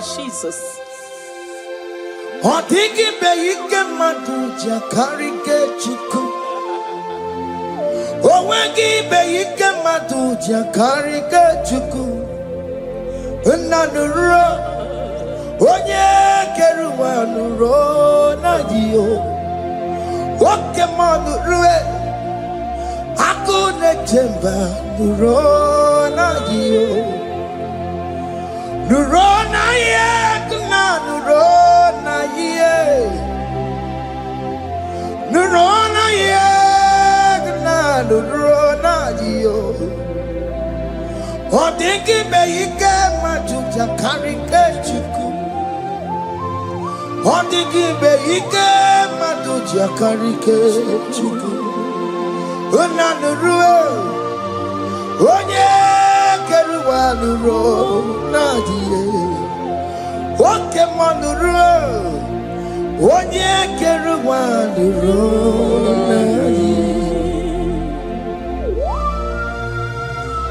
Jesus. Odigi be ike madu jakarike chuku. Owegi be ike madu jakarike chuku. Unanuro onye keruwa nuro na dio. Oke manu rue akune chemba nuro na dio. Nuro na ye kuna nuro na ye. Nuro na ye kuna nuro na dio. Odingi be ike majuja karike chuku. Odingi be ike majuja karike chuku. Unanurue onye keruwa nuro nadie. Oke manurue onye keruwa nuro nadie.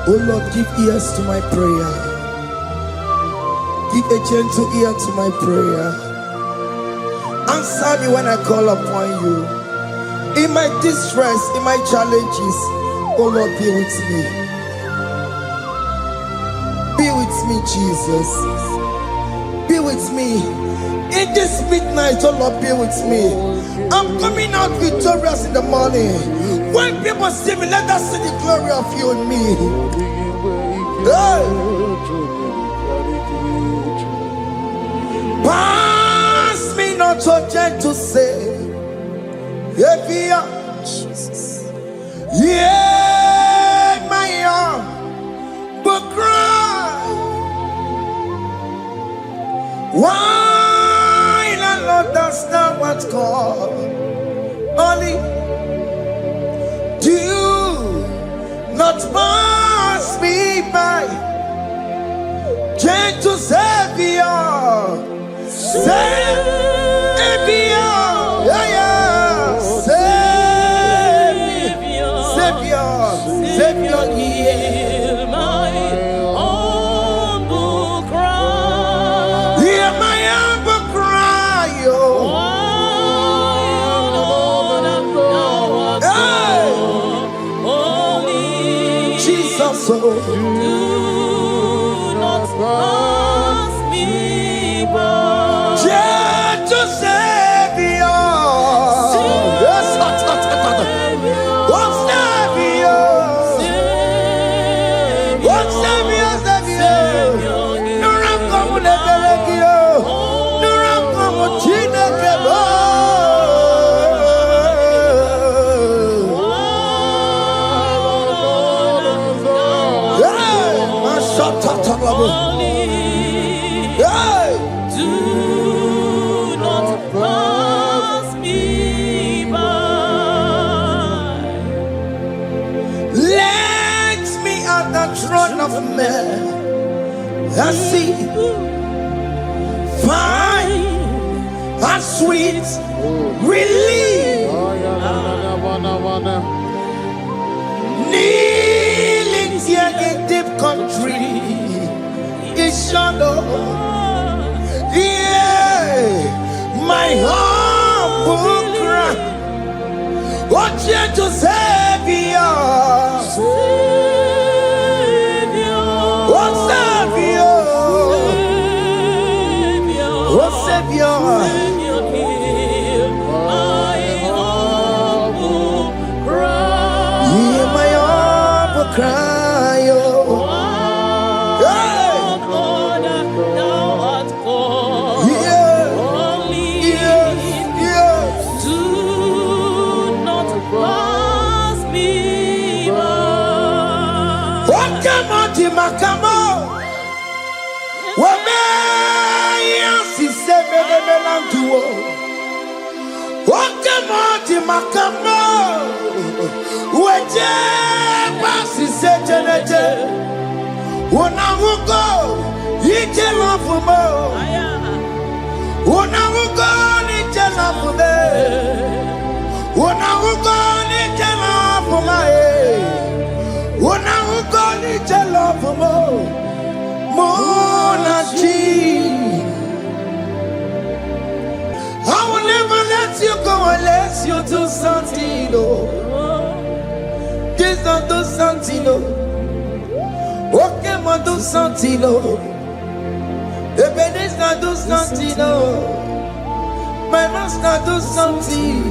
Oh Lord, give ears to my prayer. Give a gentle ear to my prayer. Answer me when I call upon you. In my distress, in my challenges, oh Lord, be with me. Be with me, Jesus. Be with me. In this midnight, oh Lord, be with me. I'm coming out victorious in the morning. When people see me, let us see the glory of you in me. Hey. Pass me not so gentle, say. Jesus. Yeah, my arm, but cry. Why not understand what's called? Only do not pass me by. Gentle Savior, Savior, yeah, yeah. Savior, hear my humble cry. Hear my humble cry, oh. Jesus, oh. Do not pass me by. Gentle Savior. I see fine and sweet relief. Kneeling here in deep country is shadow. Yeah, my humble cry. What gentle Savior. Savior, hear my humble cry. Hear my humble cry, oh. God, thou art called. Yes. Do not pass me by. What come on, Timakamo? What Wakamati makamo weje basi sejenete unamugo ije lafumo unamugo ije lafume unamugo ije lafumae unamugo ije lafumo monachi do something, oh. Jesus do something, oh. Okay, ma do something, oh. Ebenezer do something, oh. My master do something.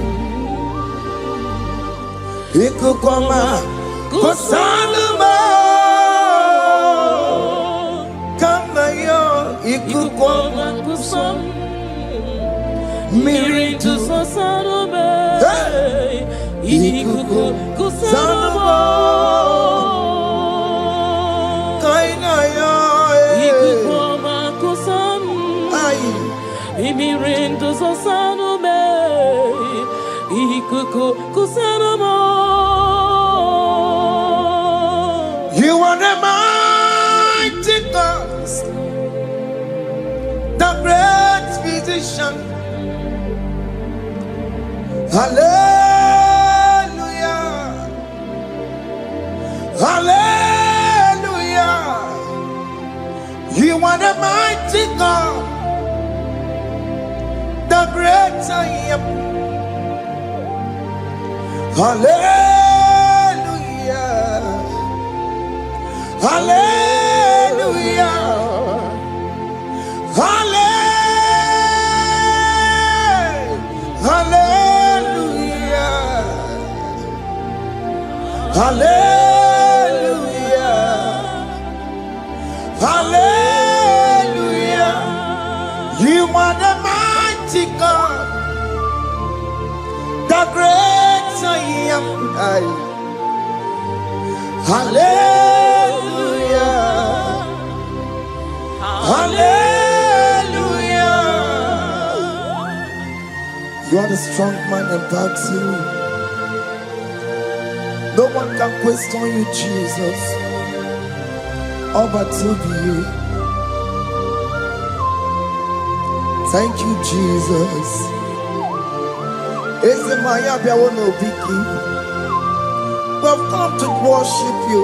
Ikukoma kusanuma. Kama yo ikukoma kusam. Miri tu sasanuma. Ikuku kusanuma. Kaina yo ikukoma kusam. Miri tu sasanuma. Ikuku kusanuma. You are the mighty God, the great physician. Hallelujah, hallelujah. You are the mighty God, the great I am. Hallelujah, hallelujah, hallelujah, hallelujah, hallelujah. You are the mighty God, the great I am. Hallelujah, hallelujah. You are the strong man in battle. No one can question you, Jesus. All but to you. Thank you, Jesus. Is the Maya Biawono Biki? We've come to worship you.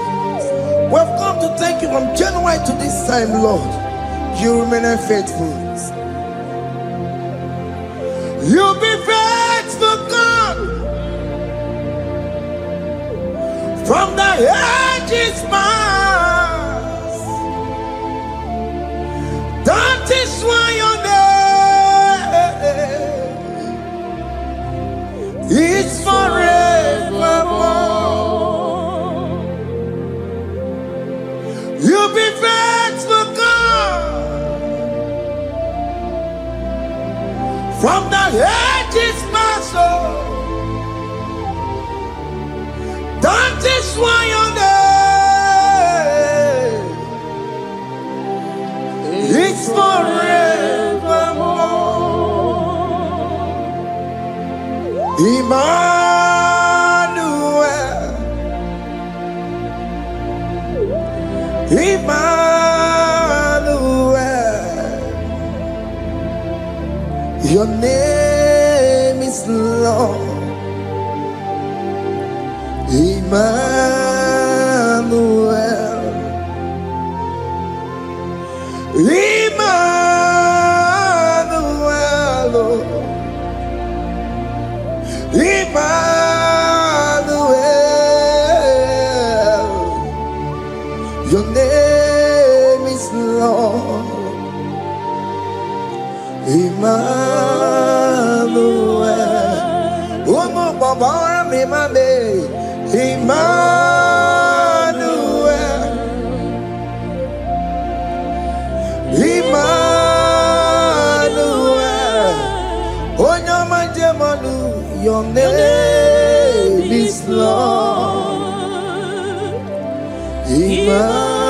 We've come to thank you from January to this time, Lord. You remain faithful. You be faithful, God. From the ages past. That is why your name is forevermore. You be faithful, God. From the ages past, that is why your name is forevermore. Emmanuel, Emmanuel, your name is Lord. Emmanuel, Emmanuel, Emmanuel, your name is Lord. Emmanuel, Omo Baba mi mame, Emmanuel, Emmanuel, Onyama Jemanu, your name is Lord. Emmanuel,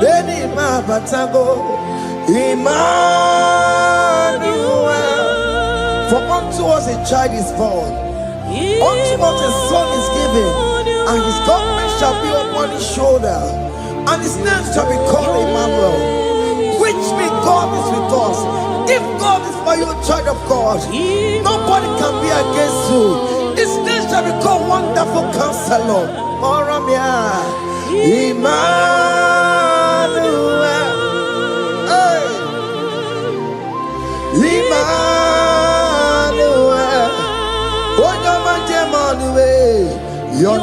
Beni Mabatago, Emmanuel. For unto us a child is born, unto us a son is given, and his government shall be upon his shoulder, and his name shall be called Emmanuel, which means God is with us. If God is for you, child of God, nobody can be against you. His name shall be called Wonderful Counselor. Moramia, Emmanuel, hey. Emmanuel.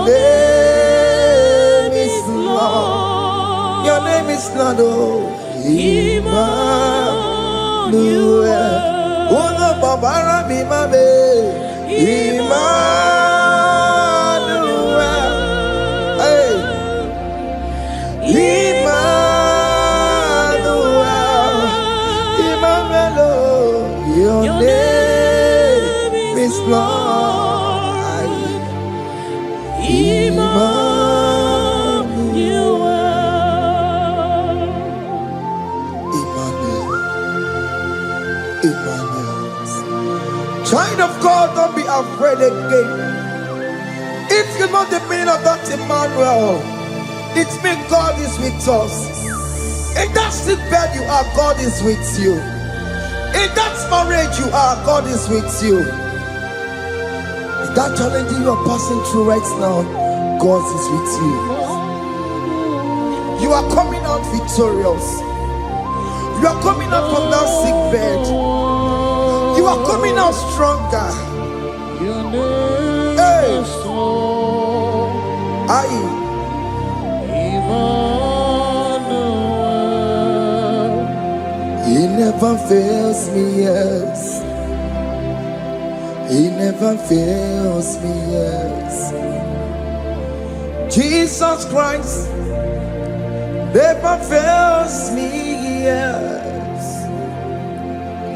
name is Lord. Your name is Lord. Oh, Emmanuel. Uno babara bimabe. Emmanuel. Hey. Emmanuel. Emmanuel. Your name is Lord. Emmanuel. Emmanuel. Child of God, don't be afraid again. If you know the meaning of that Emmanuel, it means God is with us. In that sick bed you are, God is with you. In that marriage you are, God is with you. In that challenge you are passing through right now, God is with you. You are coming out victorious. You are coming out from that sick bed. You are coming out stronger. Hey. He never fails me, yes. He never fails me, yes. Jesus Christ never fails me, yes.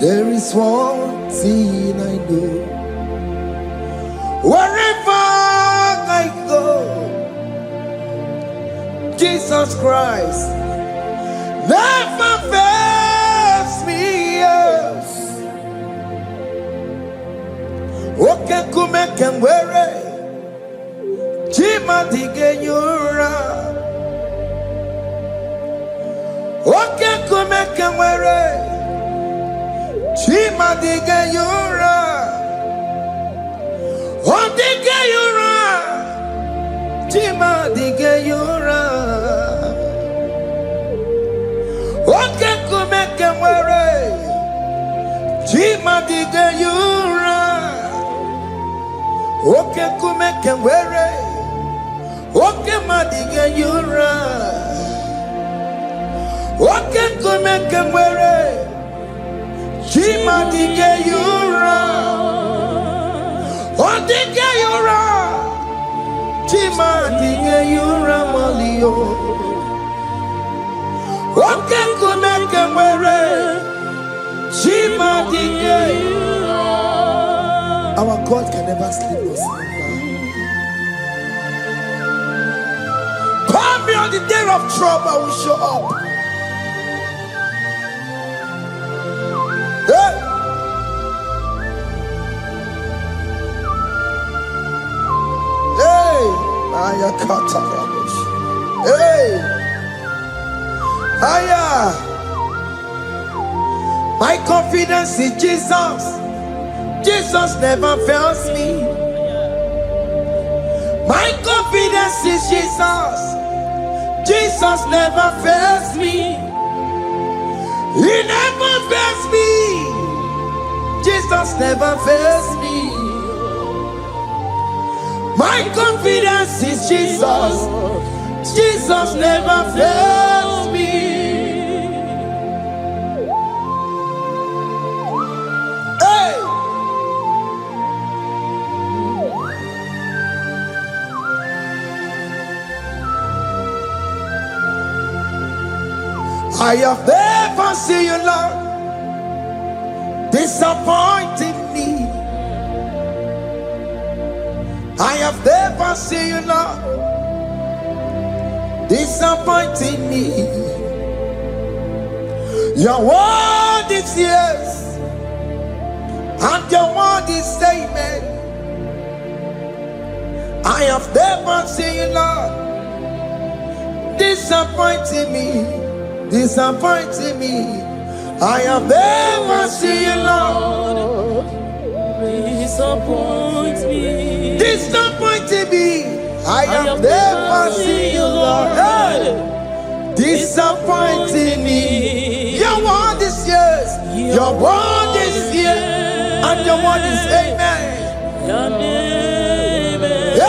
There is one thing I know. Wherever I go, Jesus Christ never fails me, yes. Okay, come and wear it. Jima dige yura. Okay, come and wear it. Jima dige yura. Oh, dige yura. Jima dige yura. Okay, come and wear it. Jima dige yura. Okay, come and wear it. Okay, ma dige yura. Okay, come and wear it. Jima dige yura. Oh, dige yura. Jima dige yura malio. Okay, come and wear it. Jima dige yura. Our God can never sleep or slumber. Call me on the day of trouble, I will show up. Hey! Hey! Aya kata rabosh. Hey! Aya! My confidence in Jesus. Jesus never fails me. My confidence is Jesus. Jesus never fails me. He never fails me. Jesus never fails me. My confidence is Jesus. Jesus never fails me. I have never seen you, Lord, disappointing me. I have never seen you, Lord, disappointing me. Your word is yes, and your word is amen. I have never seen you, Lord, disappointing me. Disappointing me. I have never seen you, Lord. Disappoint me. Disappointing me. I have never seen you, Lord. Hey. Disappointing me. Your word is yes. Your word is yes. And your word is amen. Your name is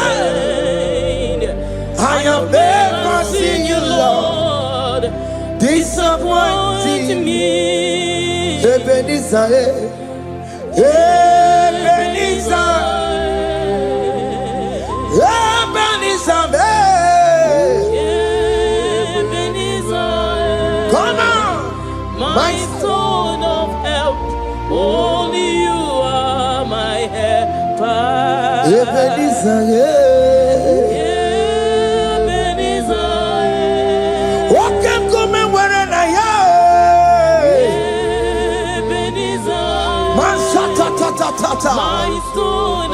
I have never seen you, Lord, disappointing me. Ebenezer, Ebenezer, Ebenezer, Ebenezer. Come on, my stone of help. Only you are my helper. Ebenezer, Ebenezer. What can come and where I am? Ebenezer.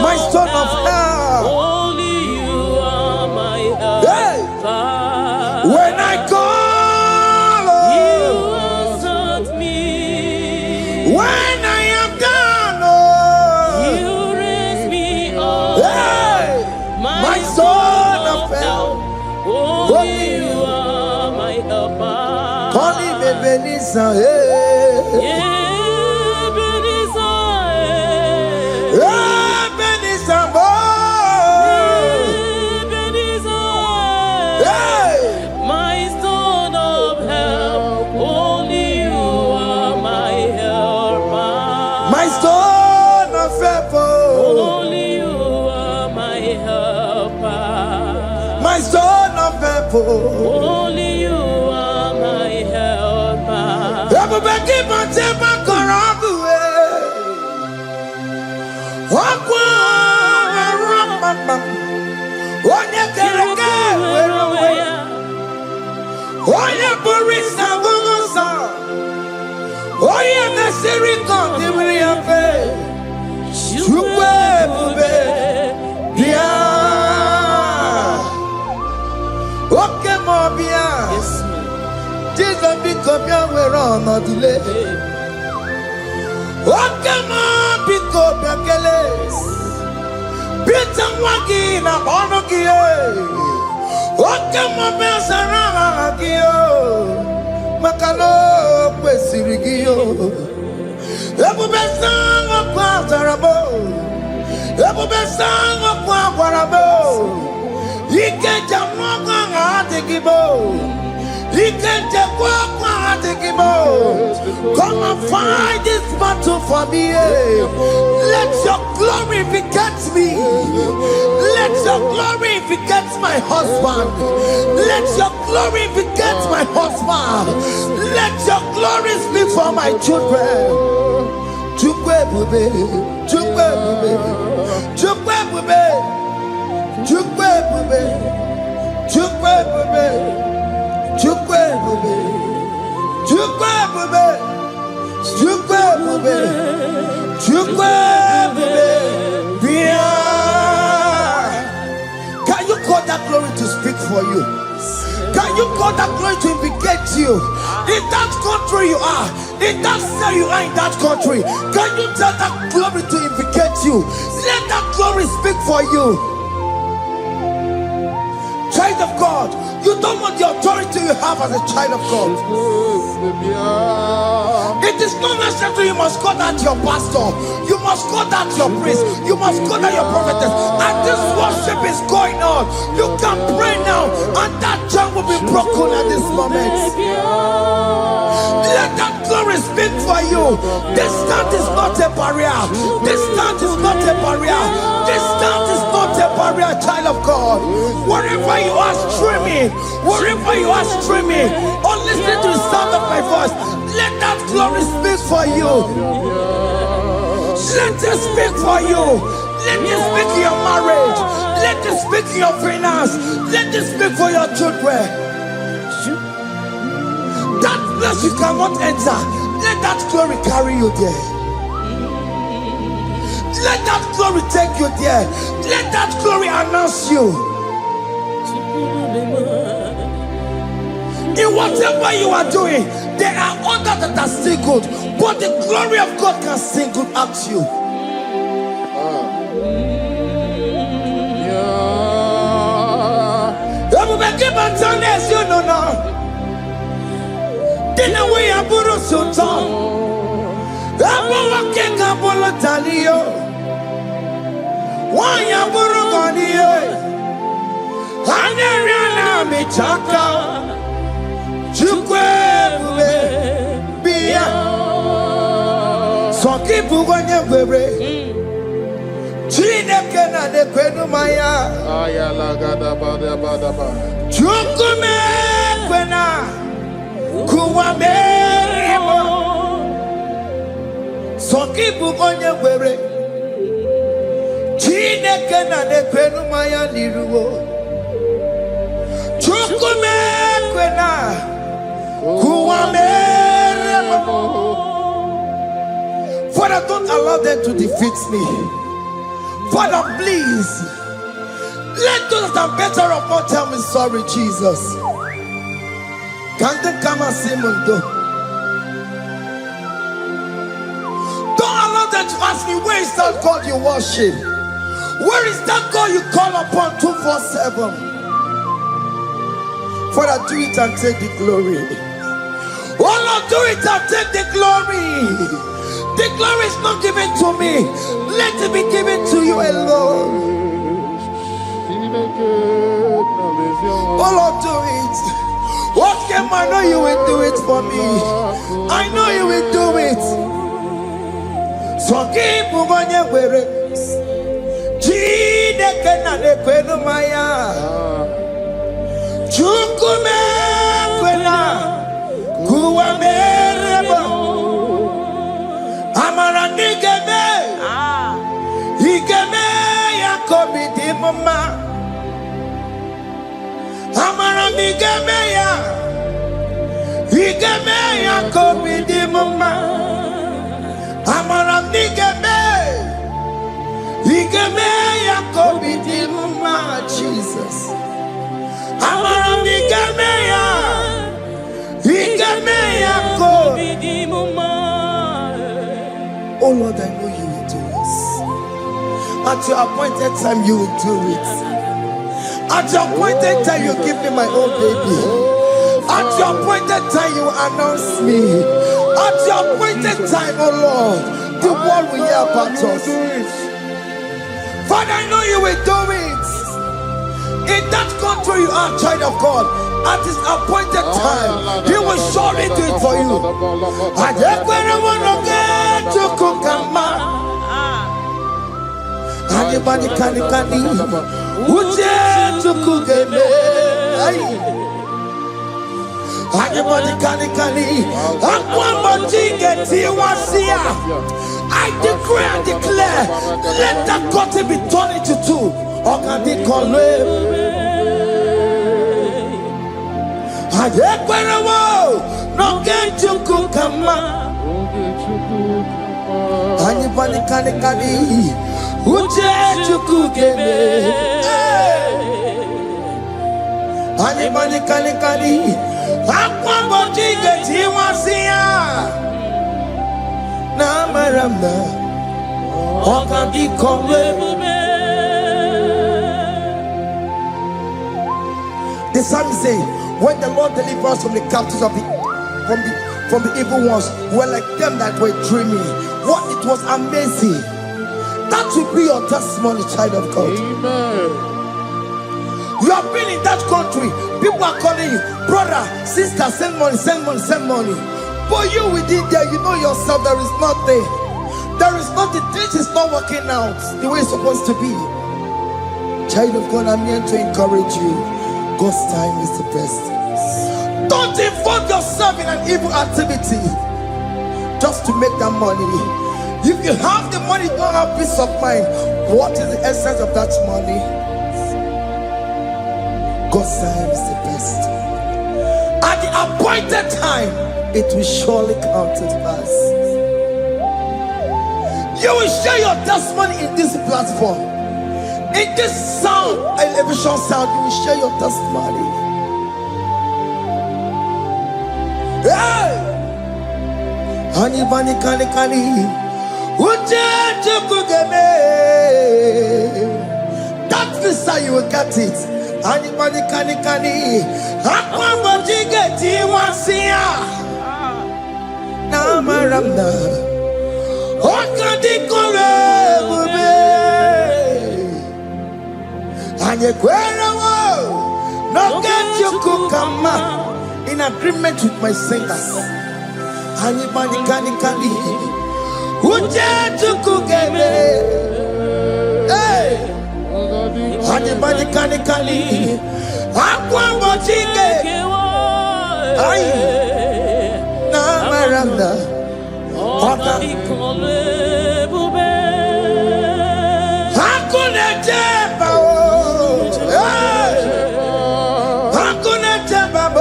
My stone of help. Only you are my helper. When I call, you answered me. When I am down, you raise me up. My stone of help. Only you are my helper. Only Ebenezer, my stone of help. Only you are my helper. My stone of help. Only you are my helper. My stone of help. Only you are my helper. Everybody but take my corrupt Jesus become your way on no delay. Pick up your keles. Peter Wagi na Bonogie. Okemo Besaragio. Makano Pesirigio. Ebu Besang of Quatarabo. Ebu Besang of Quatarabo. He can't jump on Atikibo. He can't jump on Atikibo. Come and fight this battle for me. Let your glory beget me. Let your glory beget my husband. Let your glory beget my husband. Let your glory speak for my children. Chukwe bube, chukwe bube, chukwe bube, chukwe bube, chukwe bube, chukwe bube, chukwe bube. Can you call that glory to speak for you? Can you call that glory to indicate you? In that country you are, in that city you are, in that country, can you tell that glory to indicate you? Let that glory speak for you. Child of God, you don't want the authority you have as a child of God. It is not necessary you must call that your pastor. You must call that your priest. You must call that your prophetess. And this worship is going on. You can pray now, and that chain will be broken at this moment. Let that glory speak for you. Distance is not a barrier. Distance is not a barrier. Distance is not a barrier, child of God. Wherever you are streaming, wherever you are streaming, or listening to the sound of my voice, let that glory speak for you. Let it speak for you. Let it speak in your marriage. Let it speak in your finance. Let it speak for your children. That place you cannot enter, let that glory carry you there. Let that glory take you there. Let that glory announce you. In whatever you are doing, there are others that are still good, but the glory of God can single out you. You know now. Didn't we have Buru Sultan? Abu Waking Abula Talio. Why Aburu Gania? Aneriana michaka Chukwe Bia Soki Buganya Webre Chineke na de kwenu maya Ayala gada bada bada ba Chukume kwena Kuwame Soki Buganya Webre Chineke na de kwenu maya nirugo Chukume kwena Kuwame Father, don't allow them to defeat me. Father, please, let those that are better off not tell me sorry, Jesus. Can't they come and see me? Don't allow them to ask me, where is that God you worship? Where is that God you call upon 247? Father, do it and take the glory. Oh Lord, do it and take the glory. The glory is not given to me. Let it be given to you alone. Oh Lord, do it. What can I know you will do it for me? I know you will do it. So keep moving where it is. Chineke na de kwenu maya. Chukume kwena kuwamerebo. Amara nigeme, igeme ya kobi di mama. Amara nigeme ya, igeme ya kobi di mama. Amara nigeme, igeme ya kobi di mama. Jesus. Amara nigeme ya, igeme ya kobi di mama. Oh Lord, I know you will do this. At your appointed time, you will do it. At your appointed time, you give me my own baby. At your appointed time, you announce me. At your appointed time, oh Lord, the world will hear about us. Father, I know you will do it. In that country, you are a child of God. At his appointed time, he will surely do it for you. Anybody can Uje tukugeme. Anybody can I decree and declare, let that curtain be torn into two. No get to cook Anybody can Uche to cook Anybody can Aqua get Tiwasia Namaramba Oka di Congo. The psalmist say, when the Lord delivers us from the captives of from the evil ones, we're like them that were dreaming. What it was amazing. That will be your testimony, child of God. Amen. You have been in that country. People are calling you, brother, sister, send money, send money, send money. But you within there, you know yourself, there is nothing. There is nothing. This is not working out the way it's supposed to be. Child of God, I'm here to encourage you. God's time is the best. Don't involve yourself in an evil activity just to make that money. If you have the money, don't have peace of mind. What is the essence of that money? God's time is the best. At the appointed time, it will surely come to pass. You will share your testimony in this platform. In this sound, elevation sound, you will share your testimony. Hey! Honey, bunny, kani, kani. That visa, you will get it. Honey, bunny, kani, kani. Aqua, bunny, get it, wasia. Namaramna. Okadi, kore, bube. Anye, kwera, wo. No get you come in agreement with my singers. Anybody can Uje to cook hey, anybody can Aqua Bochike. Ay, na maranda. Hakuna jeba oh, hakuna jeba oh,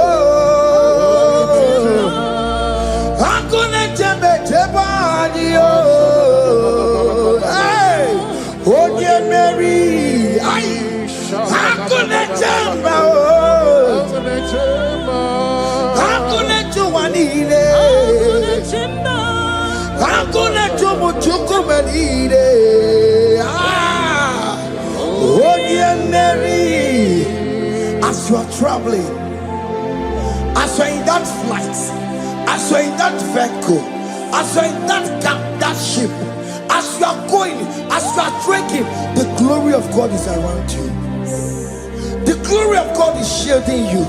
hakuna jeba oh, hey, oh dear Mary, ay, hakuna jeba oh, hakuna juanile. Hakuna chumuchukumelide. Oh dear Mary, as you are traveling, as you are in that flight, as you are in that vehicle, as you are in that ship, as you are going, as you are trekking, the glory of God is around you. The glory of God is shielding you.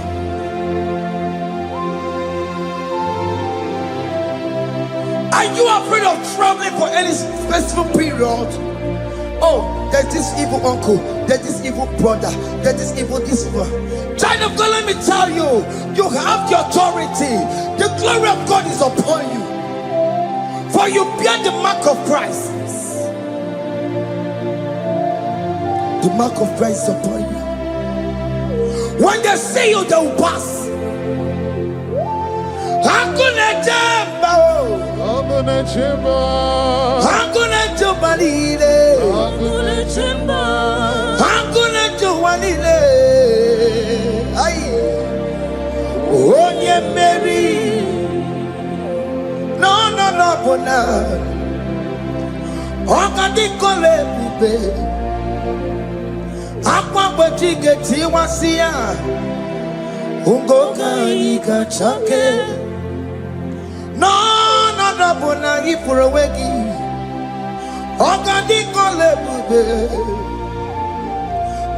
Are you afraid of traveling for any specific period? Oh, there's this evil uncle, there's this evil brother, there's this evil this one. Child of God, let me tell you, you have the authority. The glory of God is upon you. For you bear the mark of Christ. The mark of Christ is upon you. When they see you, they will pass. Hakuna jamba Hakuna jubalile Hakuna jubalile Ay Onye Mary No bona Okadi kole bube Akwa bojige tiwasia Ungoka ika chake No bona ipurowegi Okadi kole bube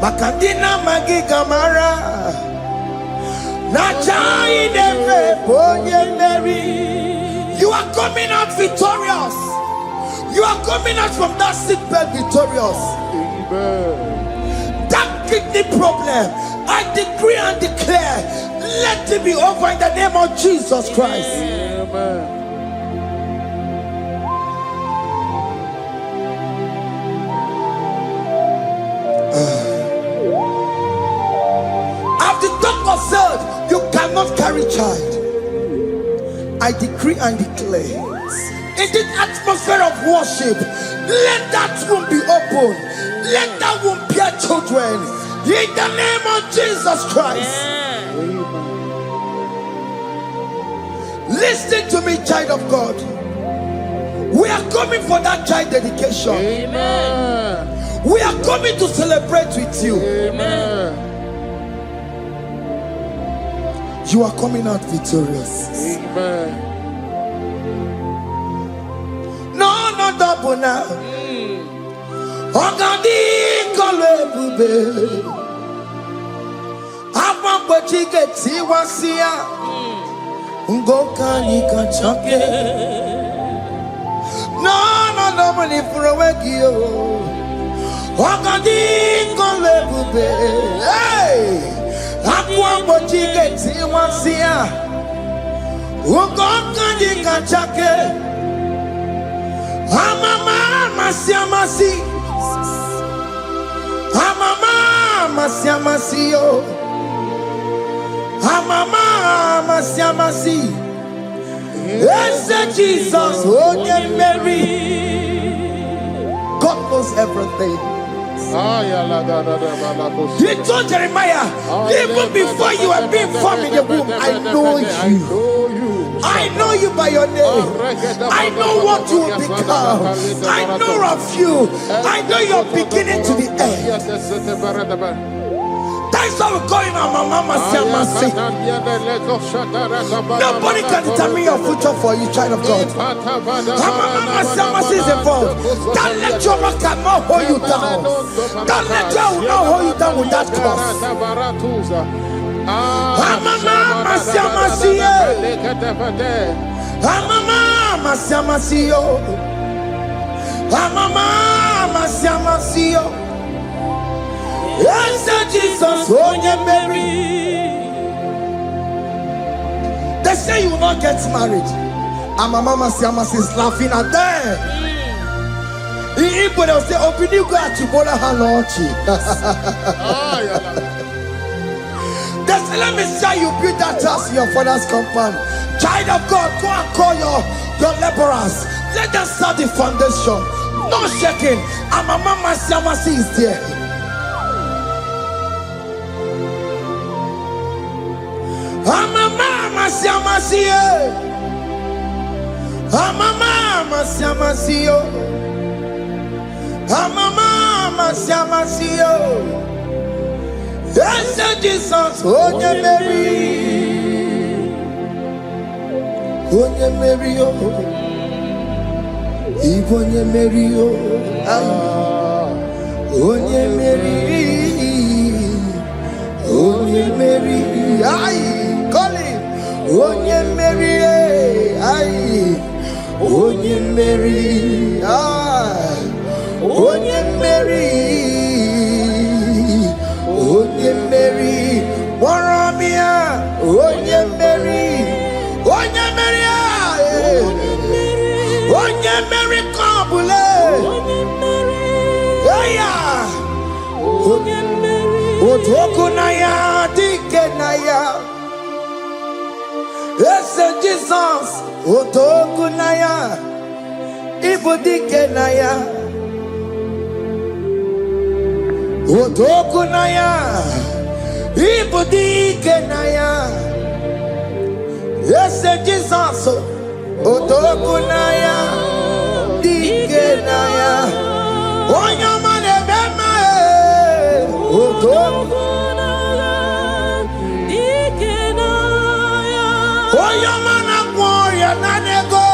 Makandina magiga mara Nachai neve bonye Mary. You are coming out victorious. You are coming out from that sick bed victorious. Amen. That kidney problem, I decree and declare, let it be over in the name of Jesus Christ. Amen. As the doctor said, you cannot carry child. I decree and declare, in this atmosphere of worship, let that womb be open. Let that womb bear children. In the name of Jesus Christ. Listen to me, child of God. We are coming for that child dedication. Amen. We are coming to celebrate with you. Amen. You are coming out victorious. Amen. No, double now. Ogadi kolebube. Apa bojige tiwasia. Ungoka nikachake. No, mani furawegio. Ogadi kolebube. Hey! Akwa bojige tiwasia Ugoka nikachake Amama masiamasi Amama masiamasi yo Amama masiamasi Ese Jesus Onye Mary. God knows everything. He told Jeremiah, even before you were being formed in the womb, I know you. I know you by your name. I know what you will become. I know of you. I know your beginning to the end. That's how we're going on, Mama Siamasi. Nobody can determine your future for you, child of God. Mama Siamasi is involved. Don't let your rock not hold you down. Don't let your not hold you down with that cross. Amama masiamasiyo. Amama masiamasiyo. Amama masiamasiyo. Yes, Jesus, oh yeah, Mary. They say you will not get married. And my mama Siamasi is laughing at them. In Igbo, they'll say, open you go at Chibola Hanochi. They say, let me say you build that house in your father's compound. Child of God, go and call your laborers. Let them start the foundation. No shaking. And my mama Siamasi is there. Amama Siamasiyo. Amama Siamasiyo. Amama Siamasiyo. Yes, Jesus, oh yeah, Mary. Oh yeah, Mary, oh. Igbo yeah, Mary, oh. Oh yeah, Mary. Oh yeah, Mary. Aye. Call him. Onye Mary, aye. Onye Mary, aye. Onye Mary, Onye Mary, Waramia, Onye Mary, Onye Mary, aye. Onye Mary, Kabule, Onye Mary, yeah. Onye Mary, Otokunaya, Dikenaya. Yes, Jesus, Otokunaya, Ibudikenaya, Otokunaya, Ibudikenaya. Yes, Jesus, Otokunaya, Dikenaya. Onyamane bema, Otokunaya, Dikenaya. Oyamana warrior nanego.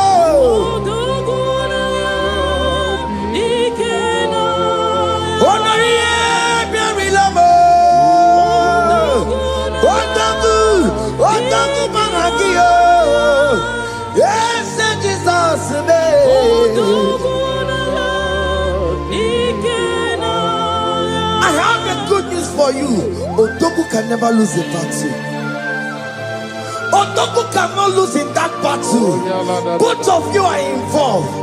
Onoye biarilamo. Otaku managio. Yes, Jesus me. I have a good news for you. Otaku can never lose a battle. Otoku cannot lose in that battle. Both of you are involved.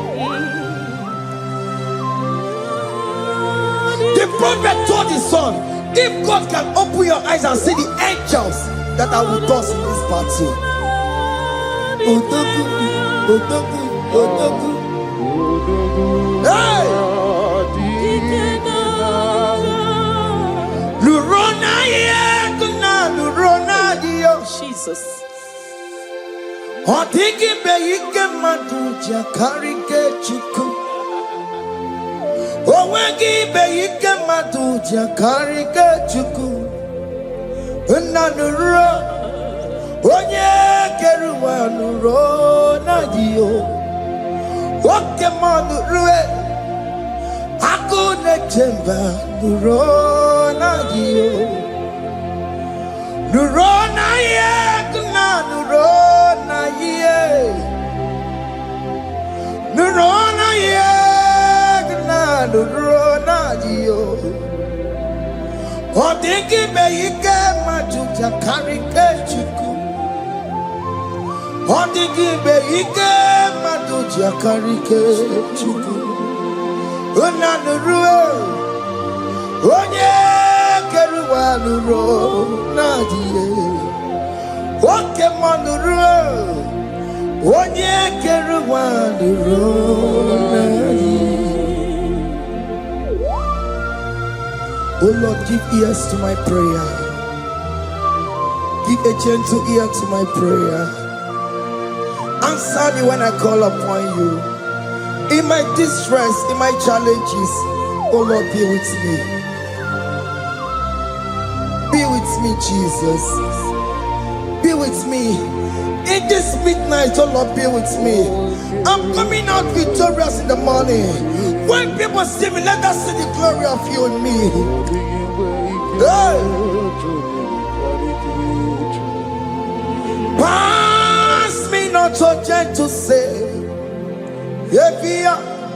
The prophet told his son, if God can open your eyes and see the angels that are with us in this battle. Otoku, Otoku, Otoku. Hey! Lurona yekuna, Lurona dio. Jesus. Otiki beike maduja karike chuku. Owegi beike maduja karike chuku. Unanuro. Onye keruwa nuro na dio. Oke manurue. Akune chemba nuro na dio. Nuro na yekuna nuro. Nurona yegna nurona dio. Odingi beike majuja karike chuku. Odingi beike majuja karike chuku. Una nurue. Onye keruwa nurona dio. Oke manurue. Onye keruwa nurona. Oh Lord, give ears to my prayer. Give a gentle ear to my prayer. Answer me when I call upon you. In my distress, in my challenges, oh Lord, be with me. Be with me, Jesus. Be with me. In this midnight, oh Lord, be with me. I'm coming out victorious in the morning. When people see me, let us see the glory of you in me. Hey. not so gentle say,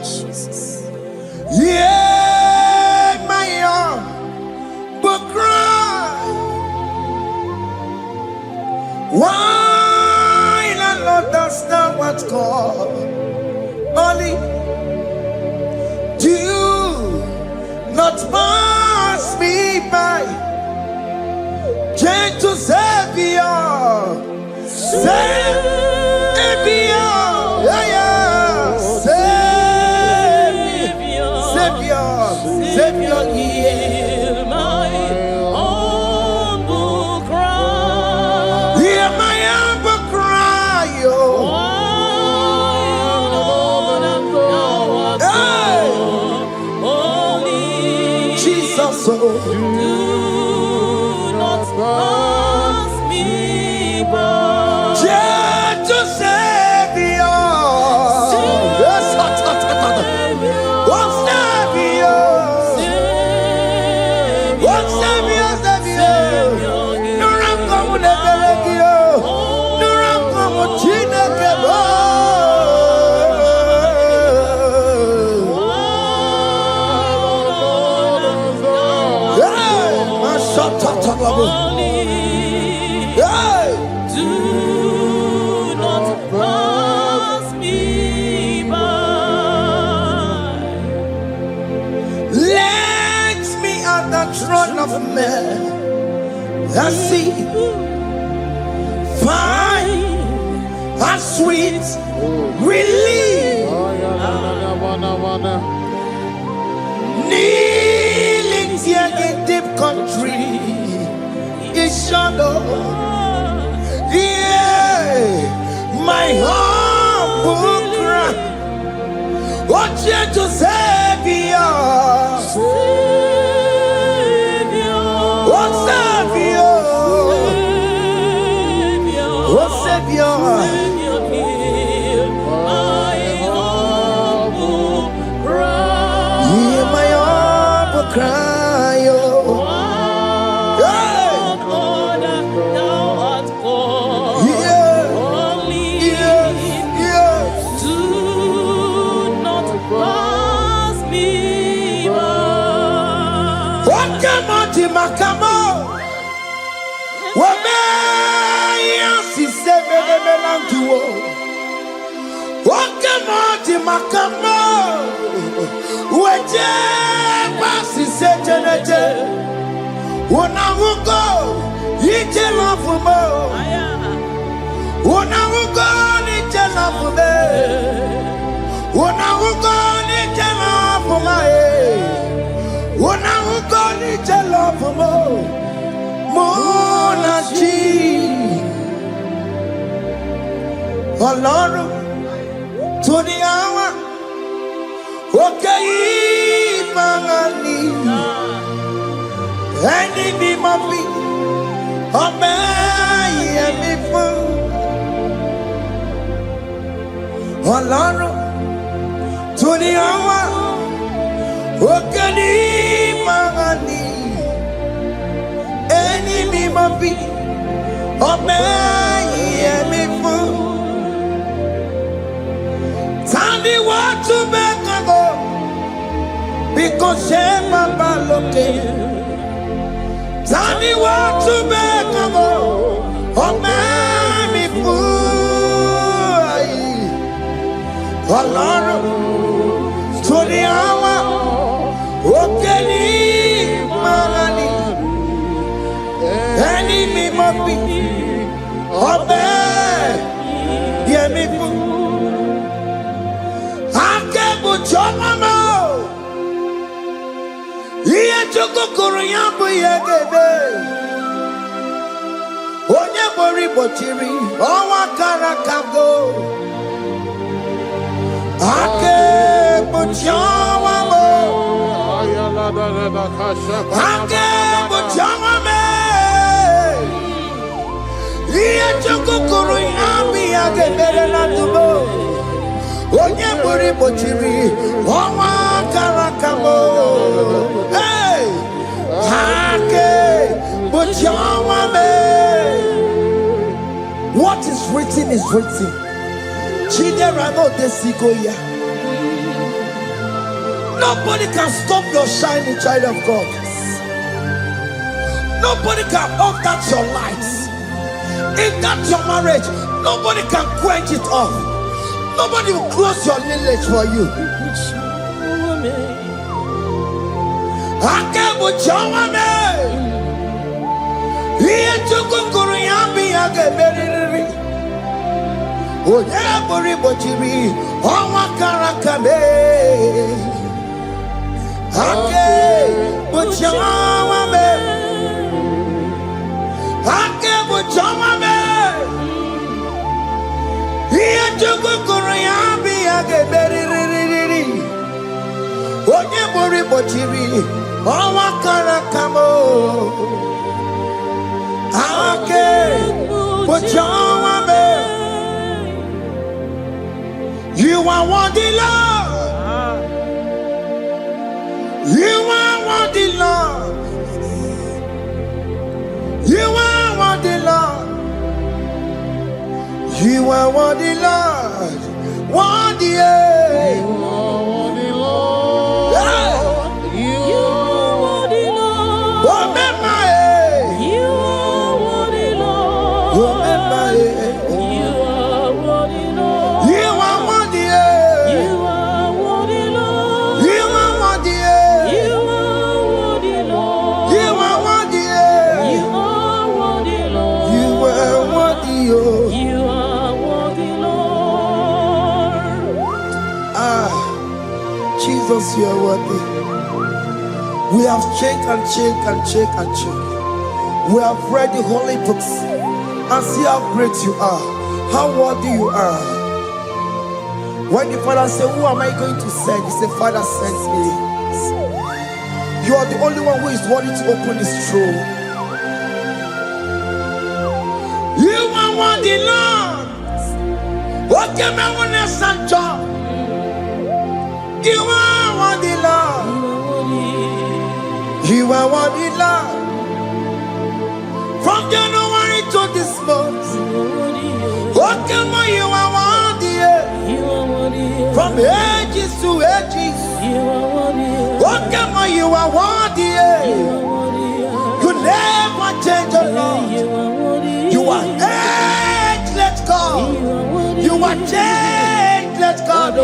Jesus. Yeah, my arm, but cry. Why not understand what's called? Only do not pass me by. Gentle Savior, Savior, yeah, Savior, hear my humble cry. Hear my humble cry, oh. Jesus, oh. Pass me by. Gentle Savior, of men, I see fine and sweet relief, kneeling here in deep country is shadow. Yeah, my humble cry, what gentle Savior. Savior, hear my humble cry. Hear my humble cry, oh. Lord, thou art called. Only do not pass me by. What come on, Timakamo? Wakemoti makamo weje basi sejeneje unahugo ije lafumo unahugo nije lafume unahugo nije lafumae unahugo nije lafumo monaji Ọlọ́run tó ní àwa òkè yìí máa ní ẹni bí mo fi ọbẹ̀ yẹn mi fún. Ọlọ́run tó ní àwa òkè yìí máa ní ẹni bí mo fi ọbẹ̀ yẹn mi fún. Tani watu bekago because shema baloke. Tani watu bekago omemi fuai. Ọlọ́run torí àwa òkèlè marani ẹni mímọ́ bí ọbẹ̀ yẹmi fún. Chomamo, iye chokokoro yambu yegebe. Onye mori bochiri, owa karakago. Ake bochawamo, ake bochawame. Iye chokokoro yambu yegebe na tubo. Onye mori bochiri, owa karakamo. Hey, hake bochawame. What is written is written. Nobody can stop your shining, child of God. Nobody can off that your lights. In that your marriage, nobody can quench it off. Nobody will close your lineage for you. You are worthy, Lord. You are worthy, Lord. You are worthy, Lord. You are worthy, Lord. Worthy, You are worthy, Lord. You are worthy, Lord. You are worthy, Lord. You are worthy, Lord. You are worthy, You are worthy, Lord. you are worthy, You are worthy, Lord. you are worthy, You are worthy, Lord. you are worthy, You are worthy, Lord. Jesus, you are worthy. We have checked and checked and checked and checked. We have read the holy books and see how great you are, how worthy you are. When the Father said, "Who am I going to send?" He said, "Father, send me." You are the only one who is worthy to open this throne. You are worthy, Lord. What can I want to send you? You are worthy, Lord. You are worthy, Lord. From January to this month, what can you are worthy? From ages to ages, what can you are worthy? You never change, oh Lord. You are ageless God. You are changeless God.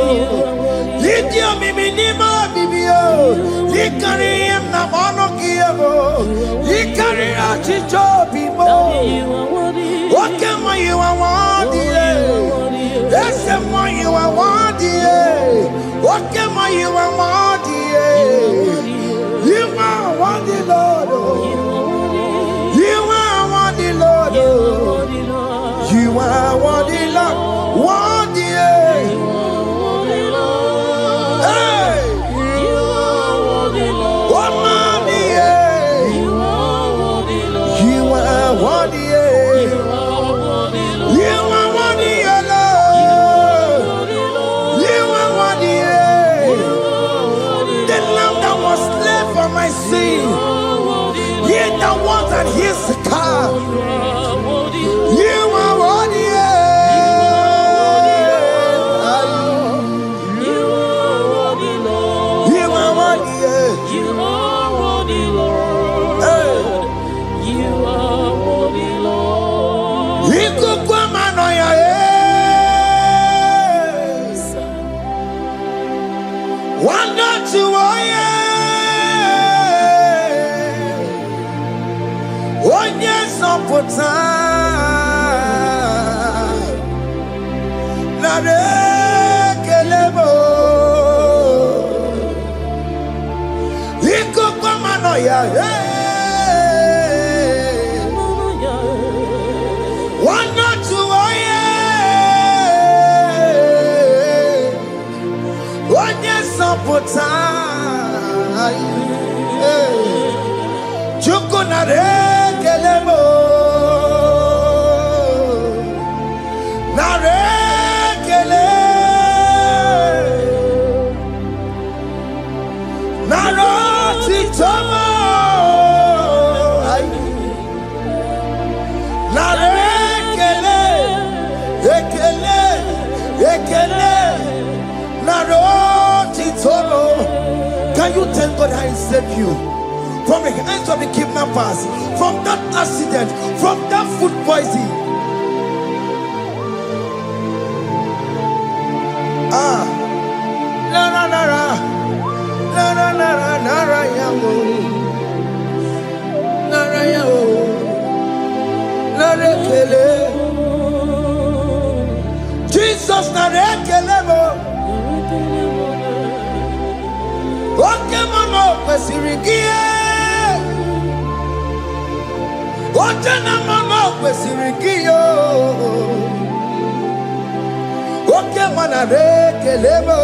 Lift your minima, bibio. You carry him na monokio. You carry out his job, people. What can you are worthy? That's the one you are worthy. What can you are worthy? You are worthy, Lord. You are worthy, Lord. You are worthy, Lord. Worthy. Hey. What money? You are worthy. You are worthy, Lord. You are worthy. The lamb that was slain for my sin. He that was and he's the car. You are worthy. You are worthy. You are worthy, Lord. You are worthy, Lord. One not to one yes up for time. Not a kelebo. One not to one yes up for time. Chukunare kelebo. Ekele naroti tolo. Can you thank God I saved you from the hands of the kidnappers, from that accident, from that food poisoning? Ah, la la la la, la la la la, la la yamu, la la yamu, la la kele. Jesus na la kele mo. Oke mono kwesirigie. Oje na mono kwesirigie. Oke mana rekelemo.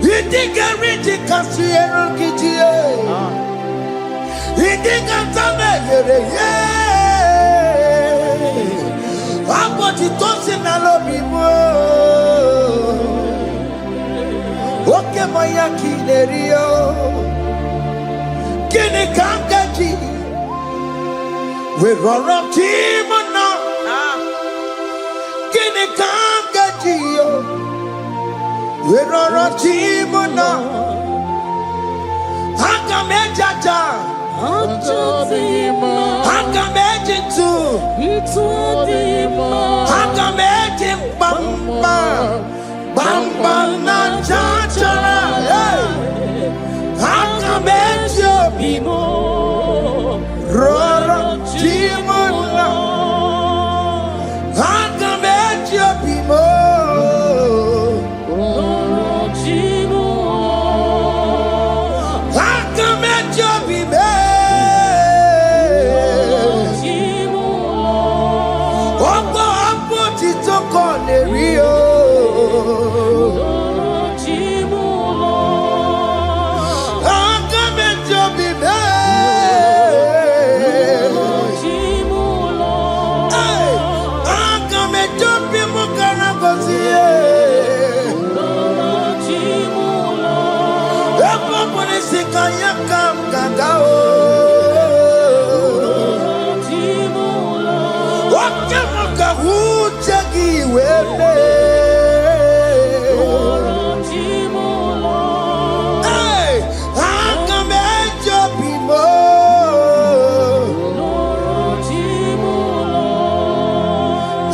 Idiga riji kasiero kijie. Idiga tame yere ye. Aboti tosi na lobi mo. Oke moya kinerio. Kini kangaji. We roll up timona. Kini kangaji yo. We roll up timona. Hanga mejaja. Hanga mejitu. Hanga mejim bamba. Bamba na chachara. Hanga mejo bimo. Roll up timona. Hanga mejo bimo. Hanga mejo bimo. Opo apo titoko ne rio. Hanga mejo bimo. Hanga mejo bimo karagozie. Epo ponisika yakam gagao. Wakamuka hujagi wele. Hey, hanga mejo bimo.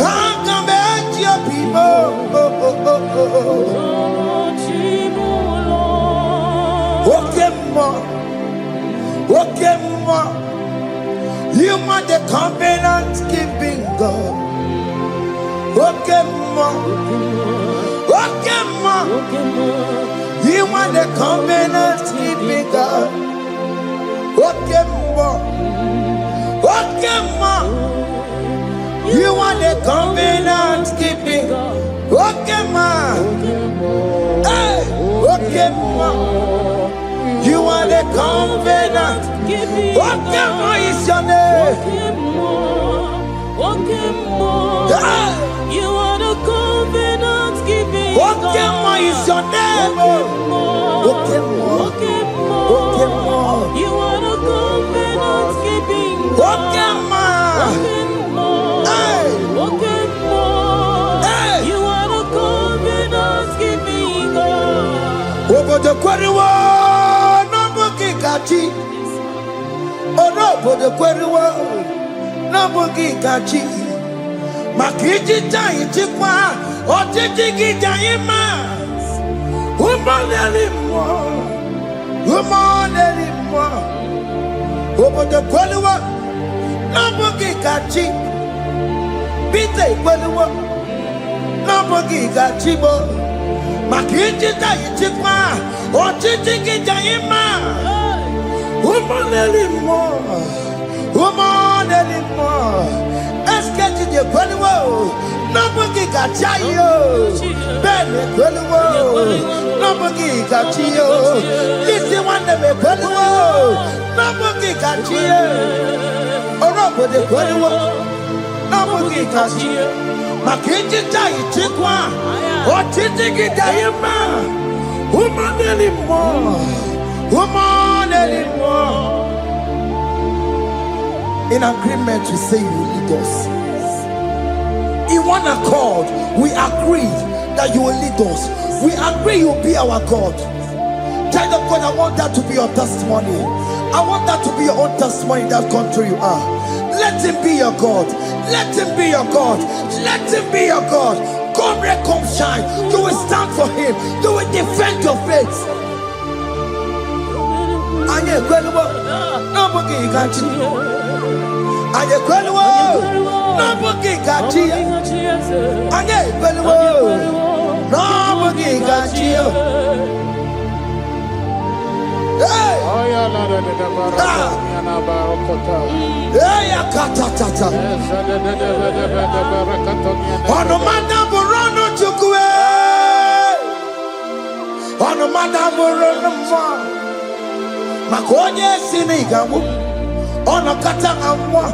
Hanga mejo bimo. Okemo, you are the covenant keeping God. Okemo, you are the covenant keeping God. Okemo, you are the covenant keeping God. Okemo, hey, Okemo. You are the covenant. Okemo is your name. You are the covenant keeping Okemo is your name. Okemo. You are the covenant keeping Okemo. Hey. You are the covenant keeping God. Obodo kweriwo n'obugi kachi. Obodo kweriwo n'obugi kachi. Maka ijija ichikwa ọchịchị gị jaghị mma. Ụmụneli mmụọ. Obodo kweriwo n'obugi kachi. Peter kweriwo n'obugi kachi bo. Maka ijija ichikwa ọchịchị gị jaghị mma. Ụmụneli mmụọ. Eskeji de kweliwo, n'obugi gachayo. Bene kweliwo, n'obugi gachiyo. Lisi wande me kweliwo, n'obugi gachiyo. Orobo de kweliwo, n'obugi gachiyo. Maka ijija ichikwa, ọchịchị gị jaghị mma. Ụmụneli mmụọ. In agreement, we say you lead us. in one accord, we agreed that you will lead us. We agree you will be our God. Child of God, I want that to be your testimony. I want that to be your own testimony in that country you are. Let him be your God. Let him be your God. Let him be your God. Come rain, come shine. You will stand for him. You will defend your faith. Anye kwelwo, nobody can cheat. Anye kwelwo, nobody can cheat. Anye kwelwo, nobody can cheat. Hey! Hey, akatata. Ono madam Borono chukwe. Ono madam Borono mwa. Makonye sini gamu. Ono kata amwa.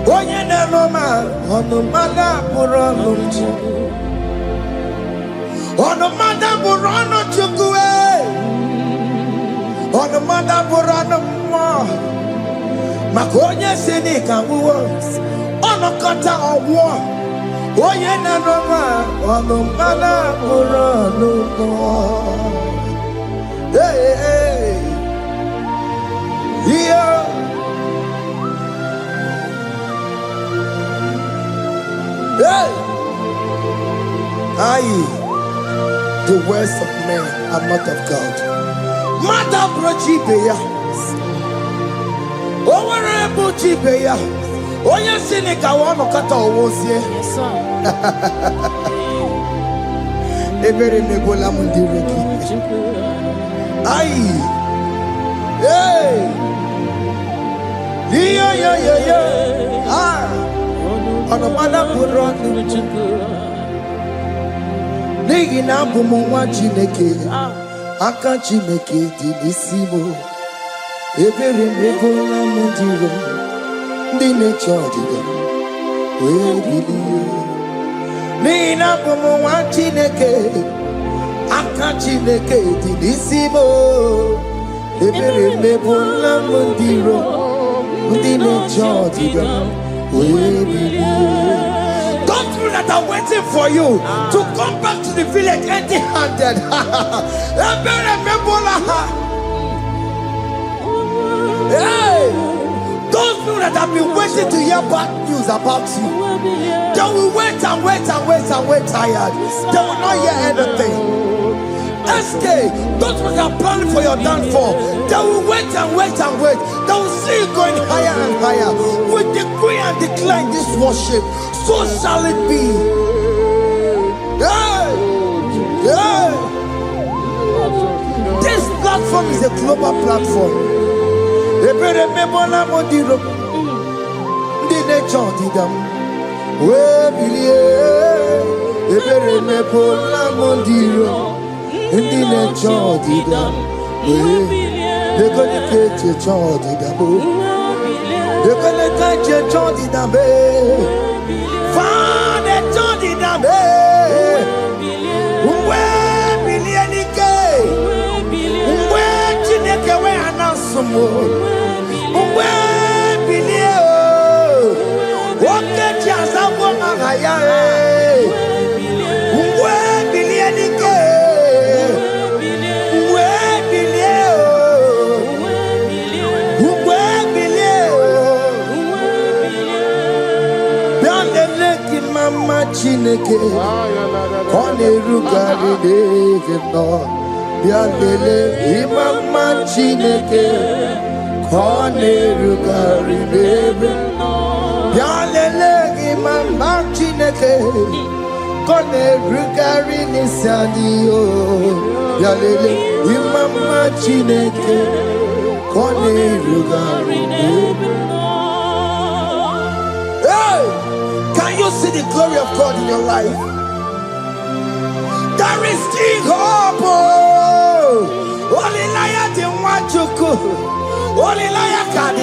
Onye nenoma. Ono madam Borono chukwe. Ono madam Borono chukwe. Ono madam Borono mwa. Makonye sini gamu. Ono kata amwa. Onye nenoma. Ono madam Borono mwa. Hey, hey. Yeah. Hey. Aye. The words of men are not of God. Mata brochibeya. Owere brochibeya. Oya sinika wono kata owosie. Yes, sir. Ebere nebola mundireki. Aye. Hey! Yeah. Ah! On a mother put on the Nigi na bumu wa chineke. Aka chineke di nisimo. Ebere mebola mundiro. Dine chodiga. We believe. Nigi na bumu wa chineke. Aka chineke di nisimo. Ebere mebola mundiro, mundine chodiga, we believe. Don't you that are waiting for you to come back to the village empty-handed. Ebere mebola. Hey, those people that have been waiting to hear bad news about you, they will wait and wait tired. They will not hear anything. SK, those who are planning for your downfall, they will wait and wait. They will see you going higher and higher. We decree and declare in this worship, so shall it be. Yeah. This platform is a global platform. Ebere mebola modiro, ndi nature didam. We believe. Ebere mebola modiro. Indi ne chodi dam, de kone keche chodi dam, de kone keche chodi dam, fa de chodi dam, uwe bilieni ke, uwe chineke we anasumo, uwe bilie o, oke chiasawo ngaya uwe bilieni ke. Mama Chineke, Kone Rugari Devino, Bialele, Mama Chineke, Kone Rugari Devino, Bialele, Mama Chineke, Kone Rugari Nisadio, Bialele, Mama Chineke, Kone Rugari Devino. Can you see the glory of God in your life? There is still hope. Only liar didn't want you to. Only liar can.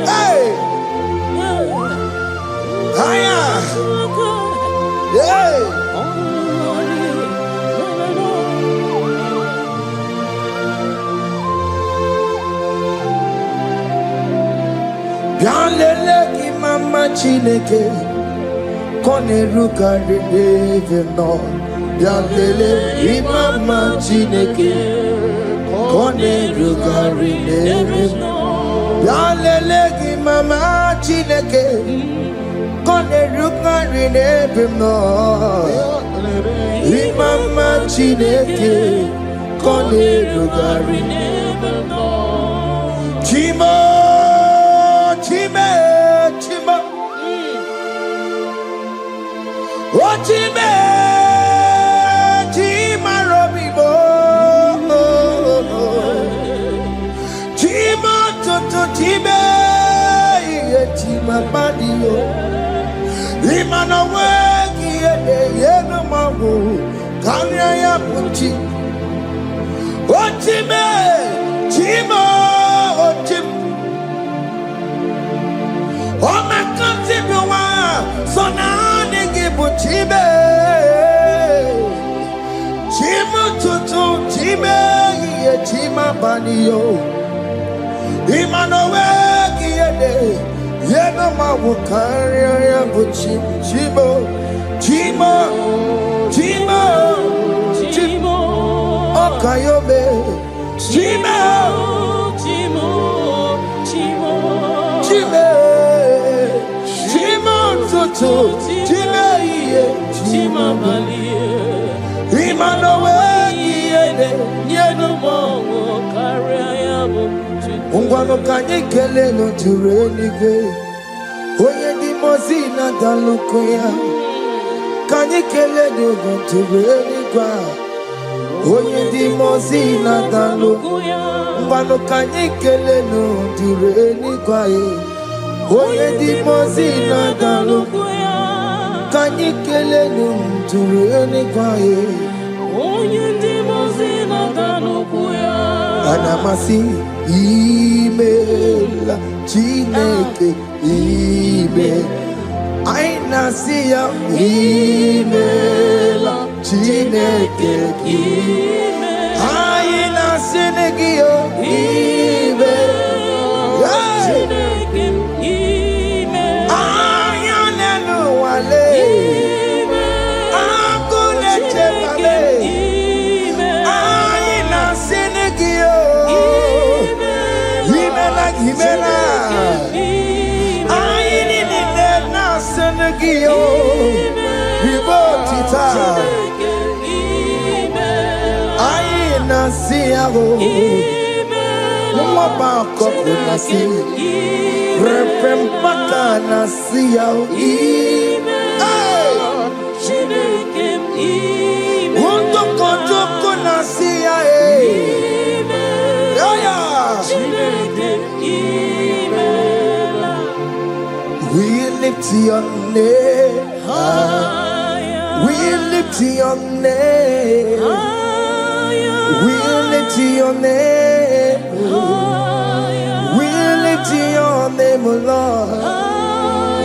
Hey. Hiya. Hey. Bialele ki mama Chineke. Kone rugari neve no Yalele imama chineke Kone rugari neve no Yalele imama chineke Kone rugari neve no Imama chineke Kone rugari neve no Chimo Chime Chimo Ochime, Chima Robibo, Chima Toto Chime, Chima Badio, Imano Wagi, Yeno Mabu, Kanya Puchi, Ochime, Chima, Ochim, Oh my Koncept, so now. Chibe, Chima tutu, Chime, Chima banio, Imanowe, Yena Mawukari, Yabuchi, Chibo, Chima, Chima, Chimo, Okayobe, Chima, Chimo, Chimo, Chime, Chima tutu. Chima Malie, Imanowe, Yeno Mo, Kariabu, Ungwano Kanyekele no Turenige, Oye di Mozina Dalukoya, Kanyekele no Turenigua, Oye di Mozina Dalukoya, Ungwano Kanyekele no Turenigua, Oye di Mozina Dalukoya. Kanyikele numturene kwaye Onye dimozina danukuya Anamasi imela Chineke ime Aina siya imela Chineke ime Aina sinegio ime Chineke ime Ayanelu wale We lift your name high. We lift your name high. We lift your name high. We lift your name, Lord.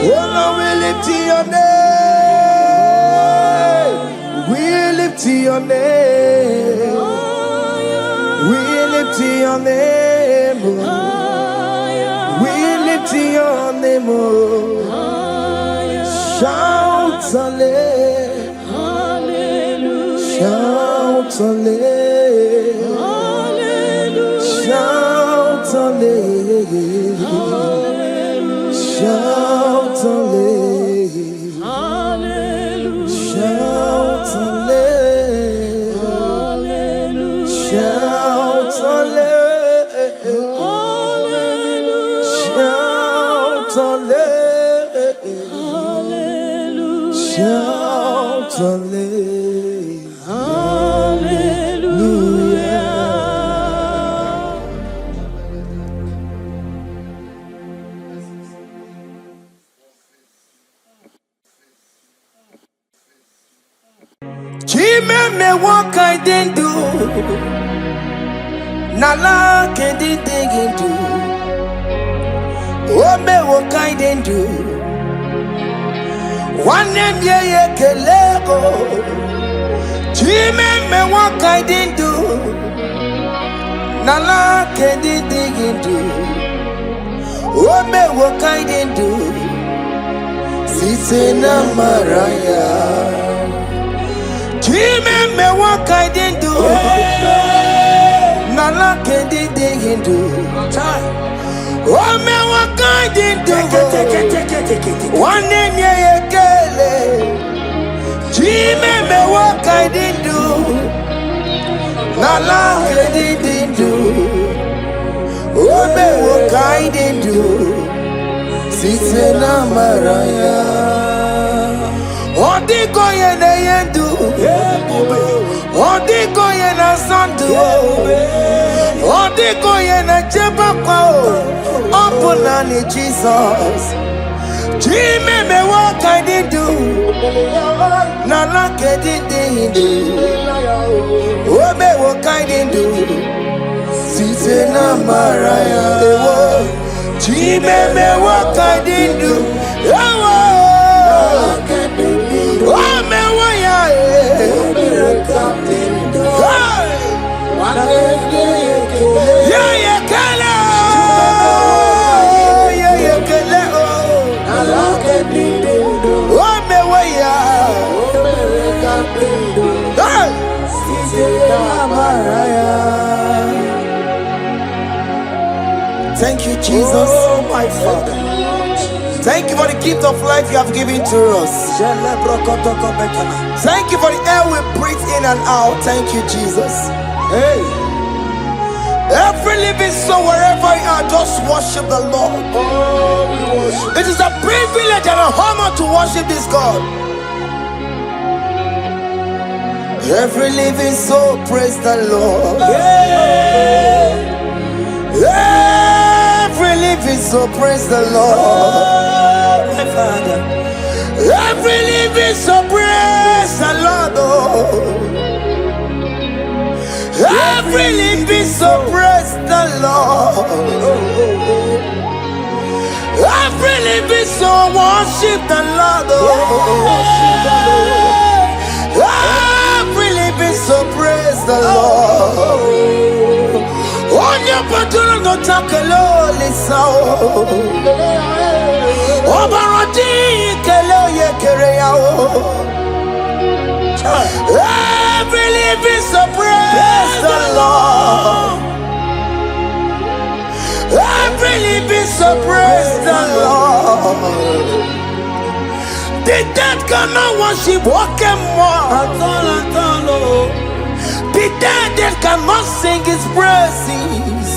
Oh no, we lift your name. We lift your name. We lift your name. We lift your name. Shout hallelujah. Shout hallelujah. Shout hallelujah. Shout hallelujah. Shout hallelujah. Shout hallelujah. Shout hallelujah. Shout hallelujah. Chime me what I didn't do. Nala can't dig into. Oh me what I didn't do. One name ye kelego. Chime me what I didn't do. Nala can't dig into. Oh me what I didn't do. Sise na maraya. Chime me what I didn't do. Nala kendi hindu. Oh me what I didn't do. One name ye kele. Chime me what I didn't do. Nala kendi hindu. Oh me what I didn't do. Sise na maraya. Odiko ye na yendu. Odiko ye na sandu. Odiko ye na chepakwa. Opuna ni Jesus. Chime me what I did do. Nala kedi do. Oh me what I did do. Sise na maraya. Chime me what I did do. Oh me what ya. Yeah, yeah, kala. Yeah, yeah, kala. Oh me what ya. Thank you, Jesus. Oh, my Father. Thank you for the gift of life you have given to us. Thank you for the air we breathe in and out. Thank you, Jesus. Hey. Every living soul, wherever you are, just worship the Lord. Oh, we worship. It is a privilege and an honor to worship this God. Every living soul, praise the Lord. Yeah. Every living soul, praise the Lord. Oh, my Father. Every living soul, praise the Lord. Oh. Every living soul, praise the Lord. Every living soul, worship the Lord. Every living soul, praise the Lord. On your patron, no takalo, listen. Obarati, kelo ye kereyao. Every living soul, praise the Lord. Every living soul, praise the Lord. The dead cannot worship, walk and walk. The dead cannot sing his praises.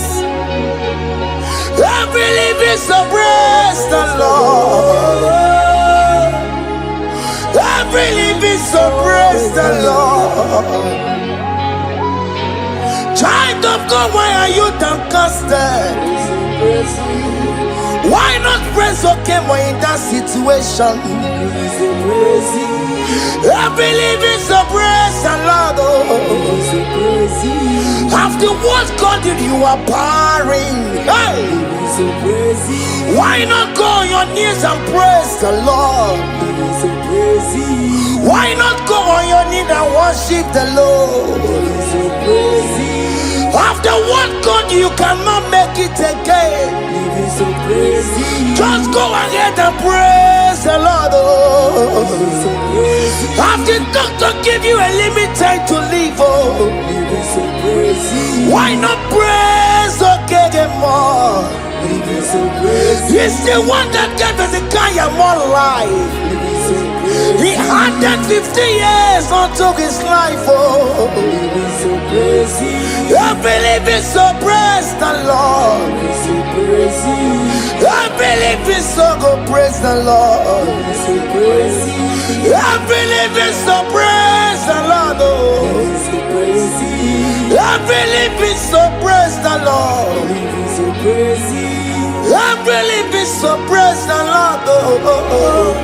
Every living soul, praise the Lord. Every living soul, praise the Lord. Child of God, why are you downcasted? Why not praise okay when in that situation? Every living soul, praise the Lord. After what God did, you are barren. Hey. Why not go on your knees and praise the Lord? Why not go on your knees and worship the Lord? After what God, you cannot make it again. Just go ahead and praise the Lord. After doctor give you a limited to live, why not praise okay more? He's the one that gave us a guy more life. He had that 50 years unto his life. I believe it's so praise the Lord. I believe it's so go praise the Lord. I believe it's so praise the Lord. I believe it's so praise the Lord. I believe it's so praise the Lord.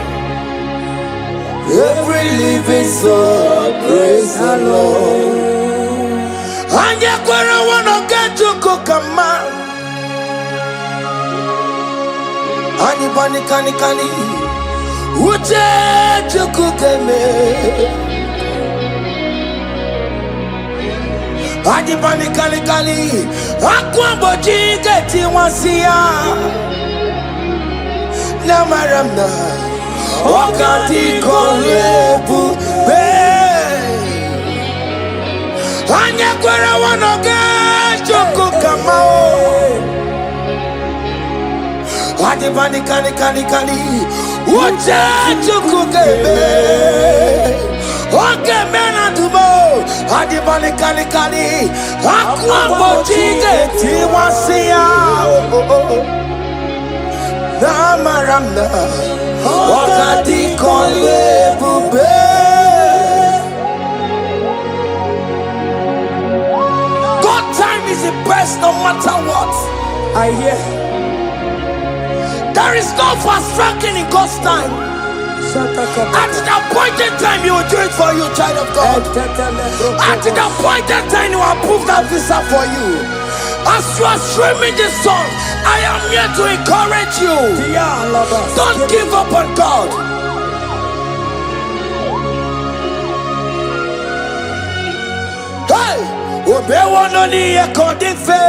Every living soul, praise the Lord. And you wanna get to cook a man. Ani bani kani kani, uche to cook a man. Ani bani kani kani, akwa boji geti wansiya. Namaramna. wakati kolebu be anya kwara wanoge choko kamao adi bani kani uche choko kebe oke mena dubo adi bani kani akwa bojige tiwasia na maramna wakati kolebu be God time is the best no matter what. I hear there is no fast tracking in God's time. At the appointed time you will do it for you, child of God. At the appointed time you will approve that visa for you. As you are streaming this song, I am here to encourage you. Don't give up on God. Hey, Obewanoni Ekodife,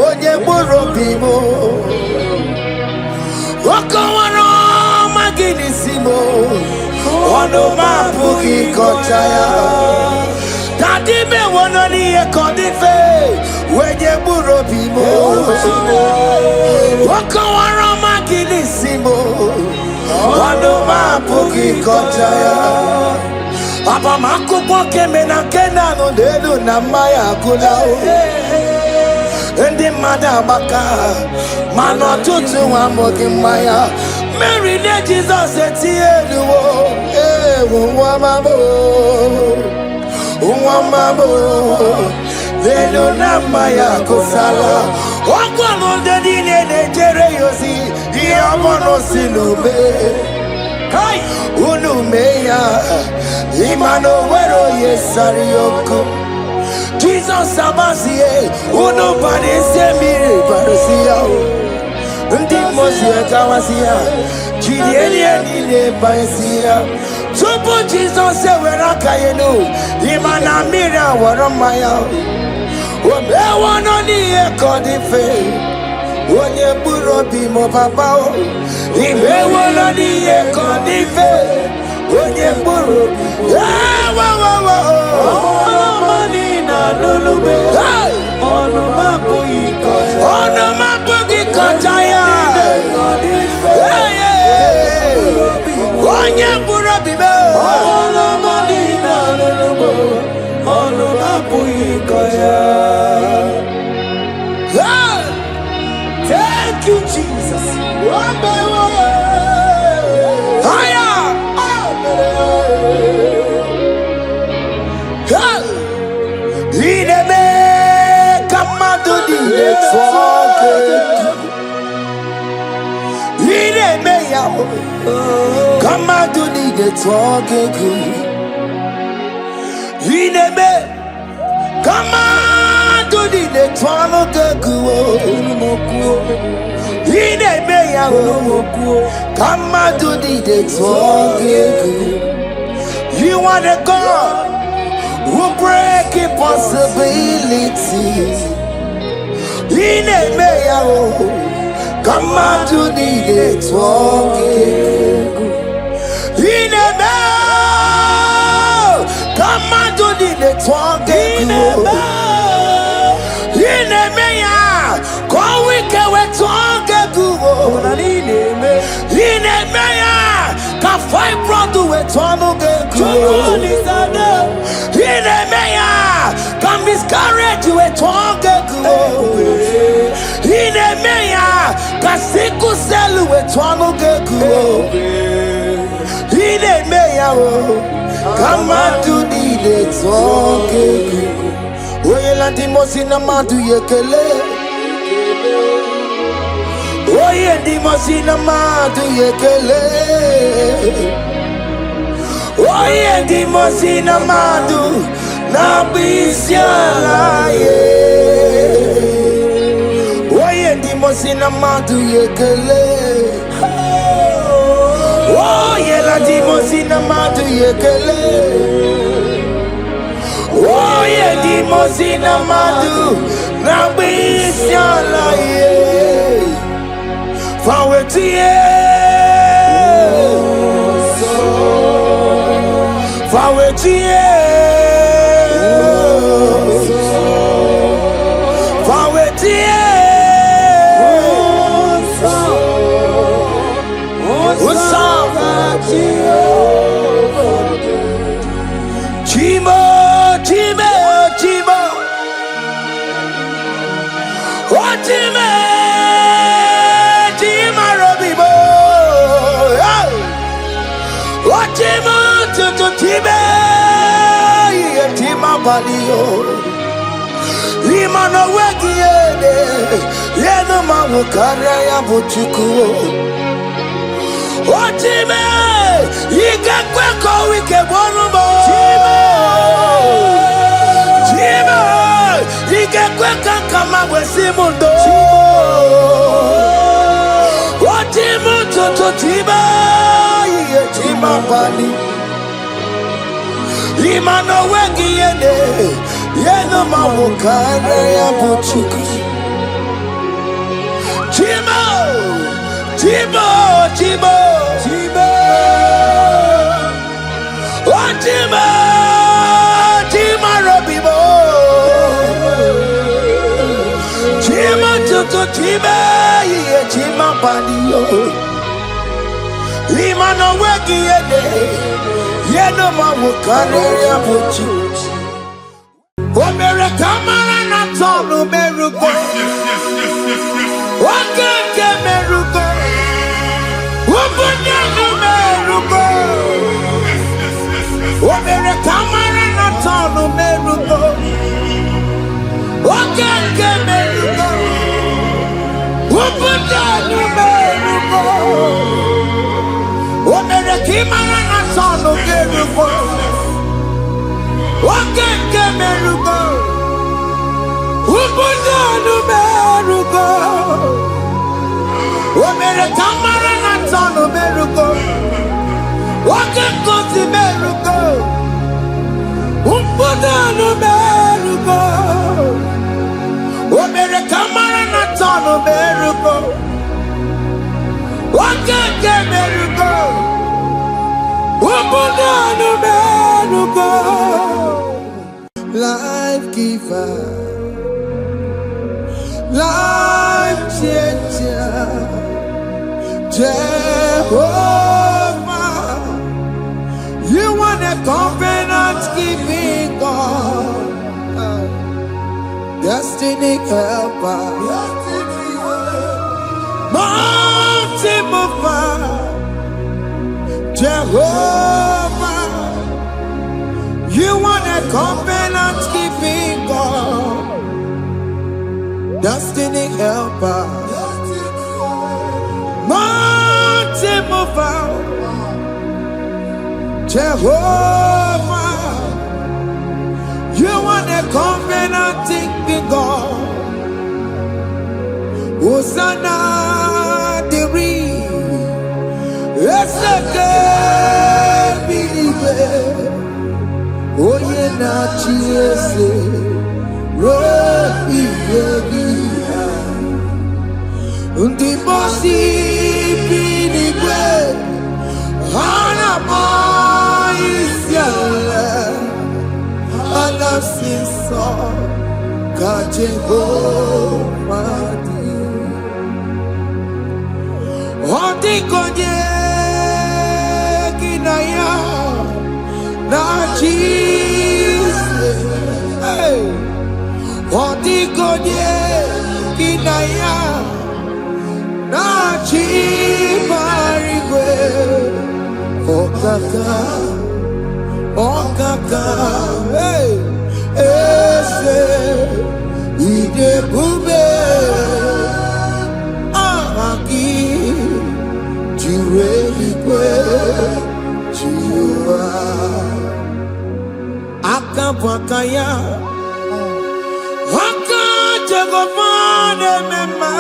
Onyeburobimo, Okawaro Maginisimo, Onoma Pugi Kotaya, Tadibe Wanoni Ekodife, Onyeburobimo, Okawaro Maginisimo, Onoma Pugi Kotaya. Aba makubo keme na kena no delu na maya kula Ndi mada baka mano tutu wa mogi maya Mary ne Jesus eti eluwo Uwa mabo Delu na maya kusala Wakwa no dedi ne jere yosi Iya mono sinube Kai unumeya imano wero yesarioko Jesus abasie unubani semire barusia ndi mosie kawasia chirieni ne baisia tupo Jesus wera kayenu imana mira waromaya obewono ni ekodife onye burobi mo papa o ibewono ni ekodife onye burobi money na lulube ono mapo ikoya onye burobi be money na lulube ono mapo ikoya. Thank you, Jesus. Higher. Ideme kamado di network. Ideme ya kamado di network. Ideme kamado di network. Ideme ya kamado di network. You are the God who break impossibilities. Ideme ya kamado di network. Ideme kamado di network. Ideme ya kowike wetonge guo. Ideme ya ka fibroid wetonge guo. Ideme ya ka miscarriage wetonge guo. Ideme ya ka sickle cell wetonge guo. Ideme ya kamado di network. Oye landi mosina madu yekele. Oye di mosina madu yekele. Oye di mosina madu na bisiala ye. Oye di mosina madu yekele. Oye landi mosina madu yekele. Oye di mosina madu na bisiala ye. Fawetie Imano wegiede yeno mawo karaya bochuku Otime yigakwe ko wike bonumo Chima yigakwe kankama wesimundo Otimu toto tiba chima bali Imano wegiede yeno mawo karaya bochuku Chima Chima, Chima, Chima, oh Chima, Chima Robibo, Chima Tutu Chima, yeah Chima Padio, Lima no weki yede, yeno mawukane ya buchi. Omere kamara na tonu merugo, wakeke merugo. Omere kamara na tonu merugo Okeke merugo Ubudanu merugo Omere kimara na tonu merugo Okeke merugo Ubudanu merugo Omere kamara na tonu merugo Wakeko si merugo Umpudanu merugo Omere kamara na tonu merugo Wakeke merugo Umpudanu merugo Life giver Life changer Jehovah You want a covenant keeping God, destiny helper, mountain mover, Jehovah. You want a covenant keeping God, destiny helper, mountain mover. Jehovah, you are the covenant-keeping God. Hosanna, Diri, Eseke, Bilibe, Oyena, Chiese, Robi, Yegia, Undibosi, Bilibe, Hanamo. Anasiso ka Jehovah di Odi konye kinaya na Jesus Odi konye kinaya na Chibarigwe Okaka Okaka, hey, ese, ide bube, ahaki, jure ikwe, jiwa, akabwakaya, haka jegofane mema,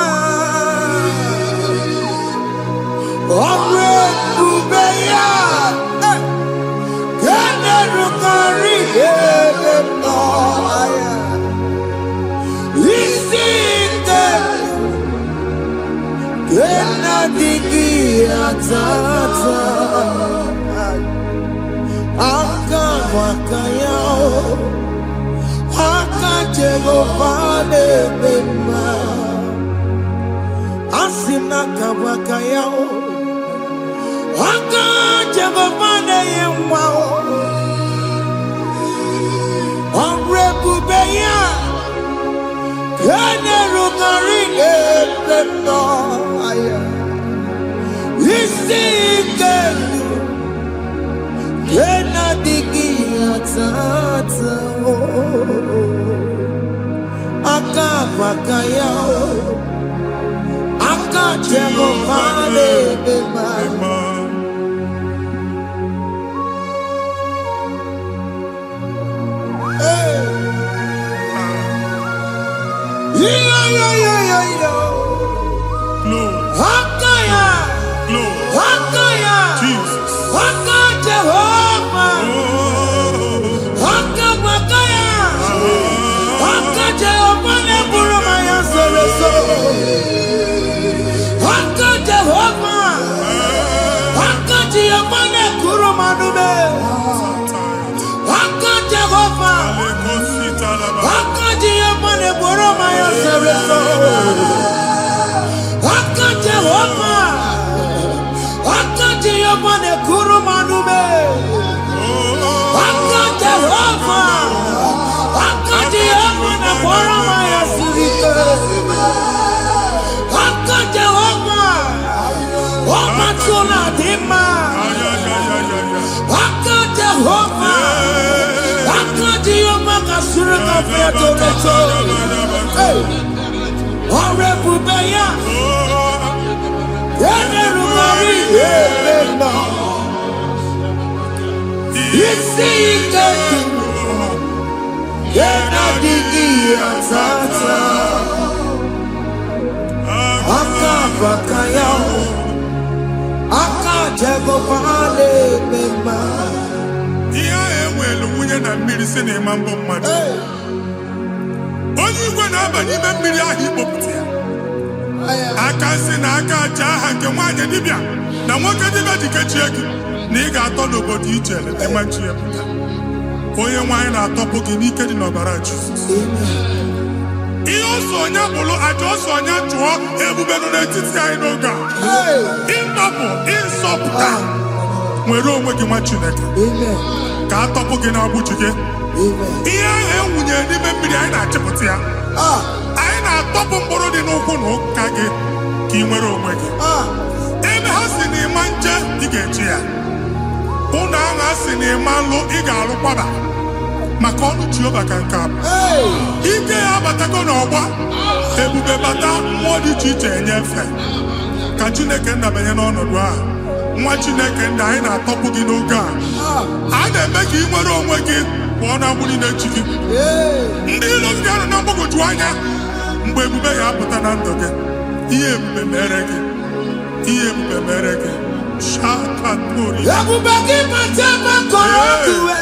omre bubeya. Aka bakayao aka Jehovah nebema asina kabakayao aka Jehovah neyemwao onrebubeya kene rugari ebema aya isikelu kena digi atata aka bakayao aka Jehovah nebema Jesus. Onye igwe na-aba n'ime mmiri ahụ ikpopụta ya aka si na aka aja aha nke nwaanyị dibịa na nwoke dibịa ji kechie gị na ị ga-atọ n'obodo ije eleta nwachi ya pụta onye nwaanyị na-atọpụ gị n'ike dị n'ọbara Jizọs ihe ọsọ onye bụrụ aja ọsọ onye chụọ ebube nọ n'etiti anyị n'oge a ịtọpụ ịsọpụta nwere onwe gị nwa Chineke ka atọpụ gị na-agbụchi gị ihe ahụ ewunye n'ime mmiri anyị na-achịpụta ya anyị na-atọpụ mkpụrụ dị n'ụkwụ na ụka gị ka ị nwere onwe gị ebe ha si na ịma nje ị ga-eji ya ụlọ ahụ ha si na ịma nlụ ị ga-alụ kwaba maka ọnụ Jehova ka nke a ike ya abatago n'ọgba ebube bata mmụọ dị iche iche enyefe ka Chineke ndabanye n'ọnọdụ a nwa Chineke ndị anyị na-atọpụ gị n'oge a na-eme ka ị nwere onwe gị pụọ na agbụrụ na-echi gị ndị ilo gị anọ na mgbagwoju anya mgbe ebube ya apụta na ndụ gị ihe ebube mere gị ihe ebube mere gị shakatori ebube gị mata makọrọ kiwe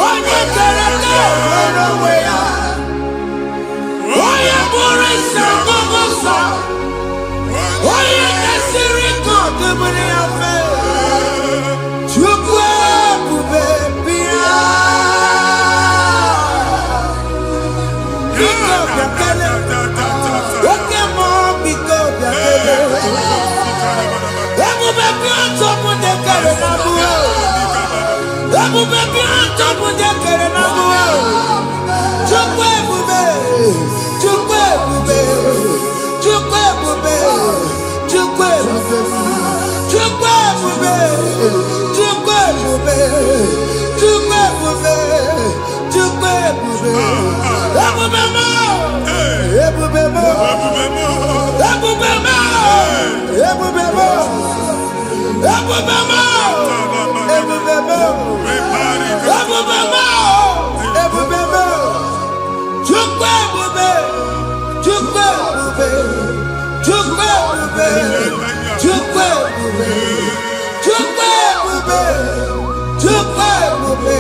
onye kere ka nwere onwe ya onye bụrụ isi ọgụgụ nsọ onye kesiri ka ọdịbụrụ ya fe Chukwu ebube bịa biko bịakele oke mmụọ biko bịakele ebube bịa tọpụ ndị kere na mbuo ebube bịa tọpụ ndị kere na mbuo Chukwu ebube Chukwu ebube Chukwu ebube Chukwu ebube Chukwu ebube Chukwu ebube Chukwu ebube Chukwu ebube ebube mo ebube mo ebube mo ebube mo ebube mo ebube mo ebube mo ebube mo Chukwu ebube Chukwu ebube Chukwu ebube Chukwu ebube Chukwu ebube Chukwu ebube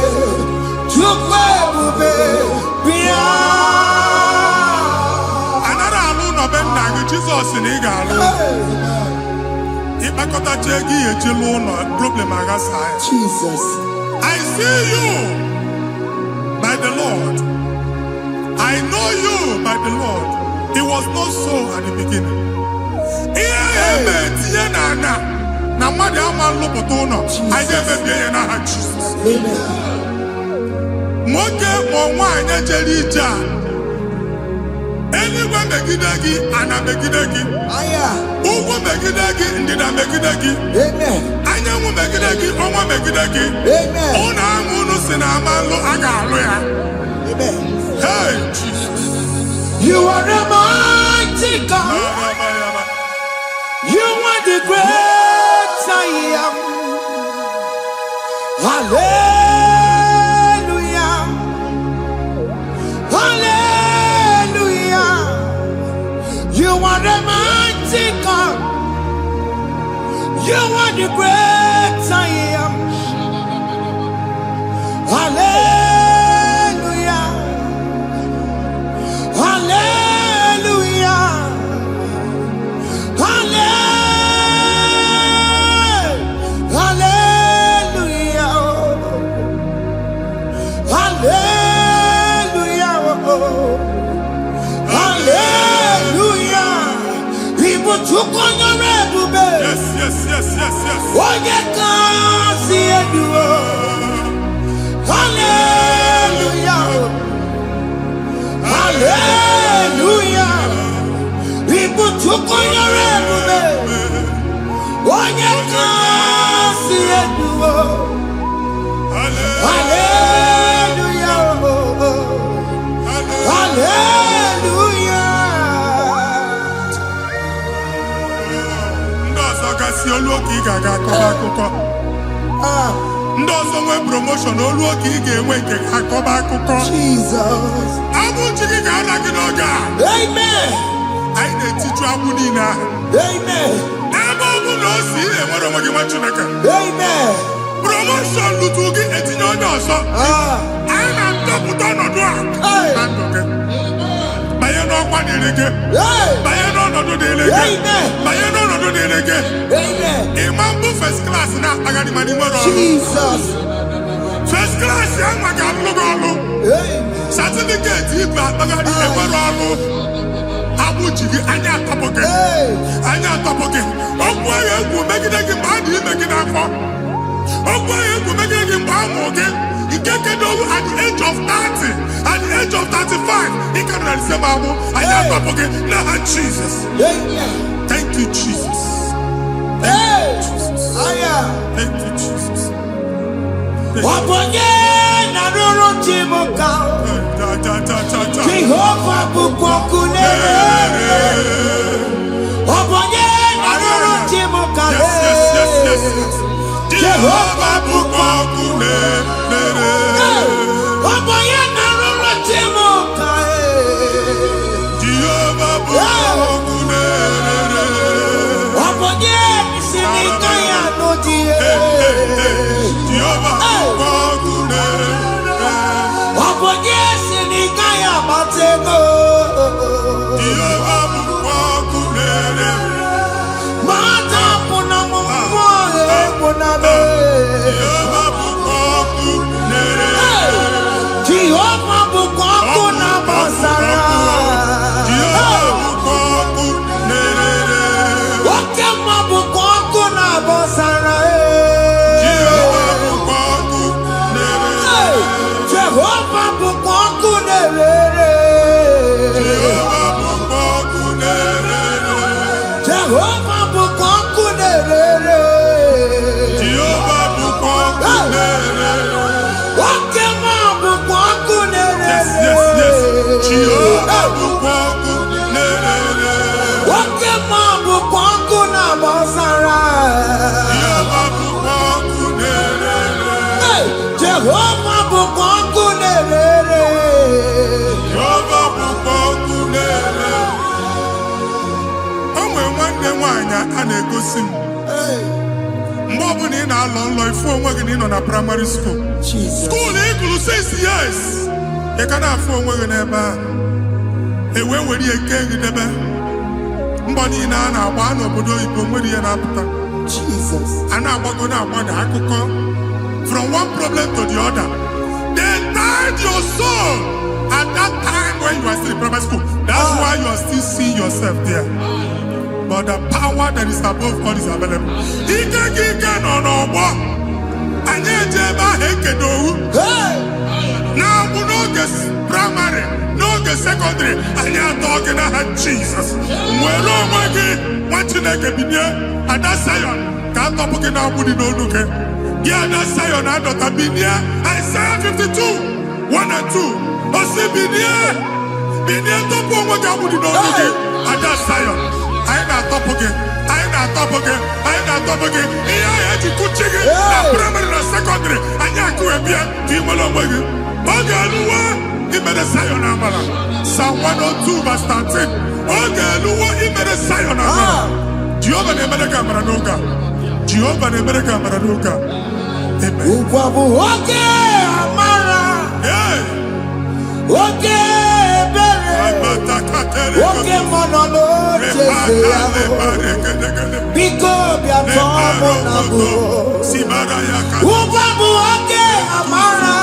Chukwu ebube bịa anara alụ nọbe nna gị Jizọs na ị ga-alụ ịkpakọtacha ego ihe ejelu ụlọ problem aghasa ya. Jesus. I see you by the Lord. I know you by the Lord. It was not so at the beginning. Ihe eme tinye na mmadụ ama nlụpụta ụlọ. Anyị ga-emebie ya n'aha Jesus. Amen. Nwoke ma nwaanyị jere ije a, eluigwe megide gị, ana megide gị. Ugwu megide gị, ndịda megide gị. Amen. Anyanwụ megide gị, ọnwa megide gị. Amen. Ụnụ ahụ unu si na ama nlụ, a ga-alụ ya. Amen. Hey, Jesus. You are a mighty God. You are the great I am. Hallelujah. Hallelujah. You are the mighty God. You are the great I am. Hallelujah. Hallelujah. Hallelujah. Hallelujah. Hallelujah. People took on your red. Yes, yes, yes, yes, yes. Oh, you can't see it. Hallelujah. Hallelujah. People took on your red. Oh, you can't see it. Hallelujah. Hallelujah. Ndị ọzọ gasị olu oge ị ga-aga akọba akụkọ. Ndị ọzọ nwee promotion olu oge ị ga-enwe nke akọba akụkọ. Jesus. Abụchi gị ga-ala gị n'oge a. Amen. Anyị na-etiju agbụ niile ahụ. Amen. Ebe ọ bụ na o si ị na-enwere onwe gị nwa Chineke. Amen. Promotion lutu gị etinye onye ọzọ. Anyị na-atọpụta ọnọdụ a na ndụ gị. Banye n'ọkwa dịrị gị. Banye n'ọnọdụ dịrị gị. Banye n'ọnọdụ dịrị gị. Ịma mbụ first class na-akpagharị ma n'ime ọrụ. Jesus. First class ya nwa ga-alụ gị ọlụ. Certificate ibu akpagharị enwere ọlụ. Agbụ ji gị anya atọpụ gị. Anya atọpụ gị. Okwu ahụ egwu megide gị mgbe a dị ime gị n'afọ. Okwu ahụ egwu megide gị mgbe a mụrụ gị. Nke kedu at the age of 30, at the age of 35, ị ka nọ na December abụ. Anya atọpụ gị n'aha Jesus. Thank you, Jesus. Thank you, Jesus. Thank you, Jesus. Ọbọnye na rụrụ Chibuka. Jehova bụkwa ọkụ na-ere. Ọbọnye na rụrụ Chibuka. Jehova bụkwa ọkụ na-ere. Ọbọnye na rụrụ Chibuka. Jehova bụkwa ọkụ na-ere. Ọbọnye si n'ike ya n'ụdị. Jehova bụkwa ọkụ na-ere. Ọbọnye si n'ike ya batego. Jehova bụkwa ọkụ na-ere. Mata pụna m mmụọ egwu na be. Jehova bụkwa ọkụ na-ere. Jehova bụkwa ọkụ na gbasara. Jehova bụkwa ọkụ na-ere. Oke mma bụkwa ọkụ na gbasara. Jehova bụkwa ọkụ na-ere. Jehova bụkwa ọkụ na-ere. Jehova bụkwa ọkụ na-ere. Jehova bụkwa ọkụ na-ere. Jehova bụkwa ọkụ na-ere. Oke mma bụkwa ọkụ na-ere. Yes, yes, yes. Jehova bụkwa ọkụ na-ere. Oke mma bụkwa ọkụ na gbasara. Jehova bụkwa ọkụ na-ere. Jehova bụkwa ọkụ na-ere. Jehova bụkwa ọkụ na-ere. O nwere nwanne nwaanyị a na-egosi m. Mgbe ọbụla ị na-alọ nlọ ifu onwe gị na ị nọ na praịmarị skuul. Skuul ị gụrụ 6 years. Ị ka na-afụ onwe gị n'ebe ahụ. Ewe were ihe nke gị debe. Mbọ niile a na-agba n'obodo oyibo nwere ihe na-apụta. Jesus. And I'm going to from one problem to the other. They tied your soul at that time when you are still in primary school. That's why you are still seeing yourself there. But the power that is above all is available. Now we know this primary, no the secondary, and you're talking about Jesus. Well, oh my God, what you like a video, and that's Zion. Can't talk about no look. Yeah, that's Zion, I don't have been here. Isaiah 52, 1 and 2. But see, been here to put what I would know. And that's Zion. I ain't not top again. I ain't not top again. I ain't not top again. I had to put chicken, primary and secondary, and you have to be a female away. Okay, he made a Zion Amala. Psalm 102, verse 13. Okay, he made a Zion Amala. Jehovah the America Maradoga. Jehovah the America Maradoga. Amen. Okay, Amara. Yeah. Okay. Okay, monolo, because we are trouble. Ubabu, okay, Amara.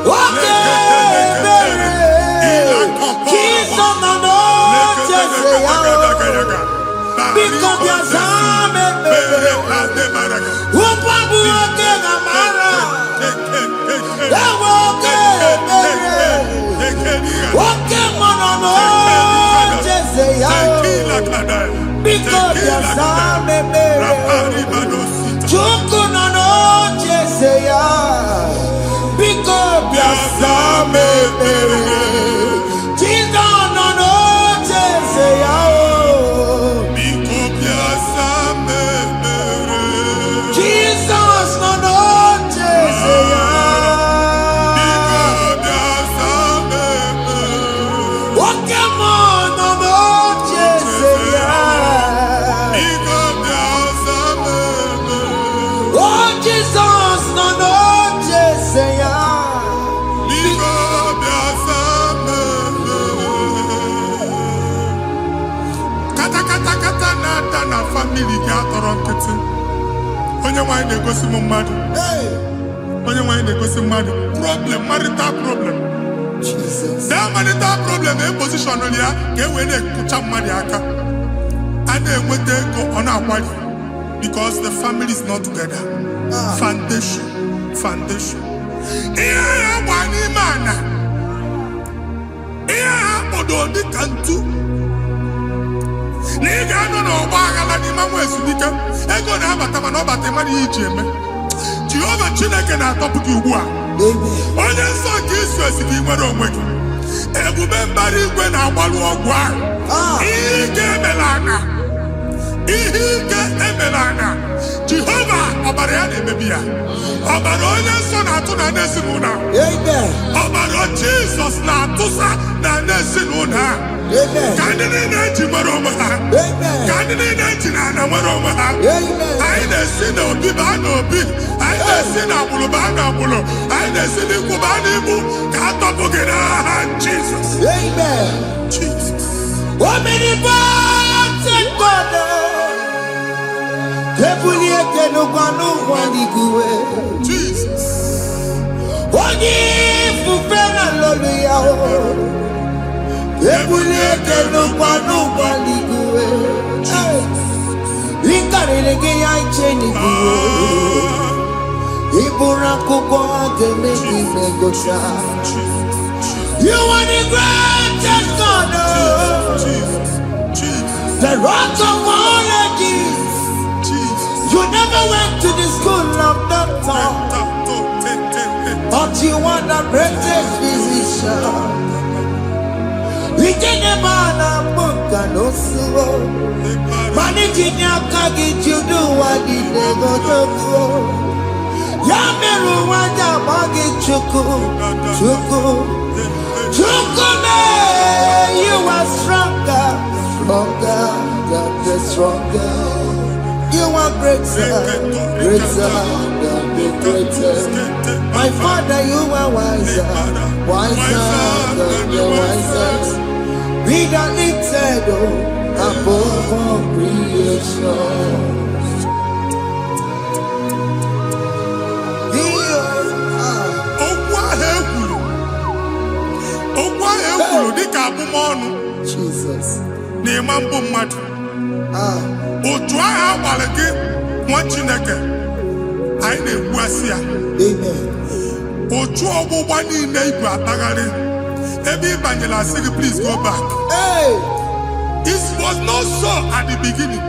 Okay, Jesus, no, because we are some. Ubabu, okay, Amara. Okay, monolo, because you are Chuku no no Jeseya, because you are Jesus no no Jeseya, Jesus no no Jeseya. Family ga-atọrọ onye nwanyị na-egosi m mmadụ onye nwanyị na-egosi mmadụ problem marital problem that marital problem position ya ka e wee na-ekụcha mmadụ aka a na-enweta ego ọ na-akwali because the family is not together. Foundation ihe ya gba n'ime ana ihe ha kpọdo dị ka ntu na ị ga-anọ n'ọgba aghara n'ime nwa ezumike ego na-abata mana ọ bata mmadụ ihe iji eme Jehova Chineke na-atọpụ gị ugbu a onye nsọ nke isu esi gị nwere onwe gị ebube mbara igwe na-agbalụ ọgwụ ahụ ihe ike emela anya Jehova ọbara ya na-emebi ya ọbara onye nsọ na-atụ na n'ezinụlọ ọbara Jizọs na-atụsa na n'ezinụlọ ha ka ndị niile eji nwere onwe ha ka ndị niile eji na ana nwere onwe ha anyị na-esi n'obi baa n'obi anyị na-esi n'agbụrụ baa n'agbụrụ anyị na-esi n'ikwu baa n'ikwu ka a tọpụ gị n'aha Jizọs. Jesus. Onye ifufe na lolu ya ebulike n'ụkwa n'igwe ịkarịrị gị ya iche n'igwe ịbụrụ akwụkwọ ga-eme gị megocha. You are the greatest God, the rock of all ages. You never went to the school of doctor, but you are the greatest physician. We didn't man a book and also managing your carriage, you do what you never do. Yameru wanja magi chuku. You are stronger, stronger. You are greater than the greatest. My Father, you are wiser than the wisest. Be the lifted above all. Jesus. Na-ema mbụ mmadụ. Otu agha agbara gị nwa Chineke anyị na-ekwu asị ya. Amen. Otu ọgbụgba niile ibu akpagharị ebe ị banyere asị gị please go back. Hey. It was not so at the beginning.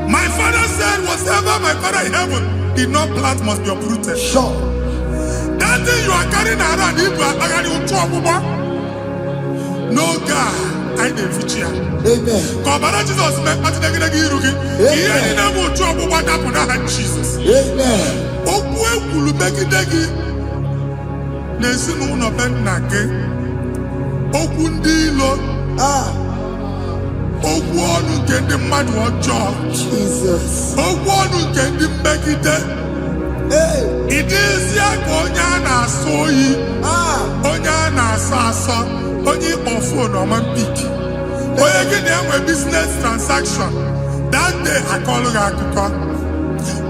My father said whatever my father in heaven did not plant must be uprooted. Sure. That thing you are carrying around ibu akpagharị otu ọgbụgba. No God, I didn't fit you. Amen. Kọbara Jesus mee kpatịdegidegi iru gị. Ihe niile bụ otu ọgbụgba dapụ n'aha Jesus. Amen. Okwu ekwuru megide gị n'ezinụlọ be nna gị. Okwu ndị ilo. Okwu ọnụ nke ndị mmadụ ọjọọ. Jesus. Okwu ọnụ nke ndị mmegide. Ị dịzie ka onye a na-asọ oyi. Onye a na-asọ asọ. Onye ịkpọ phone ọma mpik. Onye gị na-enwe business transaction. That day akọlụ gị akụkọ.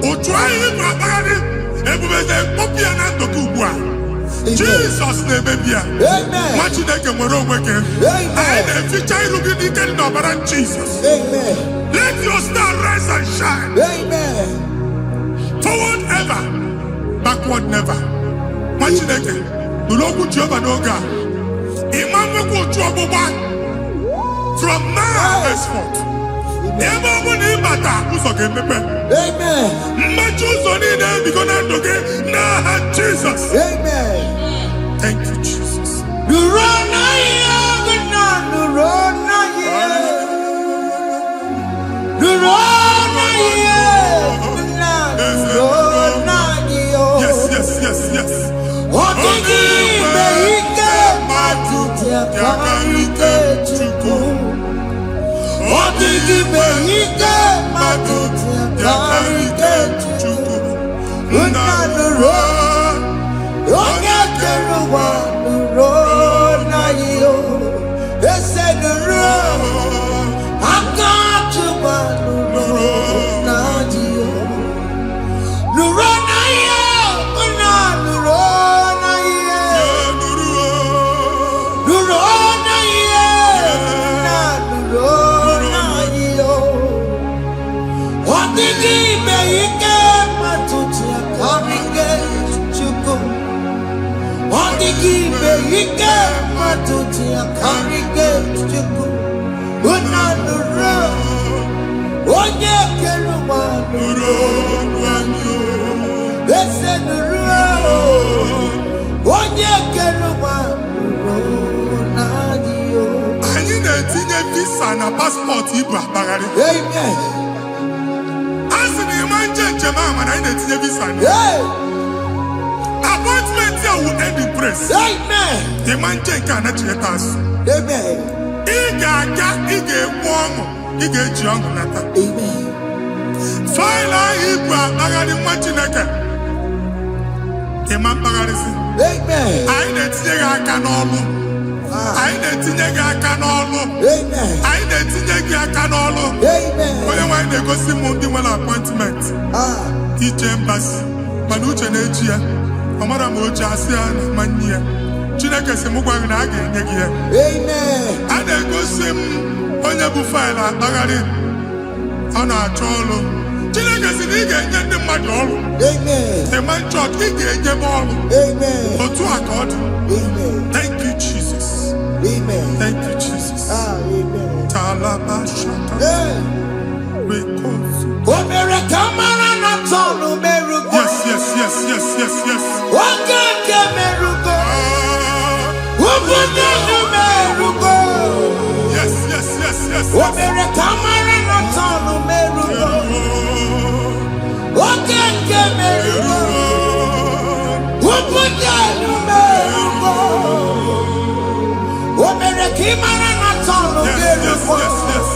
Otu anyị bụ akpagharị ebubeze mkpọpụ ya na ndụ gị ugbu a. Jesus na-emebi ya. Nwa Chineke nwere onwe gị. Anyị na-eficha iru gị n'ike dị n'ọbara Jesus. Let your star rise and shine. Forward ever, backward never. Nwa Chineke nụrụ okwu Jehova n'oge a. Imam nwekwa otu ọgbụgba from now henceforth. Ebe ọ bụ na ịbata ụzọ ga-emepe. Mmechi ụzọ niile ebigo na ndụ gị n'aha Jesus. Thank you, Jesus. Yes. Anyị na-etinye visa na paspọtụ ibu akpagharị. A sị na ịma njem ahụ mana anyị na-etinye visa na appointment ya will end in praise. Ịma njem nke a na-echeta azụ. Ị ga-aga, ị ga-ekwu ọṅụ, ị ga-eji ọṅụ nata. Faịlụ ahụ ibu akpagharị nwa Chineke. Ịma mkpagharịsị. Anyị na-etinye gị aka n'ọlụ. Anyị na-etinye gị aka n'ọlụ. Anyị na-etinye gị aka n'ọlụ. Onye nwaanyị na-egosi m ndị nwere appointment. Ije mbasi. Mana uche na-eji ya. Ọ mara ma oche asị ya na mmanyi ya. Chineke sị m gwa gị na a ga-enye gị ya. A na-egosi m onye bụ faịlụ akpagharị. Ọ na-achọ ọrụ. Chineke sị na ị ga-enye ndị mmadụ ọrụ. Ịma nchọt ị ga-enye m ọrụ. Otu a ka ọ dị. Thank you, Jesus. Thank you, Jesus. Talaba shaka. Yes.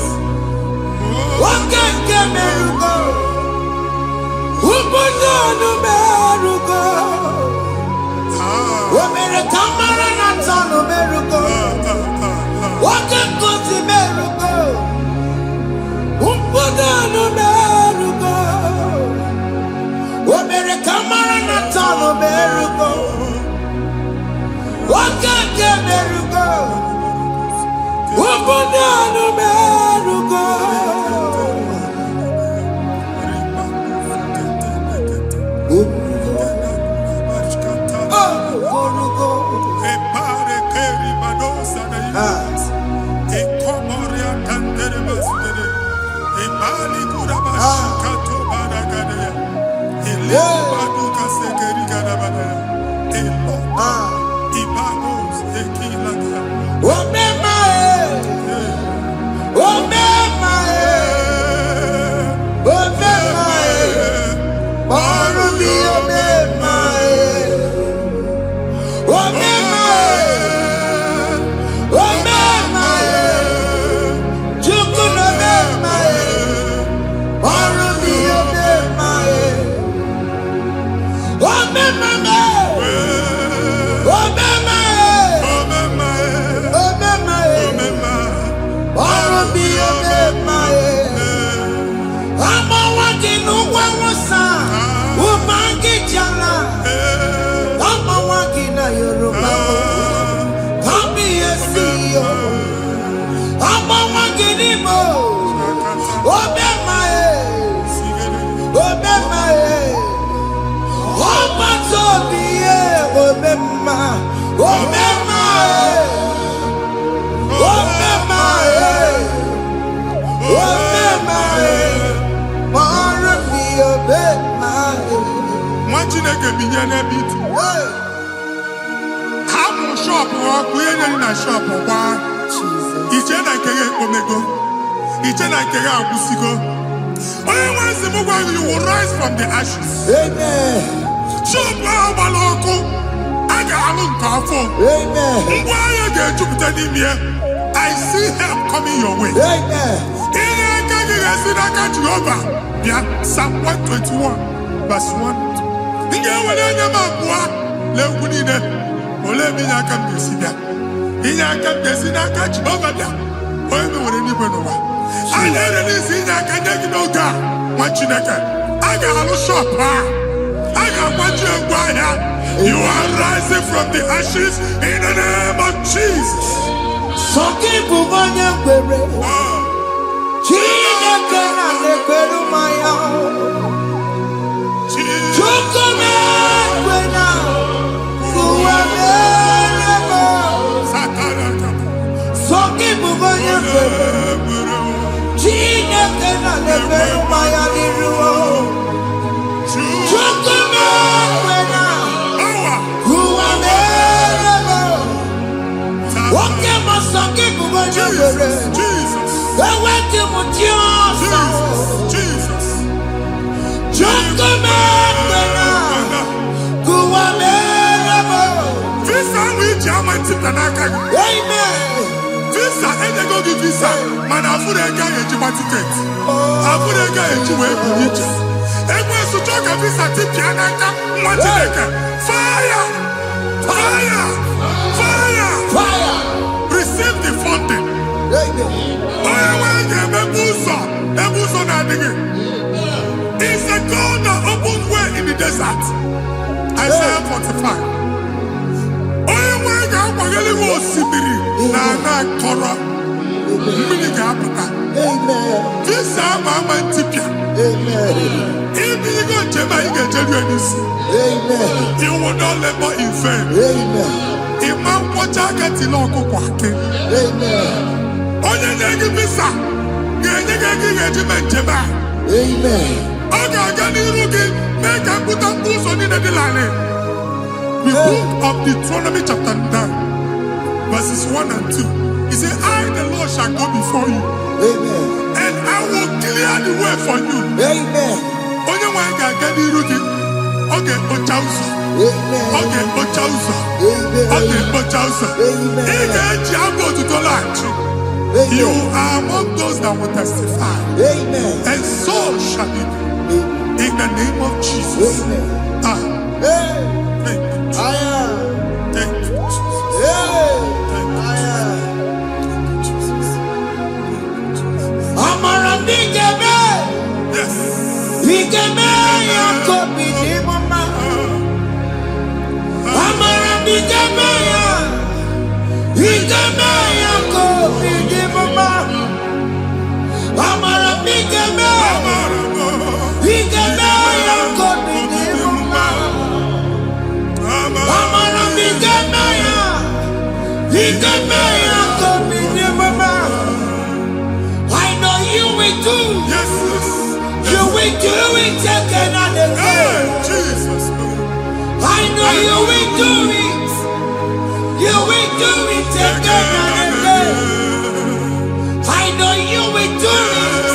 You will rise from the ashes. Amen. I see help coming your way. Psalm 121, verse 1. You are rising from the ashes in the name of Jesus. Visa, and they go give visa. Man, I put a guy in your ticket. I put a guy in your way. And when you talk a visa, fire! Fire! Fire! Fire! Receive the funding. It's a God that opens way in the desert. Isaiah 45. This Amen. If you go to my you will not labor in vain. Imam Pochaka Tiloko Kwake. Onye visa. Amen. Make a put up on in the line. The book of Deuteronomy chapter 9, verses 1 and 2. He said, I, the Lord, shall go before you. Amen. And I will clear the way for you. Amen. Onye wa ga ga di rugi. Okay, ochauso. Amen. Okay, ochauso. Amen. Okay, ochauso. Amen. You are among those that will testify. Amen. And so shall it be. In the name of Jesus. Amen. Thank you. Thank you, Jesus. I know you will do. Yes. You will do it again and again. you will do it. You will do it again and again. I know you will do it.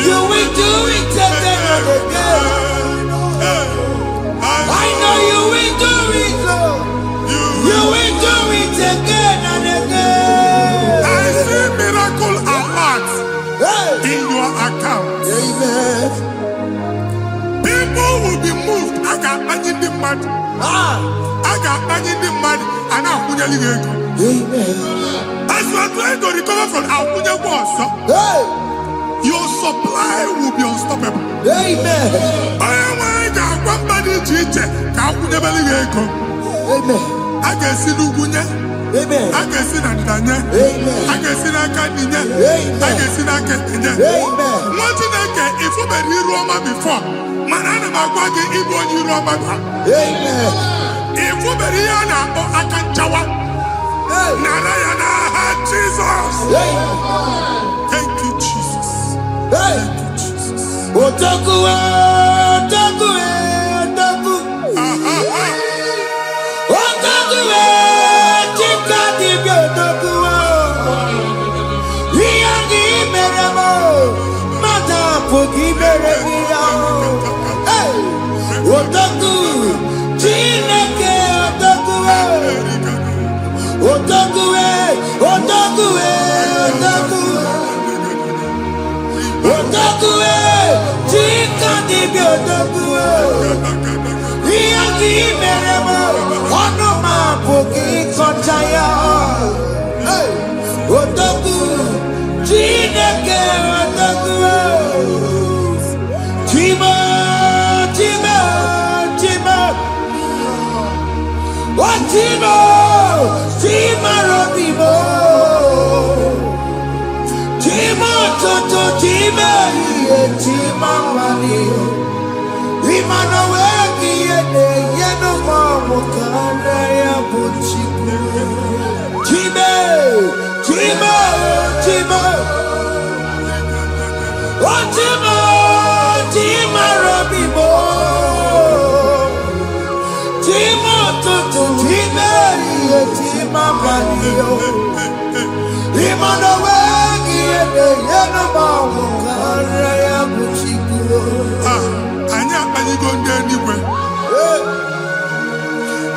You will do it again and again. I know you will do it, Lord. You will do it again and again. I see miracle alert in your account. Amen. People will be moved. I got money in the mud. I got money in the mud. And I'm going to Amen. as you are trying to recover from Abuja wars, your supply will be unstoppable. Amen. I got one body teacher. Amen. I can see Lugunya. Amen. I can see Nandanya. Amen. I can see Nakaninya. Amen. I can see Nakaninya. Amen. What did I get if you were in Roma before? Man, I'm going to Igbo in Roma. Amen. If you were here, I can Jawa. Narayana, Jesus. Thank you, Jesus. Thank you, Jesus. Otaku, Otaku, Otaku. Otaku, Chika Dibio, Otaku. Iyangi Meremo, Mata Pugi Meremia. Otaku, Chineke, Otaku. Otaku, Otaku, Otaku. Otaku, Chika Dibio, Otaku. Iyangi Meremo, Onoma Pugi Kontaya. Otaku, Chineke, Otaku. Chima, Chima, Chima. What Chima? Chima Robimo. Chima Toto, Chima, Chima Mani. Imanaweki, Yeno Mamo, Kanaya Puchiku. Chima, Chima, Chima. What Chima? Chima Robimo. Chima Toto, Chima, Chima Mani. Imanaweki, Yeno Mamo, Kanaya Puchiku. Anya anyị go ndị eluigwe.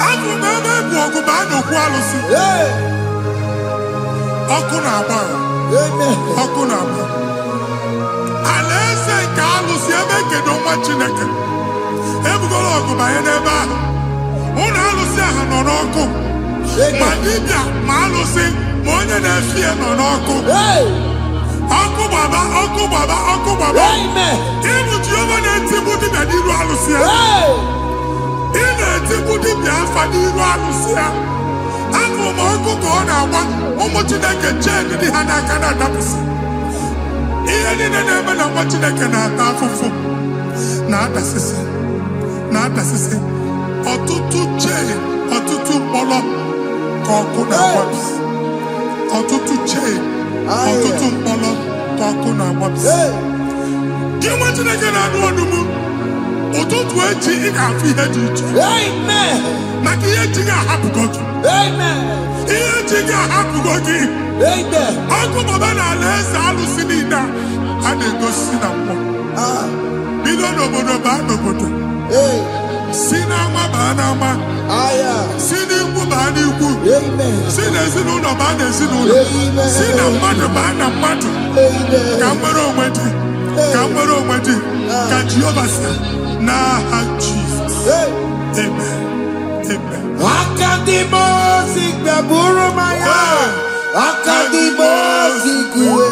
Abụ m ebe bụ ọgụ bụ a na-okwu alụsị. Ọkụ na-agba. Ọkụ na-agba. Alaeze nke alụsị ebe kedo nwa Chineke. Ebugoro ọgụ banye n'ebe ahụ. Ụlọ alụsị ahụ nọ n'ọkụ. Ma dibịa ma alụsị ma onye na-efi ya nọ n'ọkụ. Ọkụ gbaba, ọkụ gbaba, ọkụ gbaba. Ịbụ Jehova na-etigbu dibịa n'iru alụsị ya. Ị na-etigbu dibịa afa n'iru alụsị ya. Afọ ma ọkụ ka ọ na-agba ụmụ Chineke chen dị ha n'aka na-adapụsị. Ihe niile na-eme na nwa Chineke na-ata afụfụ na-adasịsị na-adasịsị. Ọtụtụ chen, ọtụtụ mkpọrọ ka ọkụ na-agbapụsị. Ọtụtụ chen, ọtụtụ mkpọrọ ka ọkụ na-agbapụsị. Gị nwa Chineke na-anụ ọdụm, ụtụtụ echi ị ga-afụ ihe dị iche. Maka ihe echi ga-ahapụgo gị. Ihe echi ga-ahapụgo gị. Ọkụ baba na alaeze alụsị niile a na-egosi na mmụọ. Bido n'obodo baa n'obodo. Si n'ama baa n'ama. Si n'ikwu baa n'ikwu. Si n'ezinụlọ baa n'ezinụlọ. Si na mmadụ baa na mmadụ. Ka nwere onwe dị. Ka nwere onwe dị. Ka Jehova si n'aha Jizọs. Amen. Amen. Akadimosi gbaburu maya. Akadimosi kuwe.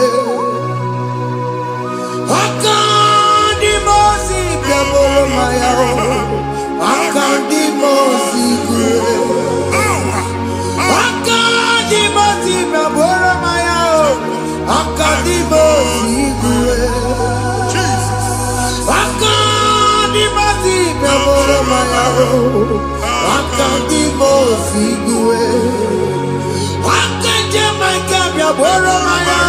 Akadimosi gbaburu maya. Akadimosi kuwe. Akadimosi gbaburu maya. Akadimosi kuwe. Akadimosi gbaburu maya. Akadimosi kuwe. Akadimosi gbaburu maya.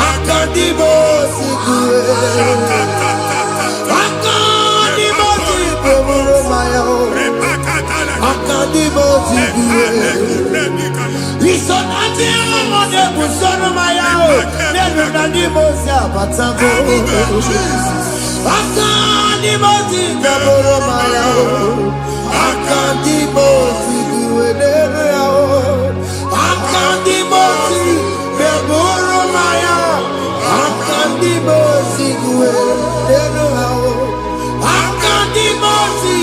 Akadimosi kuwe. Akadimosi gbaburu maya. Busono Mayao, Nenu Nadimosia Batago, Akanimoti Gaboro Mayao, Akandimoti Guedeo, Akandimoti Gaboro Mayao, Akandimoti Guedeo, Akandimoti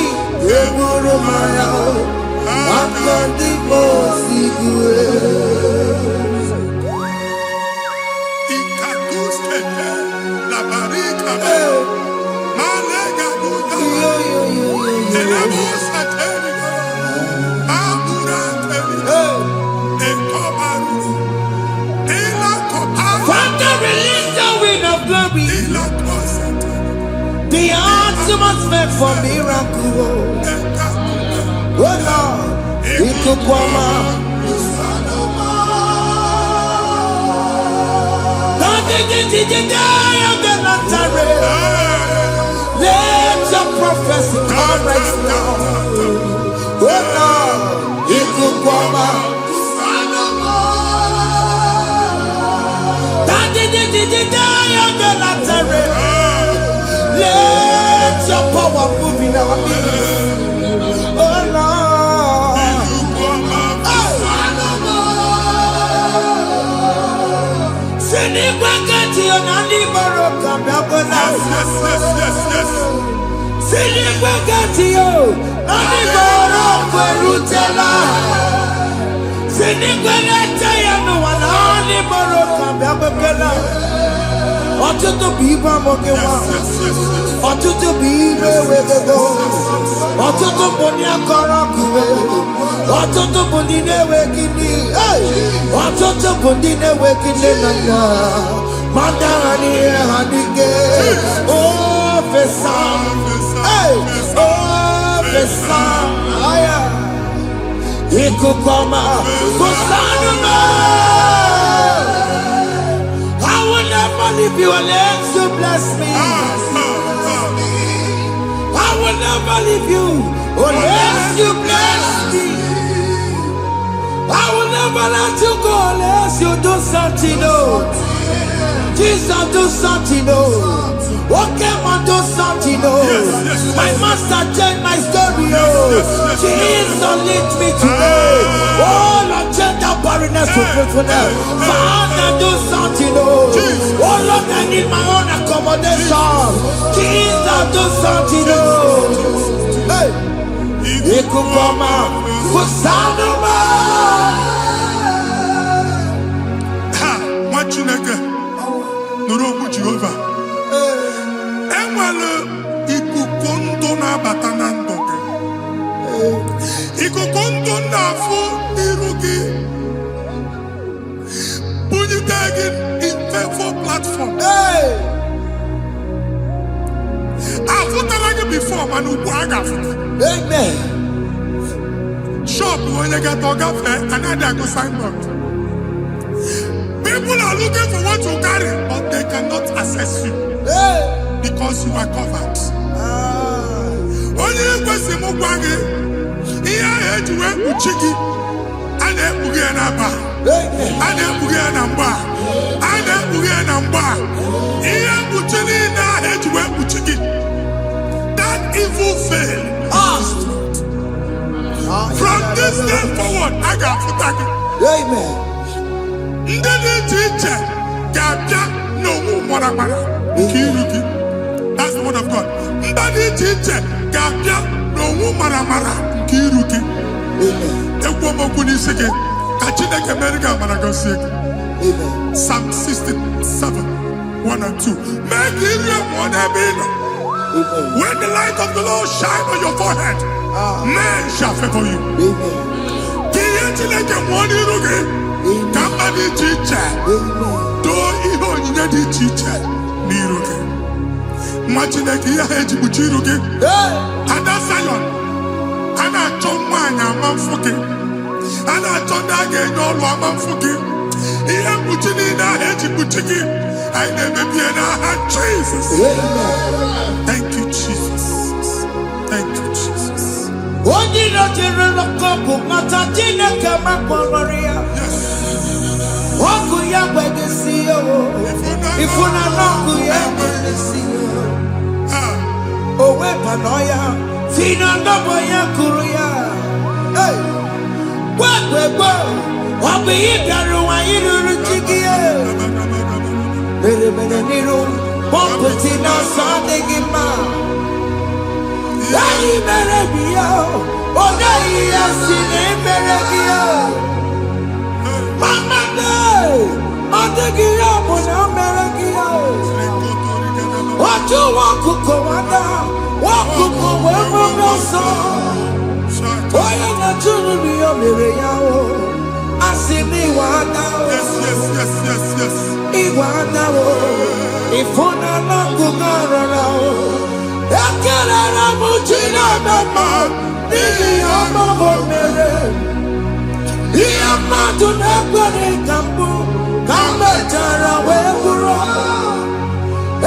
Gaboro Mayao, Akandimoti Guedeo. The atmosphere for miracle. Oh Lord, Lokogoma. Let your prophecy come right now. Oh Lord, Lokogoma. Let your power move in our midst. Oh Lord. Ọtụtụ bụ ibe amụghị nwa, ọtụtụ bụ ibe ewegego, ọtụtụ bụ ndị akọrọ ọkụwe, ọtụtụ bụ ndị na-enweghị nne, ọtụtụ bụ ndị na-enweghị nne na nna, ma ndị agha n'ihe ha n'ike. Ofesa, ofesa, ikuku ọma, kwụsanụ m. I will never leave you unless you bless me. I will never leave you unless you bless me. I will never let you go unless you do something. Oh, Jesus, do something. Oh, okay, man, do something. Oh, my master changed my story. Oh, Jesus, lead me today. Oh, Lord, change that barrenness to fruitfulness. Father, do something. Oh, Lord, I need my own accommodation. Jesus, do something. Oh, hey, Lokogoma, Kusanuma. Ha, what you nigga? Nuru Jehovah. Enwale ikukondo na batanando. Ikukondo na fu irugi. Tagging in faithful platform. Hey! I've put like before, man. Amen. Shop when you get to cafe, another go sign up. People are looking for what you carry, but they cannot access you. Hey! Because you are covered. Only if you see Mugwangi, here I had to work with Chiki, and then Bugianaba. Ada bugia namba, ada bugia namba. Iya buchini na hejwe buchiki. That evil fail. From this day forward, I got futaki. Amen. Ndeli teacher, gabja no mwana. Kiruki. That's the word of God. Ndeli teacher, gabja no mwana. Kiruki. Ekwo mokuni sege. Psalm 67, 1 and 2. Make Israel one heaven. When the light of the Lord shine on your forehead, men shall favor you. And I told that again, all woman forgive. He am putting in a hedge, putting. I never be in a hand, Jesus. Thank you, Jesus. Thank you, Jesus. What did I tell you? Matajina kama kwa Maria. Oku ya kwegesi yo. Ifuna noku ya kwegesi yo. Owe panoya. Fina ndobo ya kuruya. Hey. Kwegwegwe. Wabi ibiaru wa iruru chigiye. Mere niru. Pomputi na sandigima. Dayi mere biyo. Odayi asine mere biyo. Mama day. Adegiya muna mere biyo. Oju wakuko wada. Wakuko wewe noso. Oya na chunu biyo mere yao. Asini wada. Yes. Iwada wo. Ifuna na kugarara wo. Ekelera mujina mama. Nini amabo mere. Iyama tunekwere kambu. Kambetara weburo.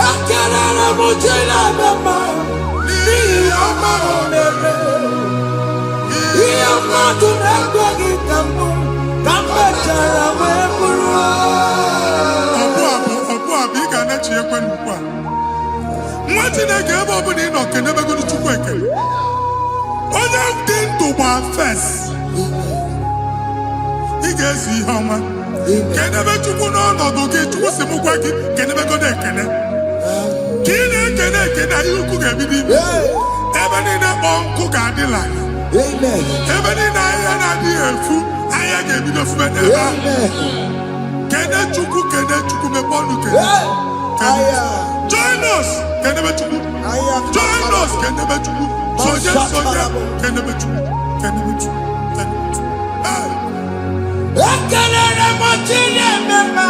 Ekelera mujina mama. Nini amabo mere. Iyama tunekwere kambu. Kambetara weburo. Bika na chi ekwe nkwa. Nwa Chineke ebe ọ bụla ị nọ kenebegoro Chukwu ekele. Onye dị ndụ gba first. Ị ga-ezi ihe ọma. Kenebe Chukwu n'ọnọdụ gị, Chukwu si mụ gwa gị kenebegoro ekele. Ka ị na-ekene ekene ihe ukwu ga-ebido ime. Ebe niile kpọ nkụ ga-adịla. Ebe niile ahịhịa na-adịghị efu, ahịhịa ga-ebido fube n'ebe ahụ. Kene Chukwu mepe ọnụ kene. Join us, kenebe Chukwu. Join us, kenebe Chukwu. Sonye, kenebe Chukwu. Ekelere mochile mema.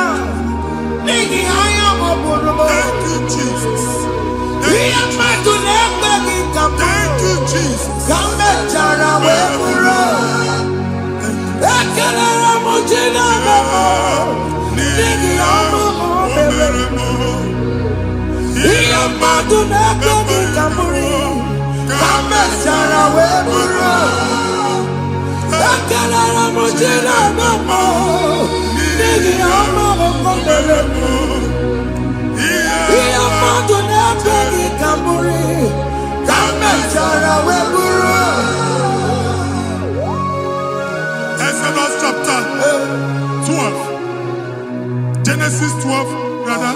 Nigi haya moburu. Thank you, Jesus. Iya matu nekbe kikamu. Thank you, Jesus. Kambe chara weburo. Ekelere mochile mema. Nigi haya moburu. Iya matu nekbe kikamu. Kambe chara weburo. Ekelere mochile mema. Nigi haya moburu. Iya matu nekbe kikamu. Kambe chara weburo. Exodus chapter 12. Genesis 12, rather,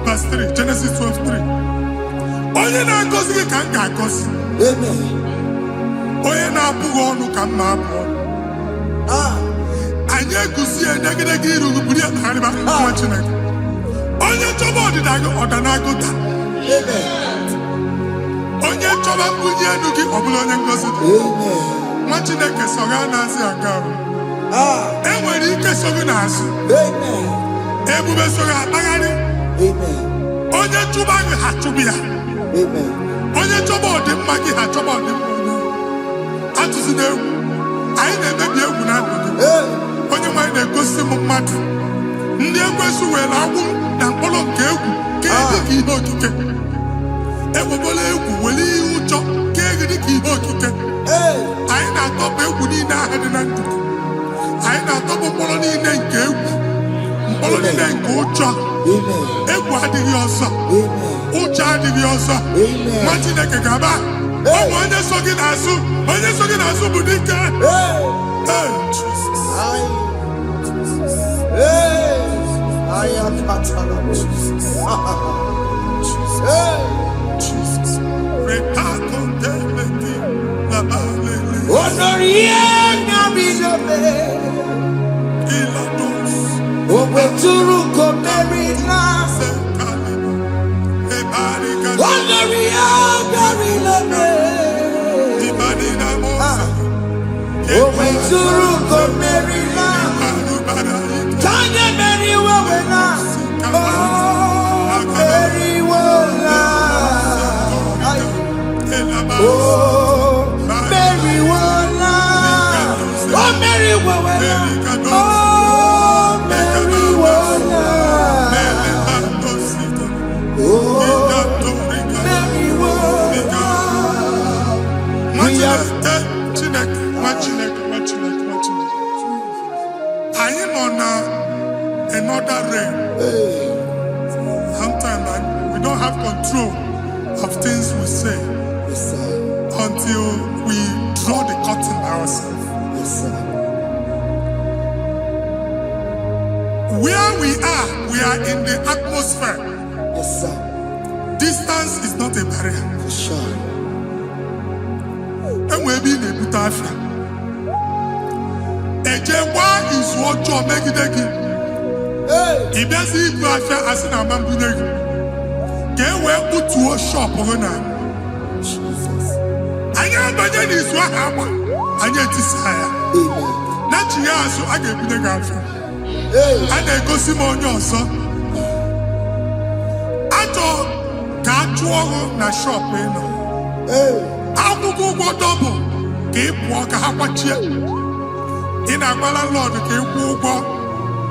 verse 3. Genesis 12:3. Onye na-agọzi gị ka m ga-agọzi. Onye na-abụghị ọnụ ka m na-abụ ọnụ. Anyị eguzie negedege iru buru ya tagharịba nwa Chineke. Onye chọba ọdịda gị ọda na-agụta. Onye chọba mbunye elu gị ọ bụla onye ngọzi dị. Nwa Chineke so ga na-asị aga arụ. E nwere ike so gị n'azụ. Ebube so gị akpagharị. Onye chụba gị ha chụbụ ya. Onye chọba ọdịmma gị ha chọba ọdịmma onye. Atụzina egwu. Anyị na-emebi egwu na ndụ gị. Onye nwaanyị na-egosi m mmadụ. Ndị ekwensu were agbụ na mkpọrọ nke egwu ka dị ka ihe okike. Ekwebola egwu were ihe ụjọ ka dị ka ihe okike. Anyị na-atọpụ egwu niile ahụ dị na ndụ. Anyị na-atọpụ mkpọrọ niile nke egwu. Mkpọrọ niile nke ụjọ. Egwu adịghị ọzọ. Ụjọ adịghị ọzọ. Nwa Chineke ga-aba. Ụmụ onye so gị n'azụ. Onye so gị n'azụ bụ dike. don't have control of things we say Yes, sir. until we draw the curtain by ourselves. Yes, sir. Where we are in the atmosphere. Yes, sir. Distance is not a barrier. For sure. And we'll be in a good affair. Ejekwa is what you make it again. Hey! If you see it, as in a man, get where put to a shop over now. Jesus. I am by then is what happened. I get this higher. Amen. Not here, so I get the girlfriend. Hey! And I go see my own son. I thought, can't you na shop, you know? Hey! I will go double. Keep walk a half in a landlord, keep walk.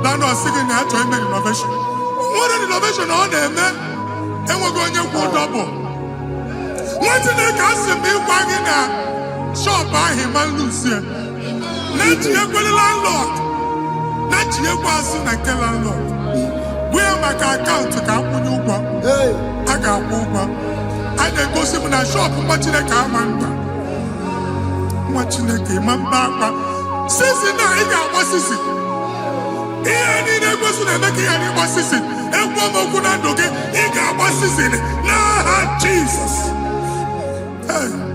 Landlord singing that to make innovation. What an innovation on there, man. And we're going to go double. What did they cast me wagging at? Shop by him and Lucia. Let you go the landlord. Let you go and tell landlord. Where my account to come when you go? Hey! I got over. I then go see my shop, watching the car man. Watching the game, man. Since now, I got what is it? Here, I need a person to make any what is it? And one more good and okay, he got what is it? Nah, Jesus. Hey.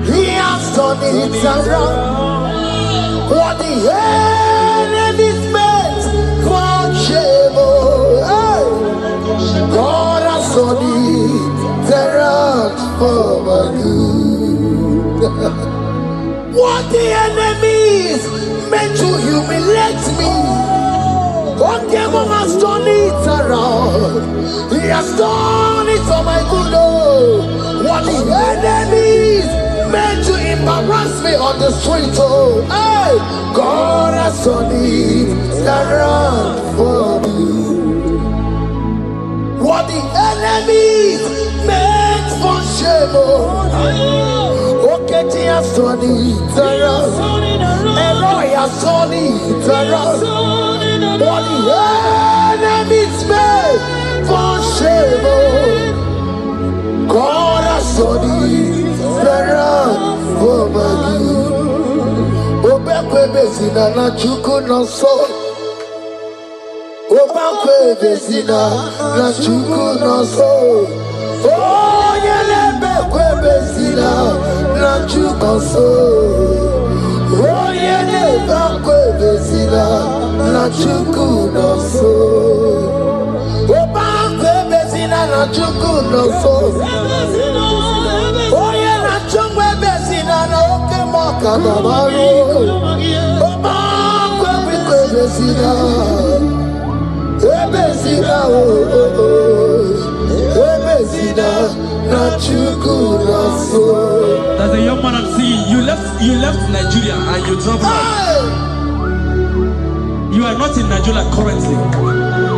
He has done it around. What the enemy's meant for shame. Hey! God has done it around for my good. What the enemy's meant to humiliate me, God has done it around. He has done it for my good. What the enemies meant to embarrass me on the street, oh, hey, God has done it around for me. What the enemies meant for shame, oh, okay, He has done it around. Elroy has done it around. What the enemies meant for shame, oh, God has done it around for my good. Obekwe bezina na chuku no so. Obekwe bezina na chuku no so. Oh, yelebekwe bezina na chuku no so. Oh, yelebekwe bezina na chuku no so. Obekwe bezina na chuku no so. Oh, yeah, na chungwe bezina na oke moka babaru. Obekwe bezina. Ebezina, ebezina, na chuku na so. what I'm seeing. You left Nigeria and you traveled out. You are not in Nigeria currently.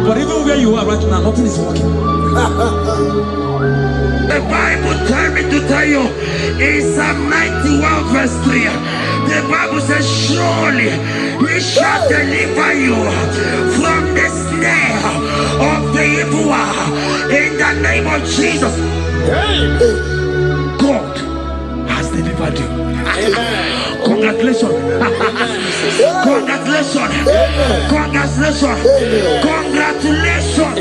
But even where you are right now, nothing is working. The Bible tells me to tell you in Psalm 91 verse 3. The Bible says, surely he shall deliver you from the snare of the evil one. In the name of Jesus. God has delivered you. Congratulations. Congratulations. Congratulations. Congratulations.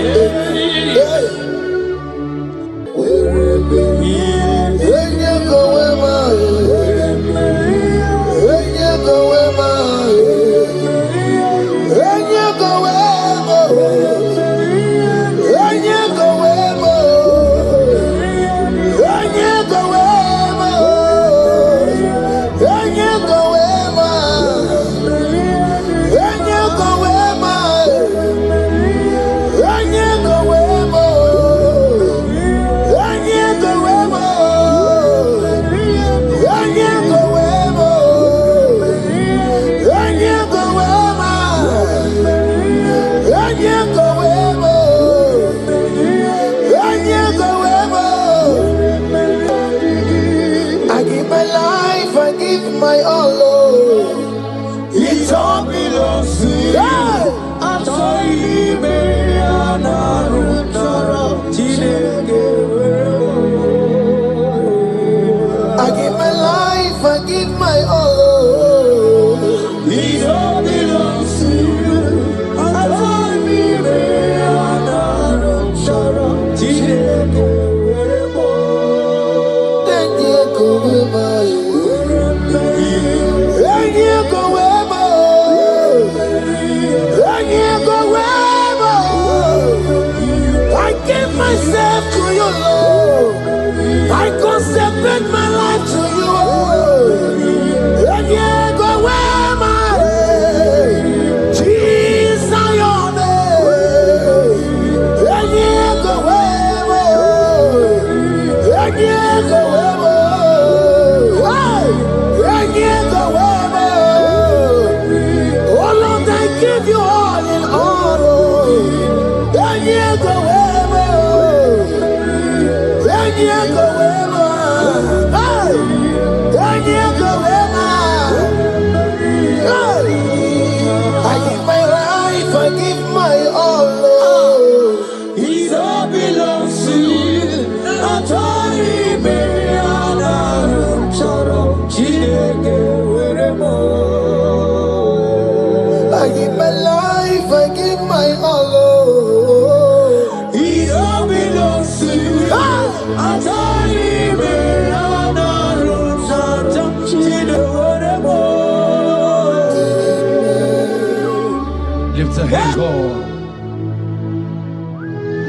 My all, Lord, it all belongs to you. I give my life, I give my all, Lord. It all belongs to you. Myself to you, Lord. I consecrate my life to you, Lord. And yeah, go where my Jesus, your name. And yeah, go where and yeah, go where and yeah, go where. Oh Lord, I give you all in all. And yeah, go where. I give my life, I give my all, Lord. It all belongs to you. I give my life, I give my all, Lord. It all belongs to you. Lift your hands, God.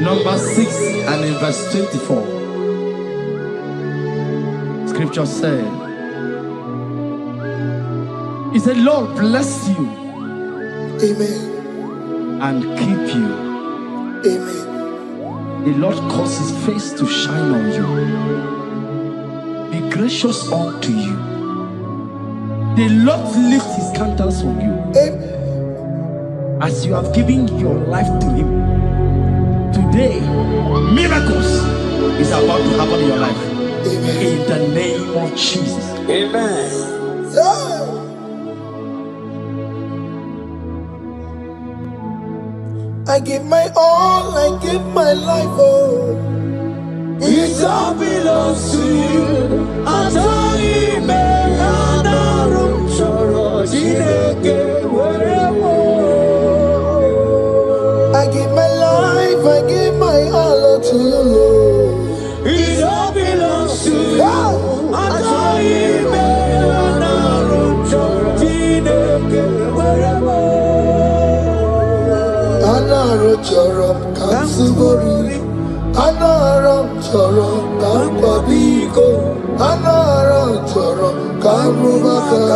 Number 6 and in verse 24. Scripture said, He said, Lord bless you. Amen. And keep you. Amen. The Lord cause his face to shine on you. Be gracious unto you. The Lord lift his countenance on you. Amen. As you have given your life to him, today miracles is about to happen in your life. Amen. In the name of Jesus. Amen. Yeah. I give my all, I give my life, oh. It all belongs to you. I give my life, I give my all to you, Lord. It all belongs to you. Anaram Kansubori, Anaram Chorom Kampabiko, Anaram Chorom Kampubaka,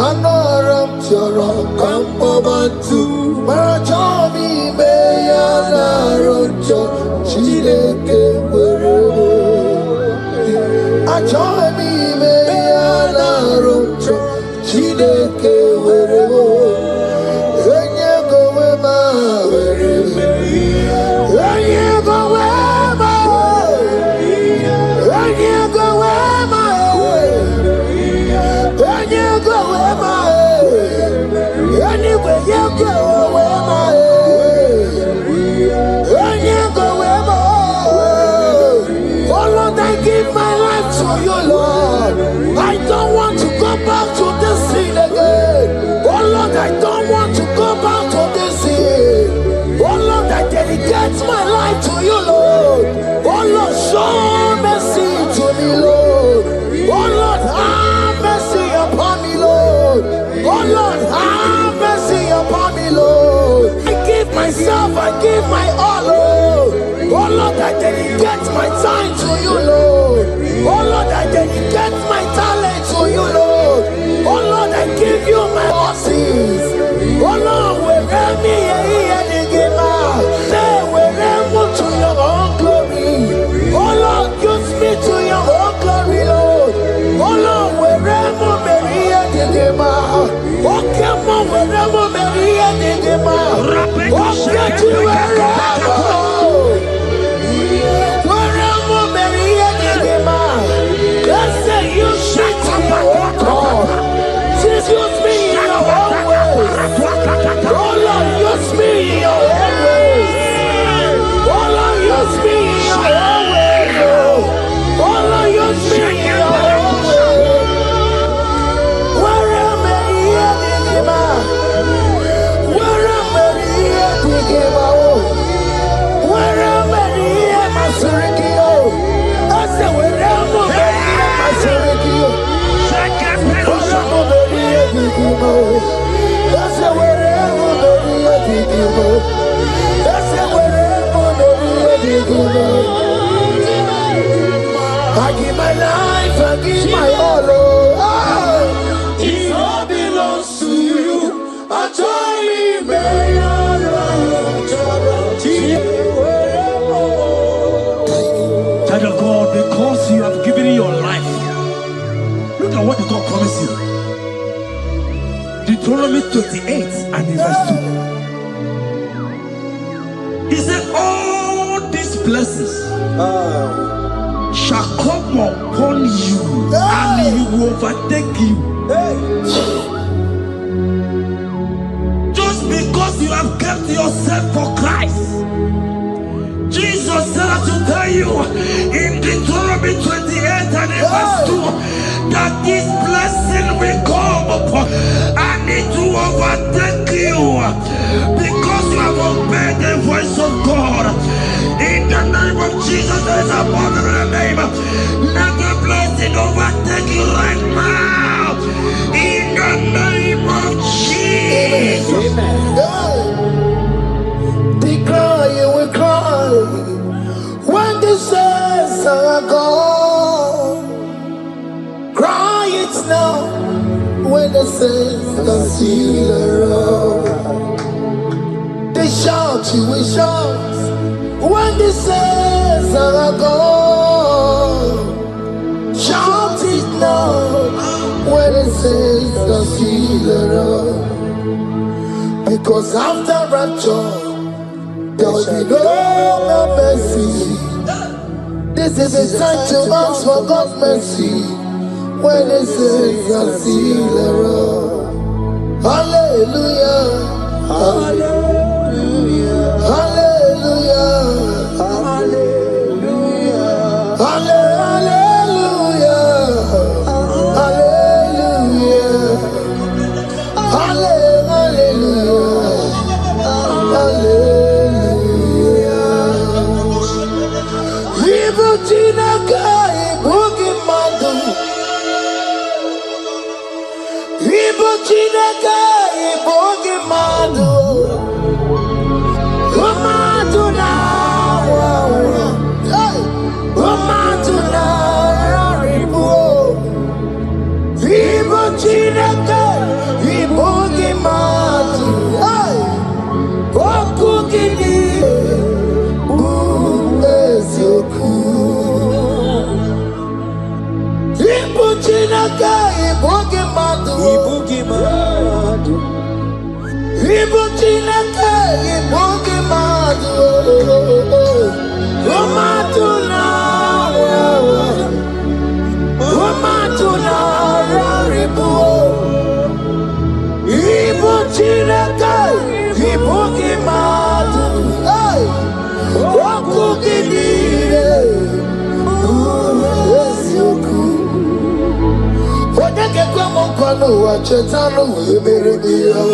Anaram Chorom Kampabantu, Marachomi Anaram Chorom Chileke Werebo, Achomi Chineke weremo, enye go wema wereme, enye go wema, enye go wema, enye go wema, anyway you go wema, enye go wema. Oh Lord, I give my life to you, Lord. I don't want to go back to this sin again. Oh Lord, I don't want to go back to this sin. Oh Lord, I dedicate my life to you, Lord. Oh Lord, show mercy to me, Lord. Oh Lord, have mercy upon me, Lord. Oh Lord, have mercy upon me, Lord. I give myself, I give my all, Lord. Oh Lord, I dedicate my time to you, Lord. Oh Lord, I dedicate my talent to you, Lord. Oh Lord, I give you my horses. Oh Lord, where me the game say where to your own glory. Oh Lord, use me to your own glory, Lord. Oh Lord, where me the game okay, mo where me the game okay to wherever. Use me in your own ways. Oh Lord, use me in your own ways. Oh Lord, use me in your own ways. Oh Lord, use me in your own ways. Where am I here, Digima? Where am I here, Digima? Where am I here, Masurikio? I said, where am I here, Masurikio? That's the way I give my life, I give my all. It all belongs to you. I join me, Child of God, because you have given your life, look at what God promised you. Deuteronomy 28 and verse 2. He said, all these blessings shall come upon you and you will overtake you. Just because you have kept yourself for Christ. Jesus said to tell you in Deuteronomy 28 and verse 2 that this blessing will come upon and it will overtake you because you have obeyed the voice of God. In the name of Jesus, there is above the name. Let the blessing overtake you right now. In the name of Jesus. Declare you will cry when the saints are gone. Cry it now when the saints are still around. They shout, you will shout when the saints are gone. Shout it now when the saints are still around. Because after rapture there will be no more mercy. This is the time to ask for God's mercy when the saints are still around. Hallelujah, hallelujah, hallelujah, hallelujah, hallelujah, hallelujah, hallelujah. Chineke ibugi madu. Ibu Chineke ibugi madu. Romatuna raribu. Ibu Chineke ibugi madu. Wakugidire Uwesioku Odeke kwa mkwano wa chetano Emerebiyo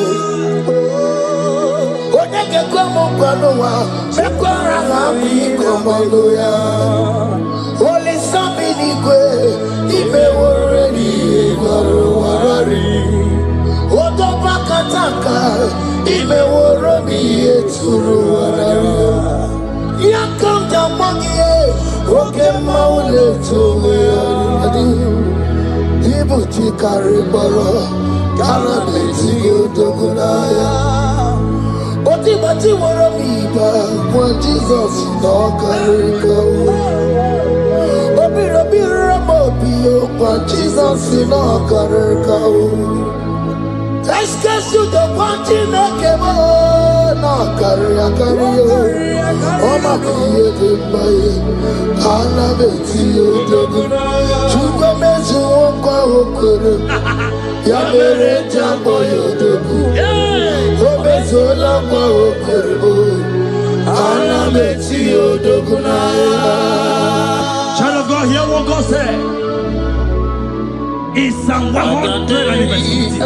Odeke kwa mkwano wa Mekwara hapi komando ya Ole sambi nikwe Ime woredi Igoro warari Odopa kataka Ime worobi Eturu warari Yakam jamangiye, oke maule tuwe adi. Ibu chikari baro, kala beti yodogunaya. Oti bati woromiba, kwa Jesus no karika. Obira mobiyo, kwa Jesus no karika. Eskesu do kwanti mekebo, no karika kariyo. Oma kiye dembaye, ana beti yodogun. Chukwe mezu okwa okoro, ya mere jambo yodogun. Obezu olakwa okoro, ana beti yodogun. Child of God, hear what God said. In Psalm 100.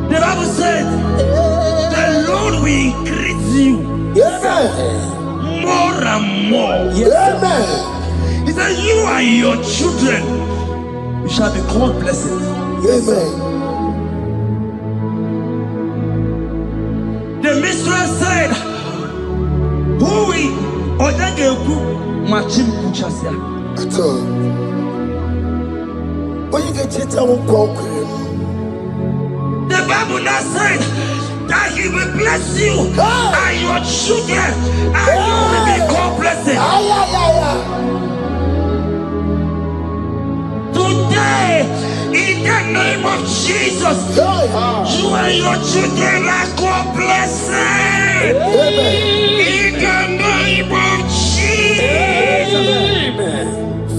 The Bible said, the Lord will increase you more and more. Amen. He said, you and your children, you shall be called blessed. Amen. The mistress said, who will Odageku Machim Kuchasia? At all. When you get it, I won't walk with him. The Bible now said that He will bless you and your children, and you will be called blessed. Today, in the name of Jesus, you and your children are called blessed. In the name of Jesus.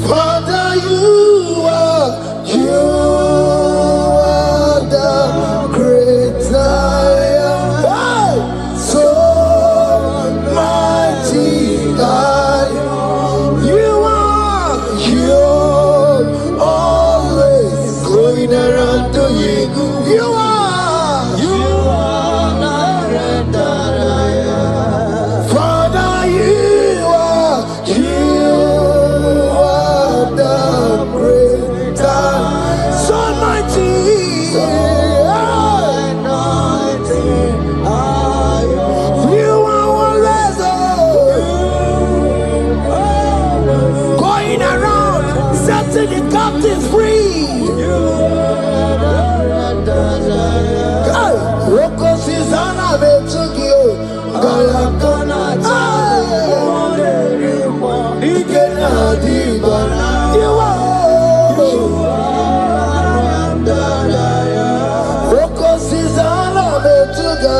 Father, you are the great I am. So mighty I am. You are always going around to you. You are the great I am. Father, you are the great I am. So mighty. The captives free. Roko Susanna Betugio. You are Roko Susanna Betugio.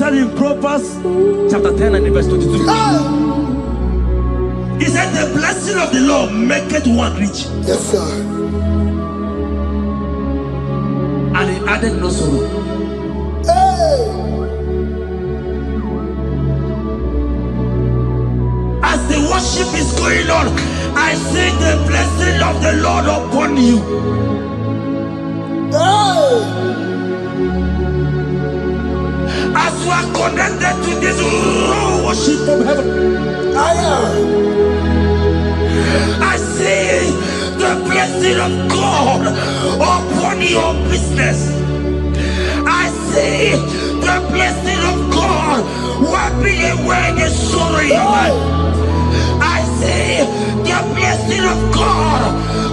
said in Proverbs chapter 10 and verse 22. He said, the blessing of the Lord maketh one rich. Yes, sir. And he added no sorrow. Hey. As the worship is going on, I see the blessing of the Lord upon you. Hey. As you are connected to this raw worship from heaven, I see the blessing of God upon your business. I see the blessing of God wiping away the sorrow in your life. I see the blessing of God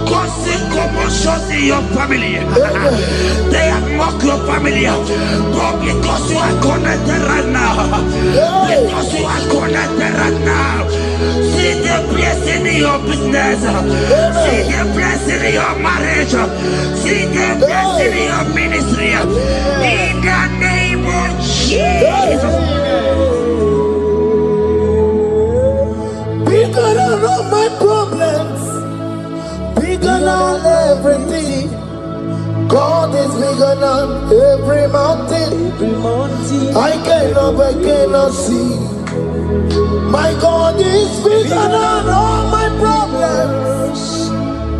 causing commotions in your family. They have mocked your family, but because you are connected right now, because you are connected right now, see the blessing in your business, see the blessing in your marriage, see the blessing in your ministry. In the name of Jesus. Bigger than all my problems, bigger than everything. God is bigger than every mountain. I cannot see. My God is bigger than all my problems,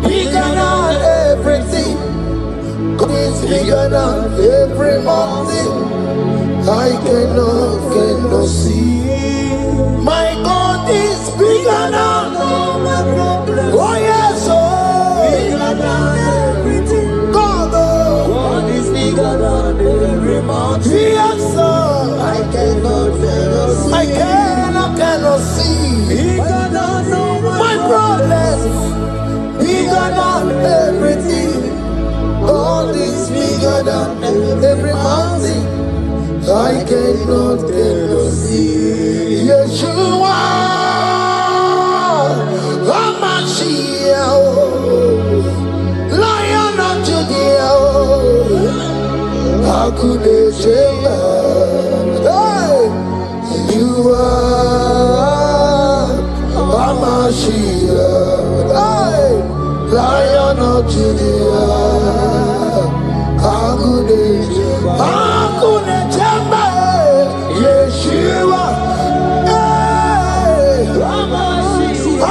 bigger than everything. God is bigger than every mountain. I cannot see. My God is bigger than all my problems. Oh yes, oh. Bigger than everything. God is bigger than every mountain. Yes, sir. I cannot see. I cannot see. Bigger than all my problems. Bigger than everything. God is bigger than every mountain. I cannot see. Yeshua, Hamashiach, Lion of Judea, Hakudeshema. Hey, you are Hamashiach, hey, Lion of Judea, Hakudeshema. Yeshua, hey, Hamashiach,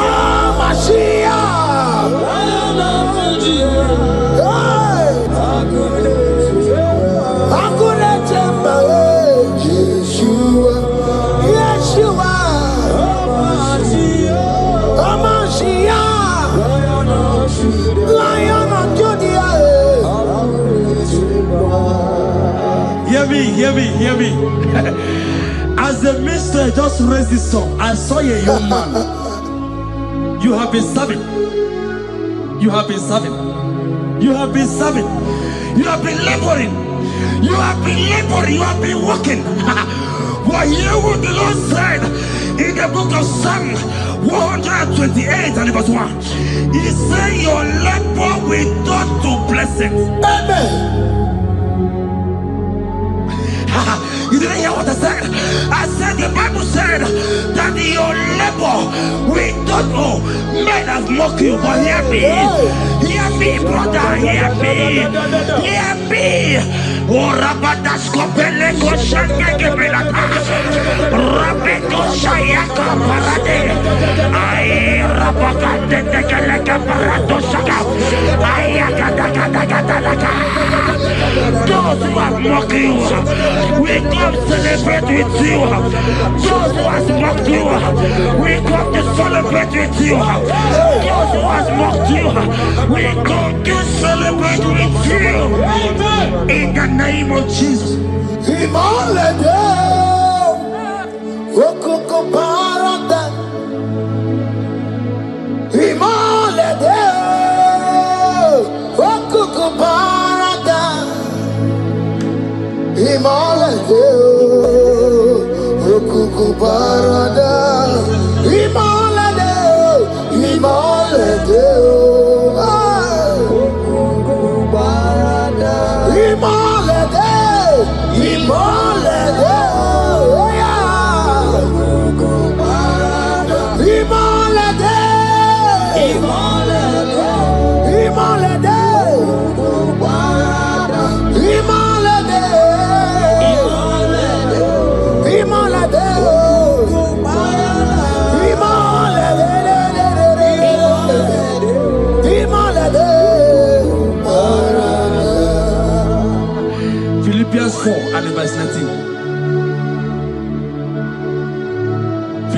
Yeshua, Yeshua, Hamashiach, Lion of Judea. Hear me. As the minister just raised this song, I saw a young man. You have been serving. You have been serving. You have been serving. You have been laboring. You have been laboring. You have been working. But hear what the Lord said in the book of Psalm 128 and verse 1. He said, your labor will turn to blessings. Amen. You didn't hear what I said? I said the Bible said that your labor will not know. Men have mocked you, but hear me. Hear me, brother. Hear me. Hear me. Oh, Rabadasko Peleko Shangeke Belata. Rabeko Shayaka Parade. I Rabakande Tekeleka Parato Shaka. Ayakadakadakadaka. Those who have mocked you, we come celebrate with you. Those who have mocked you, we come to celebrate with you. Those who have mocked you, we come to celebrate with you. In the name of Jesus.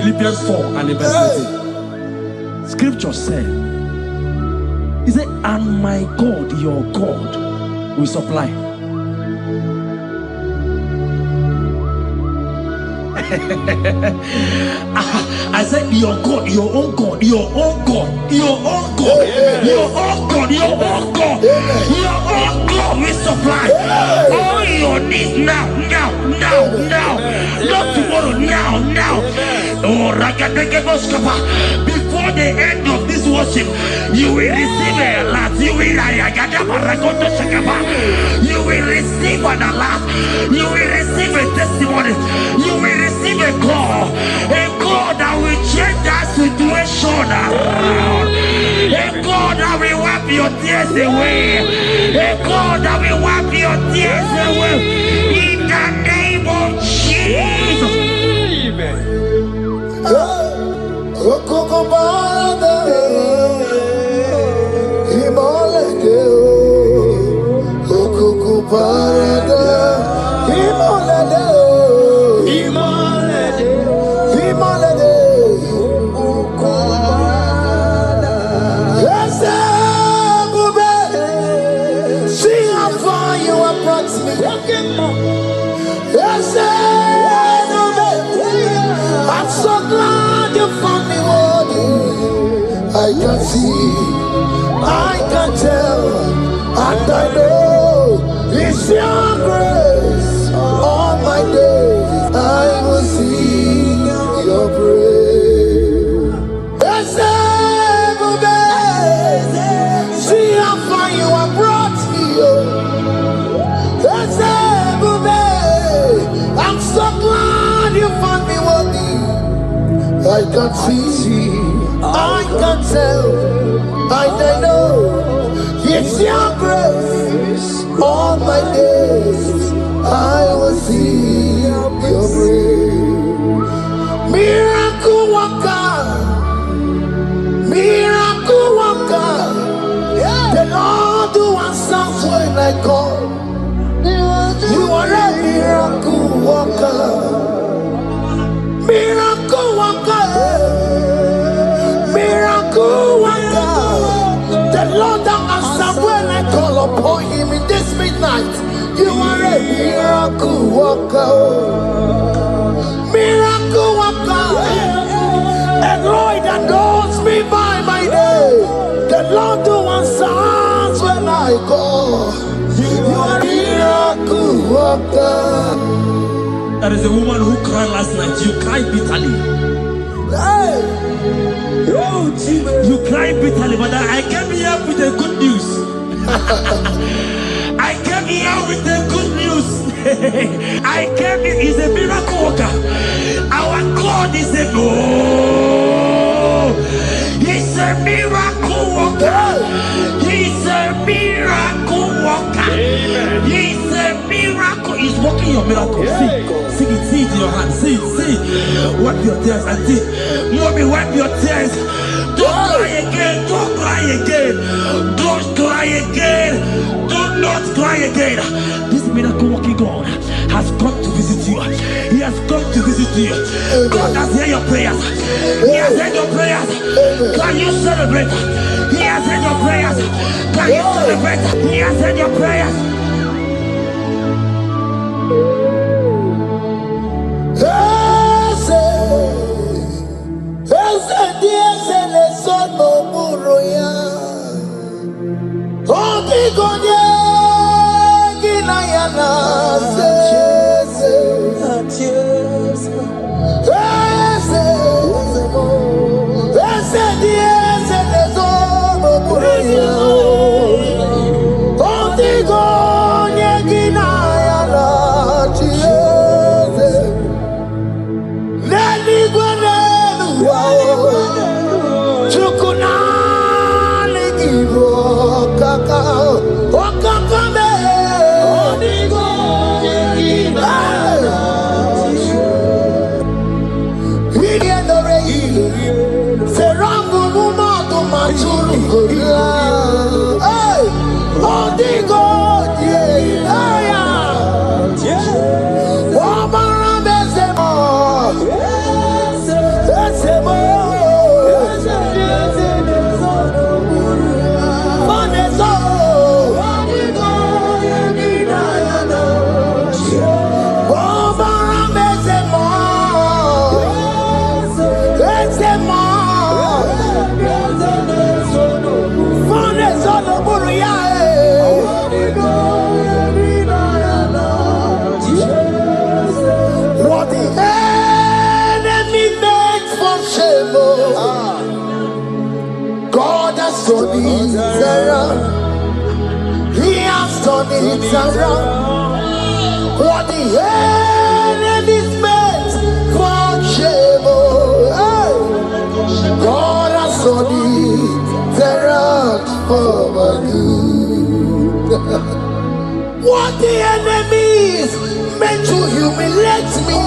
Philippians 4 and verse 13. Scripture said, he said, and my God, your God, will supply. I said, your God, your own God, your own God, your own God, your own God, your own God, your own God will supply all your needs now, now, not tomorrow, now. Oh, before the end of this worship, you will receive a lot. You will receive an alert. You will receive a testimony. You will receive a call that will change that situation around. A God that will wipe your tears away. A God that will wipe your tears away. In the name of Jesus. I'm so glad you found me worthy. I can see, I can tell, and I know it's your grace. All my days I will sing your praise. See how far you have brought me. I'm so glad you found me worthy. I can see, I can tell, and I know it's your grace. All my days I will see your praise. Miracle worker, miracle worker. The Lord who answers when I call. You are a miracle worker. Miracle worker. Miracle worker. The Lord that answers when I call upon him in this midnight. You are a miracle worker. Miracle worker. And Lord that knows me by my name. The Lord who answers when I call. You are a miracle worker. There is a woman who cried last night. You cried bitterly. Hey. You cried bitterly, but I came here with the good news. I came here with the good news. I came here, he's a miracle worker. Our God is a he's a miracle worker. He's a miracle worker. He's a miracle. He's working your miracle. See it in your hand. See it. Wipe your tears and see. Mommy, wipe your tears. Don't cry again. Don't cry again. Don't cry again. Do not cry again. This miracle working God has come to visit you. He has come to visit you. God has heard your prayers. He has heard your prayers. Can you celebrate? He has heard your prayers. Can you celebrate? He has heard your prayers. turned it around. He has turned it around. What the enemies meant for shame, hey, God has turned it around for my good. What the enemies meant to humiliate me,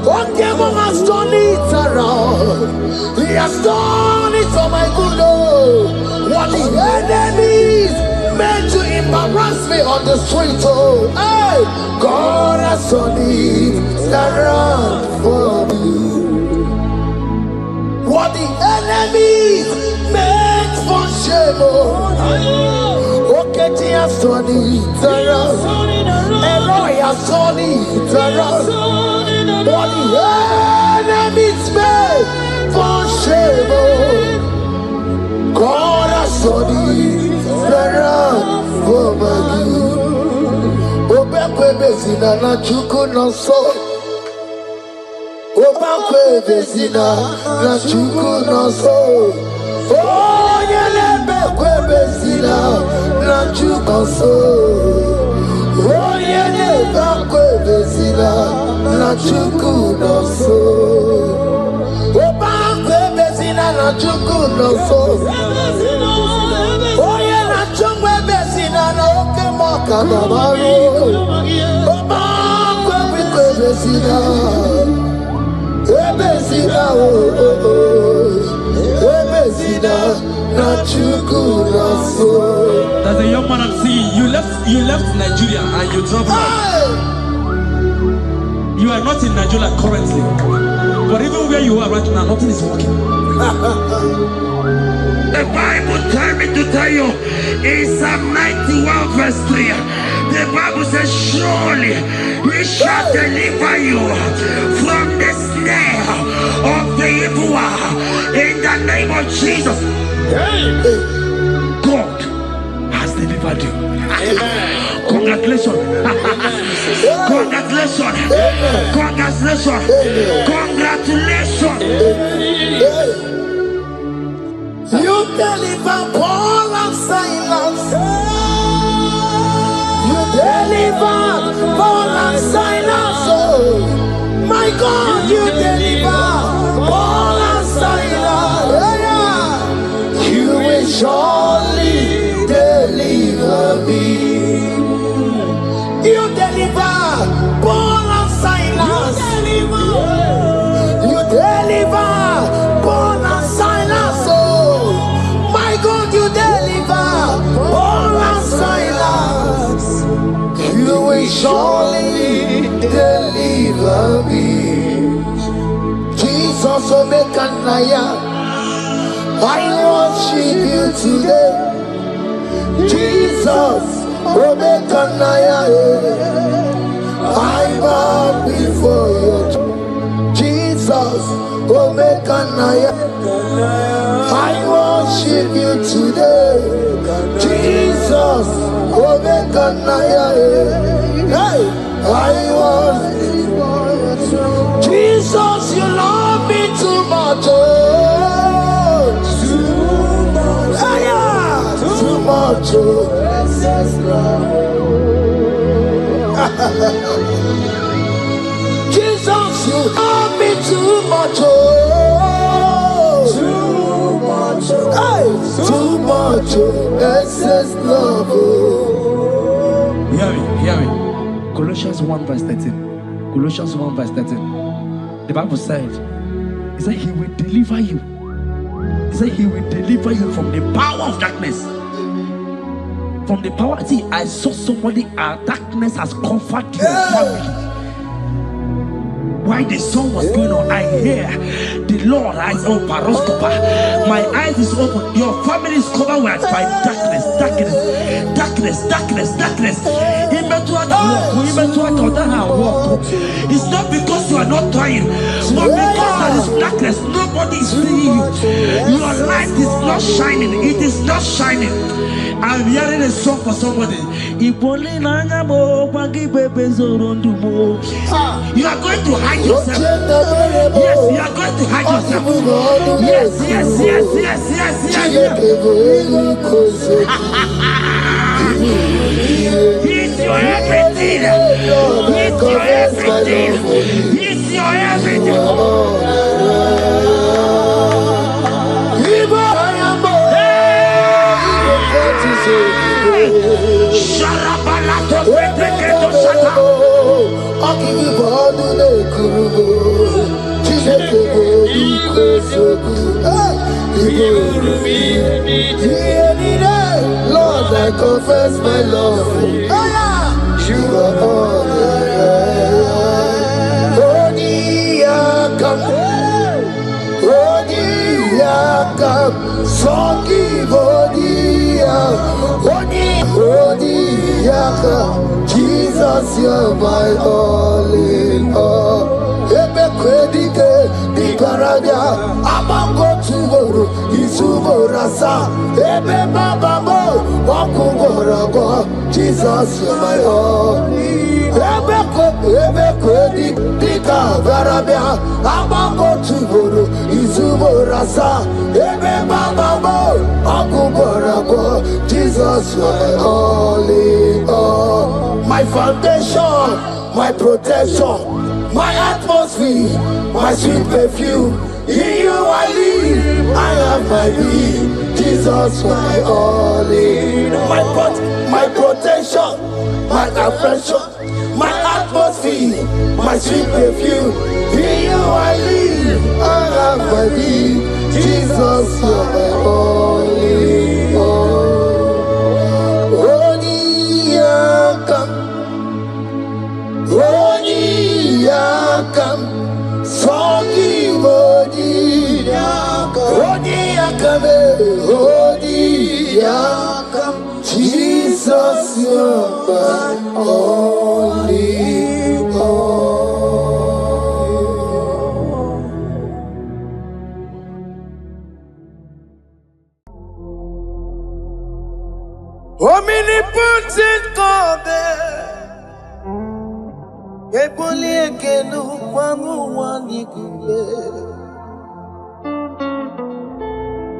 what devil has done it around. He has done it for my good. Oh, what the enemies meant to embarrass me on the street, oh, hey, God has done it around for me. What the enemies meant for shame, oh, okay, he has done it around. Eloi has done it around. What the enemies meant for shame, oh, God has done it around for my good. Obekwe bezina na chuku no so. Obekwe bezina na chuku no so. Oh, yelebekwe bezina na chuku no so. Oh, yelebekwe bezina na chuku no so. Obekwe bezina na chuku no so. Oh, yeah, na chungwe bezina na oke moka na baro. Obekwe bezina. Ebezina, oh, oh, oh. Ebezina na chuku no so. There's a young man I'm seeing. You left Nigeria and you traveled out. You are not in Nigeria currently, but even where you are right now, nothing is working. The Bible tells me to tell you in Psalm 91 verse 3, the Bible says, surely he shall deliver you from the snare of the evil one in the name of Jesus. God has delivered you. Congratulations. Congratulations. Congratulations. Congratulations. You deliver Paul and Silas. You deliver Paul and Silas. Oh, my God, you deliver Paul and Silas. Yeah. You will surely deliver me. You deliver Paul and Silas. You deliver Paul and Silas. Oh, my God, you deliver Paul and Silas. You will surely deliver me. Jesus, Omekanaya, I worship you today. Jesus, Omekanaya, I bow before you. Jesus, Omekanaya, I worship you today. Jesus, Omekanaya, hey, I worship you. Jesus, you love me too much. Oh, too much. Yeah, too much. Oh. Jesus, you love me too much. Oh, too much. Hey, too much. Excess love. Oh. Hear me. Colossians 1 verse 13. Colossians 1 verse 13. The Bible said, he said he will deliver you. He said he will deliver you from the power of darkness. From the power. See, I saw somebody, darkness has covered your family. While the song was going on, I hear the Lord eyes open, paroscopa. My eyes is open. Your family is covered by darkness. It's not because you are not trying, but because there is darkness, nobody is seeing you. Your light is not shining. It is not shining. I'm hearing a song for somebody. You are going to hide yourself. Yes, you are going to hide yourself. Yes, yes, yes, yes, yes, yes. He's your everything. He's your everything. He's your everything. Lord, I confess my love. You are all Jesus, you're my all in all. Ebe kwedike di karabia amango tugoro isumorasa ebe baba mo wakugorabo. Jesus, you're my all. Ebe kwedi di karabia amango tugoro isumorasa ebe baba mo wakugorabo. Jesus, you're my all in all. My foundation, my protection, my atmosphere, my sweet perfume. In you I live, I have my being. Jesus, my all in all. My protection, my affection, my atmosphere, my sweet perfume. In you I live, I have my being. Jesus, my all in all. Yakam, Sogi Odi Yakam, Jesus, you're my only all. Omnipotent God. Ebuli ekelu kwangu wanikume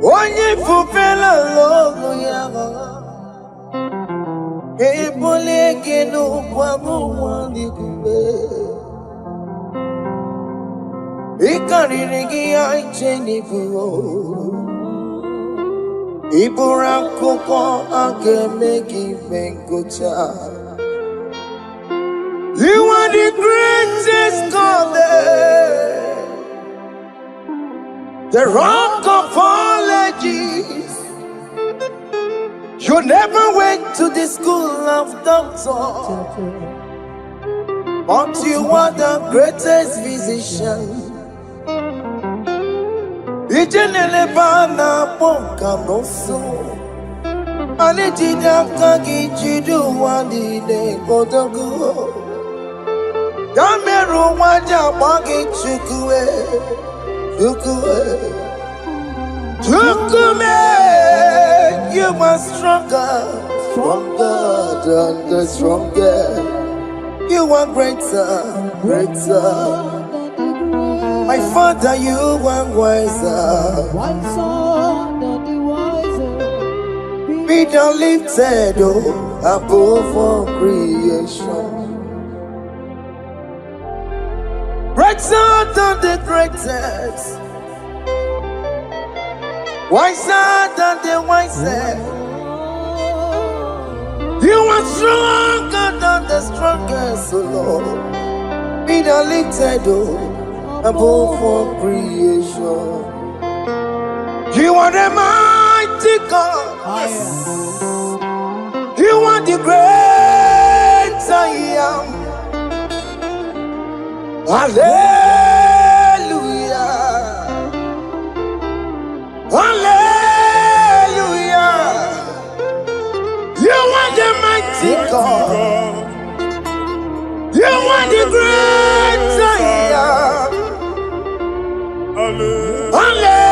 onye fupela logo yaga. Ebuli ekelu kwangu wanikume ikariri ya icheni fuo ibura koko akeme kivengocha. You are the greatest God, the rock of all ages. You never went to the school of doctor, but you are the greatest physician. Ijenele bana ponka noso, anejida kagijidu wandi de kodogo. Yameru waja wagi chukue, chukume. You are stronger than the strongest. You are greater. My Father, you are wiser. Be thou lifted above all creation. Greater than the greatest, wiser than the wisest. You are stronger than the strongest, O Lord. Be thou lifted above all creation. You are the mighty God. You are the great I am. Hallelujah. Hallelujah. You are the mighty God. You are the great I am. Hallelujah.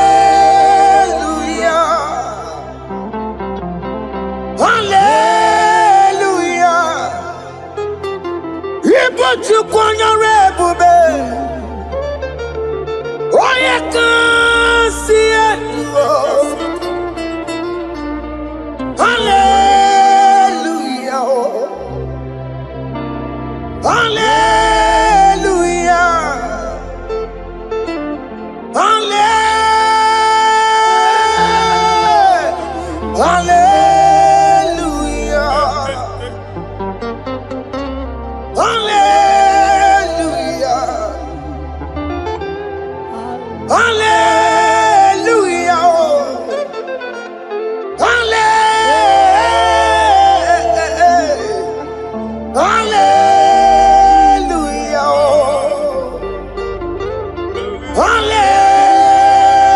Hallelujah.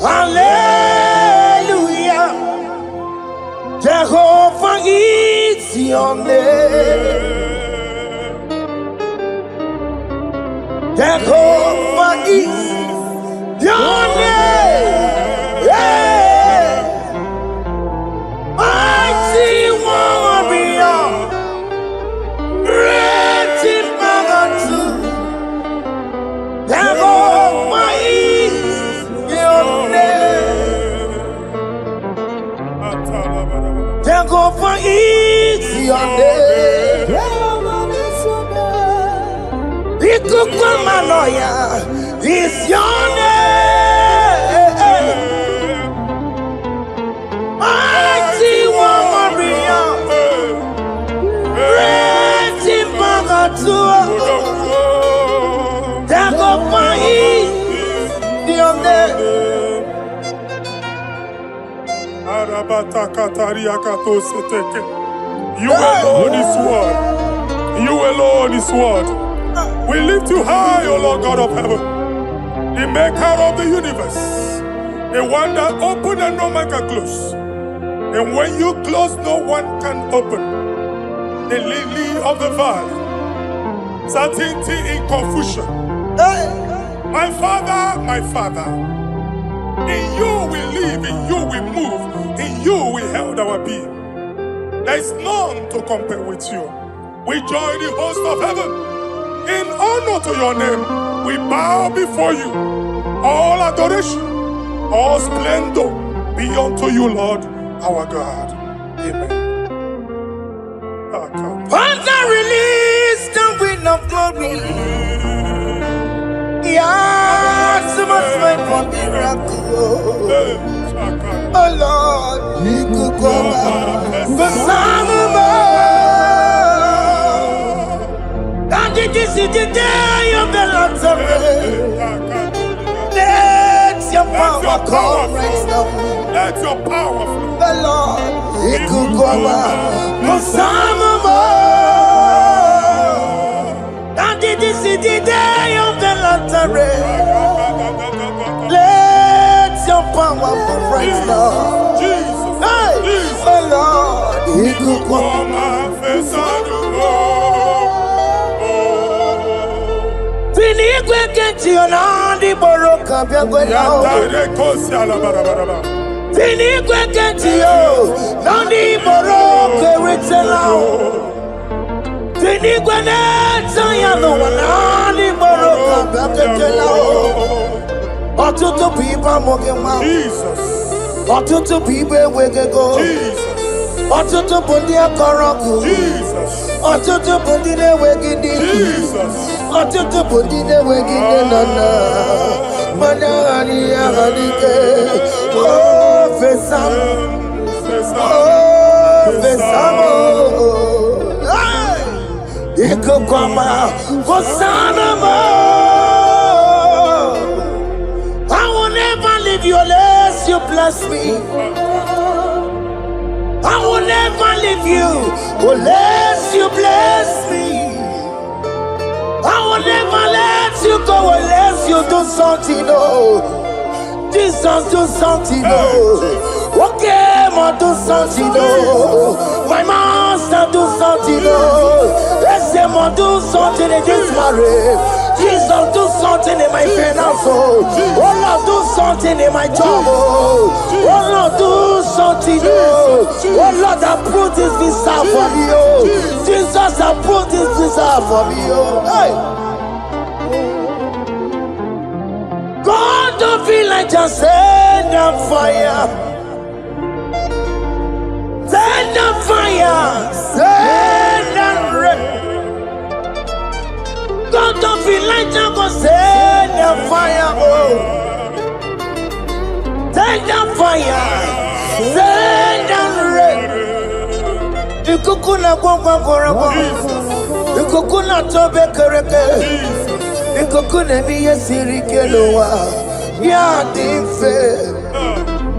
Hallelujah. Jehovah is your name. Jehovah is your name. Yeah. Mighty warrior. Great in magnitude. Jehovah is your name. Jehovah is your name. Ikukumanoya is your name. Mighty warrior. Great in magnitude. Jehovah is your name. You alone is word. You alone is word. We lift you high, O Lord God of heaven, the maker of the universe, the one that opened and no man can close. And when you close, no one can open. The lily of the valley, certainty in confusion. My Father, in you we live, in you we move, in you we held our being. There is none to compare with you. We join the host of heaven. In honor to your name, we bow before you. All adoration, all splendor be unto you, Lord, our God. Amen. Father, release the wind of glory. Yes, must wait for miracle. Oh Lord, you could come out. The and this is the day of the Lord's rain. Let your power come right now. Let your power flow. The Lord, He could come out. And this is the day of the Lord's rain. Let your power come right now. Jesus, hey, the Lord, He could come out. Tinigwe kenti onandi boroka biagwela. Tinigwe kenti yo nandi boroka ritela. Tinigwe neta ya no nandi boroka biagwela. Otutu pipa mogema. Jesus. Otutu pipa wegego. Jesus. Otutu bundi akoroku. Jesus. Otutu bundi ne wegidi. Jesus. Otutu bundi ne wegidi nana. Mana ani ahanike. Oh fesam. Oh fesamo. Iko kwama kosanamo. I will never leave you unless you bless me. I will never leave you unless you bless me. I will never let you go unless you do something. Oh, Jesus, do something. Oh, okay, ma do something. Oh, my master, do something. Oh, let's say, ma do something in this marriage. Jesus, do something in my finance. Oh, Lord, do something in my job. Oh, Lord, do something. Oh, Lord, approve this visa for me. Oh, Jesus, approve this visa for me. Oh, hey. God, don't feel like just send a fire. Send a fire. Send a rain. God don't feel like just go send the fire, oh. Send the fire, send the rain. The kukuna kwa kwa. The kukuna tobe kereke. The kukuna miye sirike loa. Ya dimfe.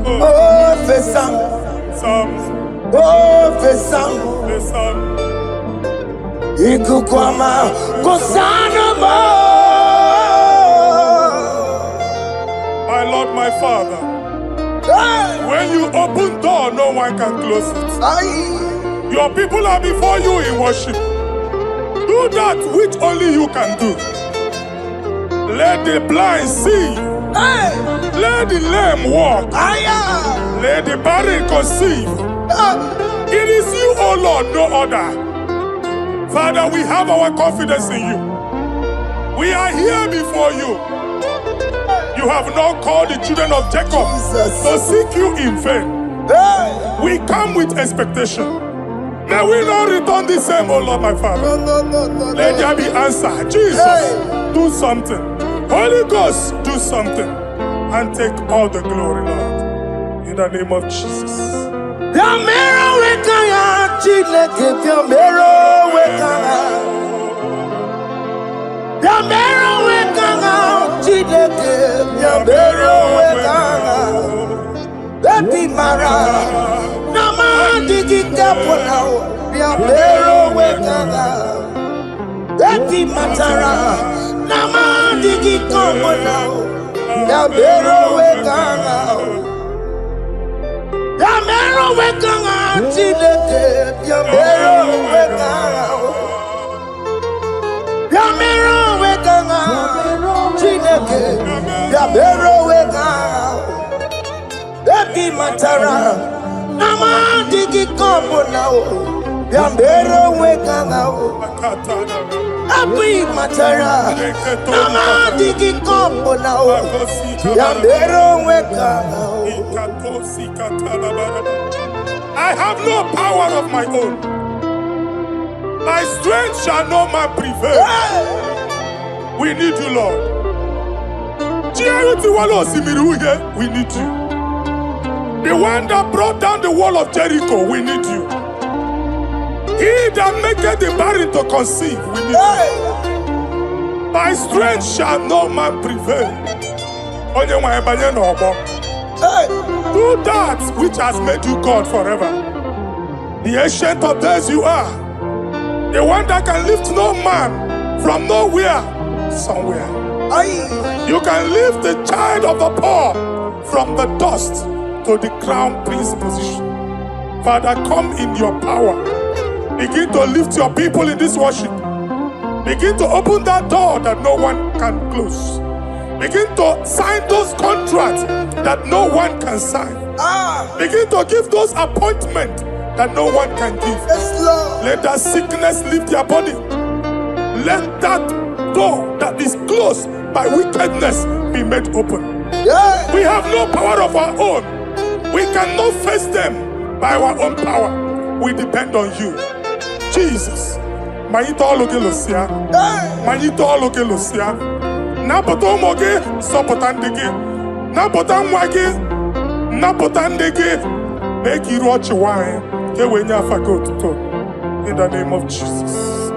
Oh fesam. Oh fesam. Ikukwama Kosanamo. Father, when you open door, no one can close it. Your people are before you in worship. Do that which only you can do. Let the blind see. Let the lame walk. Let the barren conceive. It is you, O Lord, no other. Father, we have our confidence in you. We are here before you. You have not called the children of Jacob to seek you in vain. We come with expectation. May we not return the same, O Lord, my Father. Let there be answer. Jesus, do something. Holy Ghost, do something. And take all the glory, Lord. In the name of Jesus. I have no power of my own. My strength shall no man prevail. We need you, Lord. We need you. The one that brought down the wall of Jericho, we need you. He that maketh the barren to conceive, we need you. By strength shall no man prevail. Do that which has made you God forever. The ancient of days you are. The one that can lift no man from nowhere, somewhere. You can lift the child of the poor from the dust to the crown prince position. Father, come in your power. Begin to lift your people in this worship. Begin to open that door that no one can close. Begin to sign those contracts that no one can sign. Begin to give those appointments that no one can give. Let that sickness leave their body. Let that door that is closed by wickedness be made open. We have no power of our own. We cannot face them by our own power. We depend on you. Jesus. Manito ologelosia. Manito ologelosia. Napoto moge sopotandege. Napota mwage. Napotandege. Make you watch wine. Kewenya fagoto. In the name of Jesus.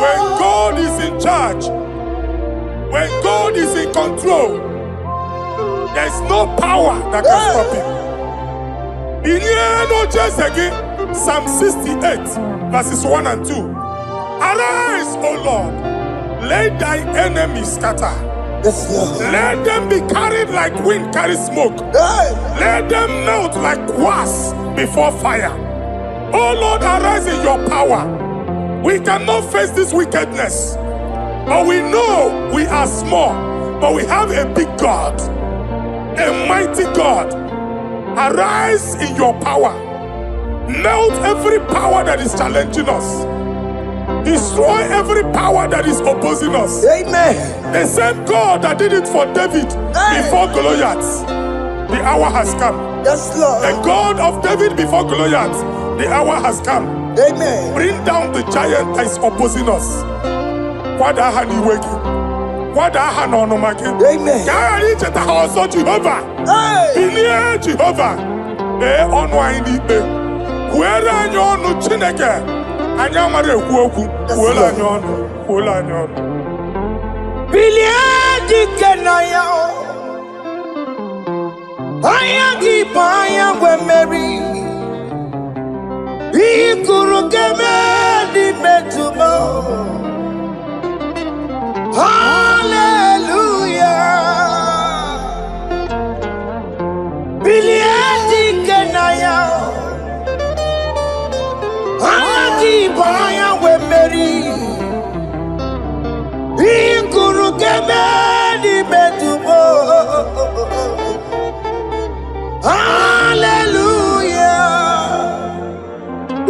When God is in charge, when God is in control, there's no power that can stop him. In again, Psalm 68, verses 1 and 2. Arise, O Lord, let thy enemies scatter. Let them be carried like wind carries smoke. Let them melt like wax before fire. Oh Lord, arise in your power. We cannot face this wickedness. But we know we are small, but we have a big God, a mighty God. Arise in your power. Melt every power that is challenging us. Destroy every power that is opposing us. Amen. The same God that did it for David before Goliath, the hour has come. Yes, Lord. The God of David before Goliath, the hour has come. Amen. Bring down the giant that is opposing us. Amen. Jehovah. Hey. Jehovah. Where are you on Chineke?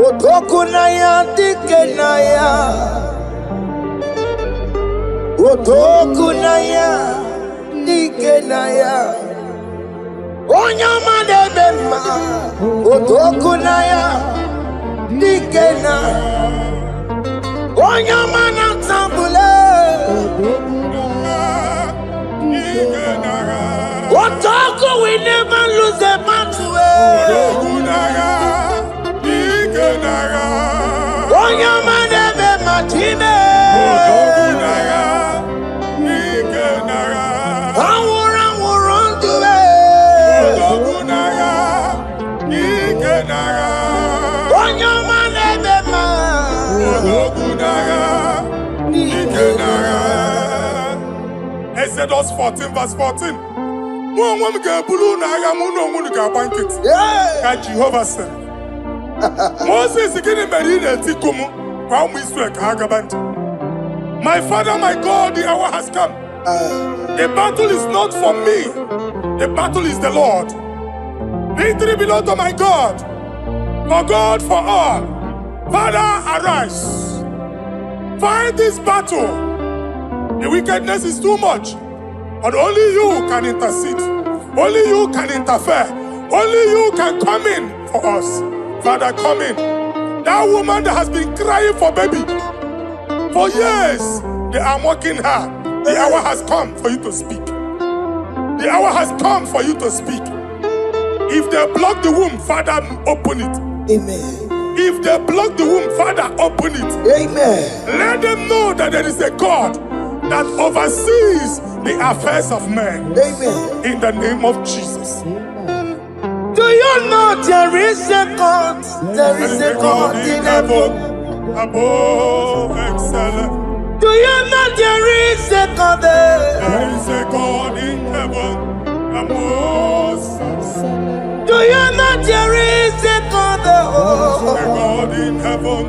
Otokunaya dikenaya, Otokunaya dikenaya, Onyamade bema, Otokunaya dikena, Onyamana tambule, Otoku we never lose a battle. Exodus 14 verse 14. Jehovah said, Moses my father, my God, the hour has come. The battle is not for me. The battle is the Lord. Victory belongs to my God. For God, for all. Father, arise. Fight this battle. The wickedness is too much. But only you can intercede. Only you can interfere. Only you can come in for us. Father, come in. That woman that has been crying for baby for years, they are mocking her. The hour has come for you to speak. The hour has come for you to speak. If they block the womb, Father, open it. Amen. If they block the womb, Father, open it. Amen. Let them know that there is a God that oversees the affairs of men. Amen. In the name of Jesus. Do you know there is a God? There is a God in heaven. Above excellent. Do you know there is a God there? There is a God in heaven. Above excellent. Do you know there is a God there? A God in heaven.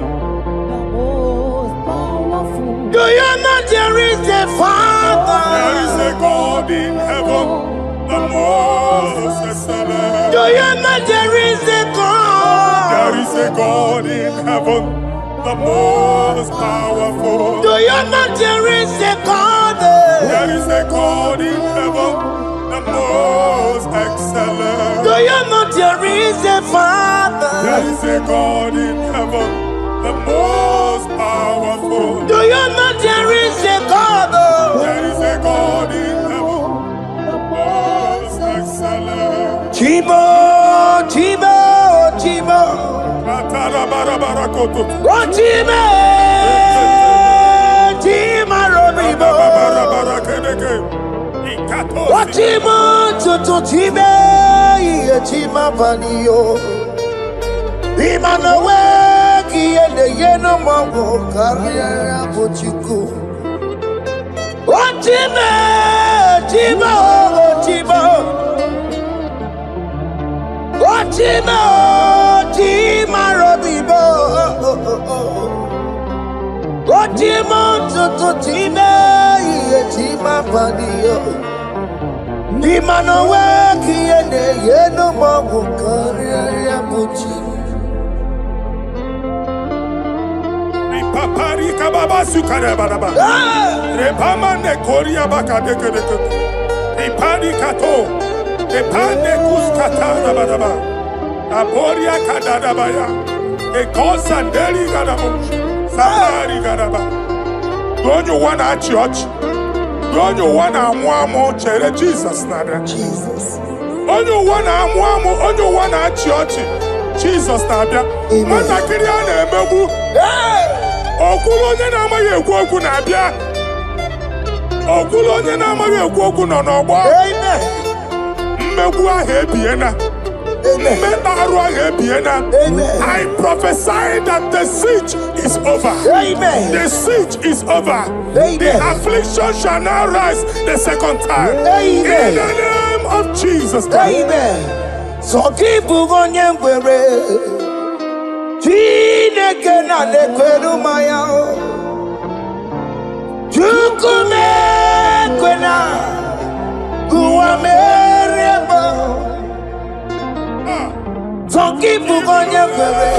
Do you know there is a Father? There is a God in heaven. The most excellent. Do you know there is a God? There is a God in heaven, the most powerful. Do you know there is a God there? There is a God in heaven, the most excellent. Do you know there is a Father? There is a God in heaven, the most powerful. Do you know there is a God? There is a God in heaven, the most excellent. Chibo, Chibo, Chibo. Oh, Chibo, Chima Robibo. Oh, Chibo, Tutu Chibe, Chima Panio. Imanowe, Kiende Yeno Mongo, Carriera Pochiku. Oh, Chibo, Chibo, Chibo. Chima, Chima Robibo, Chima, Chima. my body. Ni mano weki ene yeno mawu kariya buchi. Papari kababa sukare badaba. Repama ne koria baka deke deke. Repari kato. Repane kuskata badaba. Aboria kadada baya. E kosa deri gadabo. Sabari gadaba. Don't you wanna church? Don't you wanna mwamo chere Jesus nada? Jesus. Don't you wanna church? Jesus nada. Mata kiriane emebu. Okulo onye na-amaghị ekwu okwu na-abịa. Okulo onye na-amaghị ekwu okwu nọ n'ọgbọ. Mmegbu ahụ ebiena. Mmekpa arụ ahụ ebiena. I prophesy that the siege is over. Amen. The siege is over. Amen. The affliction shall now rise the second time. Amen. In the name of Jesus Christ. Amen. So keep onye ngwere. Chineke na nekwenu maya o. Chukume kwena kuwa merebo. Tokipu onye kwere.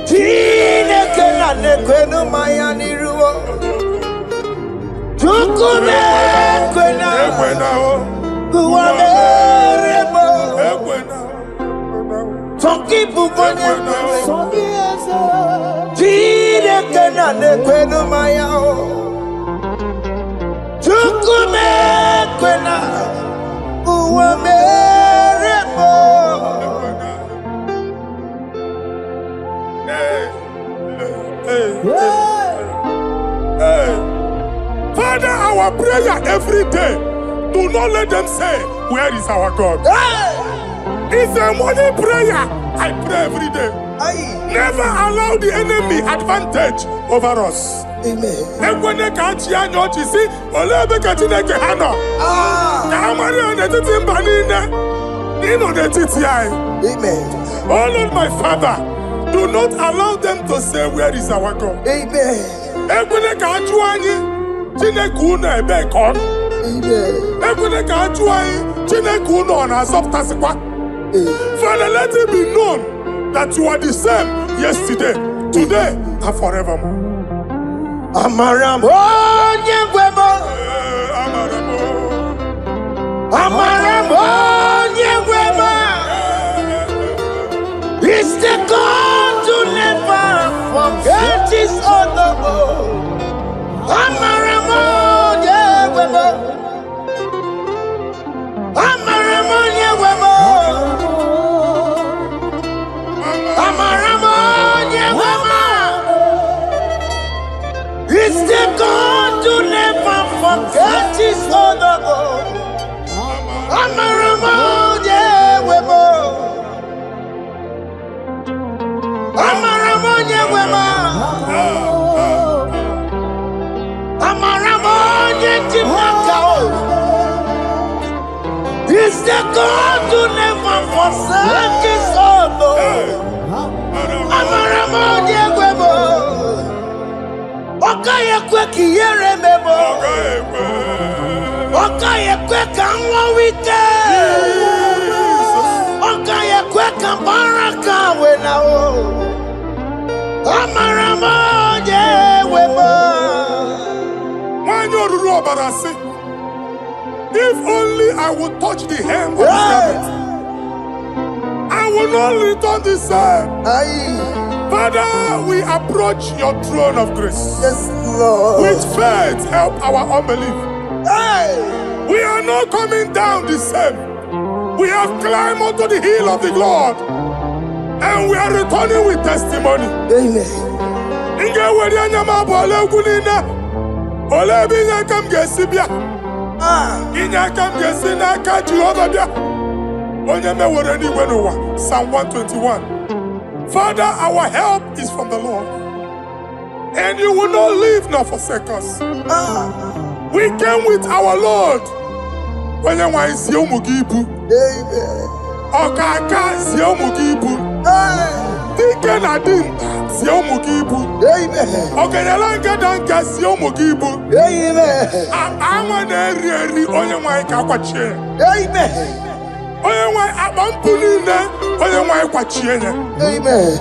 Chineke na nekwenu maya niruo. Chukume kwena kuwa merebo. Tokipu onye kwere. Chineke na nekwenu maya o. Chukume kwena kuwa merebo. Father, our prayer every day, do not let them say, where is our God? It's a morning prayer. I pray every day. Never allow the enemy advantage over us. Amen. Ekwene ka chi anya ochi si ole ebe ka Chineke ha nọ. Ka amara n'etiti mba niile ịnọ n'etiti anyị. Amen. Oh Lord, my Father, do not allow them to say, where is our God? Amen. Ekwene ka ajụ anyị Chineke unu ebe ka ọ nọ. Amen. Ekwene ka ajụ anyị Chineke unu ọ na-azọpụtasịkwa. Father, let it be known that you are the same yesterday, today, and forevermore. Amaram onye gwebo. Amaram onye gwebo. It's the God to never forget his honor. Amaram onye gwebo. Amaram onye gwebo. Amaram onye gwebo. It's the God to never forget his honor. Amaram onye gwebo. Amaram onye gwebo. Amaram onye timaka. It's the God to never forsake his honor. Amaram onye gwebo. Okaye kwe ki yere mebo. Okaye kwe ka nwa wike. Okaye kwe ka baraka wena o. Amaram onye gwebo. Nwanyị oruru ọbara sị, if only I would touch the hem of his garment, I will not return the same. Father, we approach your throne of grace. Yes, Lord. With faith, help our unbelief. We are not coming down the same. We have climbed onto the hill of the Lord, and we are returning with testimony. Amen. Inge weri anyama bụ ole egwu niile. Ole ebe inye aka m ga-esi bịa. Inye aka m ga-esi n'aka Jehova bịa. Onye mewere n'igwe n'ụwa. Psalm 121. Father, our help is from the Lord, and you will not leave nor forsake us. We came with our Lord. Onye nwanyị sie ụmụ gị ibu. Ọkaka sie ụmụ gị ibu. Dike na dimkpa si omugibu. Amen. Ogenyalanga danka si omugibu. Amen. Awa na eri onye nwanyị ka kwachie. Amen. Onye nwanyị akpampuli na onye nwanyị kwachie ya. Amen.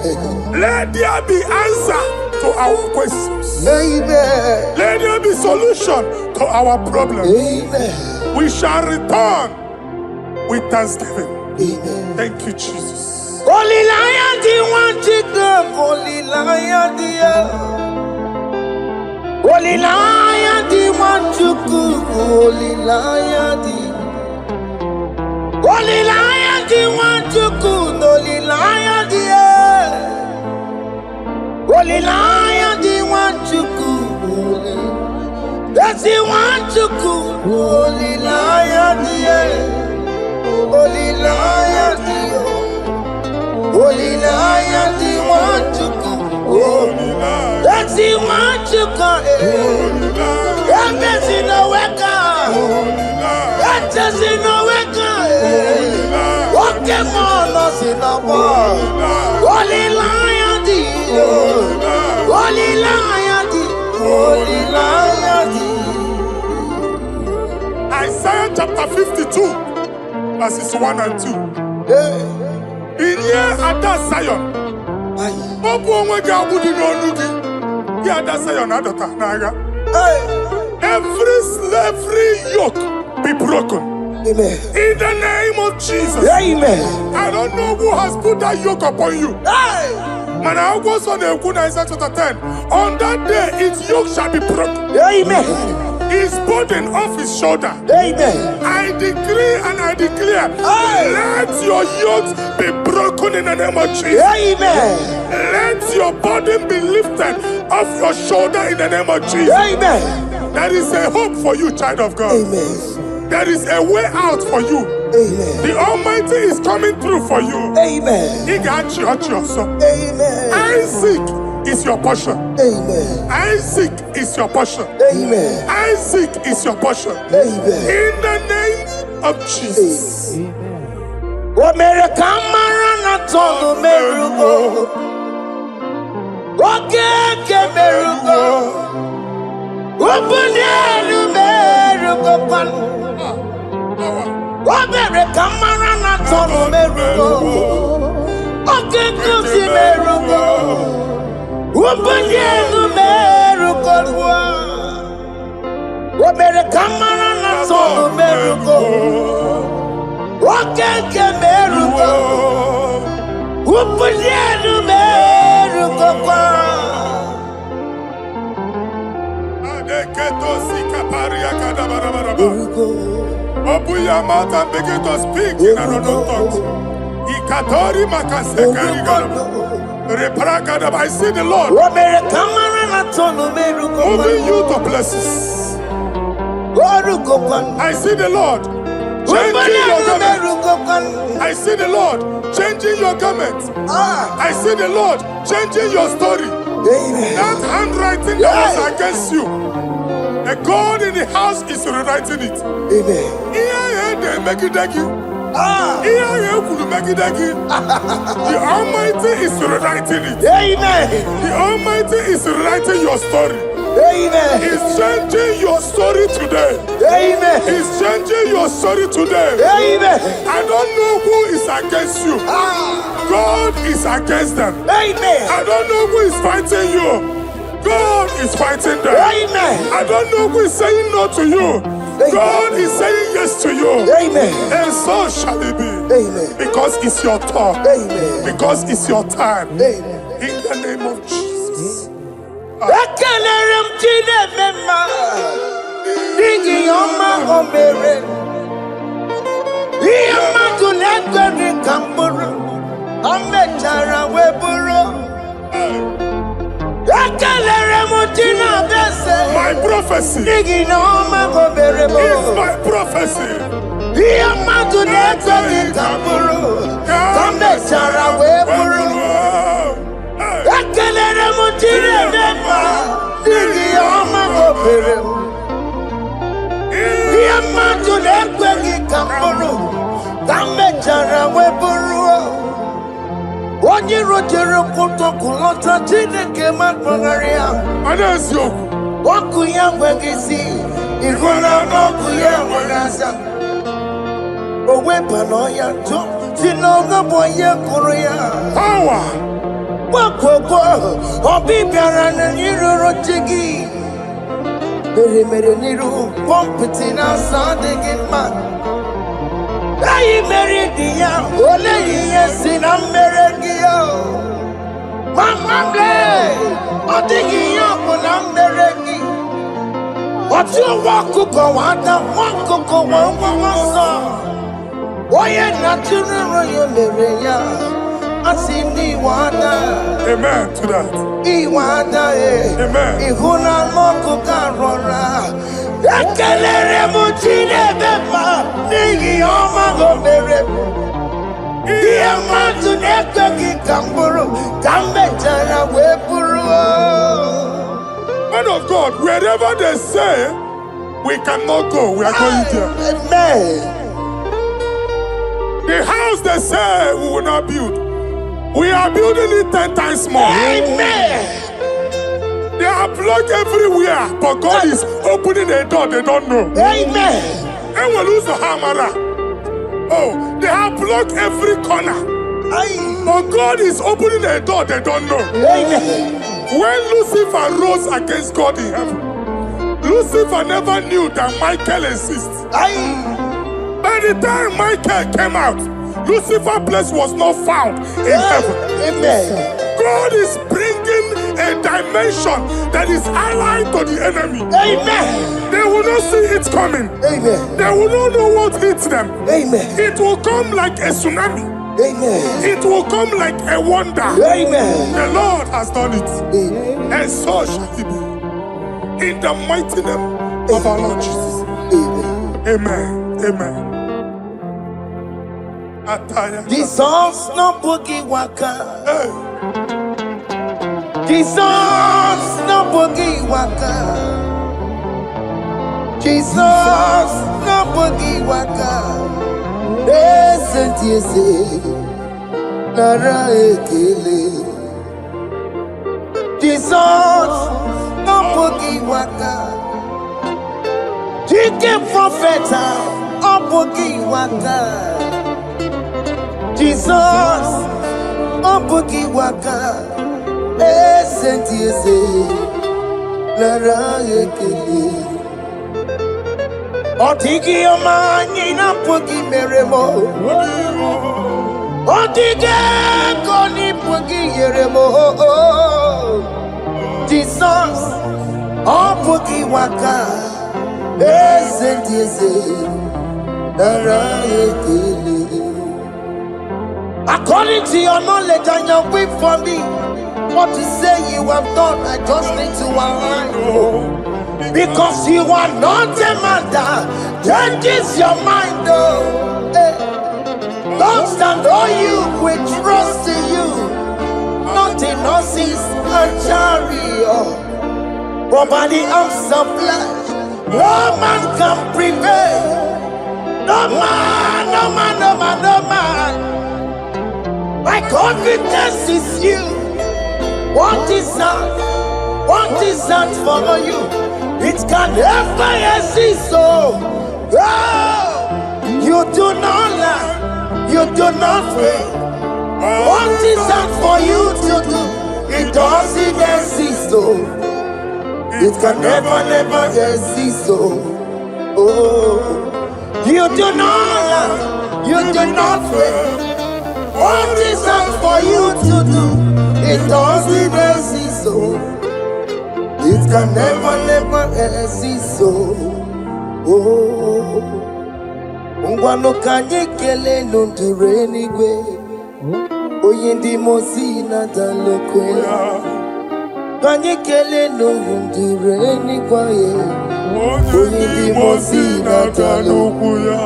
Let there be answer to our questions. Amen. Let there be solution to our problems. Amen. We shall return with thanksgiving. Amen. Thank you, Jesus. Holy Lion, the one to go. Holy Lion, the Holy Lion, the one to go. Holy Lion, the Holy Lion, the one to go. Holy Lion, the Holy Lion, the one to go. That's the one to go. Holy Lion, the Holy Lion, the Holy Lion, the one to go. That's the one to go. That's in the weka. That's in the weka. Okay, man, us in the war. Holy Lion, the Holy Lion, the Holy Lion, the Isaiah chapter 52, verses 1 and 2. In here at that Zion, every slavery yoke be broken. Amen. In the name of Jesus. Amen. I don't know who has put that yoke upon you. And I was on the Isaiah chapter 10. On that day, its yoke shall be broken. Amen. His burden off his shoulder. Amen. I decree and I declare, let your yokes be broken in the name of Jesus. Amen. Let your burden be lifted off your shoulder in the name of Jesus. Amen. There is a hope for you, child of God. Amen. There is a way out for you. Amen. The Almighty is coming through for you. Amen. He got you also. Amen. Isaac is your portion. Amen. Isaac is your portion. Amen. Isaac is your portion. Amen. In the name of Jesus. What made a camera told the miracle? What can miracle? Open the miracle. What made a camera told the miracle? Okay, come see miracle. Open the miracle. What made a camera told the miracle? What can miracle? Open the miracle. Open your mouth and begin to speak in another tongues. I see the Lord moving you to places. I see the Lord changing your garment. I see the Lord changing your garment. I see the Lord changing your story. That handwriting that was against you, a God in the house is rewriting it. The Almighty is rewriting it. The Almighty is rewriting your story. He's changing your story today. He's changing your story today. I don't know who is against you. God is against them. I don't know who is fighting you. God is fighting them. I don't know who is saying no to you. God is saying yes to you. And so shall it be. Because it's your turn. Because it's your time. In the name of Jesus. My prophecy is my prophecy. What Onye rojere koto kulota Chineke makpagaria. Anasio. Oku ya gwegisi. Igona n'oku ya gwegasa. Owe panoya jo. Sinoga boye kuruya. Power. Wakoko. Obi biara na niroro chigi. Mere niru. Pompiti na sade gima. Ayi meridia, ole yesi na meregia. Mama ble, odigia na meregi. Otu wakuko wada, wakuko wawasa. Oye natural yo mereya, asini wada. Amen to that. Iwada Amen. Ihuna moko karora. Ekelere muchine beba, nigi oma gomere. Iya matu neko ki kamburu, kambe jana wepuru. Man of God, wherever they say we cannot go, we are going there. Amen. The house they say we will not build, we are building it 10 times more. Amen. They are blocked everywhere, but God is opening a door they don't know. Amen. And we lose the hammer. Oh, they have blocked every corner, but God is opening a door they don't know. Amen. When Lucifer rose against God in heaven, Lucifer never knew that Michael exists. By the time Michael came out, Lucifer's place was not found in heaven. Amen. God is bringing a dimension that is allied to the enemy. Amen. They will not see it coming. Amen. They will not know what hits them. Amen. It will come like a tsunami. Amen. It will come like a wonder. Amen. The Lord has done it. Amen. And so shall it be. In the mighty name of our Lord Jesus. Amen. Amen. Amen. Ataya. Jesus no boogie waka. Hey. Jesus no boogie waka. Jesus no boogie waka. Yes, Nara ekele. Jesus no boogie waka. Chicken prophet no boogie waka. Jesus no boogie waka. Nara ekele. Otigi omani na pogi meremo. Otige koni pogi yeremo. Jesus, o pogi waka. According to your knowledge and your will for me, what you say you have done, I just need to align. Because you are not a man that changes your mind, though. Don't stand on you, we trust in you. Not in horses and chariot, but by the arms of flesh, no man can prevail. No man, no man, no man, no man. My confidence is you. What is that? What is that for you? It can never exist, so you do not lie, you do not fail. What is that for you to do? It doesn't exist, so it can never exist, so you do not lie, you do not fail. What is that for you to do? It doesn't exist, so it can never exist, so Ngwano kanye kele nundure nigwe Oyindi mosi na dalokwe Kanye kele nundure nigwe Oyindi mosi na dalokwe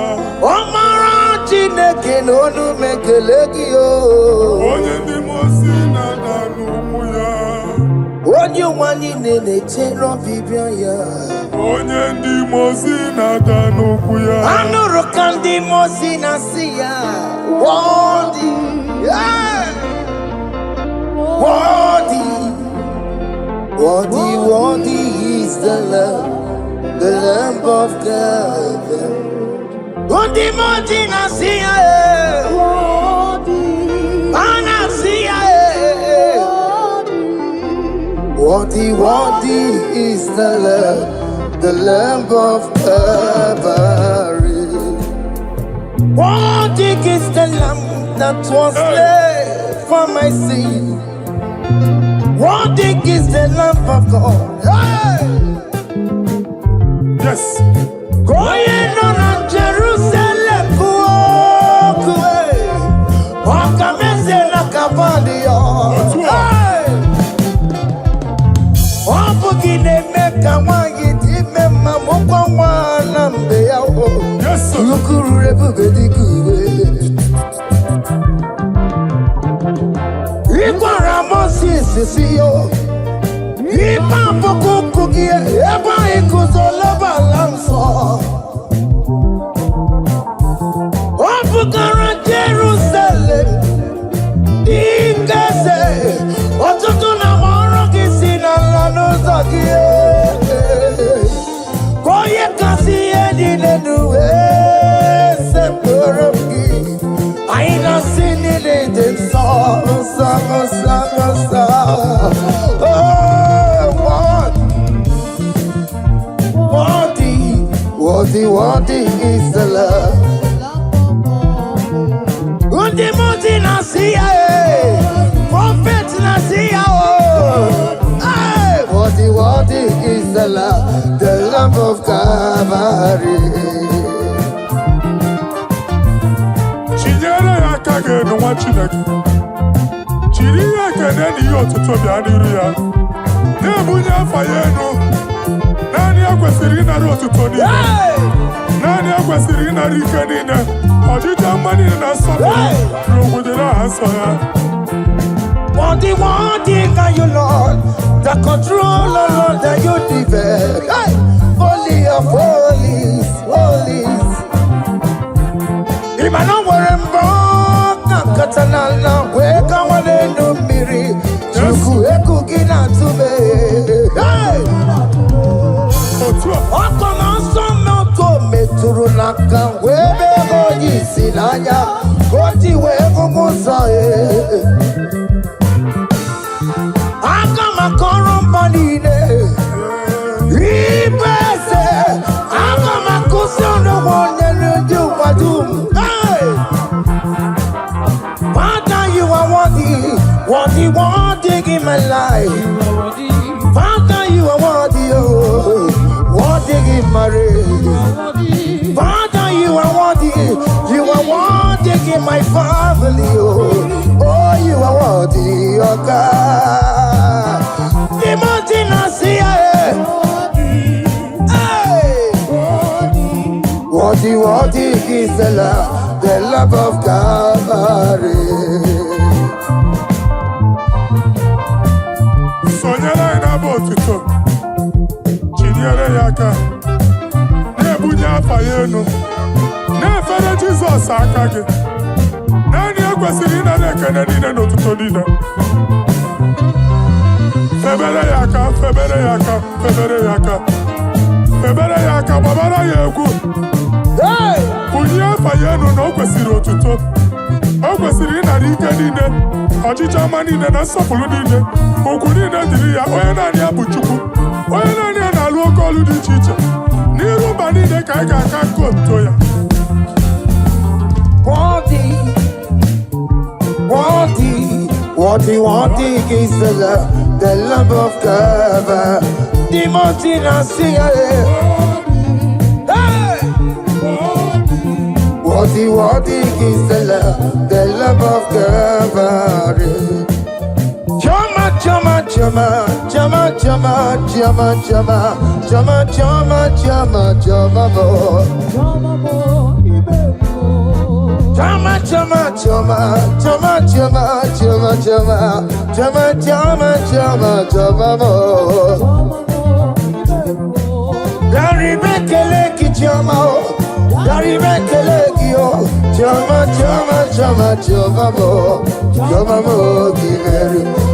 Omara chineke nonu mekele giyo Oyindi mosi na dalokwe Onye wani nene chero bibia ya Onye ndi mosi na danukwu ya Anuru kandi mosi na siya Wodi Worthy is the Lamb of God. Worthy, is the Lamb of Calvary. Worthy is the Lamb that was slain for my sin. Worthy is the Lamb of God. Hey! Yes. Going on Jerusalem, walk away. Walk a message like a body. Hey! Walk again, make a one, it remember, walk on one, and they are all. Yes, sir. Look who everybody good. See you. Ipa pokuku kie, eba ikuzola balanso. Opukara Jerusalem, ingese. Otutu na moro kisi na lanuza kie. Koye kasi edi nenuwe sepurumki. Aina sini leden sa. Worthy is the Lord. Worthy Nasia, Prophet Nasia. Worthy is the Lamb of Calvary. Chinyere ya kage no wachineke. Chiri ya kene ni otuto bia niru ya. Ne bunya fayeno. Nani akwesiri na otuto ni. Nani akwesiri na rike ni ne. Ojija mani na sopo. Rogudera aso ya. Worthy can you, Lord? The control, Lord, that you develop. Hey! Holy of holies. Imano warembo katanala weka wale numiri chuku eku gina tube. Hey! Oko masomo ko meturu naka webe hoji silanya koti wevu musae. Aka makorombanine ibese aka makusono wonye nujumadum. Father, you are worthy in my life. Father, you are worthy in my race. Father, you are worthy in my family. Oh, you are worthy, oh God. The mountain I see, worthy is the love of Calvary. Sonyala ina botuto. Chinyere yaka. Ne bunya fayeno. Ne fere Jesus akage. Nani akwesiri na nekene nine notuto nine. Febere yaka babara yegu. Hey! Bunya fayeno no kwesiri otuto. O kwesiri na rike nine. Ojija manine na sopulu nine. Oku nine diri ya oye nani abuchukwu. Oye nani na-alụ oke ọlụ dị iche iche. N'iru mba niile ka anyị ga-aka nkoto ya. Worthy is the love of God. The mountain I see. Hey! Worthy is the love of God. Chama,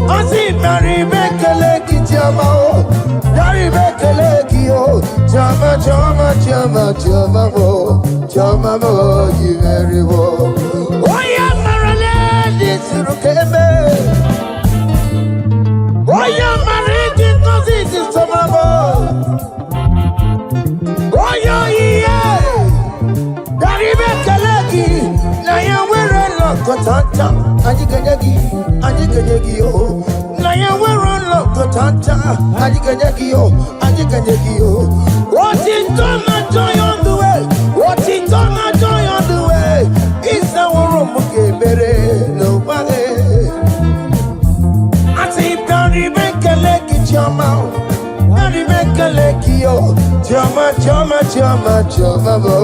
Asi Mary Bekeleki Jamao. choma, choma, choma, mo, choma, mo, you very well. Oh, yeah, Marilyn, this is Rukeme. Oh, yeah, Marilyn, this is Tomamo. Oh, yeah, Garibe Kalaki, Naya, we're a Lokotanta, Aniganyagi, oh. Naya, we're a Lokotanta, Aniganyagi, oh. What is done, I joy on the way. What is done, I joy on the way. It's our room, okay, better, nobody. I say, Garibe Kalaki, Chama. Yo, chama, chama, chama, chama, mo,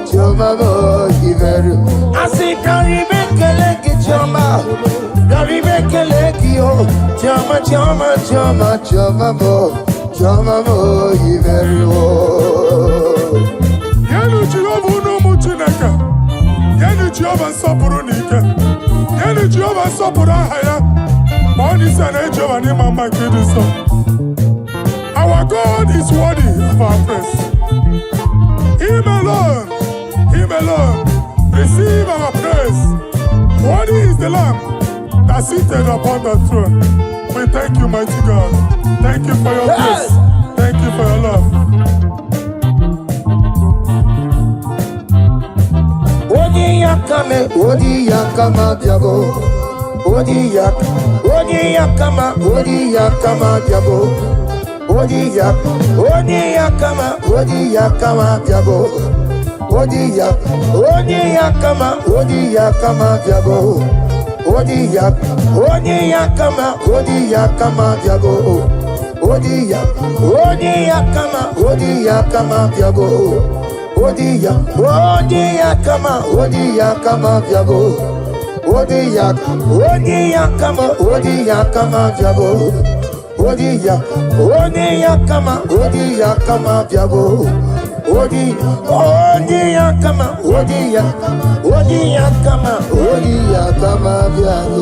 chama, mo, giveru. I say, Garibe leki chama, Garibe leki yo, chama, chama, chama, chama, mo, giveru. Yenu Jehova unumu Chineke, yenu Jehova nsọpụrụ n'ike, yenu Jehova nsọpụrụ aha ya, ma ọ n'isi na Jehova n'ime mma nke dị nsọ. Our God is worthy of our praise. Him alone, receive our praise. Worthy is the Lamb that seated upon the throne. We thank you, mighty God. Thank you for your grace. Thank you for your love. Odi yakama diabo. Odi yakama diabo. Odi yakama diabo. Odi yakama diabo. Odi yakama diabo. Odi yakama diabo.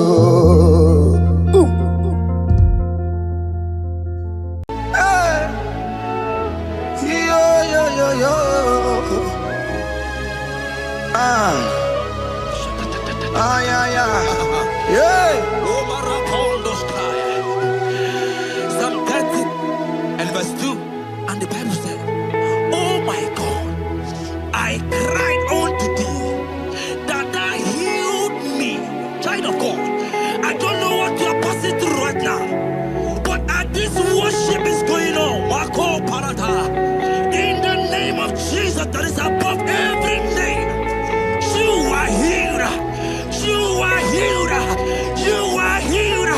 Psalm 30 and verse 2, and the Bible said, oh my God, I cried unto thee, that thou healed me. Child of God, I don't know what you are passing through right now, but as this worship is going on, Wako Parata, in the name of Jesus that is above every name, you are healed. You are healed. You are healed.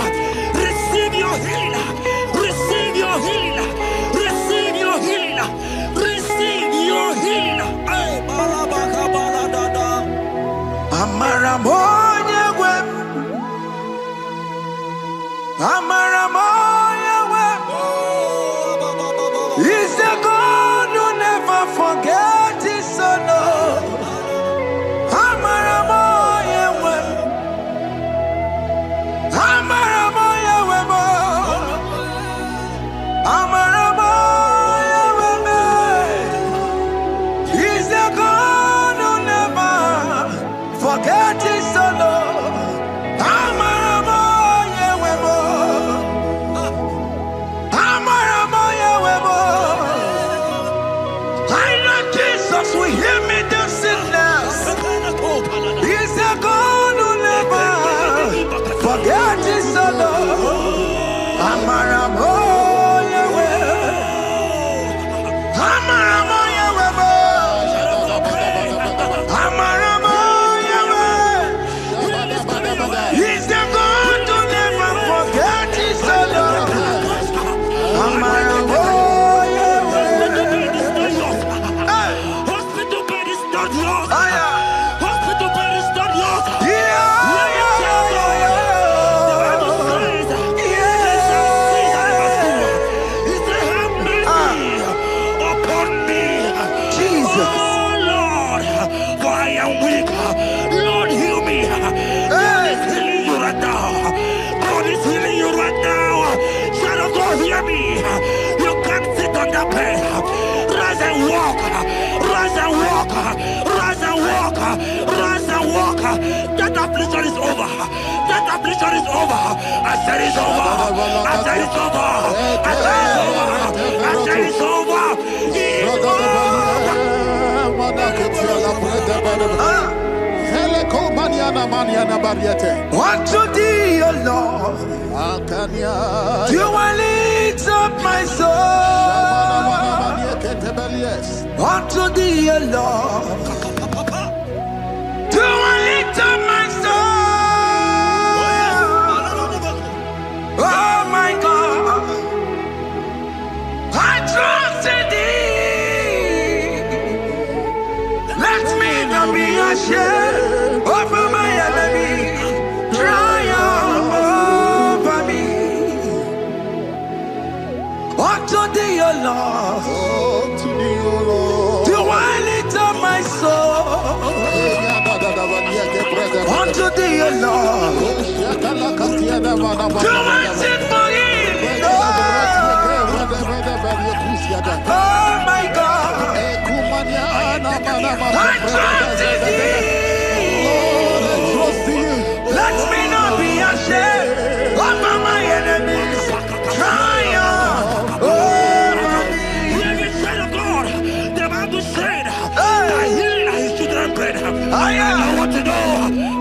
Receive your healing. Receive your healing. Receive your healing. Receive your healing. Amaramoya web. Amaramoya web. He's a God who never forgets his son. Hear me. You can't sit on the bed. Rise and walk. walk. Rise and walk. Rise and walk. Rise and walk. That affliction is over. That affliction is over. I said it's over. I said it's over. I said it's over. I said it's over. Unto thee, O Lord, do I lift up my soul. Unto thee, O Lord, do I lift up my soul. Oh my God, I trust in thee. Let me not be ashamed over my enemy. Triumph over me. Unto thee, O Lord, do I lift up my soul. Unto thee, O Lord, do I sing for him. Oh my God, I trust in thee. Let me not be ashamed over my enemies. Triumph over me. Hear the said of God. The Bible said, I heal his children bread. I don't want to know.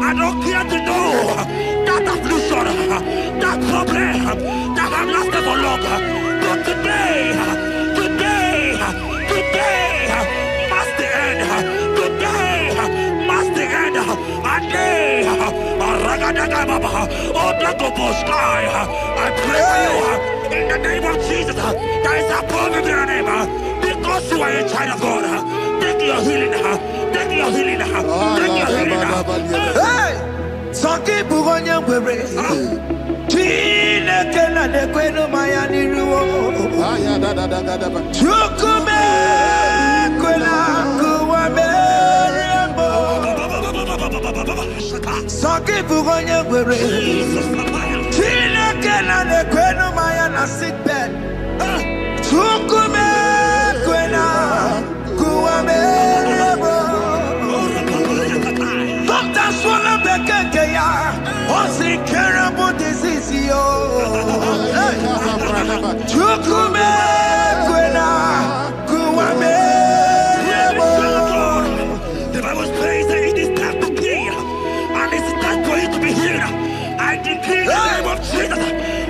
I don't care to know. That affliction, that problem, that have lasted for long. But today, must the end. Today, must the end. And day, I pray for you in the name of Jesus. There is a problem in your name. Because you are a child of God. Take your healing. Take your healing. Take your healing. Hey, Sanki Bugonya Were. Chile Kela de Queno Mayani Ruo. Chukume Quena Kuame. Sanki Bugonya Were. Chile Kela de Queno Mayana sick bed. Chukume Quena Kuame. Doctor Swallow Bekeya. What's the terrible disease? Chukume Quena Kuame. The Bible says that it is time to kill, and it is time for you to be healed. I decree in the name of Jesus,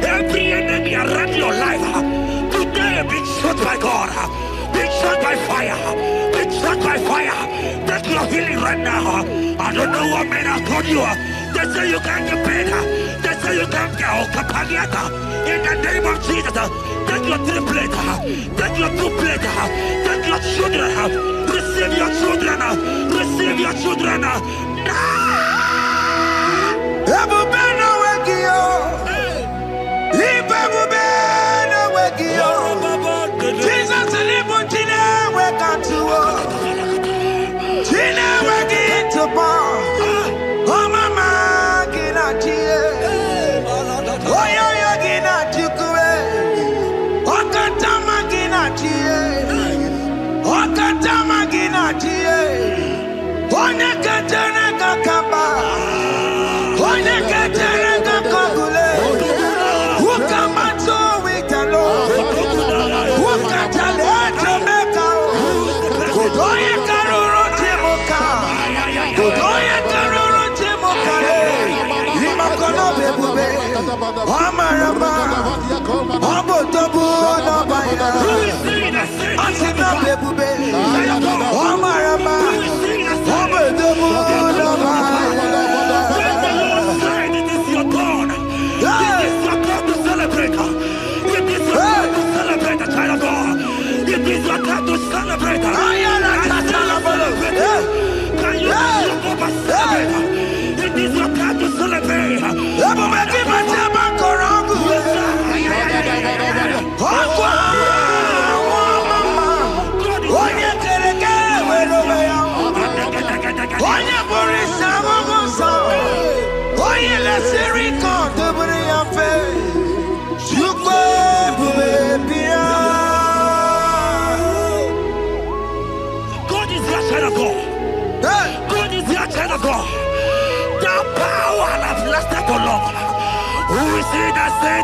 every enemy around your life, today be shot by God, be shot by fire, be shot by fire. Take your healing right now. I don't know what men have told you. They say you can't get paid. They say you can't get Okapagiata. In the name of Jesus, take your triplet, take your two-plate, take your children, receive your children, receive your children. Ebubena Wekio, Ibebubena Wekio, Jesus Libutine Wekatuo, Tina Weki to Paul, Oh Mama Ginachi, Oya Yagina Chukue, Okatama Ginachi, Okatama Ginachi, Onekatana Kakamba.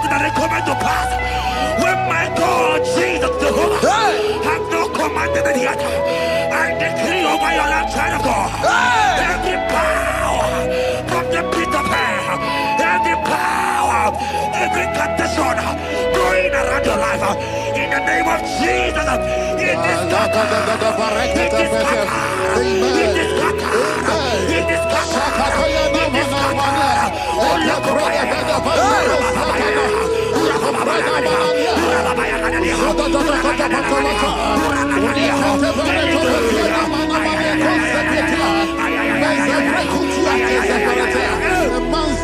it that it come to pass. When my God, Jesus Jehovah, have not commanded it yet, I decree over your life, child of God, every power from the pit of hell, every power, every condition going around your life, in the name of Jesus, it is scattered, it is scattered, it is scattered, it is scattered, it is scattered.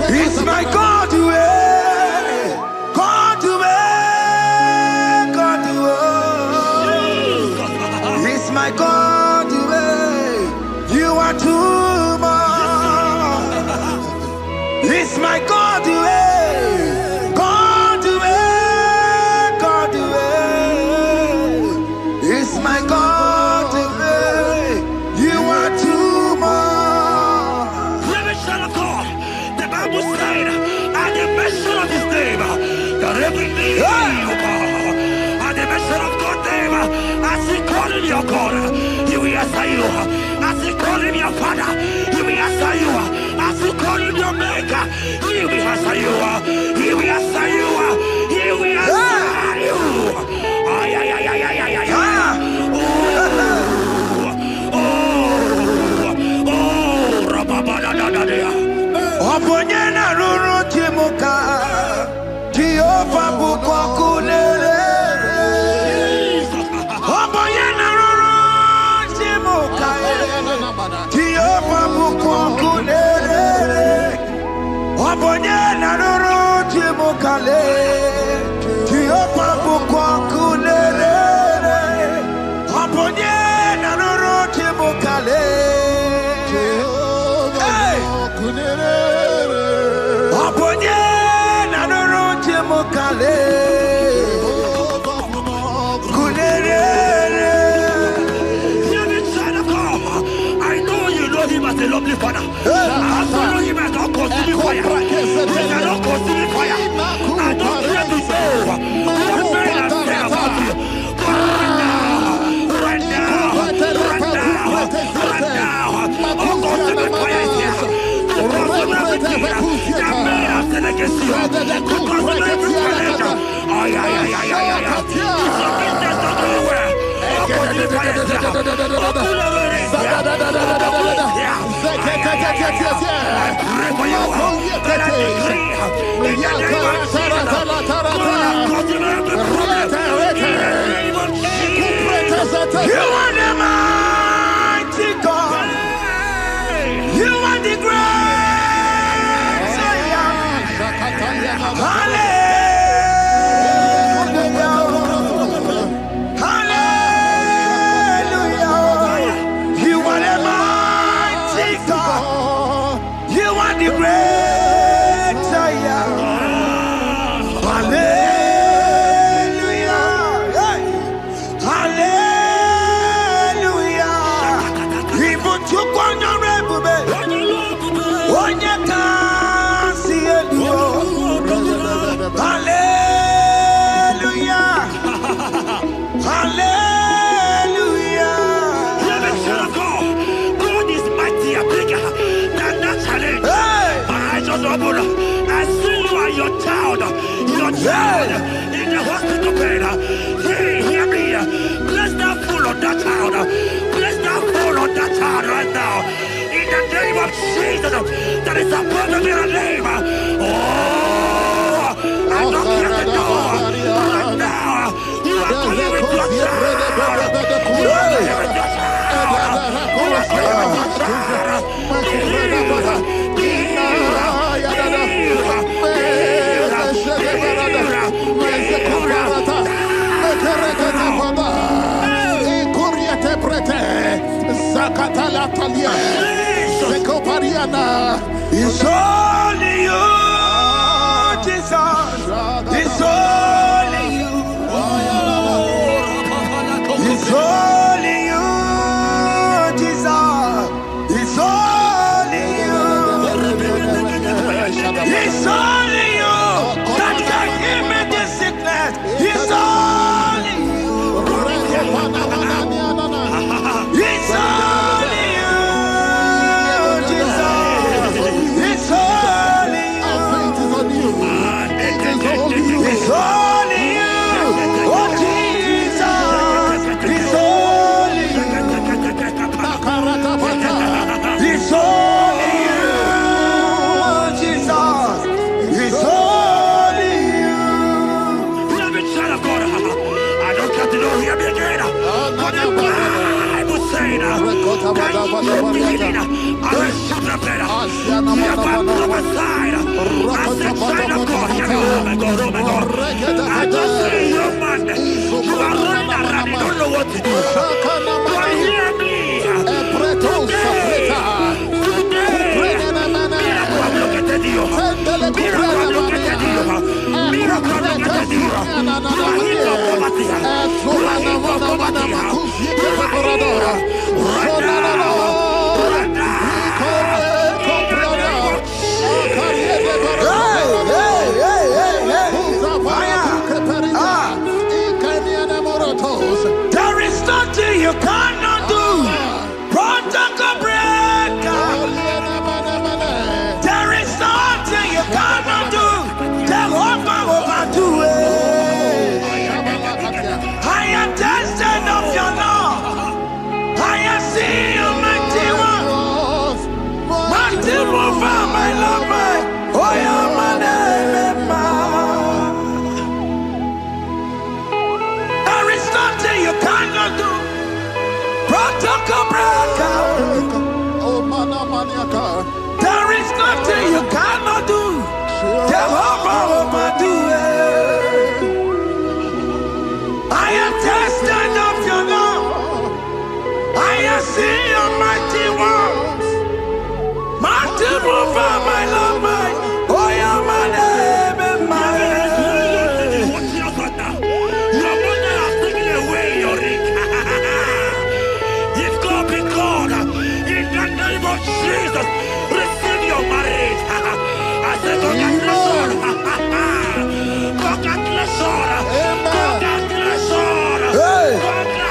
It's my God to God to God to It's my God to you are too much. It's my God to God to God to It's my God to you are too much. Revelation of God. The Bible said, at the mention of his name, that every knee will bow. At the mention of God's name, as he call him your God, he will answer you. As he call him your Father, he will answer you. As he call him your Maker, he will answer you. He will answer you. He will answer you. Ay, ay, ay, ay, ay, ay, ay, ay. Oponyena ruru timuka Jehova bukwa kulele Oponyena ruru timuka Jehova bukwa kulele Oponyena ruru timuka le Jehova bukwa kulele Oponyena ruru timuka le Aponye na nuru timukale kunere. I know you know him as a lovely father. I also know him as a consuming fire. He cannot consume fire. I don't care to say what men have said about you. But right now, oh, consuming fire is here. You are the mighty God. You are the great. Hallelujah. Hallelujah. You are the mighty God. You are the great I am. Hallelujah. Hallelujah. Even to hallelujah. Hallelujah. God is mightier, bigger than that challenge. My eyes are open. I see you and your child in the hospital bed. Hear me. Bless that fool on that child. Bless that fool on that child right now. In the name of Jesus, that is supposed to be a name. Oh, I knock at the door right now. You are going with your child. You are going with your child. You are going It's only you, Jesus. It's only you. It's only you, Jesus. It's only you. It's only you that can heal. There is nothing you cannot do. Protocol breaker. There is nothing you cannot do. Jehovah overdo it. I am tested of your love. I am seeing you, mighty one. Mighty mover, my love, my. Oh, yeah, my name, there is nothing you cannot do. Protocol breaker. There is nothing you cannot do. Jehovah overdo it. I am tested of your love. I am seeing your mighty ones. Mighty mover, my love, my. Oh, yeah, my name and my. Jesus, receive your marriage. I said, congratulations. Congratulations. Congratulations. Congratulations.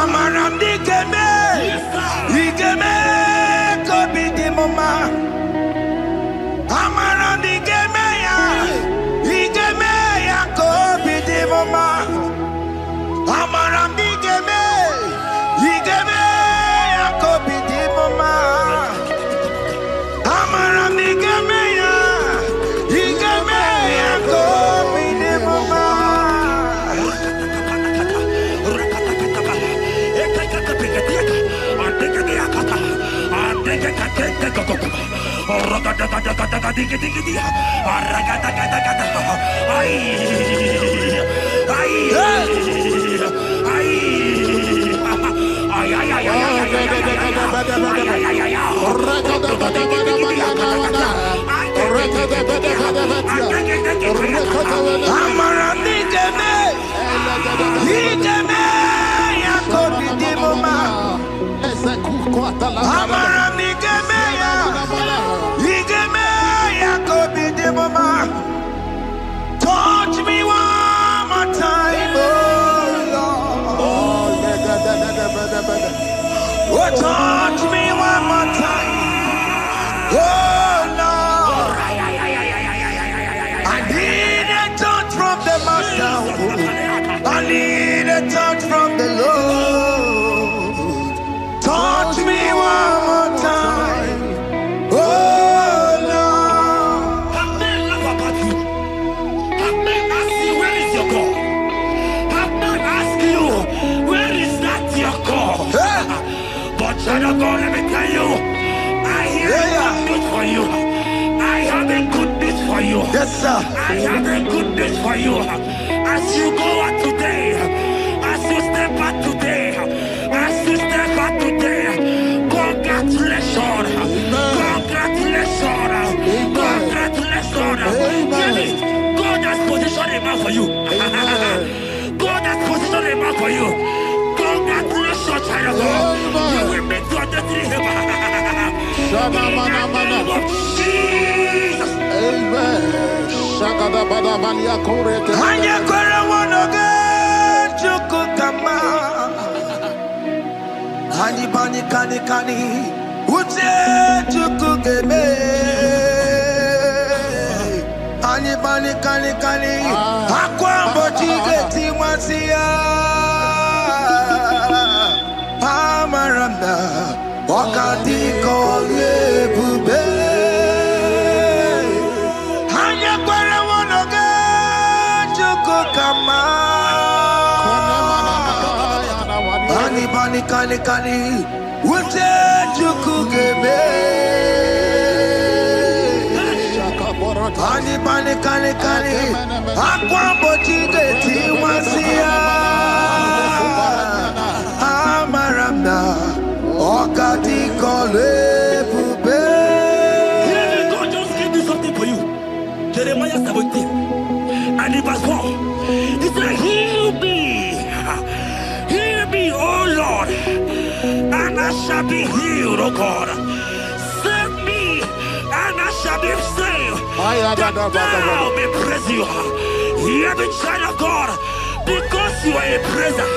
Amaram digeme, digeme, kobi di mama. Amaram digeme ya, digeme ya kobi di mama. Amaram digeme, digeme ya kobi di mama. Amaram digeme ya, digeme ya kobi di mama. Touch me one more time, oh Lord. Oh, touch me one more time, oh Lord. I need a touch from the Master. I need a touch from the Lord. Touch me one more time, oh Lord. Have men laugh about you. Have men ask you, where is your God? Have men ask you, where is that your God? But child of God, let me tell you, I have good news for you. I have a good news for you. Yes, sir. I have a good news for you. As you go out today, as you step out today, as you step out today, congratulations. Congratulations. Congratulations. Really, God has positioned a man for you. God has positioned a man for you. Congratulations, child of God. You will meet your destiny. In the name of Jesus. Amen. Hanya kwara wanoge chukukama. Hani bani kani kani uche chukugeme. Hani bani kani kani akwa mbochige timasia. Amaranda wakati kole bube. Hanya kwara wanoge kani. Ute chukugebe. Kani. Akwa bochige tiwasia. Amaramna. Okati kole bube. God just gave me something for you. Jeremiah 17 and in verse 4. He said, heal me, O Lord, and I shall be healed, O God. Save me, and I shall be saved. That thou may praise you. Hear me, child of God, because you are a praiser.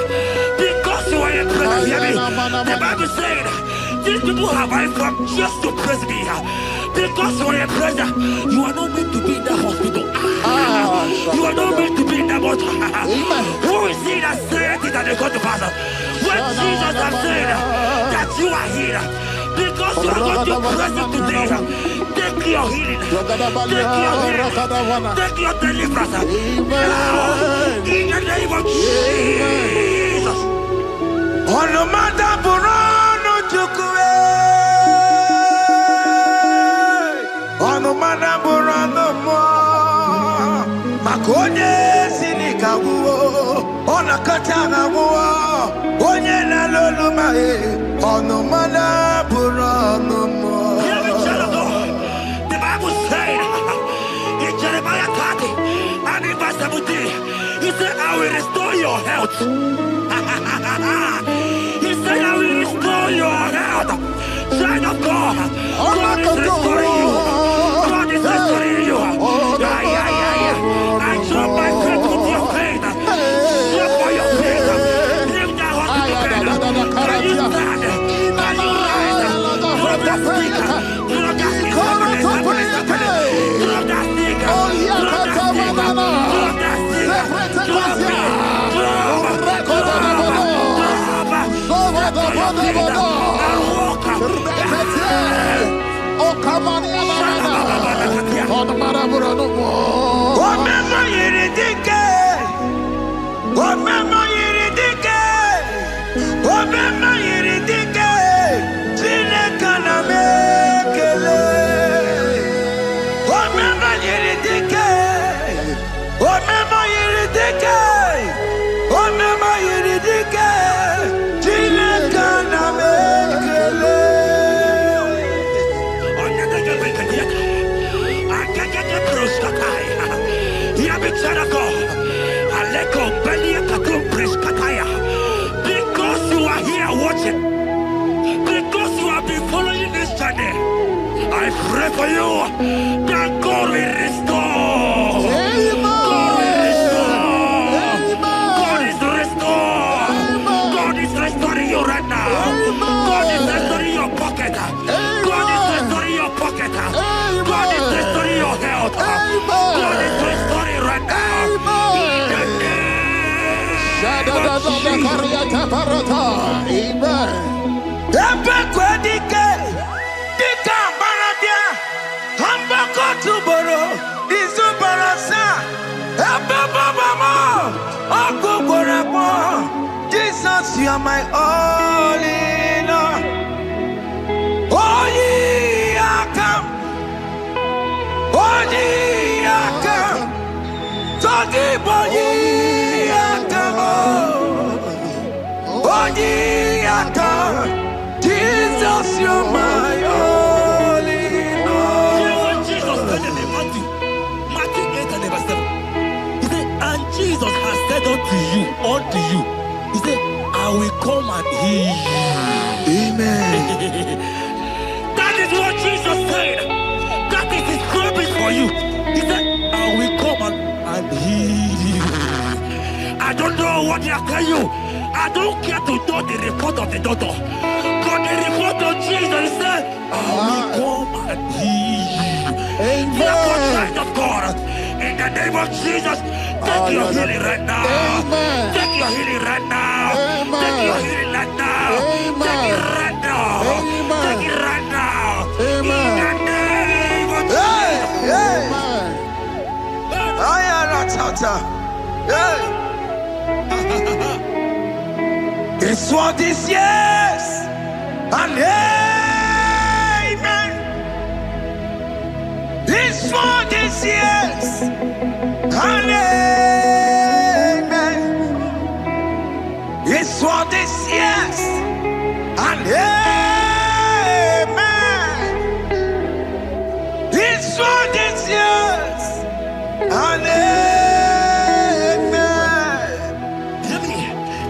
Because you are a praiser, hear me. The Bible said, these people have I come just to praise me. Because you are a praiser, you are not meant to be in the hospital. You are not meant to be in the bottle. Who is he that said it and they go to pass? When Jesus has said that you are here, because you are going to praise him today, take your healing, take your deliverance. Now, in the name of Jesus. On the matter Burano Chukwe. On the matter Burano Mo. Makonye Sinikawo. On a Katana War. Onye na Lolumae. On the matter Burano Mo. The Bible said in Jeremiah 30 and in verse 17, he said, I will restore your health. He said, I will restore your health. Child of God, God is restoring you. God is restoring you. I drop my faith with your faith. Drop for your faith. Leave that hospital bed. Can you stand? Can you rise? Drop that sticker. Drop that sticker. Drop that sticker. Drop that sticker. Drop that sticker. Drop it. Because you are here watching, because you have been following this journey, I pray for you that God will restore. God will restore. God is restored. God is restoring you right now. God is restoring your pocket. God is restoring your pocket. God is restoring your health. God is restoring right now. Jesus, you are my all in all. Oh, ye are come. Oh, ye are come. Talking about ye are come. Oh, ye are come. Jesus, you are my all in all. You know what Jesus said in Matthew 8 and verse 7? He said, and Jesus has said unto you, he said, I will come and heal you. Amen. That is what Jesus said. That is his promise for you. He said, I will come and heal you. I don't know what they are telling you. I don't care to know the report of the doctor. But the report of Jesus, he said, I will come and heal you. Therefore, child of God, in the name of Jesus, take your healing right now. Amen. Take your healing right now. Amen. Take your healing right now. Amen. Take it right now. Amen. Take it right now. Amen. In the name of Jesus. Hey, Amen. I am not out. Hey. His word is yes and amen. His word is yes and amen. His word is yes and amen. His word is yes and amen. Hear me.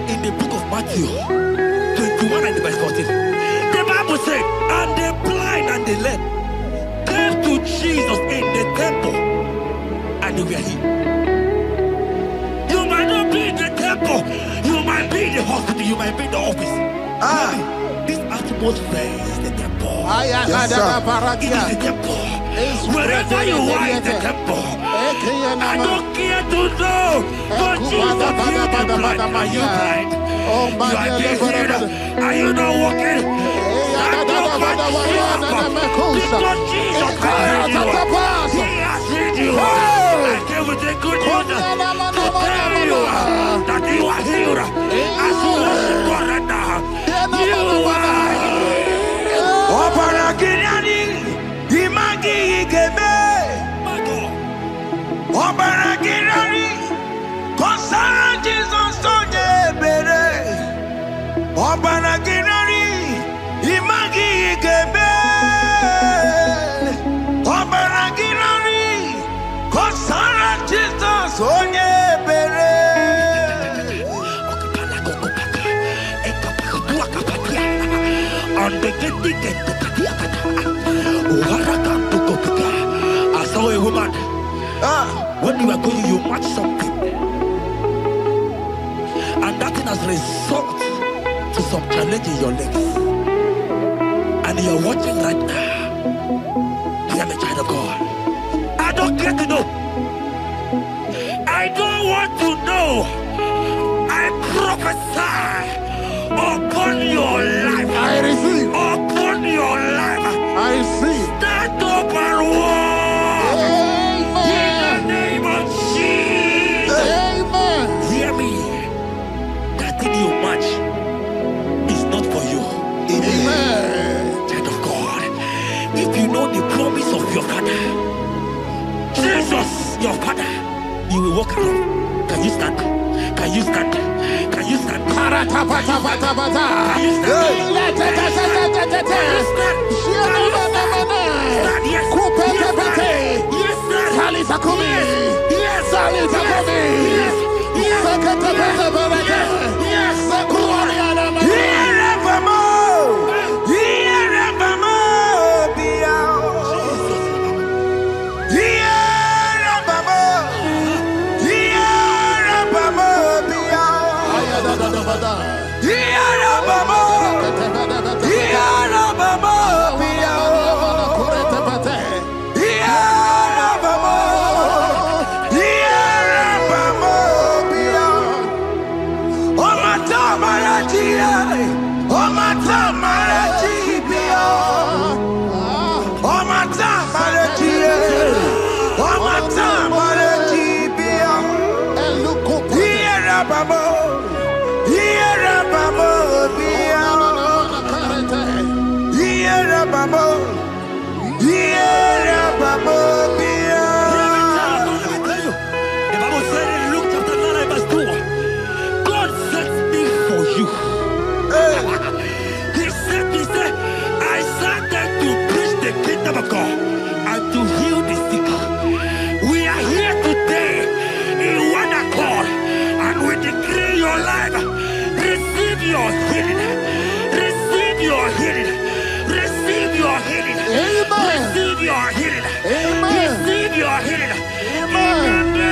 In the book of Matthew 21 and verse 14, the Bible said, and the blind and the lame came to Jesus in the temple, and they were healed. You might not be in the temple, you might be in the hospital, you might be in the office. This atmosphere is the temple. Yes, it is the temple. Wherever you are in the temple, I don't care to know, but Jesus healed the blind. Are you blind? You are being healed. Are you not walking? Stand up and because Jesus has healed you. He has healed you. I came with the good news to tell you that you are healed. As you worship God right now, you are I saw a woman. When you are going, you match something, and that thing has resulted to some challenge in your legs, and you are watching right now. Hear me, child of God. I don't care to know. I don't want to know. I prophesy upon your life. I receive. Upon your life. I receive. Stand up and walk. In the name of Jesus. Amen. Hear me. That thing you match is not for you. Amen. Child of God. If you know the promise of your father, Jesus, your father, you will walk around. Can you stand? Can you stand? Can you stand? Can you of God and to heal the sick. We are here today in one accord, and we decree your life. Receive your healing. Receive your healing. Receive your healing. Amen. Receive your healing. Amen. Receive your healing. Amen. In the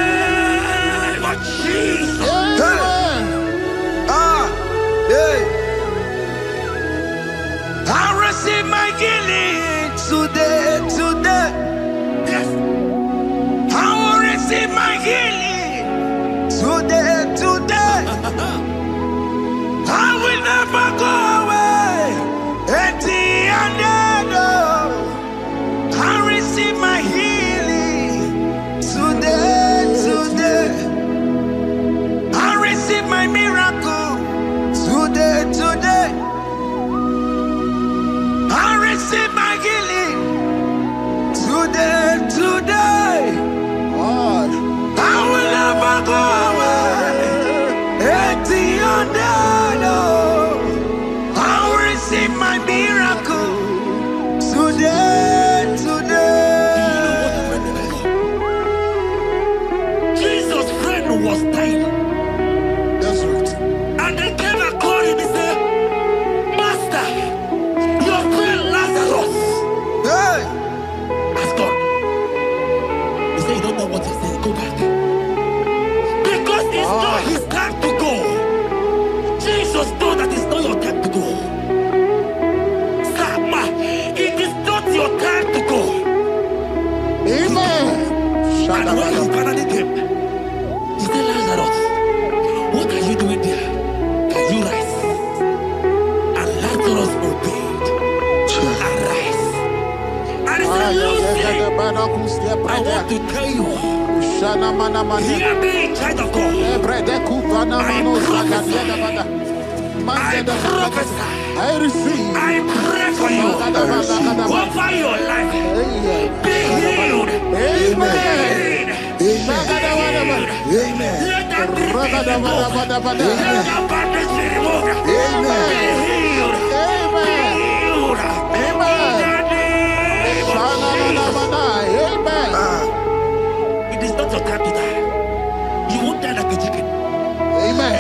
name of Jesus. Amen. I receive my healing today. Yes. I will receive my healing today. I will never go away empty-handed. I receive my healing today. I receive my miracle today. receive my healing today. I will never go away. I will receive my miracle today. Jesus' friend was dying. That's right. And they came and called him and said, Master, your friend Lazarus has gone. He said, you don't know what he said. Go back. Because it's not his time to go. Jesus knows that it's not your time to go. Sama, it is not your time to go. Amen. And when he finally came, he said, Lazarus, what are you doing there? Can you rise? And Lazarus obeyed and rise. And he said, Lucy, I want to tell you, hear me in child of God. I prophesy. I receive. I pray for you over your life. Be healed. Amen. Amen. Let that be removed. Let that bandage be removed. Be healed. Be healed. In the name of Jesus. It is not your time to die. You won't die like a chicken. Amen.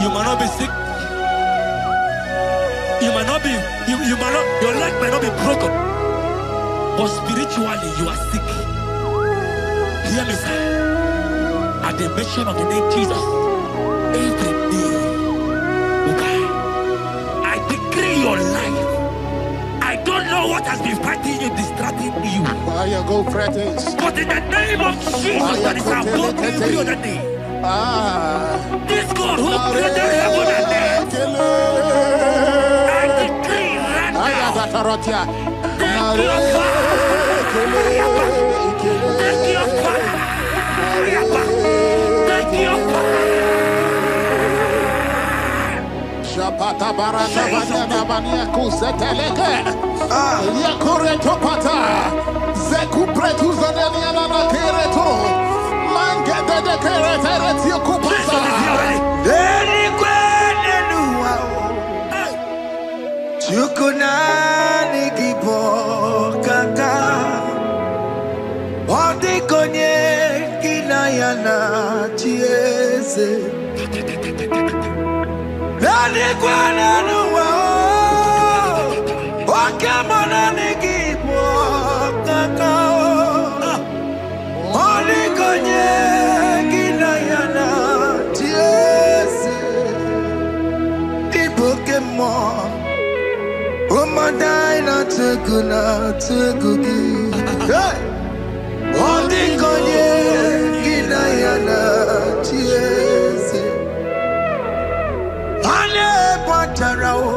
You might not be sick. You might not be, your leg might not be broken. But spiritually, you are sick. Hear me, sir. At the mention of the name Jesus, every day will die. I decree your life. I don't know what has been fighting you, distracting you. But in the name of Jesus, that is above every other name. This God who created heaven and earth, I decree right now, take your fire, take your fire, take your fire. Shapata baranda banya banya kuseteleke. Yakore topata. Zeku pretu zadelia na kereto. Mangete de kerete kupasa. Deni kwene nuwa. Chukunani gibo kaka. Odi konye. yana chiese nani kwana nuwa wakamana nikipo kakao olikonye gina yana chiese ibokemo omadai na tegugi olikonye gina yana chiese ale patarao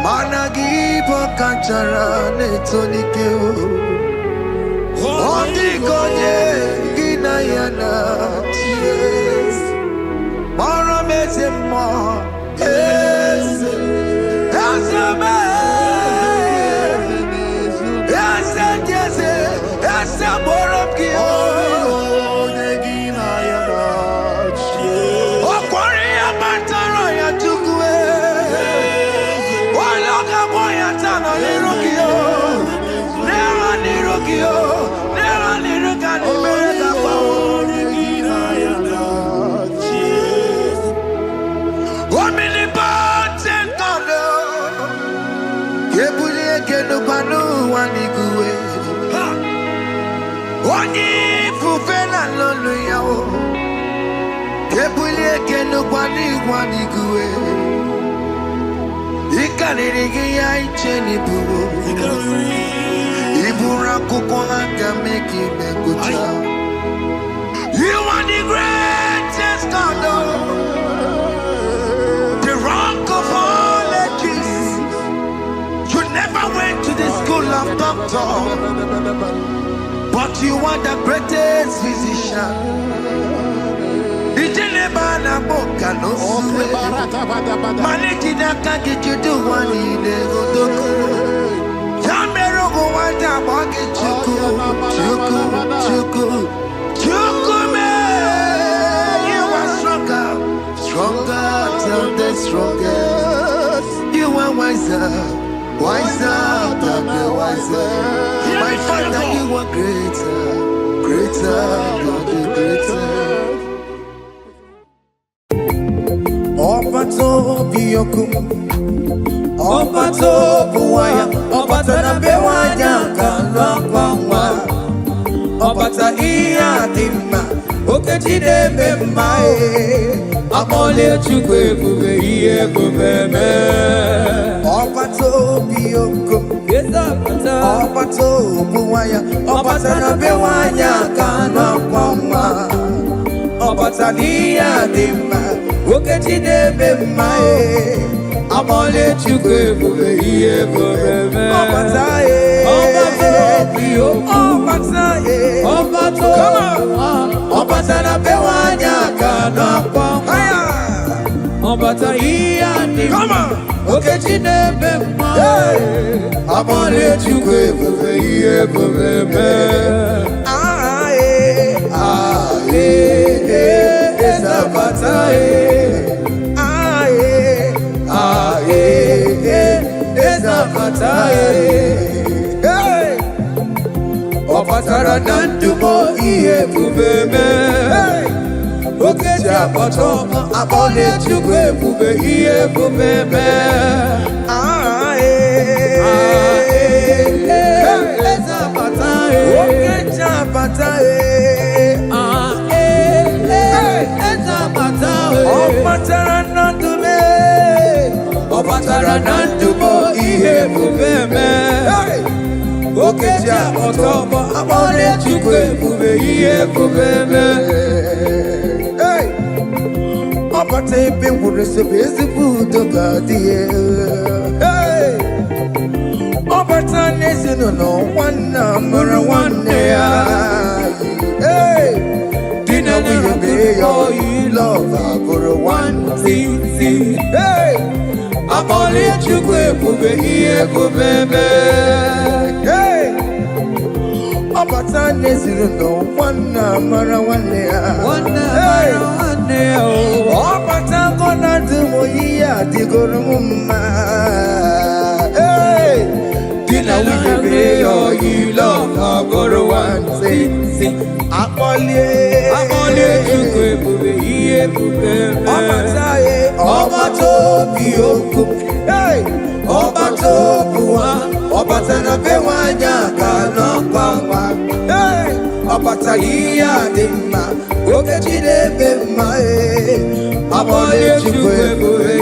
managi pokachara netonike olikonye gina yana chiese mara mezemo eze azame eze borobki negina yana okwari amataro ya tukwe waloga boya tano nirukio nera niruka nimereka kwa negina yana omnipotent God kebulie kenupanu waniguwe Onye fufela lolo yao kebulie kenupanu waniguwe ikanirigi ya icheni buwo ibura kuko anga meki mekucha. You are the greatest God, the rock of all ages. You never went to the school of doctor, but you are the greatest physician. Ijelebana boka no suwe Maliki daka kichudu wani negodoku Jamero go wata bagi chuku me. You are stronger than the strongest. You are wiser than the wiser. My Father, you are greater than the greatest. Obato biyoku Obato buwaya Obata na bewanya kalwa Obata iya dimma Okechide memae Amole chukwe bube iye bubeme Obato biyoku Obato buwaya Obata na bewanya kalwa Obata iya dimma Okechide memae Amole chukwe bube iye bubeme Obata na bewanya kana Obata iya ni Okechide memae Amole chukwe bube iye bubeme Opatara nandumo iye bubeme Okeji apoto abole chukwe bube iye bubeme Okeji apatae Opatara nandume Opatara nandumo iye bubeme Okeji apoto abole chukwe bube iye bubeme Opata ebe nwere sebe ezigbo udo ga-adịghị Opata n'ezinụlọ nwanne mụrụ nwanne ya Di na nwunye mee ya oyi love abụrụ nwantizi Abole chukwe bube iye bubeme Opata n'ezinụlọ nwanne mụrụ nwanne ya Opata kona dumo iya digoro mumma Di na we oh, you love our God one. Sing, Akole Chukwe, Iye Buke, Obataye, Obato Biyoku, hey, Obato Buwa, Obatana Bewanya, Kano Kwangwa, hey, Obatalia Dima, Okechide Bema, Akole Chukwe,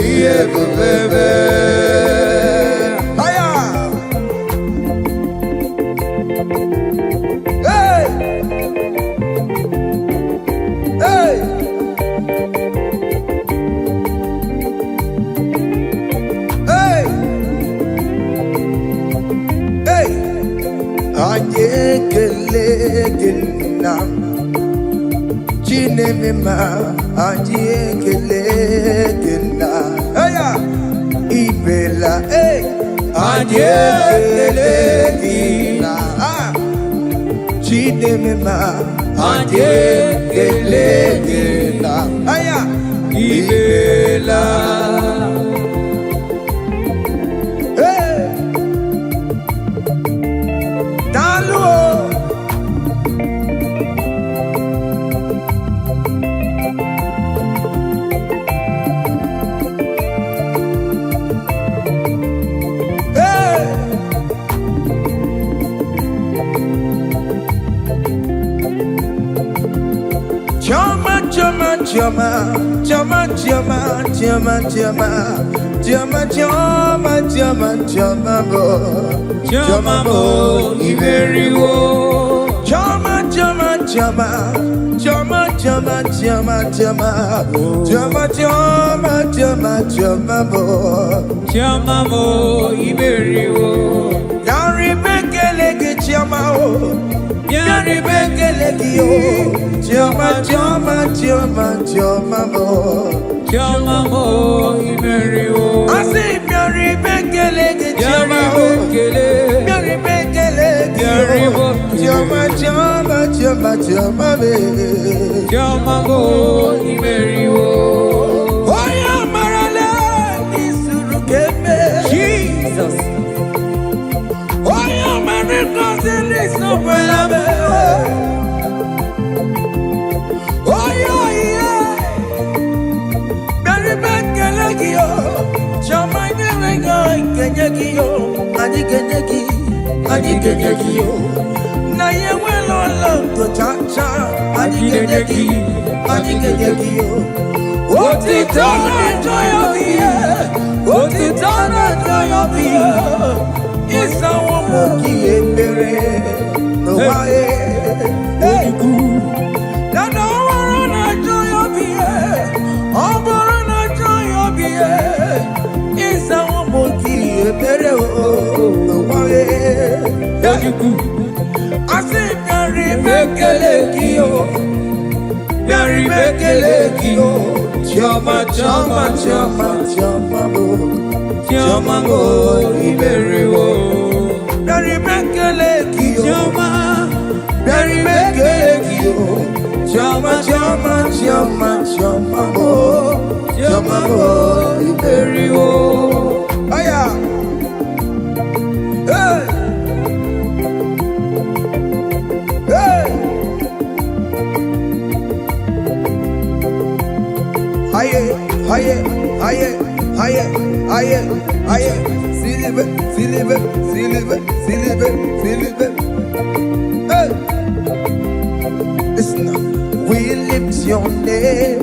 Iye Buke. Anjekelegina Chinemema Anjekelegina Aya Ibela Anjekelegina Chinemema Anjekelegina Aya Ibela Chama Iberiwo Chama Iberiwo Yari Bekeleke Chama Yari Bekeleke Chama Iberiwo I say Yari Bekeleke Chama Yari Bekeleke Chama Iberiwo Oya Marale Nisurukeme Jesus Oya Marikos in this Nopelabe Oya yeah Yari Bekeleke Chama Kenyekio Kenyekio Na yewelo to chacha Kenyekio Otitana joy of the year Otitana joy of the year Isa womoki ebere No wae Nana warana joy of the year Oborana joy of the year Isa womoki ebere No wae I say Yari Bekelekio Chama Iberiwo Yari Bekelekio Chama Iberiwo Aya Aye, Silver. Hey, listen now. We lift your name,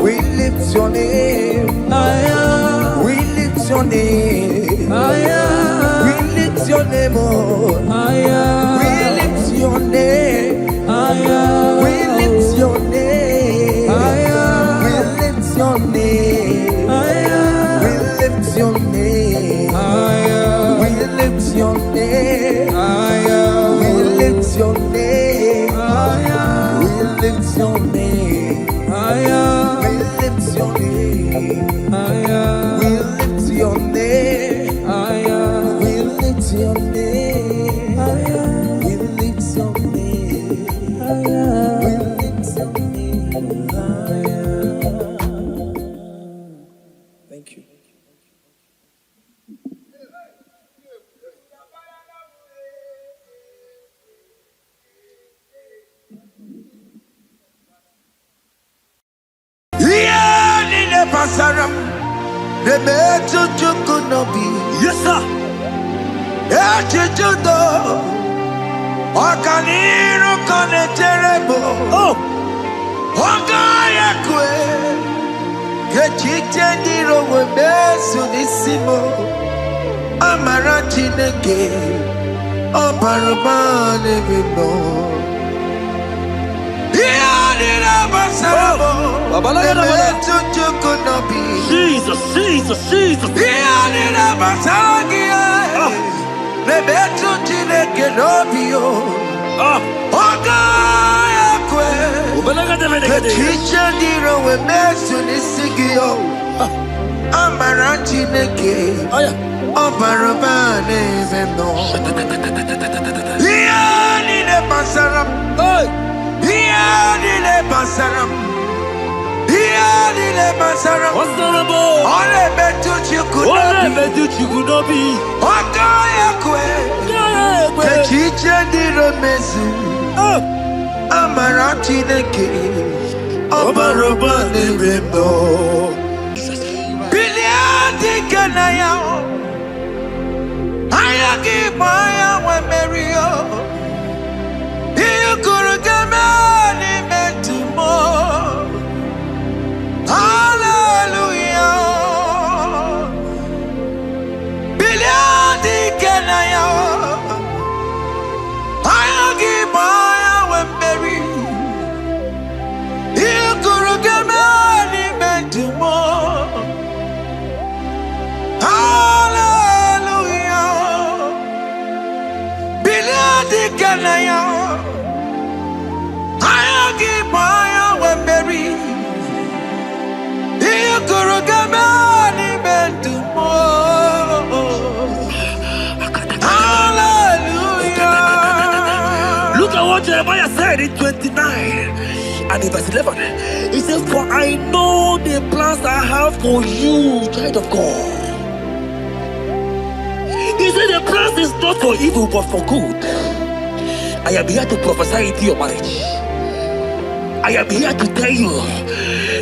we lift your name, we lift your name, we lift your name, we lift your name, we lift your name, we lift your name. Your name, we lift your name, we lift your name, we lift your name, we lift your name, we lift your name, we lift your name, we lift your name, we lift your name. Thank you. basaram. The meto chukunobi. Yes, sir. Echichudo. Okaniro koneterebo. Oh. Ogayakwe. Kechite ndiro webesu nisimo. Amara Chineke. Obarabane bino. Jesus, Jesus, Jesus. What's the rubble? Ole betu chikunobi. Okayakwe. Kechiche ndiro mezu. Amara Chineke. Obaroba nebendo. Biliadi kanaya. Ayagi maya wa merio. Iyukurugamani metumo. Hallelujah. Biliadi kanaya. Ayagi maya wa meri. Iyukurugamani metumo. Hallelujah. Biliadi kanaya. Ayagi maya wa meri. Iyukurugamani metumo. Hallelujah. Look at what Jeremiah said in 29 and in verse 11. He says, for I know the plans I have for you, child of God. He said the plans is not for evil but for good. I am here to prophesy into your marriage. I am here to tell you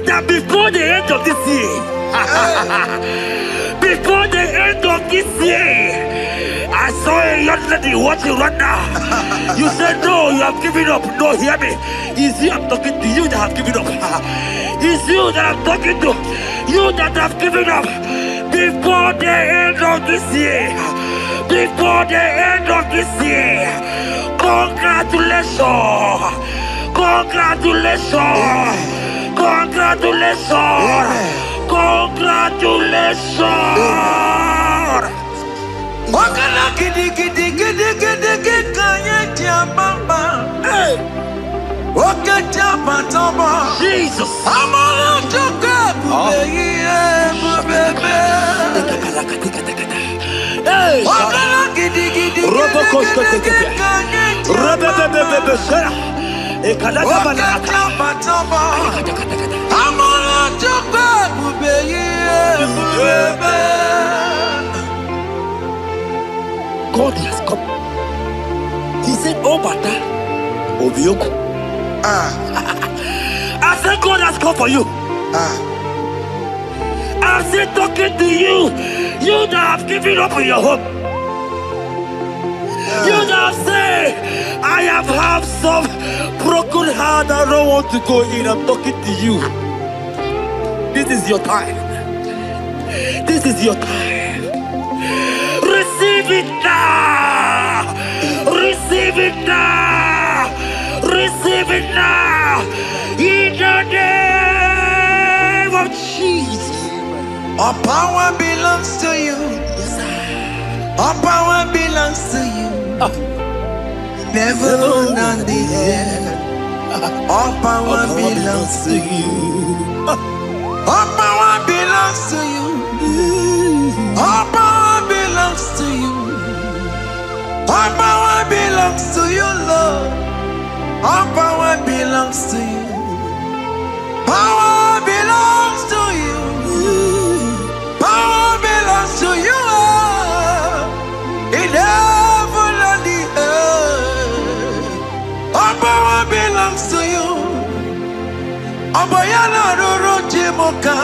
that before the end of this year, before the end of this year, I saw a young lady watching right now. You said no, you have given up. No, hear me. It's you I'm talking to, you that have given up. It's you that I'm talking to, you that have given up. Before the end of this year, before the end of this year, congratulations, congratulations, congratulations, congratulations. Wakala gidi gidi gidi gidi gidi kanya mama. Hey. Wakacha patoma. Jesus. Amala choka bubeye bubebe. Hey. Wakala gidi gidi gidi gidi kanya. Rebebebebebe shara. Ekalaga bala. Wakacha patoma. Amala choka bubeye bubebe. God has come. He said, oh, Bata, Obioku. I said, God has come for you. I said, talking to you, you that have given up on your hope. You that have said, I have had some broken heart, I don't want to go in. I'm talking to you. This is your time. This is your time. Receive it now! Receive it now! Receive it now! In the name of Jesus! All power belongs to you. All power belongs to you. Never on the air. All power belongs to you. All power belongs to you. All power belongs to you. All power belongs to you, Lord. All power belongs to you. Power belongs to you. Power belongs to you. In heaven and the earth. All power belongs to you. Oboyana Roro Jimoka.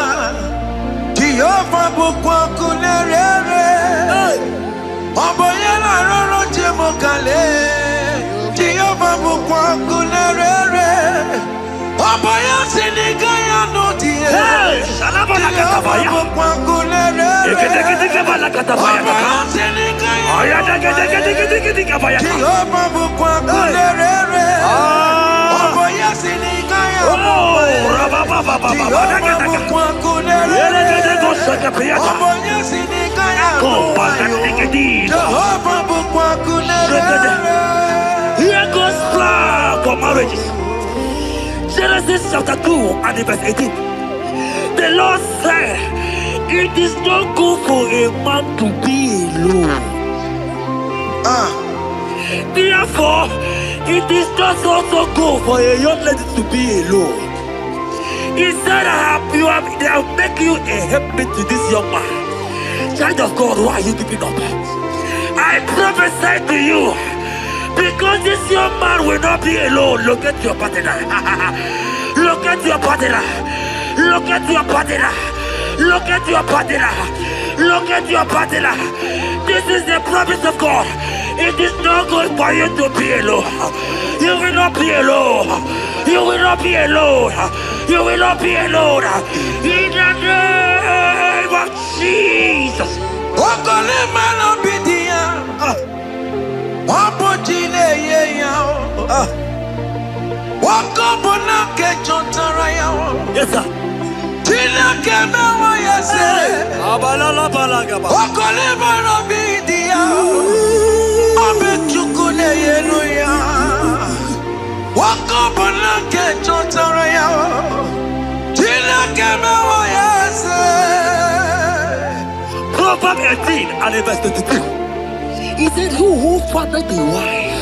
Jehovah bukwakulerere. Oboyela roro jemokale. Jehovah bukwakulerere. Oboya sinigaya no die. Salabala katabaya. Bukwakulerere. Ekebala katabaya. Jehovah bukwakulerere. Oboya sinigaya no die. Here goes plan for marriages. Genesis chapter 2 and verse 18. The Lord said, it is not good for a man to be alone. Therefore, it is not also good for a young lady to be alone. He said, they have make you a helpmate to this young man. Child of God, why are you giving up? I prophesy to you, because this young man will not be alone. Look at your partner. Look at your partner. Look at your partner. Look at your partner. Look at your partner. This is the promise of God. It is not good for you to be alone. You will not be alone. You will not be alone. You will not be alone. In the name of Jesus. Yes, sir. Proverbs 18 and verse 22. He said, who findeth a wife,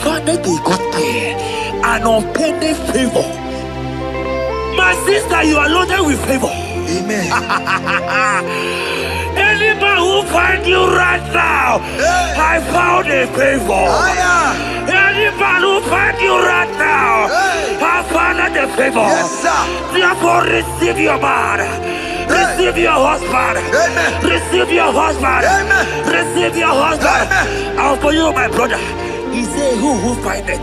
findeth a good thing, and obtaineth favor. My sister, you are loaded with favor. Amen. Any man who finds you right now, I found a favor. Any man who finds you right now, I found a favor. Yes, sir. Therefore, receive your man. Receive your husband. Amen. Receive your husband. Amen. Receive your husband. Amen. And for you, my brother, he said, who find it?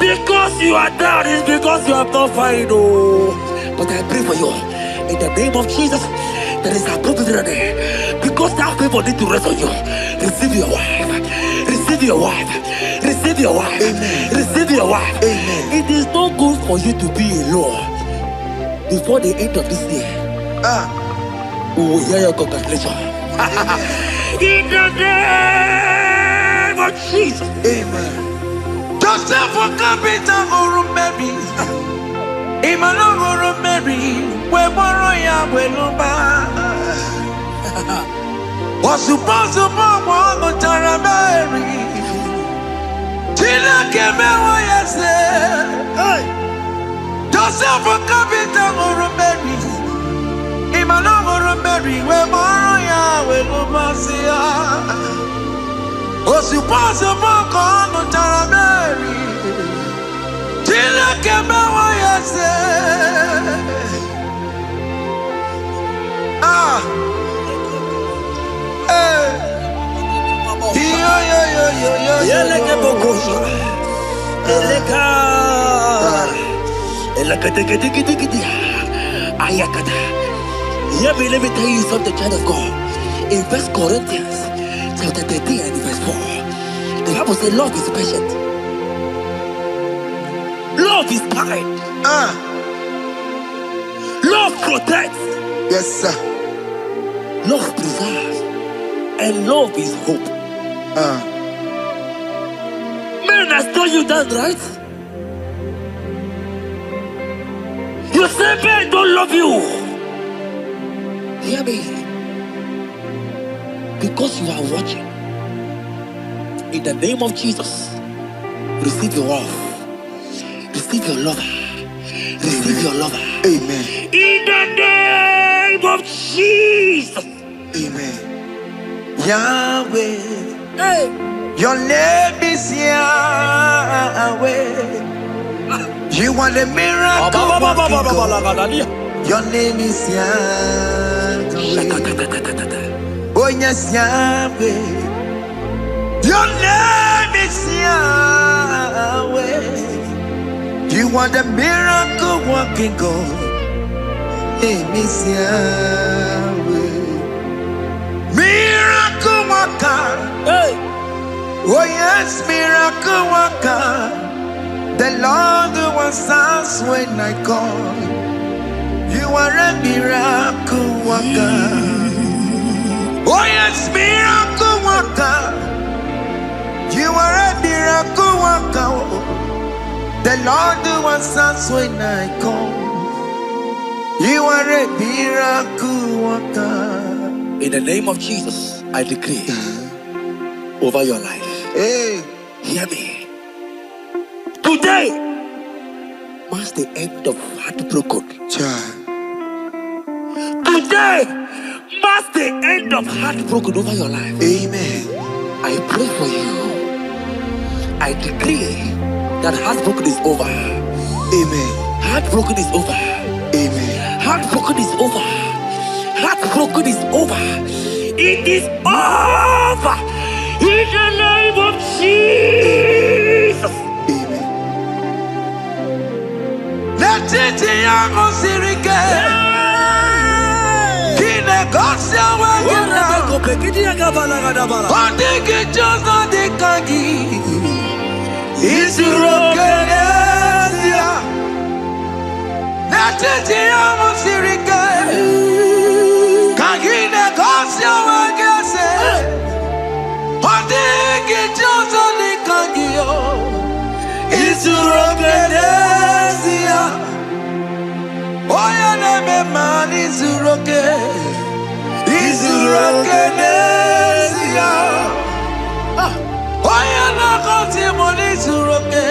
Because you are down, it's because you have not found it. Oh. But I pray for you. In the name of Jesus, there is a opportunity. Because that favor need to rest on you. Receive your wife. Receive your wife. Receive your wife. Amen. Receive your wife. Amen. It is not good for you to be alone. Before the end of this year, we will hear your congratulations. In the name of Jesus. Amen. Joseph for capital or Mary. Emmanuel or Mary. Where Moroya Weluba. Was supposed to bomb on Taramari. Tina Kemewa, yes. Joseph for capital or Mary. Emmanuel or Mary. Where Moroya Weluba. Was supposed to bomb on Taramari. Tina Kemewa, yes. Let me tell you something, child of God. In 1 Corinthians chapter 13 and verse 4, the Bible says love is patient. Love is kind. Love protects. Yes, sir. Love preserves. And love is hope. Men has told you that, right? You say men don't love you. Hear me. Because you are watching. In the name of Jesus, receive your love. Receive your lover. Receive your lover. Amen. In the name of Jesus. Amen. Yahweh. Hey. Your name is Yahweh. You are the miracle. Your name is Yahweh. Oh yes, Yahweh. Your name is Yahweh. You are the miracle working God. Name is Yahweh. Miracle worker. Hey. Oh yes, miracle worker. The Lord who answers when I call. You are a miracle worker. Oh yes, miracle worker. You are a miracle worker. The Lord who answers when I call. You are a miracle worker. In the name of Jesus, I decree over your life. Hey, hear me. Today marks the end of heartbroken. child. Today marks the end of heartbroken over your life. Amen. I pray for you. I decree that heartbroken is over. Amen. Heartbroken is over. Amen. Heartbroken is over. Heartbroken is over. It is over. In the name of Jesus. Amen. Let it be your sirike. Kine gosya wagina. Ondigi jozo dikagi. Isurokenesia. Let it be your sirike. Kine gosya wagese. Ondigi jozo dikagi. Isurokenesia. Oya neme man isuroke. Isurokenesia. Oya na Testimonies isuroke.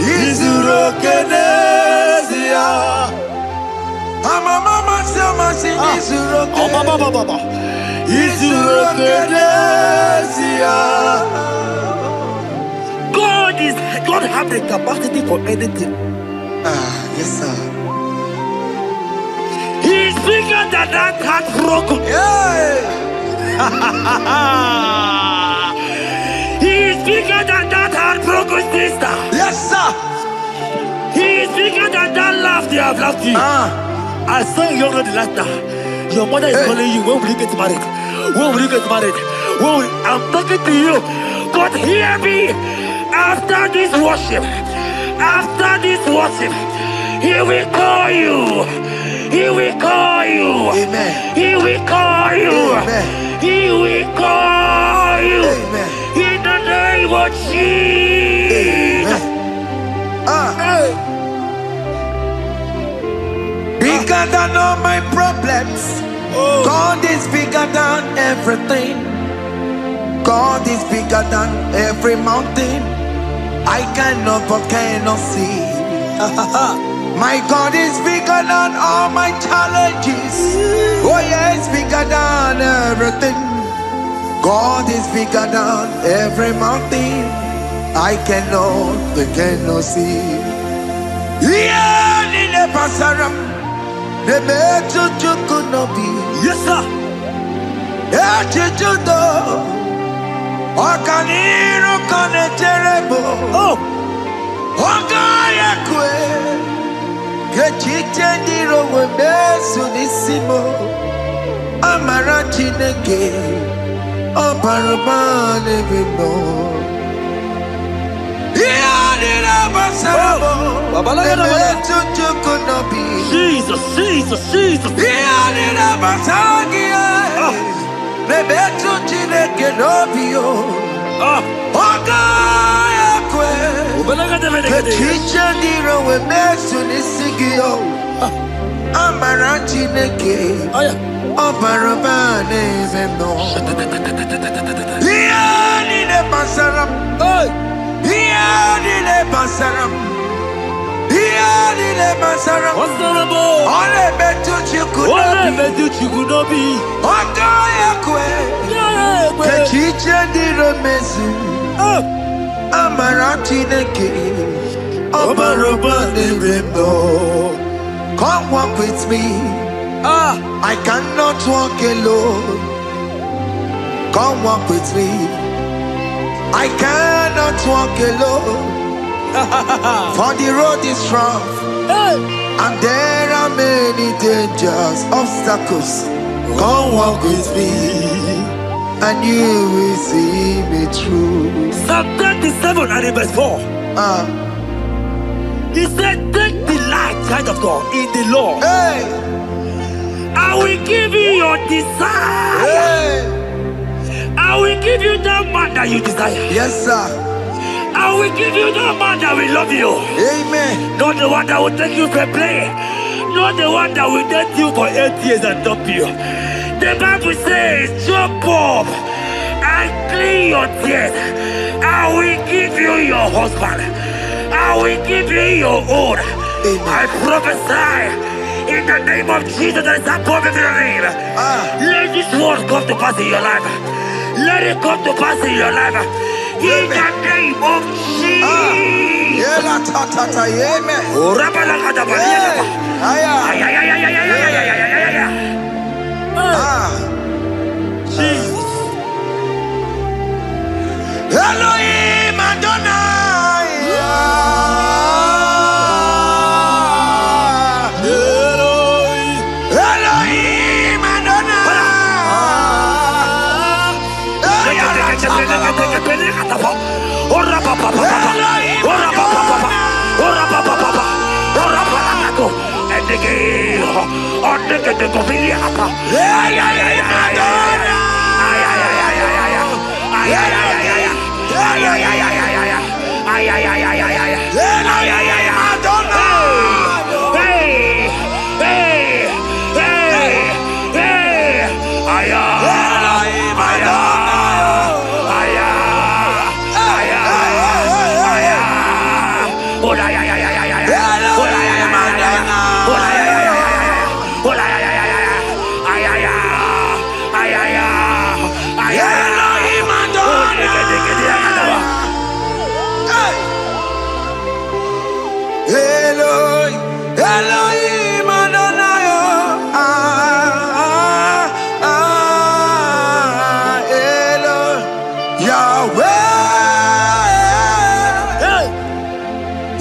Isurokenesia. Mama sama sing isuroke. Isurokenesia. God have the capacity for anything. Yes sir. He is bigger than that heartbroken. He is bigger than that heartbroken sister. Yes sir. He is bigger than that laugh they have laughed you. I saw you younger than that. Your mother is calling you. When will you get married? When will you get married? I'm talking to you. But hear me. After this worship, he will call you. He will call you. Amen. He will call you. Amen. He will call you. Amen. In the name of Jesus. Bigger than all my problems. God is bigger than everything. God is bigger than every mountain. I cannot but cannot see. My God is bigger than all my challenges. Oh yes, bigger than everything. God is bigger than every mountain. I cannot but cannot see. Yeah, in the pasaram, the better could not be. Yes, sir. Yeah, Okaniro kane terrible. Ogaya kwe. Kechite ndiro webesu nisimo. Amara chineke. Oparubane bino. Iyadira basarabo. Nebetu chukunobi. Jesus. Iyadira basagia. Nebetu chineke nobio. Ogaya kwe. Kechicha ndiro webesu nisigio. Amara chineke. Oparubane bino. Iyadira basaram. Iyadira basaram. Ole betu chikunobi. Ogaya kwe. Kechiche ndiro mezu. Amara chineke. Obarubane bino. Come walk with me. I cannot walk alone. Come walk with me. I cannot walk alone. For the road is rough, and there are many dangers, obstacles. Come walk with me, and you will see me through. Psalm 37 and verse 4. He said, take delight, child of God, in the Lord. Hey, I will give you your desire. hey, I will give you that man that you desire. yes, sir. I will give you that man that will love you. Amen. Not the one that will take you for play. Not the one that will date you for 8 years and dump you. The Bible says, jump up and clean your tears. I will give you your husband. I will give you your own. I prophesy in the name of Jesus that is above every name. Let this word come to pass in your life. Let it come to pass in your life. In the name of Jesus. Amen. Jesus. Elohim Adonai. Elohim Elohim Adonai.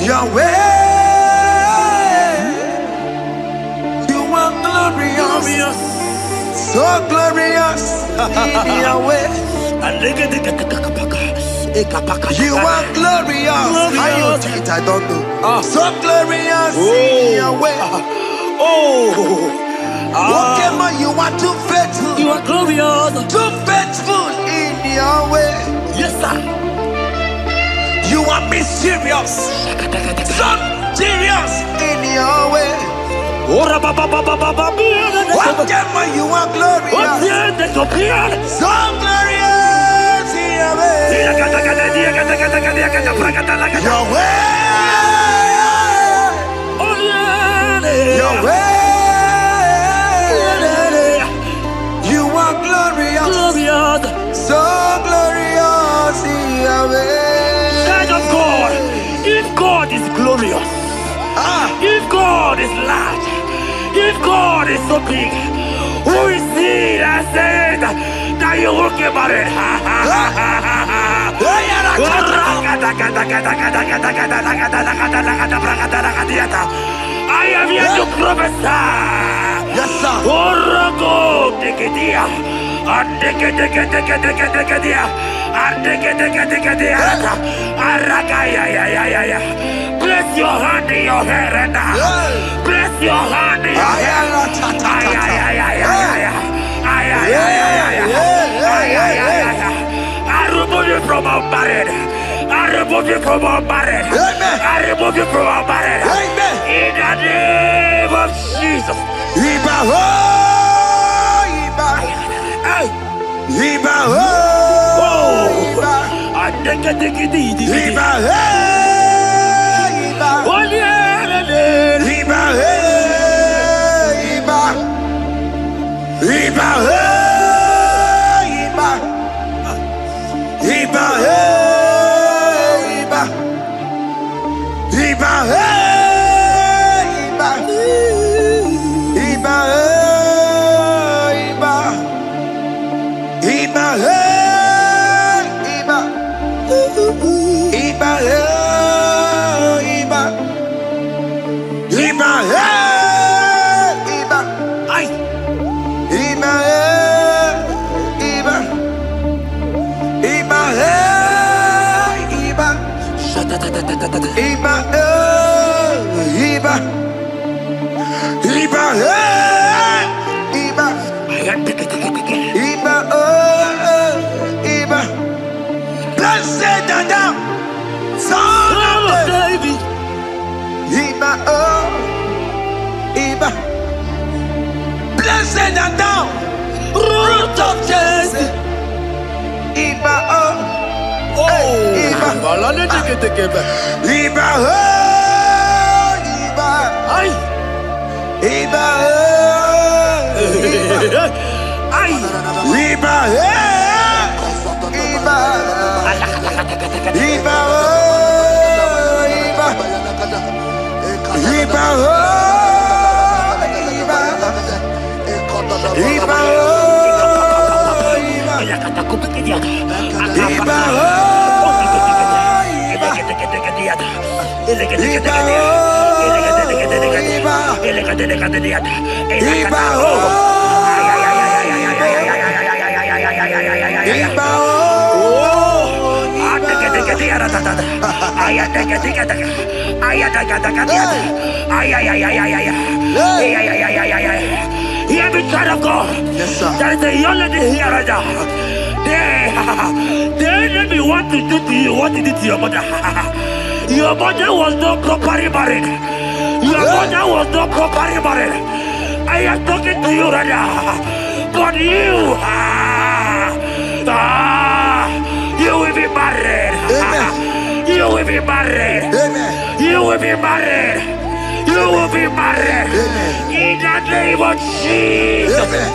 Yahweh, you are glorious, so glorious in Yahweh. You are glorious. How you do it, I don't know. So glorious in Yahweh. Lokogoma, you are too faithful. You are glorious. Too faithful in Yahweh. Yes, sir. You are mysterious. So serious in Yahweh. Lokogoma, you are glorious. So glorious in Yahweh. Yahweh. Yahweh. You are glorious. So glorious in Yahweh. Child of God, if God is glorious, if God is large, if God is so big, who is he that said that you will get married? I am here to prophesy. Yes, sir. Place your hand in your hair right now. Place your hand in your hair. I remove you from our marriage. I remove you from our marriage. I remove you from our marriage. In the name of Jesus. Iba ho, Iba. Iba ho, Iba. Iba he, Iba. Iba he, Iba. Iba he, Iba. Iba he, Iba. Iba he, Iba. Iba, Iba, Iba, Iba, Iba, Iba. Blessed and down, son of David. Iba, Iba. Blessed and down, root of Jesse. Iba, Iba, Iba, Iba, Iba, Iba, Hear me, child of God. Yes, sir. There is a young lady here right now. The enemy want to do to you what he did to your mother. Your mother was not properly married. Your mother was not properly married. I am talking to you right now. But you, you will be married. Amen. You will be married. Amen. You will be married. You will be married. Amen. In the name of Jesus. Amen.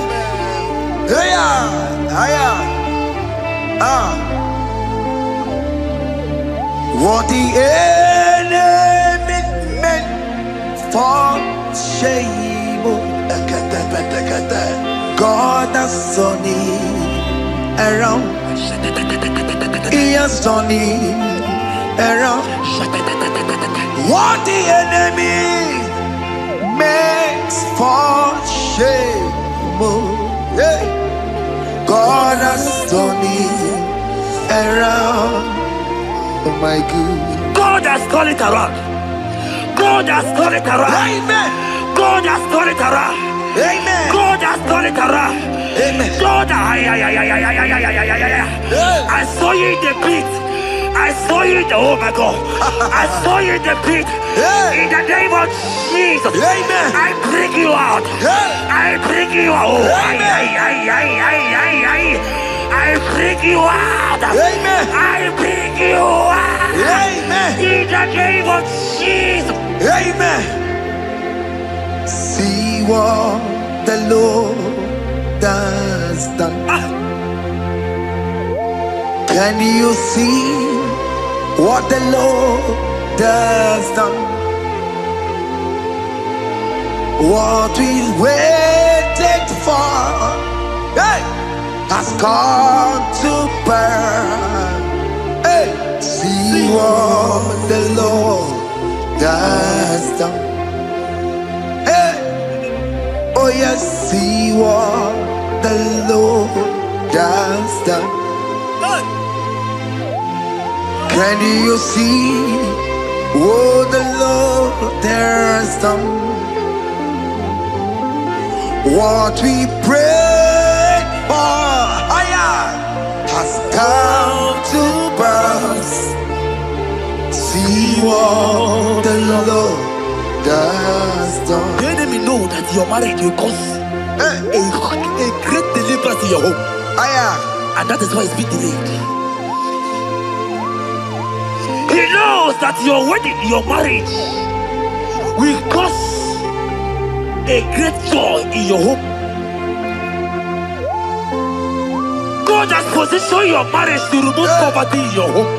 What the enemy meant for shame, God has turned it around. He has turned it around. What the enemy makes for shame, God has turned it around. Oh my God. God has turned it around. God has turned it around. Amen. God has turned it around. Amen. God has turned it around. Amen. God, I saw you in the pit. I saw you in the, oh my God. I saw you in the pit. In the name of Jesus. Amen. I bring you out. I bring you out. Oh, I bring you out. Amen. I bring you out. Amen. In the name of Jesus. Amen. See what the Lord has done. Can you see what the Lord has done? What we waited for, hey, has come to pass. Hey, see what the Lord has done. Hey, oh yes, see what the Lord has done. Can you see what the Lord has done? What we prayed for has come to pass. See what the Lord has done. The enemy know that your marriage will cause a great deliverance in your home. And that is why it's been delayed. He knows that your wedding, your marriage will cause a great joy in your home. God has positioned your marriage to remove poverty in your home.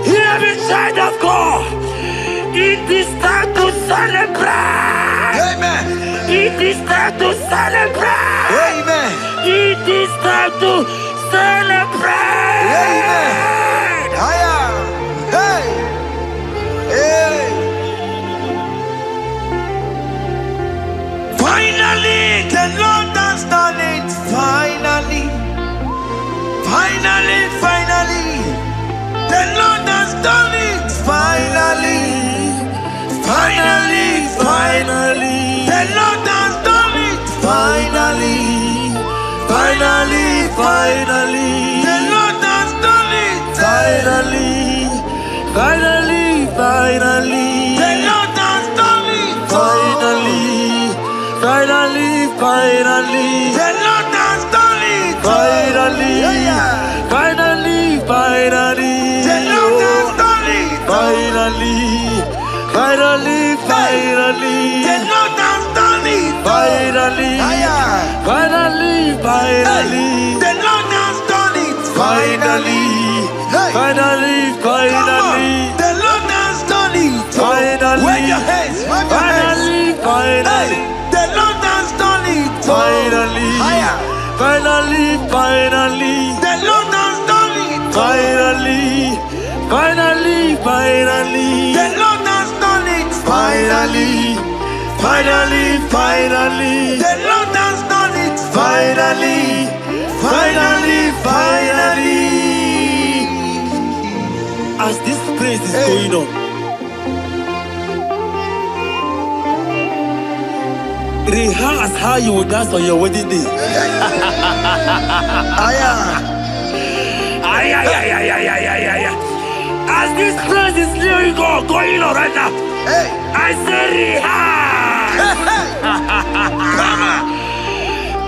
Hear me, child of God. It is time to celebrate. Amen. It is time to celebrate. Amen. It is time to celebrate. Amen. Hey. Hey. Finally, the Lord has done it. Finally. The Lord has done it. Finally. Finally. Finally. The Lord has done it. Finally. Finally. Finally. The Lord has done it. Finally. Finally. Finally. The Lord has done it. Finally. Finally. Finally. The Lord has done it. Finally. Finally. Finally. The Lord has done it. Finally. Finally. Finally. The Lord has done it. Finally. Finally. Finally. The Lord has done it. Finally. Finally. Finally. The Lord has done it. Finally. Wave your hands. Finally. Finally. The Lord has done it. Finally. Finally. Finally. The Lord has done it. Finally. Finally. Finally. The Lord has done it. Finally. Finally. Finally. The Lord has done it. Finally. Finally. Finally. As this praise is going on, rehearse how you will dance on your wedding day. As this praise is going on right now, I say rehearse.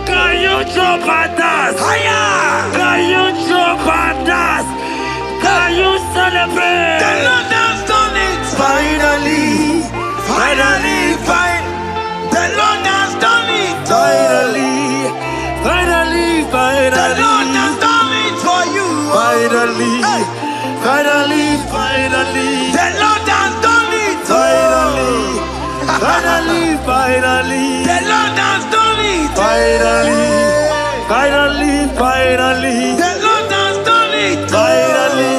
Can you jump and dance? Can you jump and dance? Can you celebrate? The Lord has done it. Finally. Finally. The Lord has done it. Finally. Finally. Finally. The Lord has done it for you. Finally. Finally. Finally. The Lord has done it. Finally. Finally. Finally. The Lord has done it. Finally. Finally. Finally. The Lord has done it. Finally.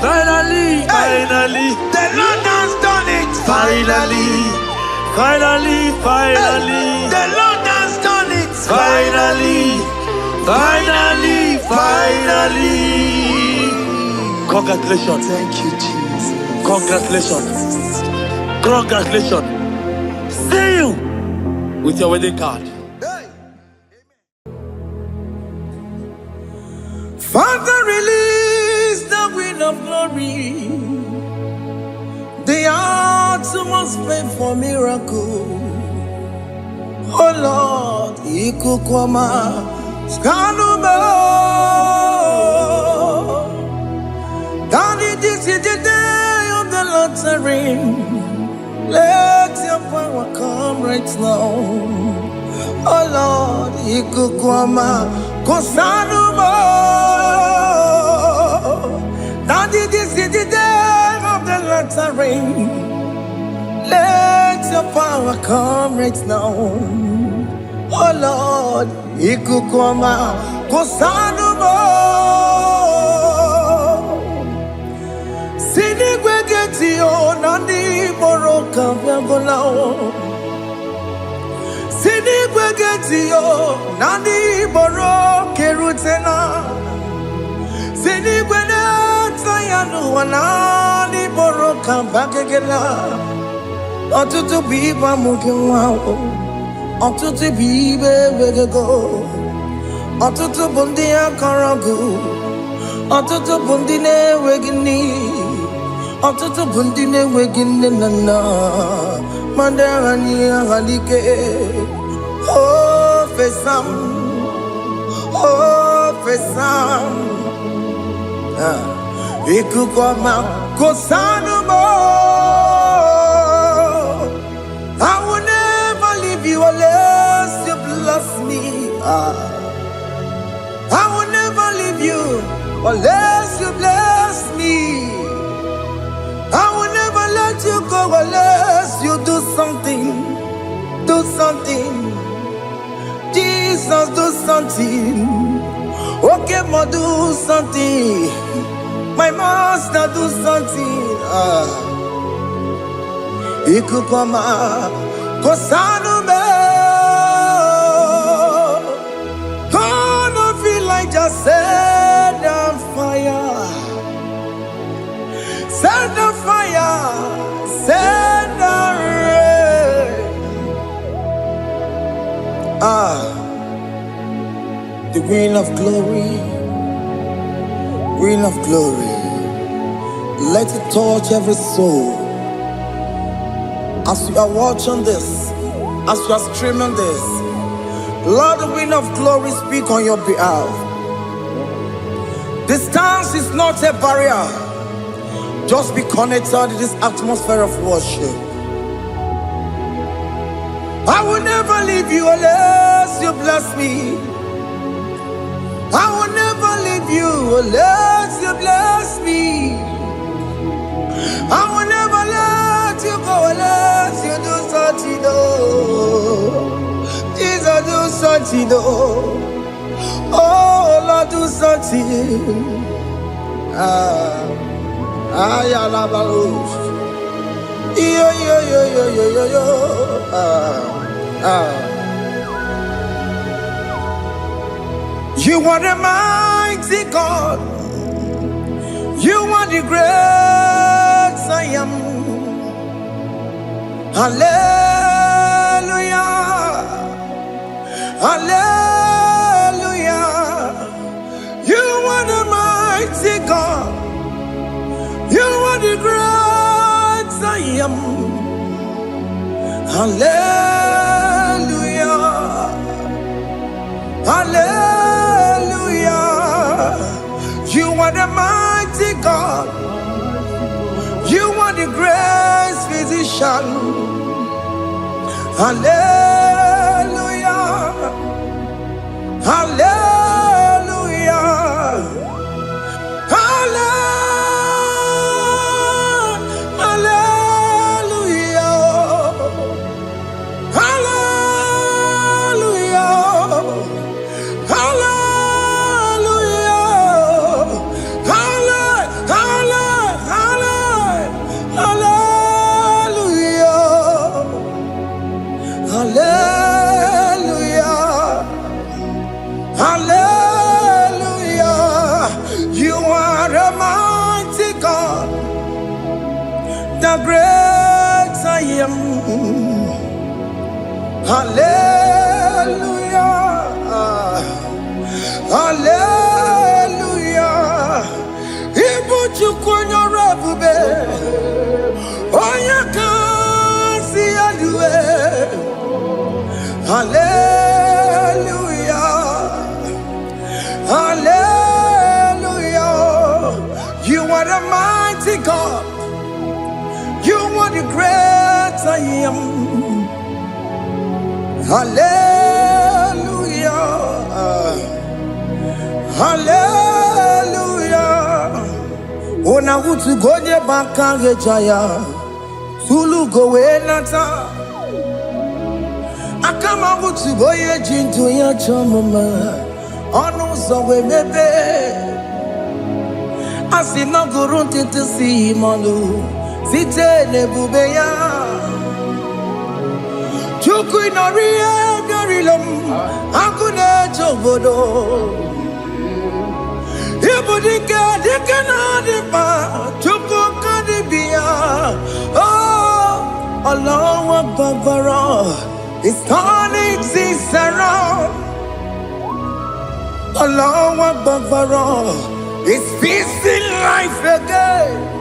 Finally. Finally. The Lord has done it. Finally. Finally. Finally. The Lord has done it. Finally. Finally. Finally. Congratulations. Thank you, Jesus. Congratulations. Congratulations. See you with your wedding card. Father, release the wind of glory. The atmosphere for miracle. Oh Lord, Ikukwama, Skanuma. Daddy, this is the day of the lottery. Let your power come right now. Oh Lord, Ikukwama, Kosanuma. Daddy, this is the day of the lottery. Let your power come right now. Oh Lord, Ikukwama, Kosanuma. Sinigwegetio, Nandi Boroka, Viagolao. Sinigwegetio, Nandi Boroke Rutena. Sinigwena, Tayanu, Nandi Boroka, Bagagela. Otutu biba mukiwao. Otutu bibe wegego. Otutu bundia karagu. Otutu bundine wegini. Otutu bundine wegine nana. Mandarani halike. Oh fesam. Oh fesam. Ikukwama kosanuma. I will never leave you unless you bless me. I will never leave you unless you bless me. I will never let you go unless you do something. Do something. Jesus, do something. Okay, ma, do something. My master, do something. Ikukwama, Kosanume. Gonna feel like just set on fire. Queen of glory, Queen of glory, let it touch every soul. As you are watching this, as you are streaming this, Lord, the Queen of glory, speak on your behalf. Distance is not a barrier. Just be connected to this atmosphere of worship. I will never leave you unless you bless me. I will never leave you unless you bless me. I will never let you go unless you do something. Jesus, do something. Oh, Lord, do something. You are the mighty God. You are the great I am. Hallelujah. Hallelujah. You are the mighty God. You are the great I am. Hallelujah. Hallelujah. You are the mighty God. You are the great physician. Hallelujah. Hallelujah. The great I am. Hallelujah. Hallelujah. Ibu chukwanyo rabube. Oya kasi alue. Hallelujah. Hallelujah. You are the mighty God. You are the great I am. Hallelujah. Hallelujah. Ona utu goje bakage jaya. Sulu gowe nata. Akama utu goye jintu ya chomama. Onu sowe mebe. Asina gurunti tisi manu. Site nebubeya Chuku inoria garilom Akune chobodo Ibudika dikana dipa Chuku kadibia Oh Allah Akbar It's turning things around Allah Akbar It's fixing life again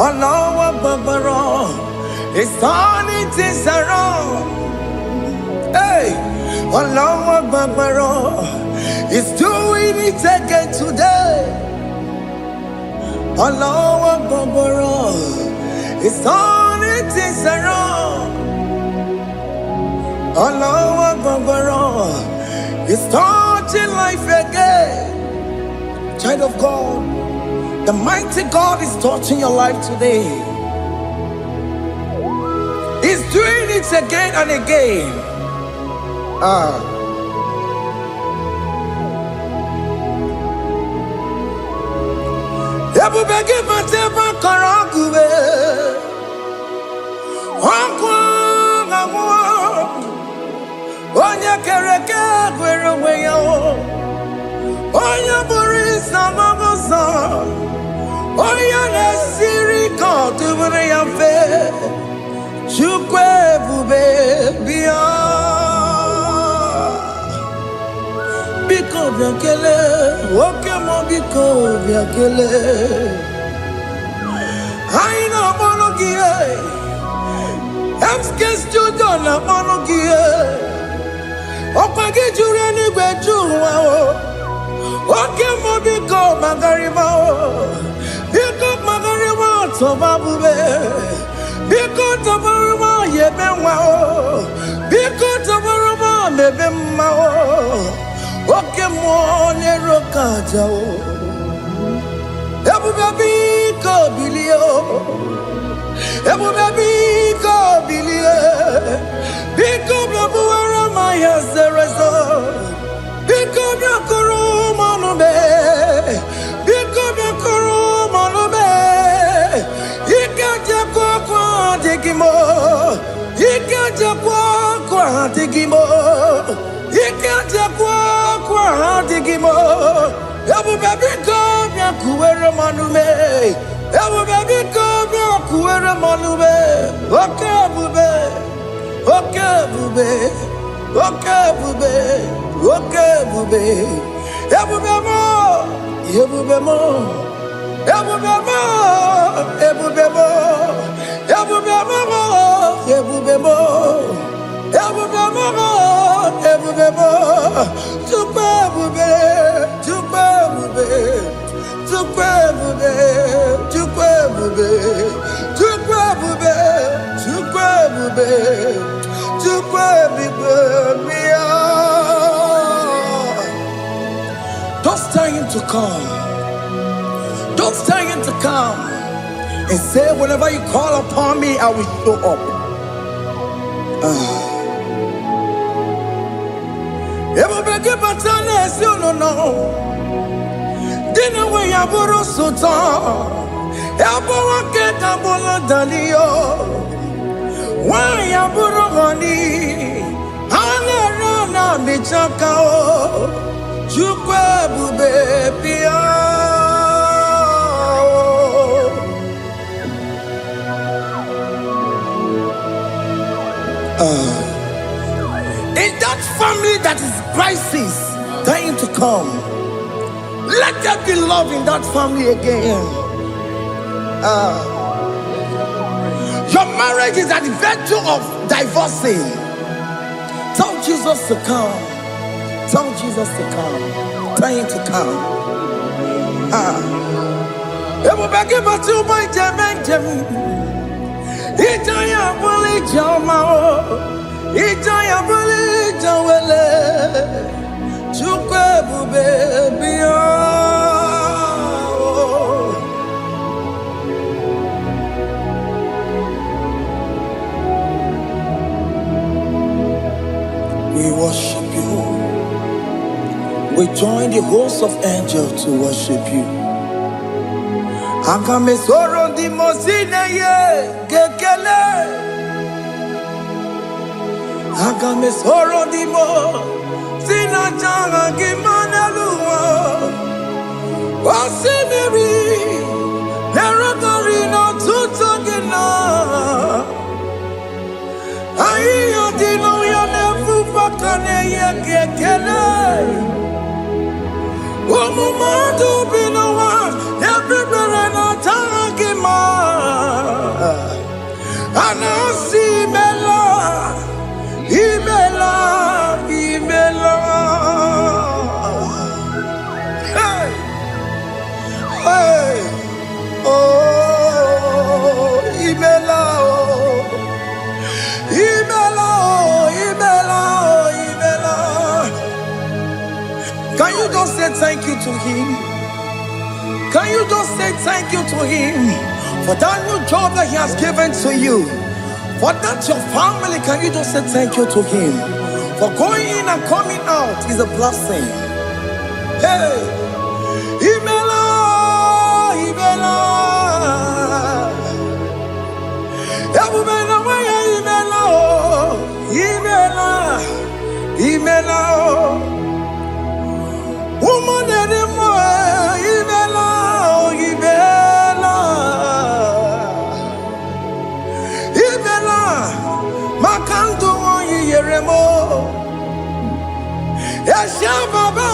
Allah Akbar, it's turning things around. Hey, Allah Akbar, it's doing it again today. Allah Akbar, it's turning things around. Allah Akbar, it's touching life again. Child of God, the mighty God is touching your life today. He's doing it again and again. Oya na siri ko tubure ya fe chukwe bube bia biakele, oke mo biko biakele. Aina monogie, emske studio na monogie. Okwagi jure ni gbejuwa o, oke mo biko magariba o, biko magariba toba bube, biko toba ruba yebenwa o, biko toba ruba mebemma o. Oke mo ne rokaja o, ebu baby ko bilio, ebu baby ko bilie, biko babu ara maya zerezo, biko biakoro manube, biko biakoro manube, ikaja kwa digimo, ikaja kwa digimo, ikaja kwa digimo, ebu baby ko biakuere manume, ebu baby ko biakuere manume, oke bube, oke bube, oke bube, oke bube, ebu bemo, ebu bemo, ebu bemo, ebu bemo, ebu bemo, ebu bemo, ebu bemo, ebu bemo, tukwe bube, tukwe bube, tukwe bube, tukwe bube, tukwe bube, tukwe bube, tukwe bube, mia. Don't stay him to come. Don't stay him to come and say, whenever you call upon me, I will show up. Everybody but you don't know. Dinner way aboro sultan. Aboro keta bolo dalio. Why aboro honey? Anerona bichaka o. Chukwe bube pia. In that family that is crisis, dying to come, let there be love in that family again. Your marriage is at the verge of divorcing. Tell Jesus to come. Tell Jesus to come. Dying to come. Everybody but you my Jemen. Ijaya buli jamao, Ijaya buli jawele, chukwe bube biya. We worship you. We join the host of angels to worship you. Akame soro di mosine ye kekele. Akame soro di mo sina changa kimana luwa. Wasimiri nerotari no tutogina. Ayo dino ya nefu fakane ye kekele. Omumadu binowa everybody no tangima. Anasi mela, imela, imela. Hey, hey, oh, imela, oh, imela, oh, imela, oh, imela. Can you just say thank you to him? Can you just say thank you to him for that new job that he has given to you? For that your family, can you just say thank you to him? For going in and coming out is a blessing. Hey, Imela, Imela, Imela, Imela, Imela, woman anymore, Imela, Imela, Imela, Makanto, Yeremo, Yasha Baba.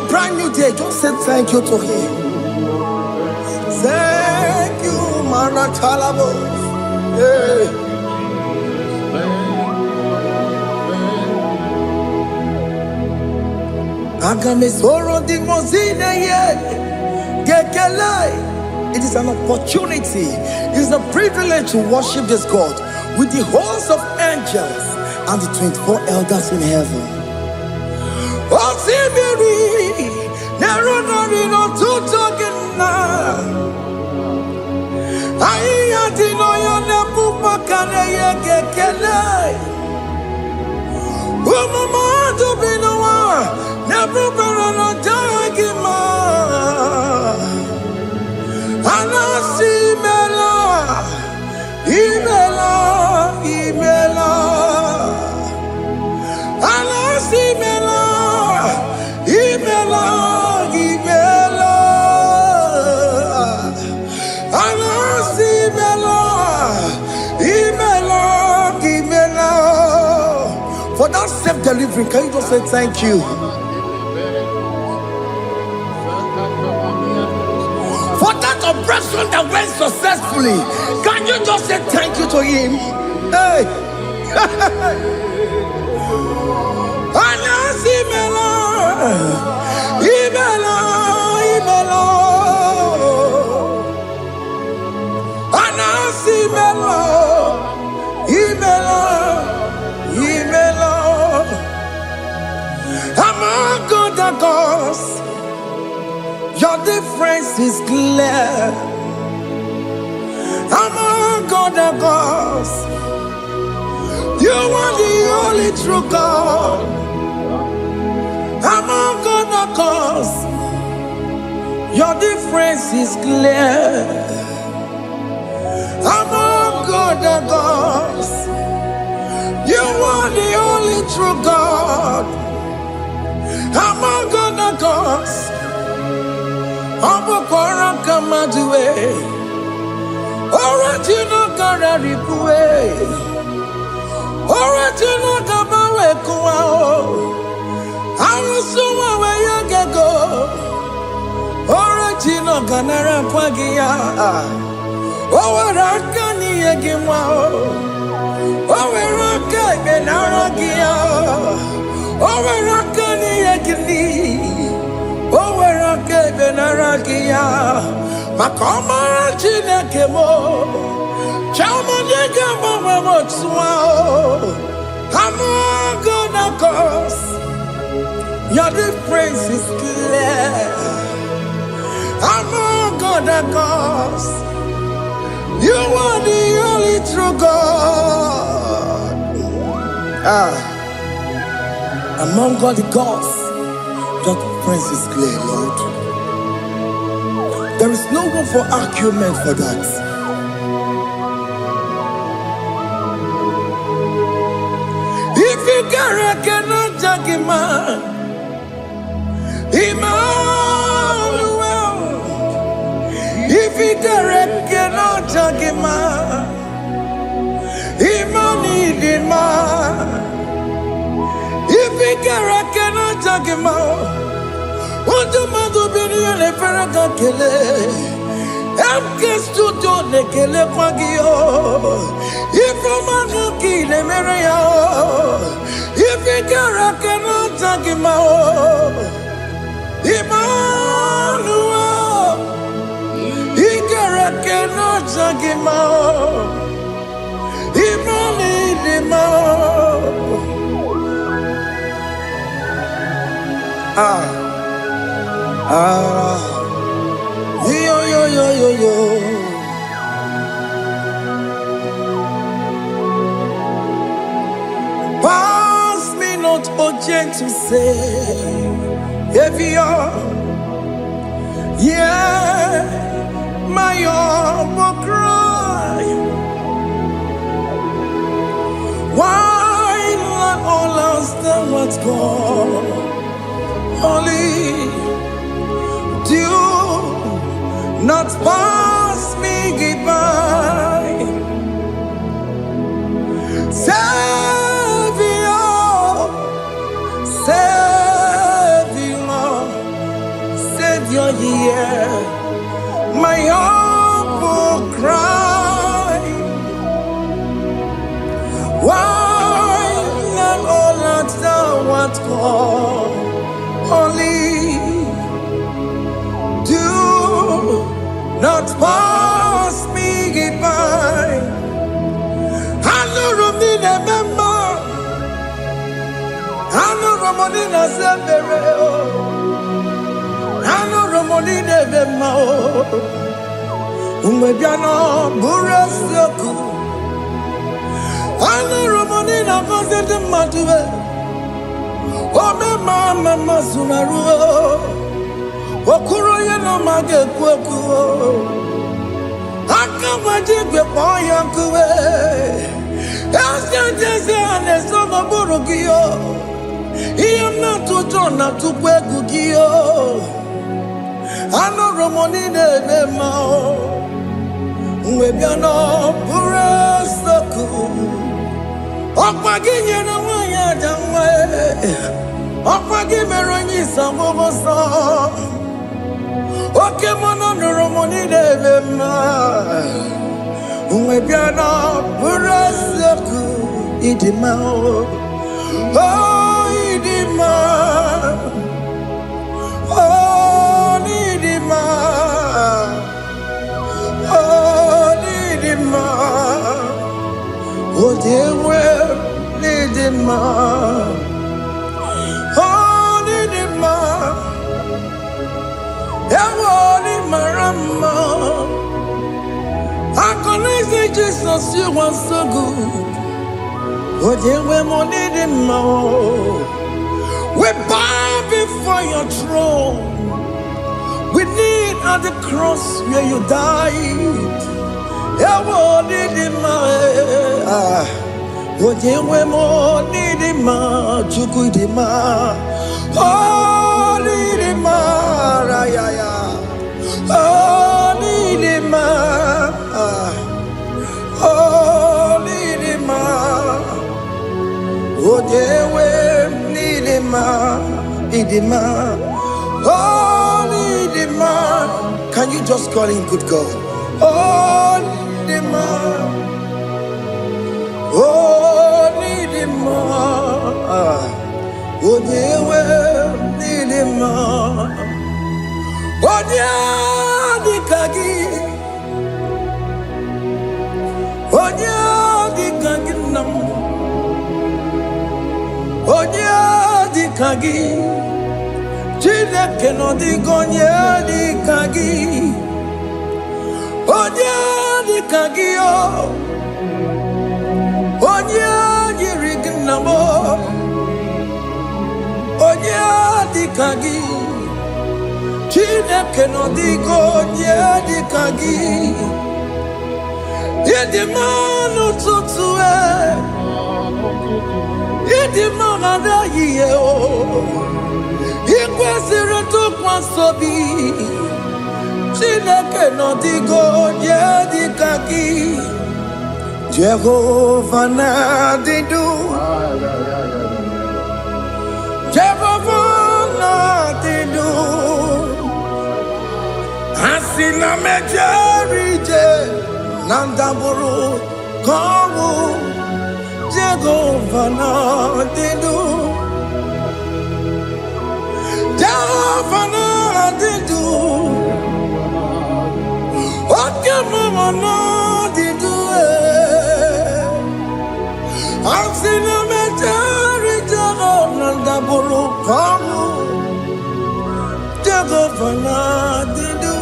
brand new day, just say thank you to him. Thank you, Manatalabo. Yeah. It is an opportunity, it is a privilege to worship this God with the host of angels and the 24 elders in heaven. For that self-delivery, can you just say thank you? For that operation that went successfully, can you just say thank you to him? Hey! Among other gods, your difference is clear. Among other gods, you are the only true God. Among other gods, your difference is clear. Among other gods, you are the only true God. Among other gods, Abukora Kamadue, original Kararipue, original Kabawe Kuao, Arusuma Wayagago, original Ganara Kwagia, Owarakani Yagimao, Owaraka Benaragia, Owarakani Yagini. Owerake benarakia, makoma chinekemo, chamonega mama tswao. Among other gods, your difference is clear. Among other gods, you are the only true God. Among all the gods, your difference is clear, Lord. There is no room for argument for that. If you cannot judge him, Emmanuel. If you cannot judge him, Emmanuel. If you cannot judge him, what do you be doing? I'm just to do the Kele Pagio. If I'm not kill him, if you cannot take him out, Emmanuel, he cannot take him out, yo. Pass me not, O gentle Savior. Yeah, my humble cry. Why all else than what's gone? Only do not pass me by. Savior, only do not pass me by. Hanurumine member, Hanurumine Zebere, Hanurumine member, Umebiano Burasoku, Hanurumine Vazende Matue, Ome Mama Sunaru, Okuro Yano Mage Kweku. Akamajigwe poyankuwe Yaskanteze anesoma burugiyo Iyamna tutona tukwegugiyo Ano romonine nemao Mwebiano burasoku Okwaginye na wanya jamwe Okwagimeronyisa mwogosa Oke mono nuromoni devema Umebiana burasoku idima Oh idima Oh idima Oh idima Oh dewe idima Oh idima Yawoni marama I say Jesus, you are so good. Oh, dear, we're more needing more. We bow before your throne. We need at the cross where you died. Yawoni needing oh, dear, we're more needing more. Chukudima. Oh, needing more. Oh, Nidima, oh Nidima, oh dewe Nidima, Nidima, oh Nidima. Can you just call him good God? Oh Nidima, oh Nidima, oh dewe Nidima. Odia dikagi nam. Odia dikagi. Chile keno digonye dikagi. Odia dikagi yo. Odia yirignamo. Odia dikagi. Chineke no digo di kagi Yedi manu tutue Yedi manada yiye o Ikwesire tukwa sobi Chineke no digo di kagi Jehovah na didu Jehovah na didu Asina mejerije Nandaburu Komu Jehovah na didu Jehovah na didu Okemama na didu Asina mejerije Nandaburu Komu Jehovah na didu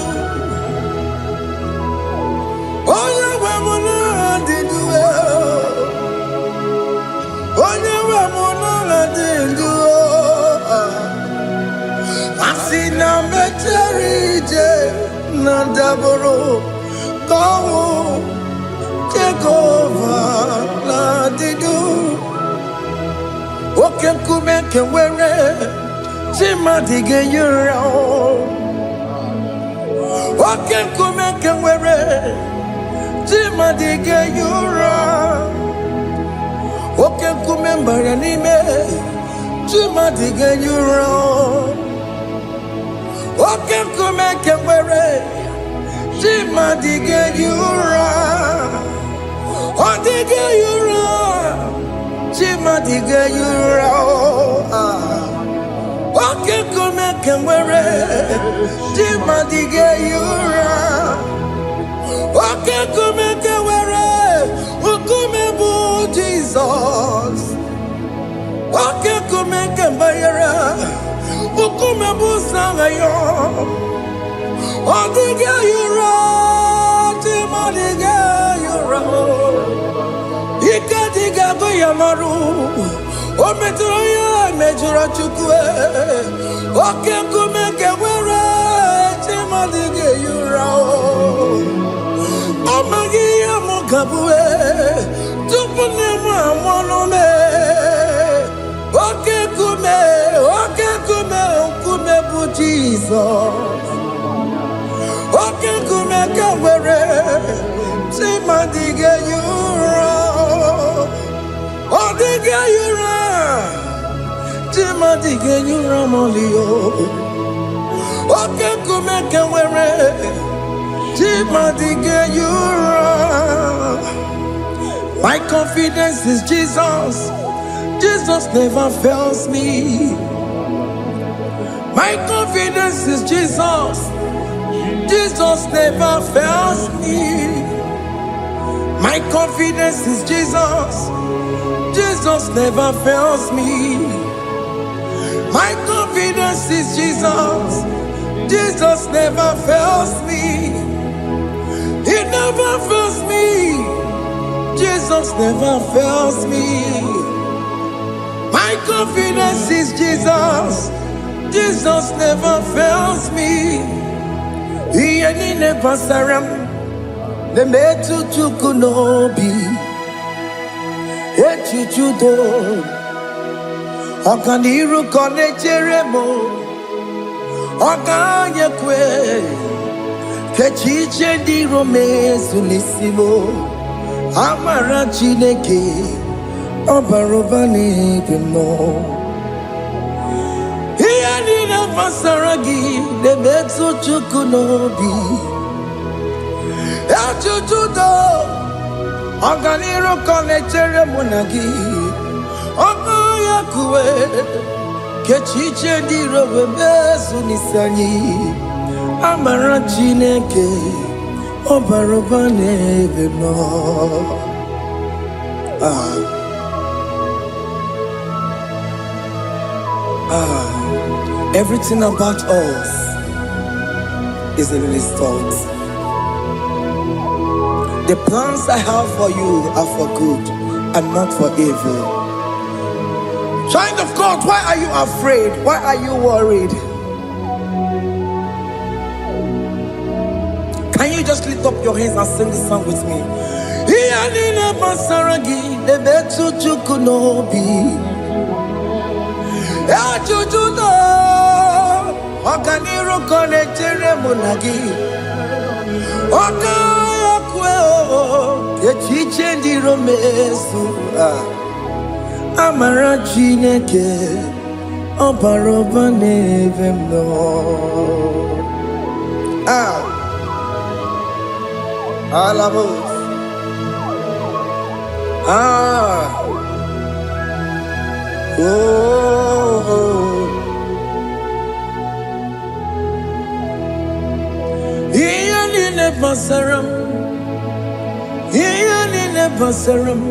Onye we muna didu Onye we muna didu Asina mecherije Nandaburu Komu Jehovah na didu Oke kume kewere Chimadige yura Oke kume kewere Chimadige yura Oke kume mbaranime Chimadige yura Oke kume kewere Chimadige yura Odige yura Chimadige yura kemwere Jimadige yura Oke kume kemwere Ukume bu Jesus Oke kume kemwere Ukume bu sangayo Odige yura Jimadige yura Ikadiga goyamaru Ometroya mejura chukwe Oke kumeke wera Chimadige yura Omagi ya mukabwe Tupune mwamonome Oke kume bu Jesus Oke kumeke wera Chimadige yura Odige yura Chimadige yura molio Oke kumeke were Chimadige yura My confidence is Jesus Jesus never fails me My confidence is Jesus Jesus never fails me My confidence is Jesus Jesus never fails me. My confidence is Jesus. Jesus never fails me. He never fails me. Jesus never fails me. My confidence is Jesus. Jesus never fails me. He ain't never saram. The metu chukunobi. Echichudo Okaniru kone cheremo Okanye kwe Kechiche di rome sunisimo Amara chineke Obarobane demo Hiya nina fasaragi Nemetsu chukunobi Echichudo Oganiro konechere monagi Oya kuwe Kechiche diro bebezu nisani Amara chineke Obarobane bemo Everything about us is in His thoughts. The plans I have for you are for good and not for evil. Child of God, why are you afraid? Why are you worried? Can you just lift up your hands and sing this song with me? Echiche romesu Amara chineke Obaroba nevemno Alabos Iyani nevasaram Iyani nevasaram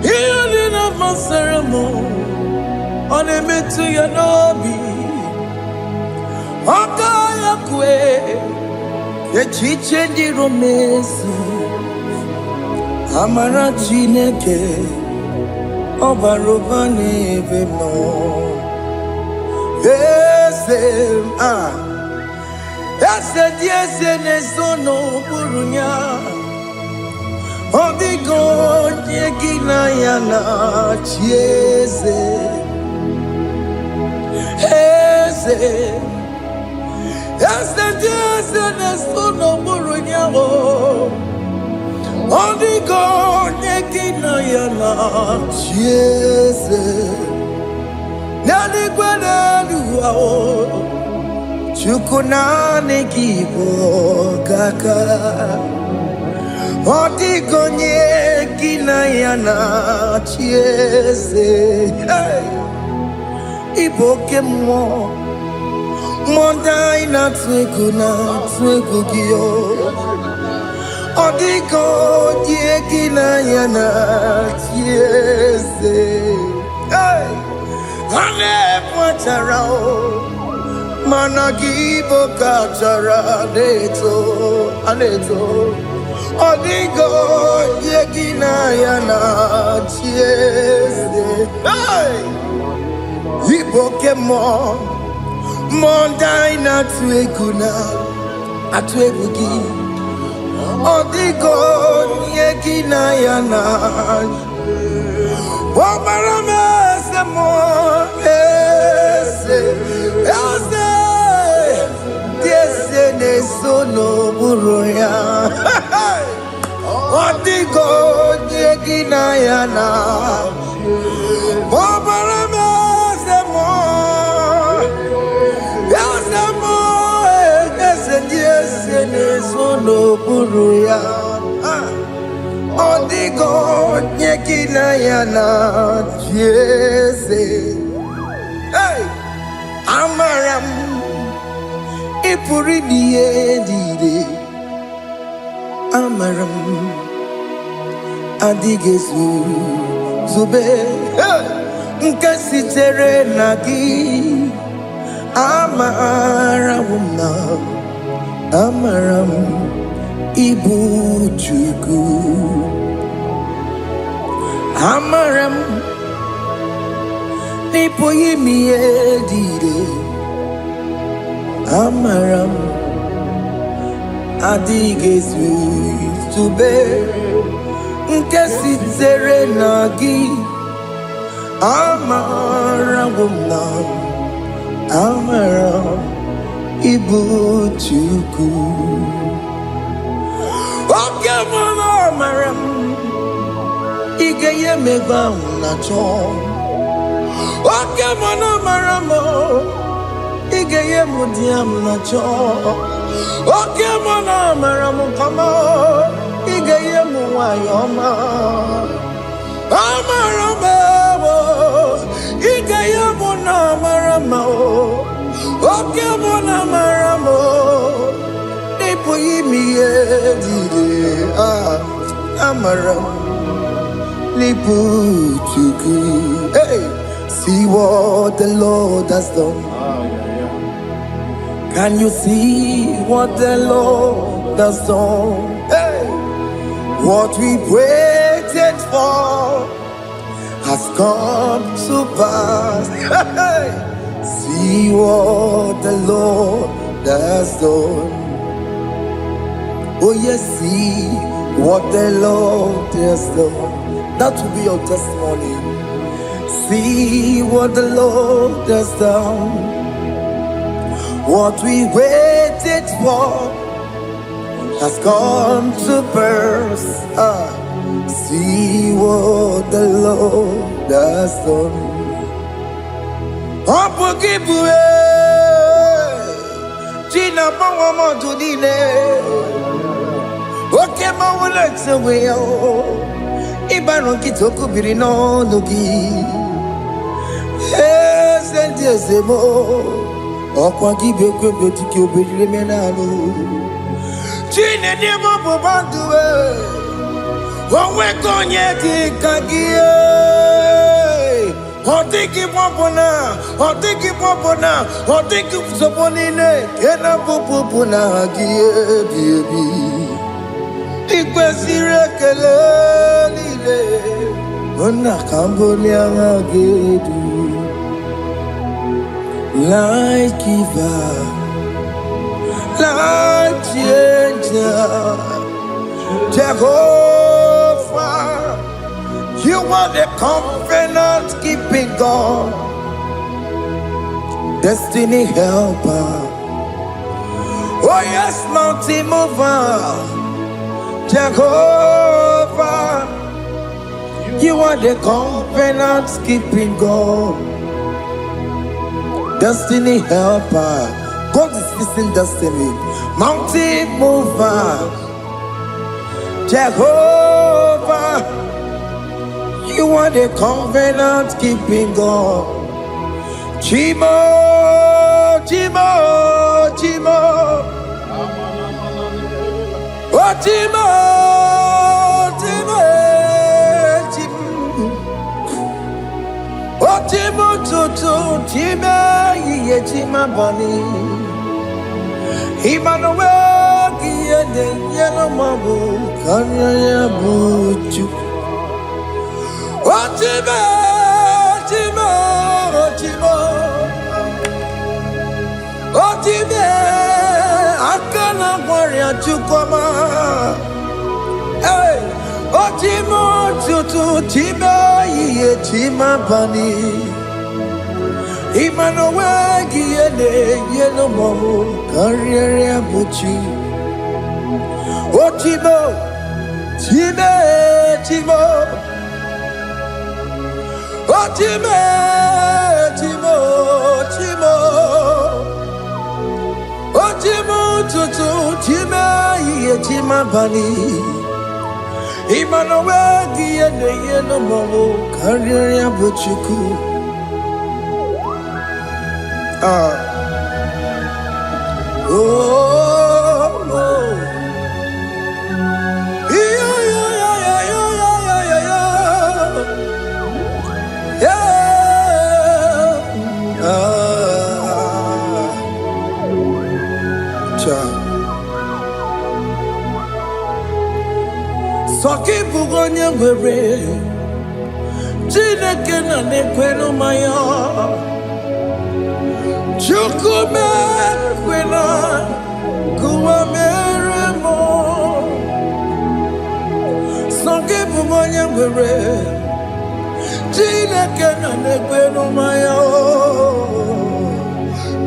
Iyani nevasaram Onemetu yanobi Okaya kwe Echiche di romesu Amara chineke Obaroba nevemno Ese diese nesono burunya Odigo nyegina yana chieze Ese diese nesono burunya Odigo nyegina yana chieze Nani gwenelu Chukunane kibo kaka Odigo nyegina yana chieze Ibo kemo Mondai na twegu gio. Odiko dieki na yana tiese. Hey, ane pwacharao. Managibo kachara aneto. Odiko dieki na yana tiese. Hey, Ibokemo. Mondai na atwegu gi. Odigo yeki na yana. Omarame se mo ese tiese ne sono buruya. Odigo yeki na yana. Omarame se mo. No buruya Odigo nyekina yana jese. Hey, amaram ipuri diye amaram adigezu zube. Nkasi tere nagi amaramuna. Amaram Ibu Chuku Amaram Nipo yimi edide. Amaram Adigezu Tube Nkesi tere nagi Amaram Amaram Ibu Chuku. Okay, mama, maram. Igeye meba unacho. Okay, mama, maramo. Igeye mudiam nacho. Okay, mama, maramo kama. Igeye muayoma. Amaramo. Igeye muna maramo. Okay, mona maramo, nipo yimi edide. Amaram, nipo chuku. Hey, see what the Lord has done. Can you see what the Lord has done? Hey, what we waited for has come to pass. Hey. See what the Lord has done. Oh yes, see what the Lord has done. That will be your testimony. See what the Lord has done. What we waited for has come to pass. See what the Lord has done. Opogibue China Pawa Motudine Oke Mawula Tseweyo Ibaron Kitoku Birino Nugi Senti Ezemo Okwa Gibe Kwebe Tiki Obedile Menalo Chine Demo Bobanduwe Owe Konye Tikagie Otiki popona, otiki soponine, kena popona giebi. Ikwesire kelelile, ona kambolia gedu. Life giver, life changer, Jehovah. You are the covenant keeping God, destiny helper. Oh yes, mountain mover, Jehovah. You are the covenant keeping God, destiny helper. God is fixing destiny. Mountain mover, Jehovah. You are the covenant keeping God. Chimo Chimo, Chimo. Oh, Chimo, Chimo, Chimo. Oh, Chimo, Tutu, Chimo, Ye, Chima, Bani. Emmanuel, Giede, Yellow Mabu, Kanya, Buchu. Oh, Chimo, Chimo, Chimo. Oh, Chimo, Akana, Warrior, Chukoma. Hey, oh, Chimo, Tutu, Chimo, Ye, Chima, Bani. Emmanuel, Giede, Yellow Mabu, Kanya, Buchu. Oh, Chimo, Chimo, Chimo. Oh, Chimo, Chimo, Chimo. Oh, Chimo, Tutu, Chimo, Ye, Chima, Bani. Emmanuel, Giede, Yellow Mabu, Kanya, Buchu. Oh, oh. Yeah, yeah, yeah, yeah, yeah, yeah, yeah. Soki bugonye ngwere Chineke na nekwenu maya Chukume kwena Kuwa meremo Soki bugonye ngwere Chineke na nekwenu maya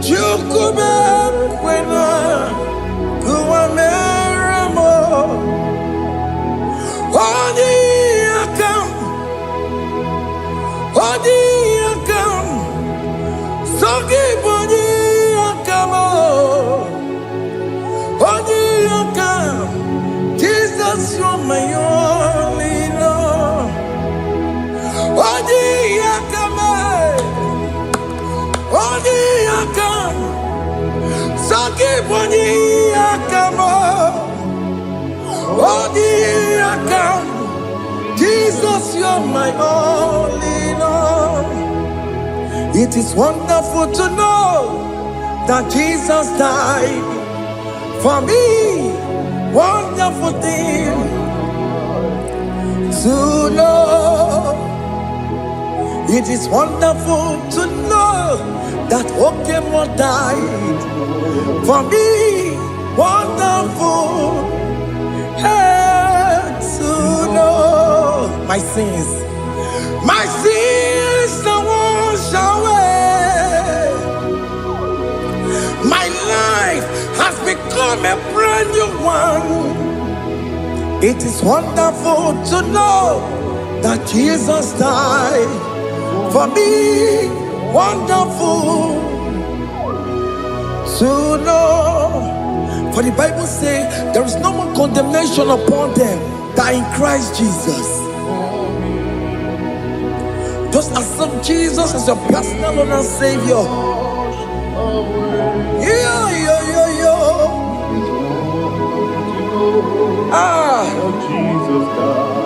Chukume kwena Kuwa meremo Odi akam, Sogi boni akam, Odi akam, Jesus you're my only love. Odi akam, Sogi boni akam, Odi akam. Jesus, you're my only Lord. It is wonderful to know that Jesus died for me. Wonderful thing to know. It is wonderful to know that Okemo died for me. Wonderful. Hey, to know. My sins are washed away. My life has become a brand new one. It is wonderful to know that Jesus died for me. Wonderful to know. For the Bible says there is no more condemnation upon them that in Christ Jesus. Just accept Jesus as your personal Lord and Savior. Yeah, yeah, yeah, yeah. Ah,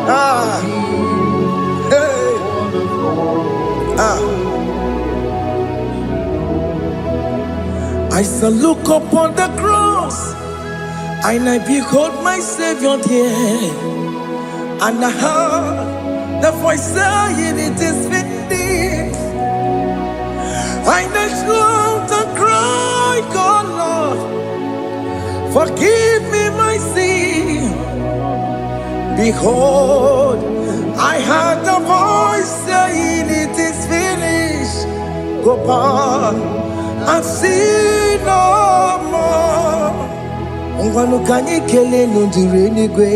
ah, hey, ah. I shall look upon the cross, and I behold my Savior there, and I heard the voice saying, "It is finished." I next loved and cried, "God, Lord, forgive me my sin." Behold, I heard the voice saying, "It is finished." Go back and sin no more. Ungwanu kanyi kele nundure nigwe.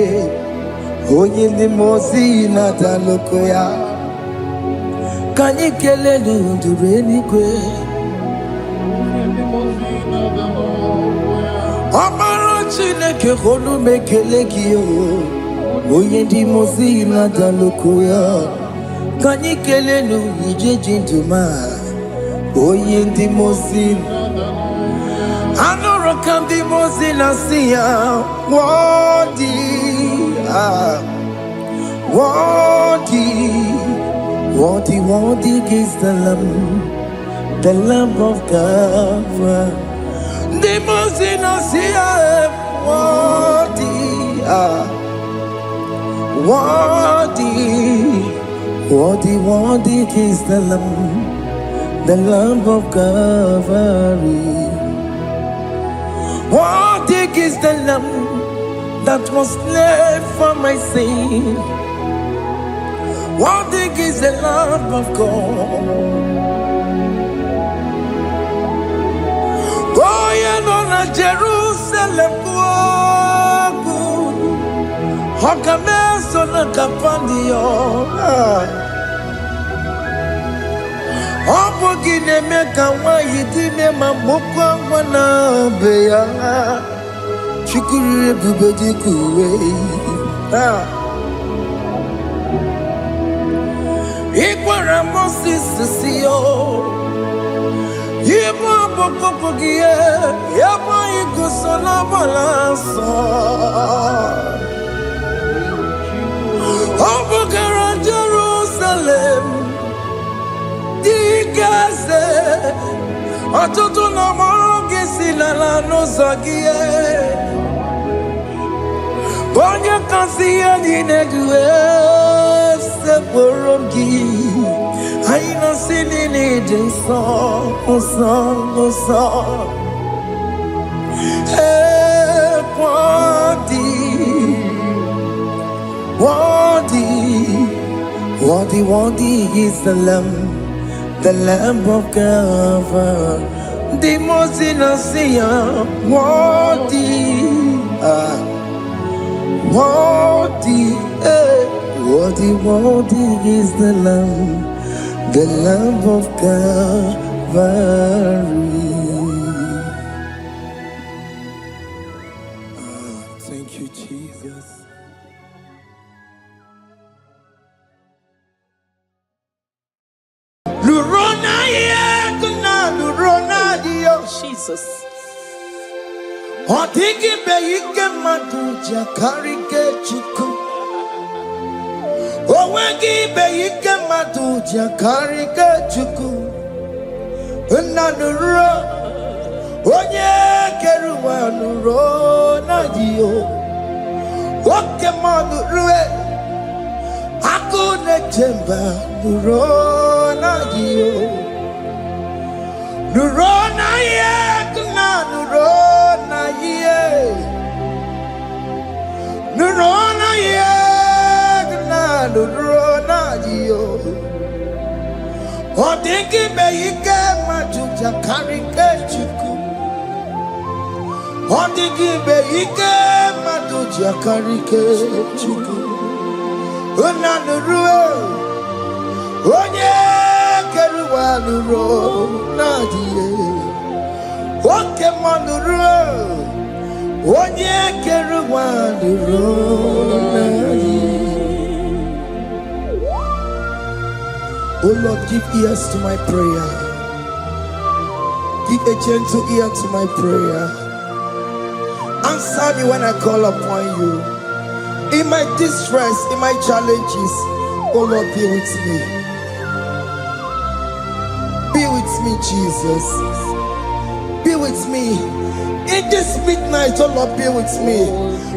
Onye ndi mozi na daloko ya. Kanyi kele nundure nigwe. Amaro Chineke honu mekele kiyo. Onye ndi mozi na daloko ya. Kanyi kele nu ije jinduma. Onye ndi mozi can the most in Asia? Worthy is the Lamb of God. The most in Asia, worthy is the Lamb of Calvary. Worthy is the Lamb that was slain for my sin. Worthy is the Lamb of God. Going on a Jerusalem, Hokameso na kapandio. Obogi ne meka wa yidime mamokwa wana beya. Chukuri bubedi kuwe. Ikwara Moses siyo. Yema bokopogie, yema igusola balanso. Obogara Jerusalem, Digaze, Atoto na mogesi la no zagie. Bonya kansiya dinedue se porogi. Aina sini ni jinso, worthy is the Lamb of God. The most innocent, worthy is the Lamb of Calvary. Thank you, Jesus. Jesus. Otigi beike maduja karike chuku. Owegi beike maduja karike chuku. Unanuro onye keruwa nuro na dio. Oke manurue akune chemba nuro na dio. Nurona ye, nurona ye, nurona ye, nurona yo. Odingi beike majuja karike chuku. Odingi beike majuja karike chuku. Una nurue, onye keruwa nuro nadie. Oke manuro, onye keruwa nuro nadie. Oh Lord, give ears to my prayer. Give a gentle ear to my prayer. Answer me when I call upon you. In my distress, in my challenges, oh Lord, be with me. Be with me, Jesus. Be with me. In this midnight, oh Lord, be with me.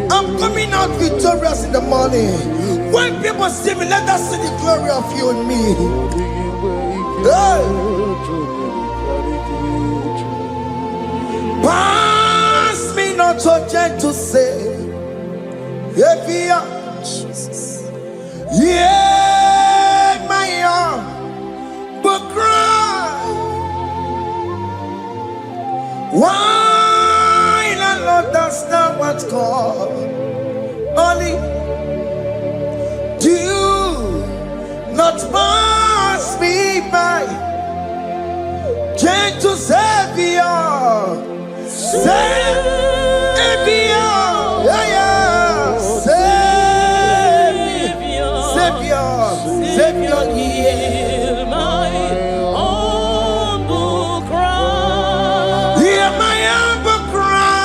I'm coming out victorious in the morning. When people see me, let us see the glory of you in me. Hey. Pass me not so gentle to say, Jesus. Yeah, my arm, but cry. Why the Lord does not what's called? Only do not pass me by. Gentle Savior, Savior, yeah, Savior, hear my humble cry. Hear my humble cry.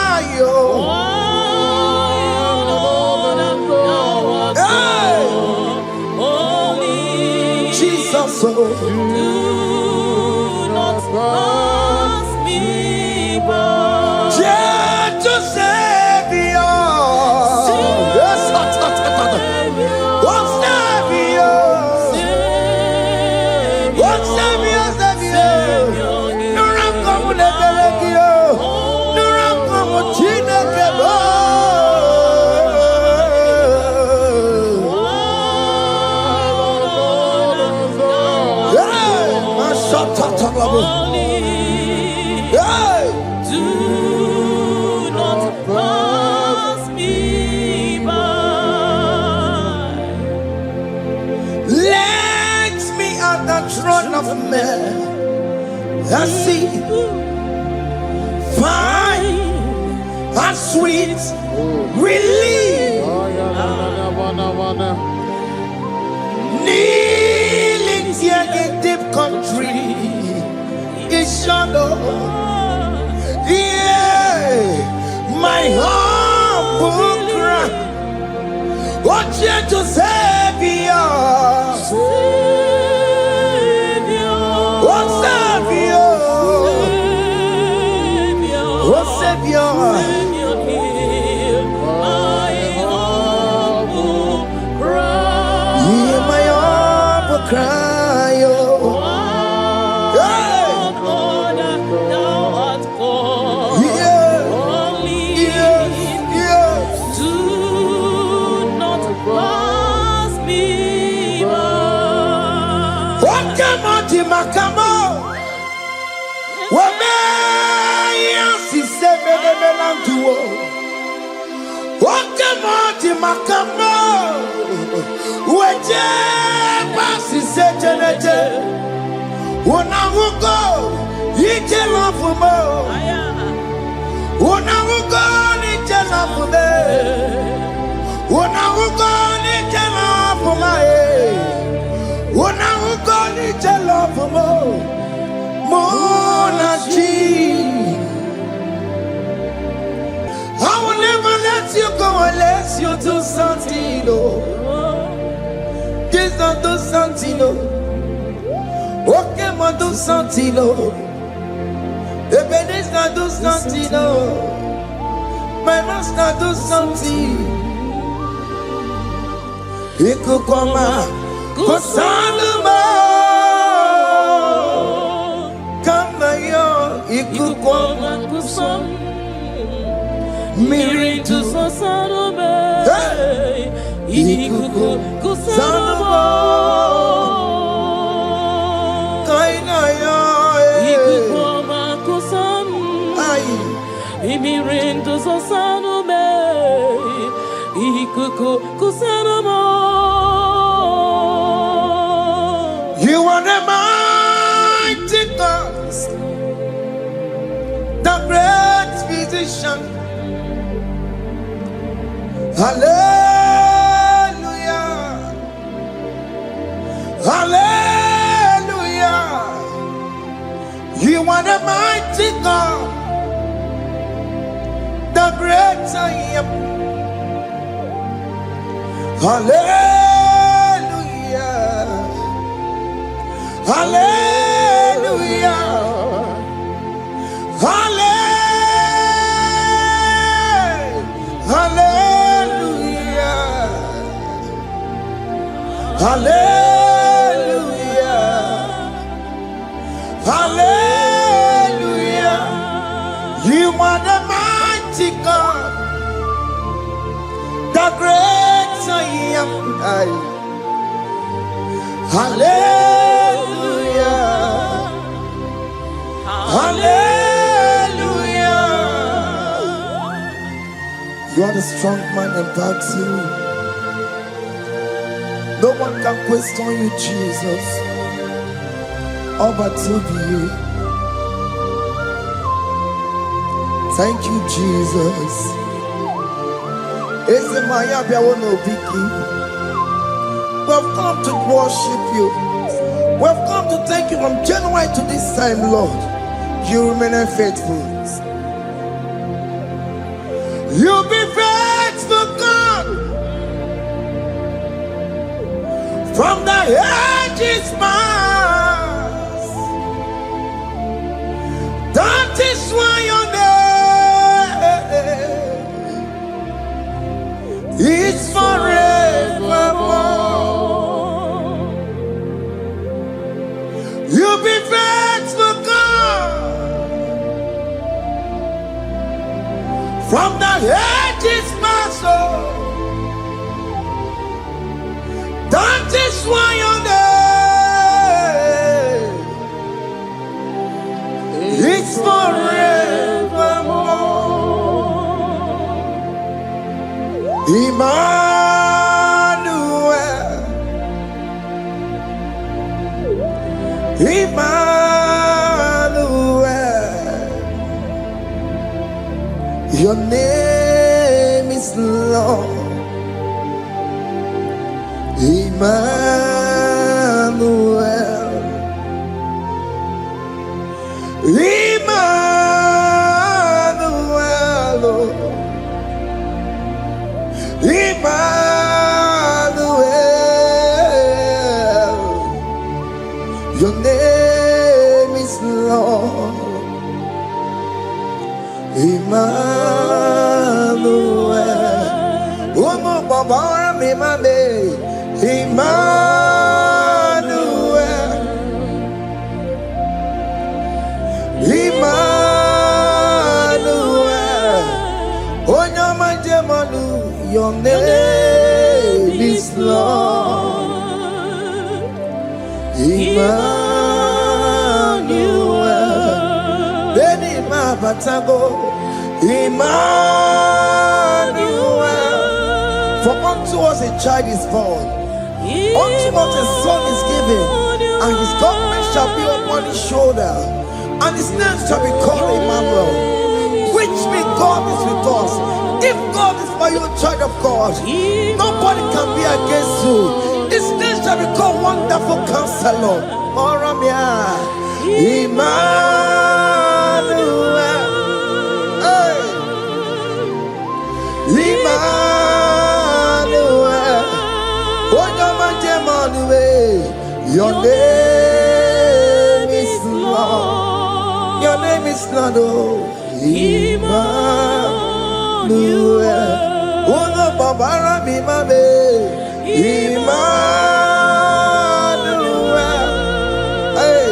soul. Do not pass me by. Gentle Savior. Yes, what Savior? What Savior, Savior? Nura como le belegio. Nura como chine que va. Hey! Do not pass me by. Let me at the throne of men and see, find a sweet relief. Kneeling here in deep country is shadow. Yeah, my humble cry. What you to Savior? What Savior? What Savior? Hear my humble cry. Oh. Makamo, wame yansi sebele melantuo. Wakamo makamo, weje pasi sejeneje. Unamugo ije lafumo, unamugo ije lafume, unamugo ije lafume. Unaugoni jelofomo monachi. I will never let you go unless you do something. Just don't do something. Okay, ma do something. The babies not do something. My master do something. He could come out. Kusanuma kama yo ikukoma kusam miritu sasarume ikuku kusanuma kaina yo ikukoma kusam ai imirintu sasarume ikuku kusanuma. You are the mighty God, the great physician. Hallelujah, hallelujah. You are the mighty God, the great I am. Hallelujah. Hallelujah. Hallelujah. Hallelujah. Hallelujah. You are the mighty God, the great I am. Hallelujah. Hallelujah. You are the strong man in battle. No one can question you, Jesus. All but to be. Thank you, Jesus. We've come to worship you. We've come to thank you from January to this time, Lord. You remain faithful. You be faithful, God. From the edges, man. That is my soul. That is why your name is forevermore. Emmanuel, Emmanuel, your name is Lord. Emmanuel, Emmanuel, Emmanuel, your name is Lord. Emmanuel, Umu Baba Mimame. Emmanuel, Emmanuel, Onyamajemanu, your name is Lord. Emmanuel, Beni Mabatago, Emmanuel, for unto us a child is born. Unto us a son is given, and his government shall be upon his shoulder, and his name shall be called Emmanuel, which means God is with us. If God is for you, child of God, nobody can be against you. His name shall be called Wonderful Counselor. Oramia, Emmanuel, hey. Emmanuel. Your name is Lord. Your name is Lord. Emmanuel. Uno babara bimame. Emmanuel. Hey.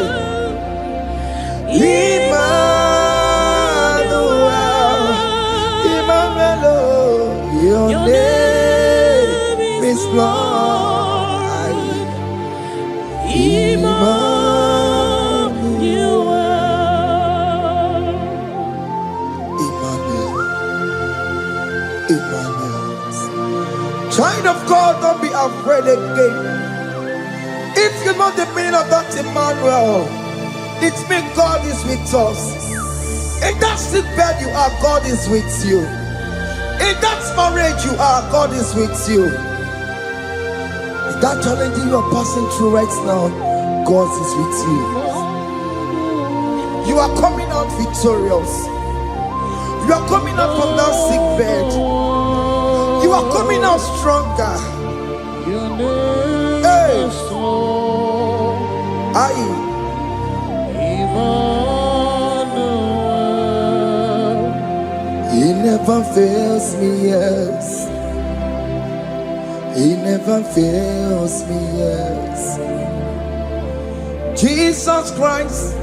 Emmanuel. Emmanuel. Your name is Lord. Child of God, don't be afraid again. If you know the meaning of that Emmanuel, it means God is with us. In that sick bed you are, God is with you. In that marriage you are, God is with you. In that challenge you are passing through right now, God is with you. You are coming out victorious. You are coming out from that sick bed. You are coming out stronger. Hey. He never fails me, yes. He never fails me, yes. Jesus Christ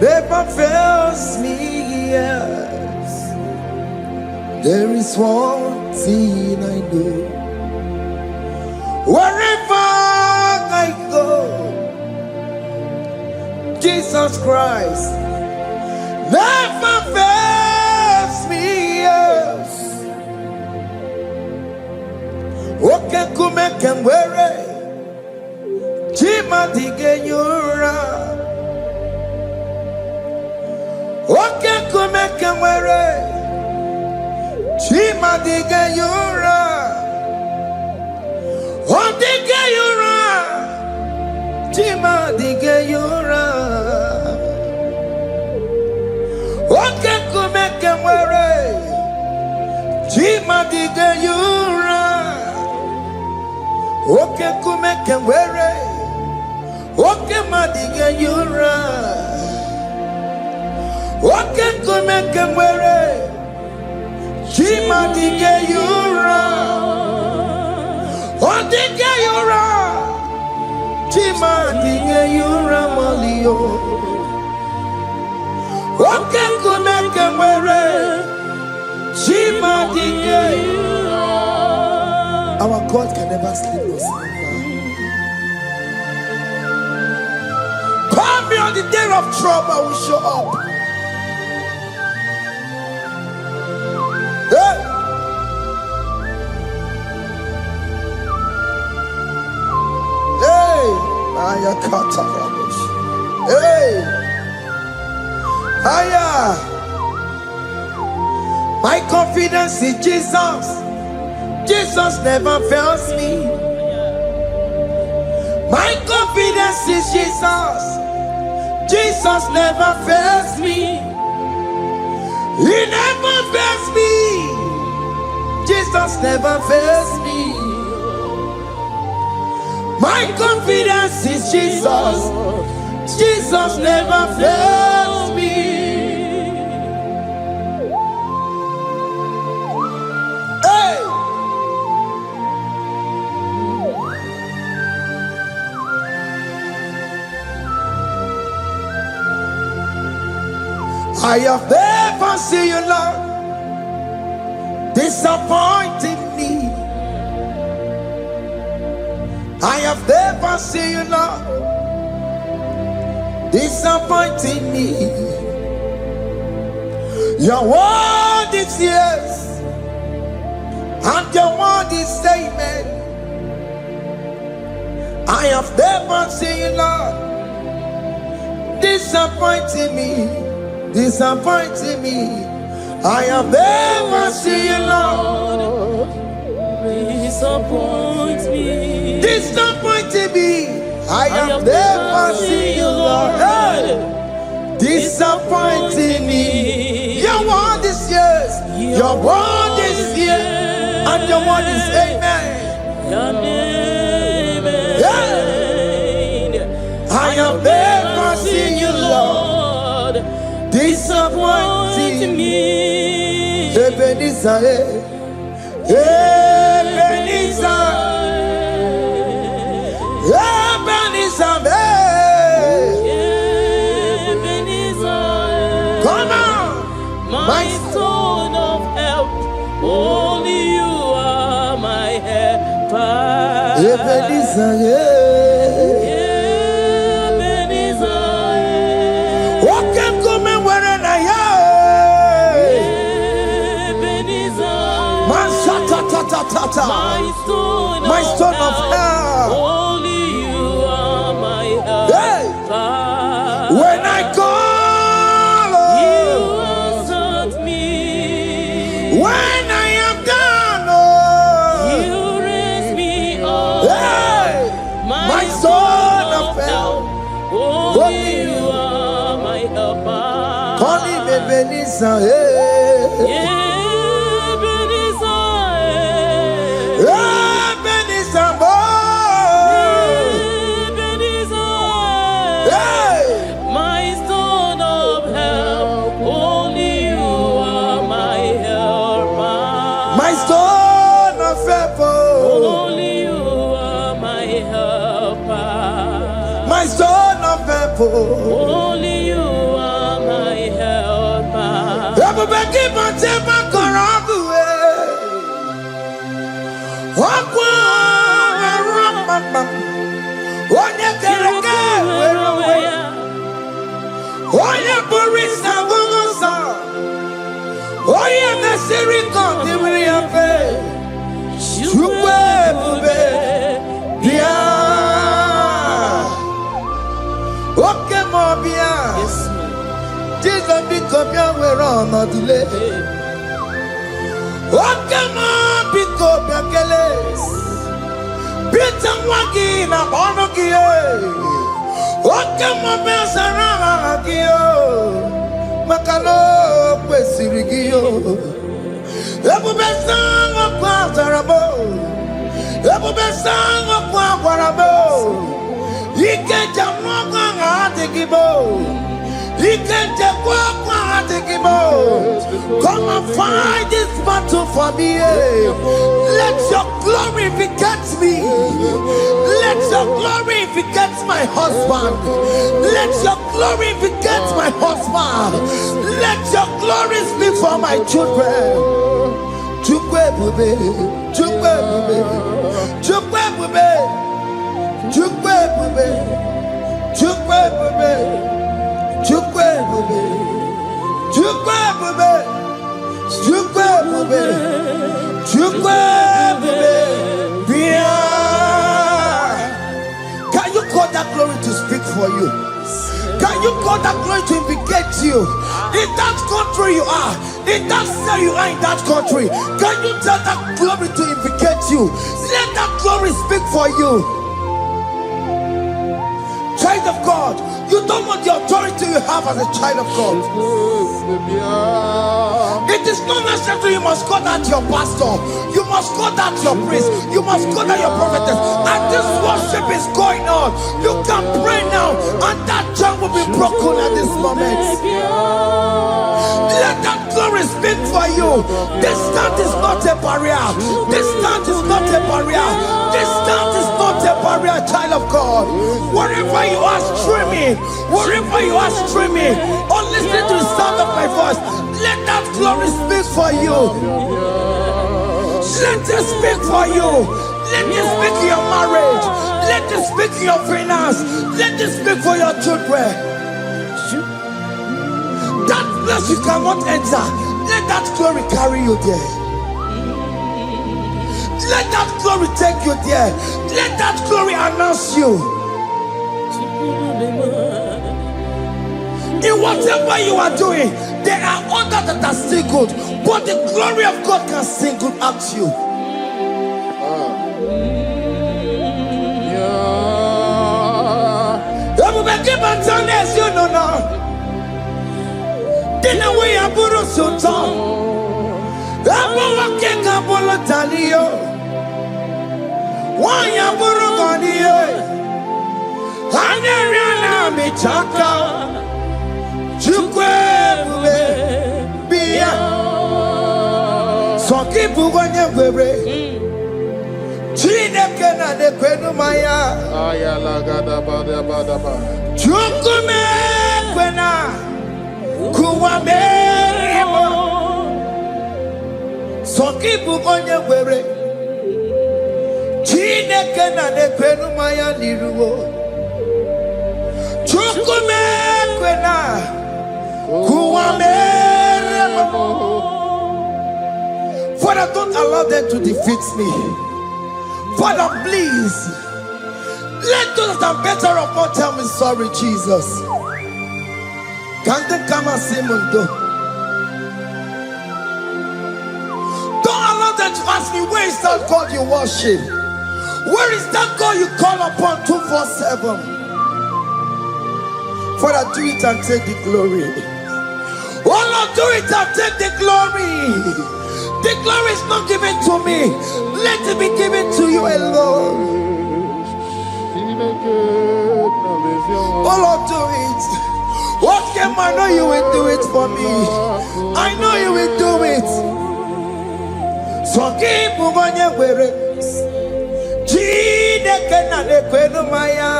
never fails me, yes. There is one thing I know. Wherever I go, Jesus Christ never fails me, yes. Okay, come and wear it. Chima digenyura. Okay, come and wear it. Chima digenyura. Oh digenyura. Chima digenyura. Okay, come and wear it. Chima digenyura. Okay, come and wear it. Okay, madiga yura. Okay, come and wear it. Chima diga yura. Oh, diga yura. Chima diga yura malio. Okay, come and wear it. Our God can never sleep nor slumber. Call me on the day of trouble, I will show up. Hey! Hey! Hey! Aya! My confidence in Jesus. Jesus never fails me. My confidence is Jesus. Jesus never fails me. He never fails me. Jesus never fails me. My confidence is Jesus. Jesus never fails me. I have never seen you, Lord, disappointing me. I have never seen you, Lord, disappointing me. Your word is yes, and your word is amen. I have never seen you, Lord, disappointing me. Disappointing me. I have never seen you, Lord. Disappoint me. Disappointing me. I have never seen you, Lord. Hey. Disappointing me. Your word is yes. Your word is yes. And your word is amen. Yeah. I have never seen you, Lord, disappointing me. Ebenezer, Ebenezer, Ebenezer, Ebenezer. come on, My stone of help, only you are my helper. Ebenezer, what can come and where I am? My stone of help, only you are my help. hey. When I call, You answered me. when I am down, You raise me up. hey. My stone of help, only you are my helper. call him Ebenezer, hey. Ebenezer, hey. My stone of help, only you are my helper. My stone of help, Only you are my helper. my stone of help, Only you are my helper. everybody keep on taking my corrupt way. Onye kereke were onwe ya, onye bụrụ isi abụghị ụzọ, onye mesịrị ka ọ dịrị ya mfe, Chukwu ebube bịa, oke ma ọ bịa, Jizọs biko bịa were ọnọdụ lee, oke ma biko bịa kelee. Pita nwa gị na ọnụ gị, oke mmụọ sara aha gị, maka na o kwesịrị gị. Ebube sang ọkụ azara m, ebube sang ọkụ agwara m, ike njem ọkụ ahụ adịghị m, ike nchekwa ọkụ ahụ adịghị m. Come and fight this battle for me. Let your glory beget me. Let your your glory beget my husband. Let your glory beget my husband. Let your glory speak for my children. Chukwe bube, chukwe bube, chukwe bube, chukwe bube, chukwe bube, chukwe bube, chukwe bube, chukwe bube, chukwe bube. Can you call that glory to speak for you? Can you call that glory to indicate you? In that country you are, in that cell you are in that country, can you tell that glory to indicate you? Let that glory speak for you. Child of God, you don't want the authority you have as a child of God. It is not necessary you must call that your pastor, you must call that your priest, you must call that your prophetess. And this worship is going on. You can pray now, and that chain will be broken at this moment. Let that glory speak for you. Distance is not a barrier. Distance is not a barrier. Distance is not a barrier, child of God. Wherever you are streaming, wherever you are streaming, or listening to the sound of my voice, let that glory speak for you. Let it speak for you. Let it speak in your marriage. Let it speak in your finance. Let it speak for your children. That place you cannot enter, let that glory carry you there. Let that glory take you there. Let that glory announce you. In whatever you are doing, there are others that are still good, but the glory of God can single out you. You know now. Dina we aburo sultan. Abo wakeka bolo talio. Wanya buru ganiye. Hanyariana michaka. Chukwe bube biya. Soki buganye bebe. Chineke na de kwenu maya. Ayala gada bada bada ba. Chukume kwena. Kuwa merimo. Soki bugonye were. Chineke na de kwenu maya liruwo. Chukume kwena. Kuwa merimo. Father, don't allow them to defeat me. Father, please. Let those that are better off not tell me sorry, Jesus. Can't they come and say mundo? Don't allow them to ask me, where is that God you worship? Where is that God you call upon 247? Father, do it and take the glory. Oh Lord, do it and take the glory. The glory is not given to me. Let it be given to you alone. Oh Lord, do it. What can I know you will do it for me? I know you will do it. So keep moving where Chineke na de kwenu maya.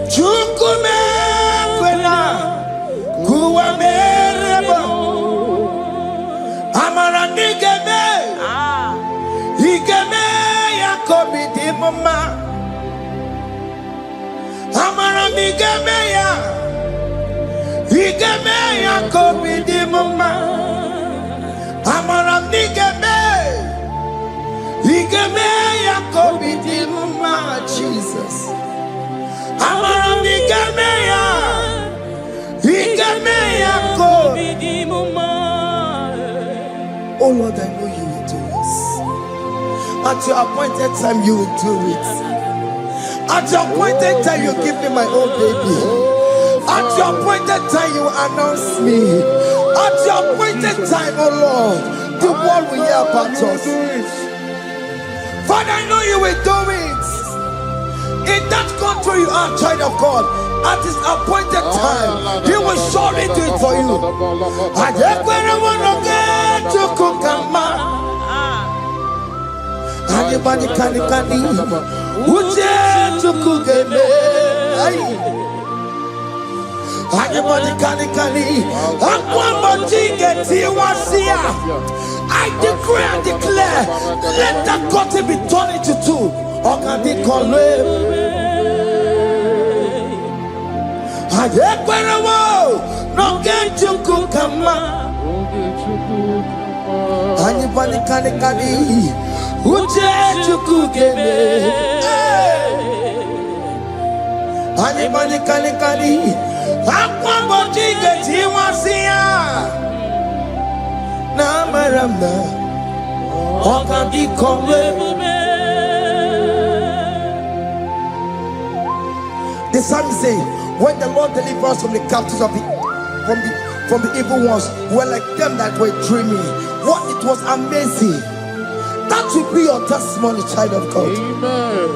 Chukume kwena kuwa merebo. Amara nigeme. Igeme ya komidi mama. Amara migeme ya. Igeme ya komidi mama. Amara migeme. Igeme ya komidi mama. Jesus. Amara migeme ya. Igeme ya komidi mama. Oh Lord, I know you will do this. At your appointed time, you will do it. At your appointed time, you give me my own baby. At your appointed time, you announce me. At your appointed time, oh Lord, the world will hear about us. Father, I know you will do it. In that country you are, child of God, at his appointed time, he will surely do it for you. Anybody can uche chukugeme. Anybody can I decree and declare, let that curtain be torn into two. Anybody can uche chukugeme. Anybody can the psalmist say, when the Lord delivers us from the captives of from the evil ones, we're like them that were dreaming. What it was amazing. That will be your testimony, child of God. Amen.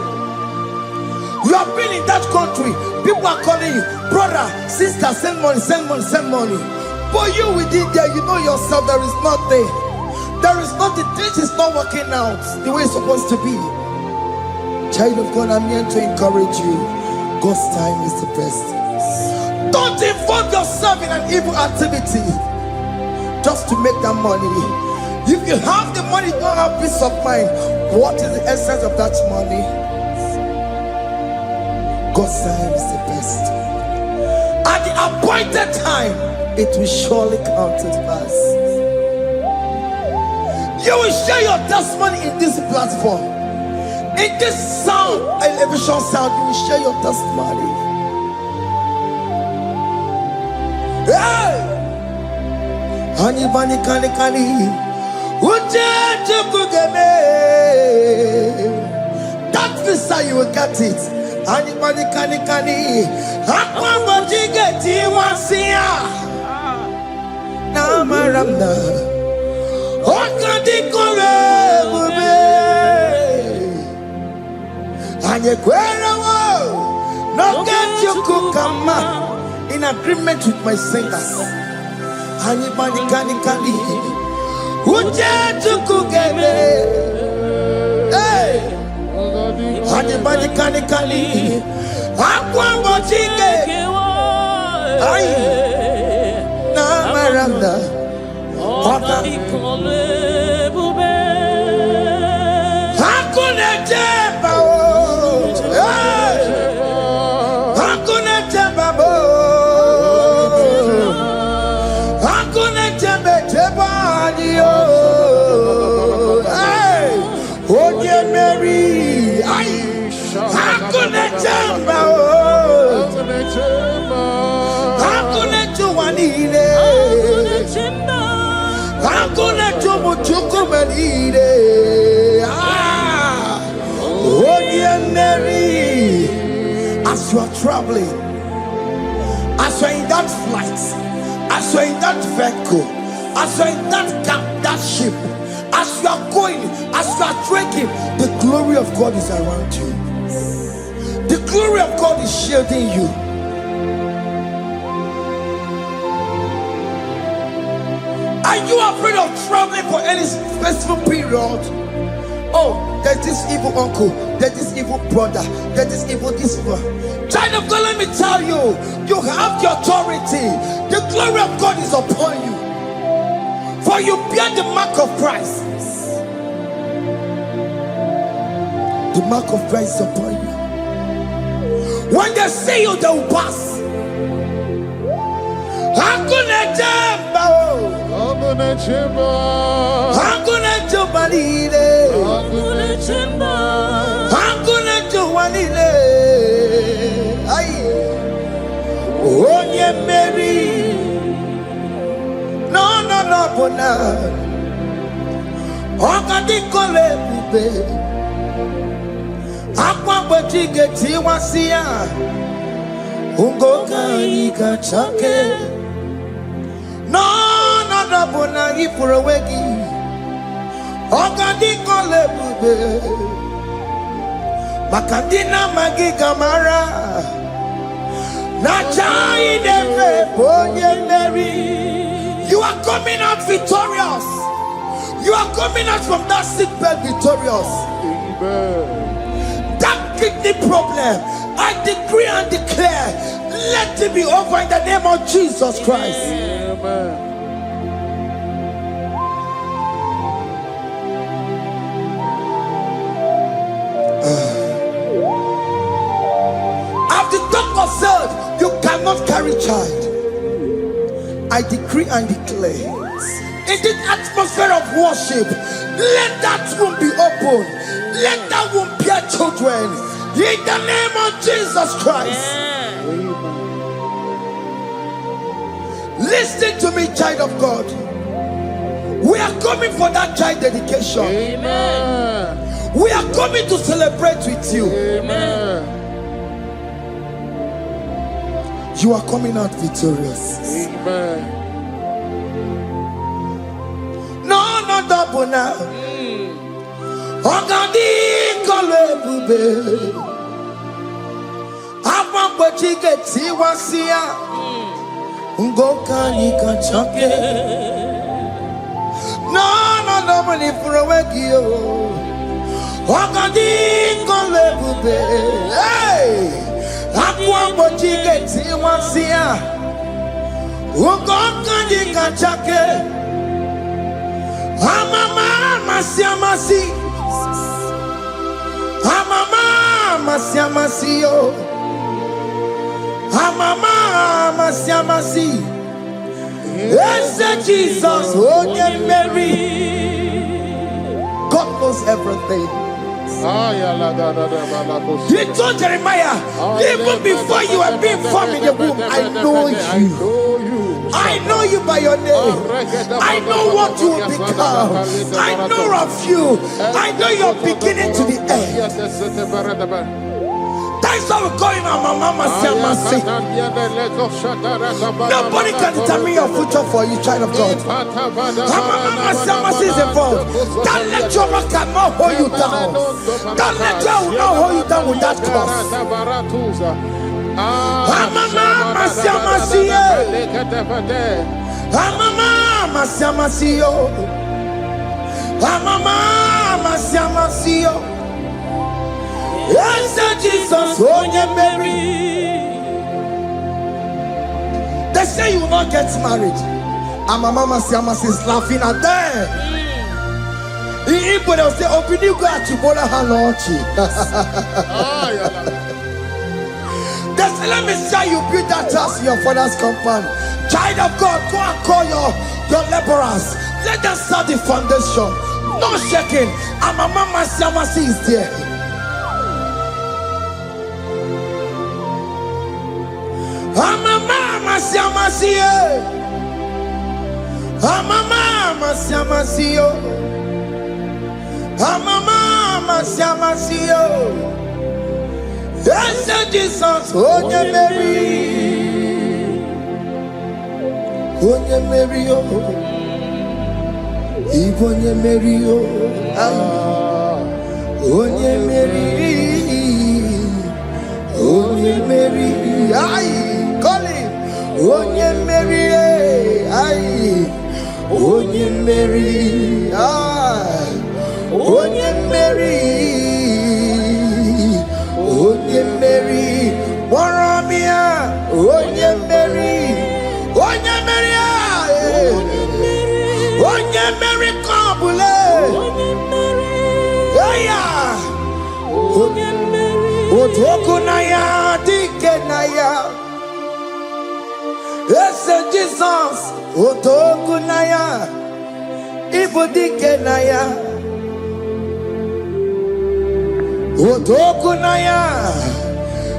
You have been in that country. People are calling you, brother, sister, send money, send money, send money. But you within there, you know yourself, there is nothing. There is nothing. This is not working out the way it's supposed to be. Child of God, I'm here to encourage you. God's time is the best. Don't involve yourself in an evil activity just to make that money. If you have the money, you don't have peace of mind. What is the essence of that money? God's time is the best. At the appointed time, it will surely come to pass. You will share your testimony in this platform. In this sound, elevation sound, you will share your testimony. Hey! Anybody that visa, you will get it. Anybody can Aquabody get you one see now maramna Okadi kore and you no get you kukama in agreement with my singers. Anybody can Uja to kugeme. Hey, anybody can Aqua Botique. Aye, na maranda. Hakuna jeba. Hakuna jeba. Hakuna jeba jeba. Hey, oh dear Mary. Aye, hakuna jeba. Hakuna juanile. Hakuna jumuchukumanile. Oh dear Mary, as you are traveling, as you are in that flight, as you are in that vehicle, as you are in that camp, that ship, as you are going, as you are trekking, the glory of God is around you. The glory of God is shielding you. Are you afraid of traveling for any specific period? Oh, there's this evil uncle, there's this evil brother, there's this evil this one. Child of God, let me tell you, you have the authority. The glory of God is upon you. For you bear the mark of Christ. The mark of Christ is upon you. When they see you, they will pass. Hakuna jamba, hakuna jamba, hakuna jubalile, hakuna jamba, hakuna jubalile. Aye, onye Mary, no bona, okadi kole bube, akwa bojige tiwasia, ungoka ika chake. No, bona ifurowegi. Ogadi kole bube. Makandina magiga mara. Nachai deve bonye Mary. You are coming out victorious. You are coming out from that sick bed victorious. Amen. That any problem, I decree and declare, let it be over in the name of Jesus Christ. Amen. As the doctor said, you cannot carry child. I decree and declare, in this atmosphere of worship, let that womb be open. Let that womb bear children. In the name of Jesus Christ. Listen to me, child of God. We are coming for that child dedication. Amen. We are coming to celebrate with you. Amen. You are coming out victorious. Amen. No, no double now. Ogadi kolebube. Apa chigeti wasia. Ngoka nikachoke. No, no double ni furowekio. Ogadi kolebube. Hey! Apa chigeti wasia. Ngoka nikachoke. Amama masiamasi. Amama masiamasi yo. Amama masiamasi. Yes, Jesus, oh yeah, Mary. God knows everything. He told Jeremiah, even before you were being formed in the womb, I know you. I know you by your name. I know what you will become. I know of you. I know your beginning to the end. That's how we're going on, Mama Siamasi. Nobody can determine your future for you, child of God. Mama Siamasi is involved. Don't let your rock cannot hold you down. Don't let your will not hold you down with that cross. Mama Siamasi. Mama Siamasi. Mama Siamasi. Yes, Jesus, oh yeah, Mary. They say you will not get married. And my mama Siamasi is laughing at them. In Igbo, they'll say, open you go at Chibola Hanochi. They say, let me see you build that house in your father's compound. Child of God, go and call your laborers. Let them start the foundation. No shaking. And my mama Siamasi is there. Mama Siamasi, Mama Siamasi, Mama Siamasi. Yes, Jesus, oh yeah, Mary, oh yeah, Mary, oh yeah, Mary, oh yeah, Mary, oh yeah, Mary, aye. Call him. Oh, yeah, Mary. Aye. Oh, yeah, Mary. Aye. Oh, yeah, Mary. Oh, yeah, Mary. Waramia. Oh, yeah, Mary. Oh, yeah, Mary. Oh, yeah, Mary. Kabule. Oh, yeah, Mary. Oh, Tokunaya. Dikenaya. Yes, Jesus, Otokunaya, Ibodikenaya, Otokunaya,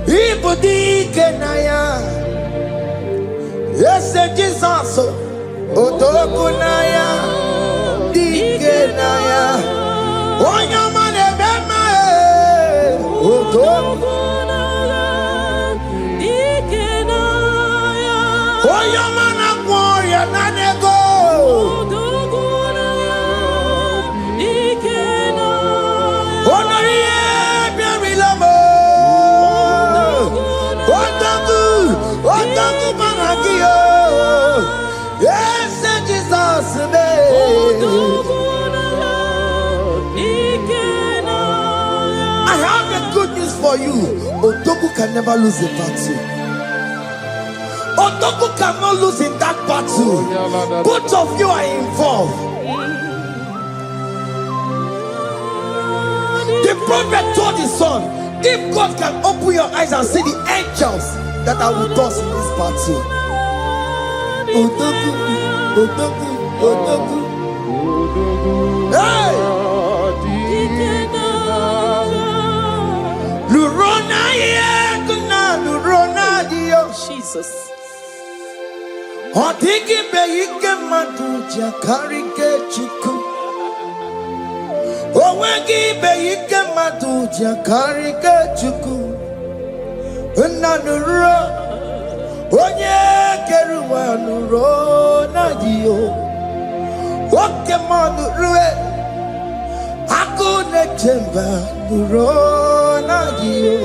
Ibodikenaya. Yes, Jesus, Otokunaya, Dikenaya. Onyamane bema, Otokunaya, Dikenaya. Oyamana gloria nanego. Onoye biarilamo. Otagu managio. Yes, Jesus me. I have a good news for you. Odogu can never lose a battle. Odogu cannot lose in that battle. Both of you are involved. The prophet told his son, if God can open your eyes and see the angels that are with us in this battle. Odogu, Odogu, Odogu. Hey! Jesus. Odigi beike maduja karike chuku. Owegi beike maduja karike chuku. Unanuro onye keruwa nuro na dio. Oke manurue akune chemba nuro na dio.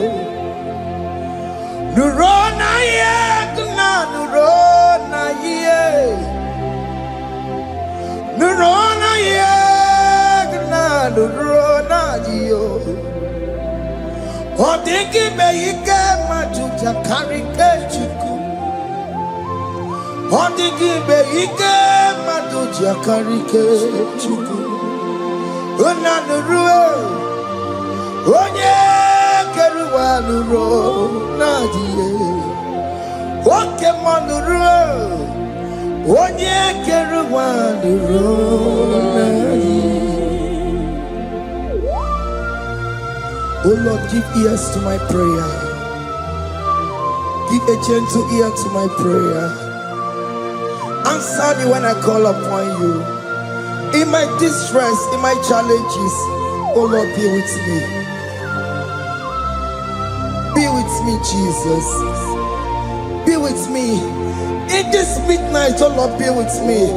Nurona ye, nurona ye, nurona ye, nurona yo. Odigi beike majuja karike chuku. Odigi beike majuja karike chuku. Una nurue, onye. Keruwanuro nadie, oke manuro, onye keruwanuro nadie. Oh Lord, give ears to my prayer. Give a gentle ear to my prayer. Answer me when I call upon you. In my distress, in my challenges, oh Lord, be with me. Be with me, Jesus. Be with me. In this midnight, oh Lord, be with me.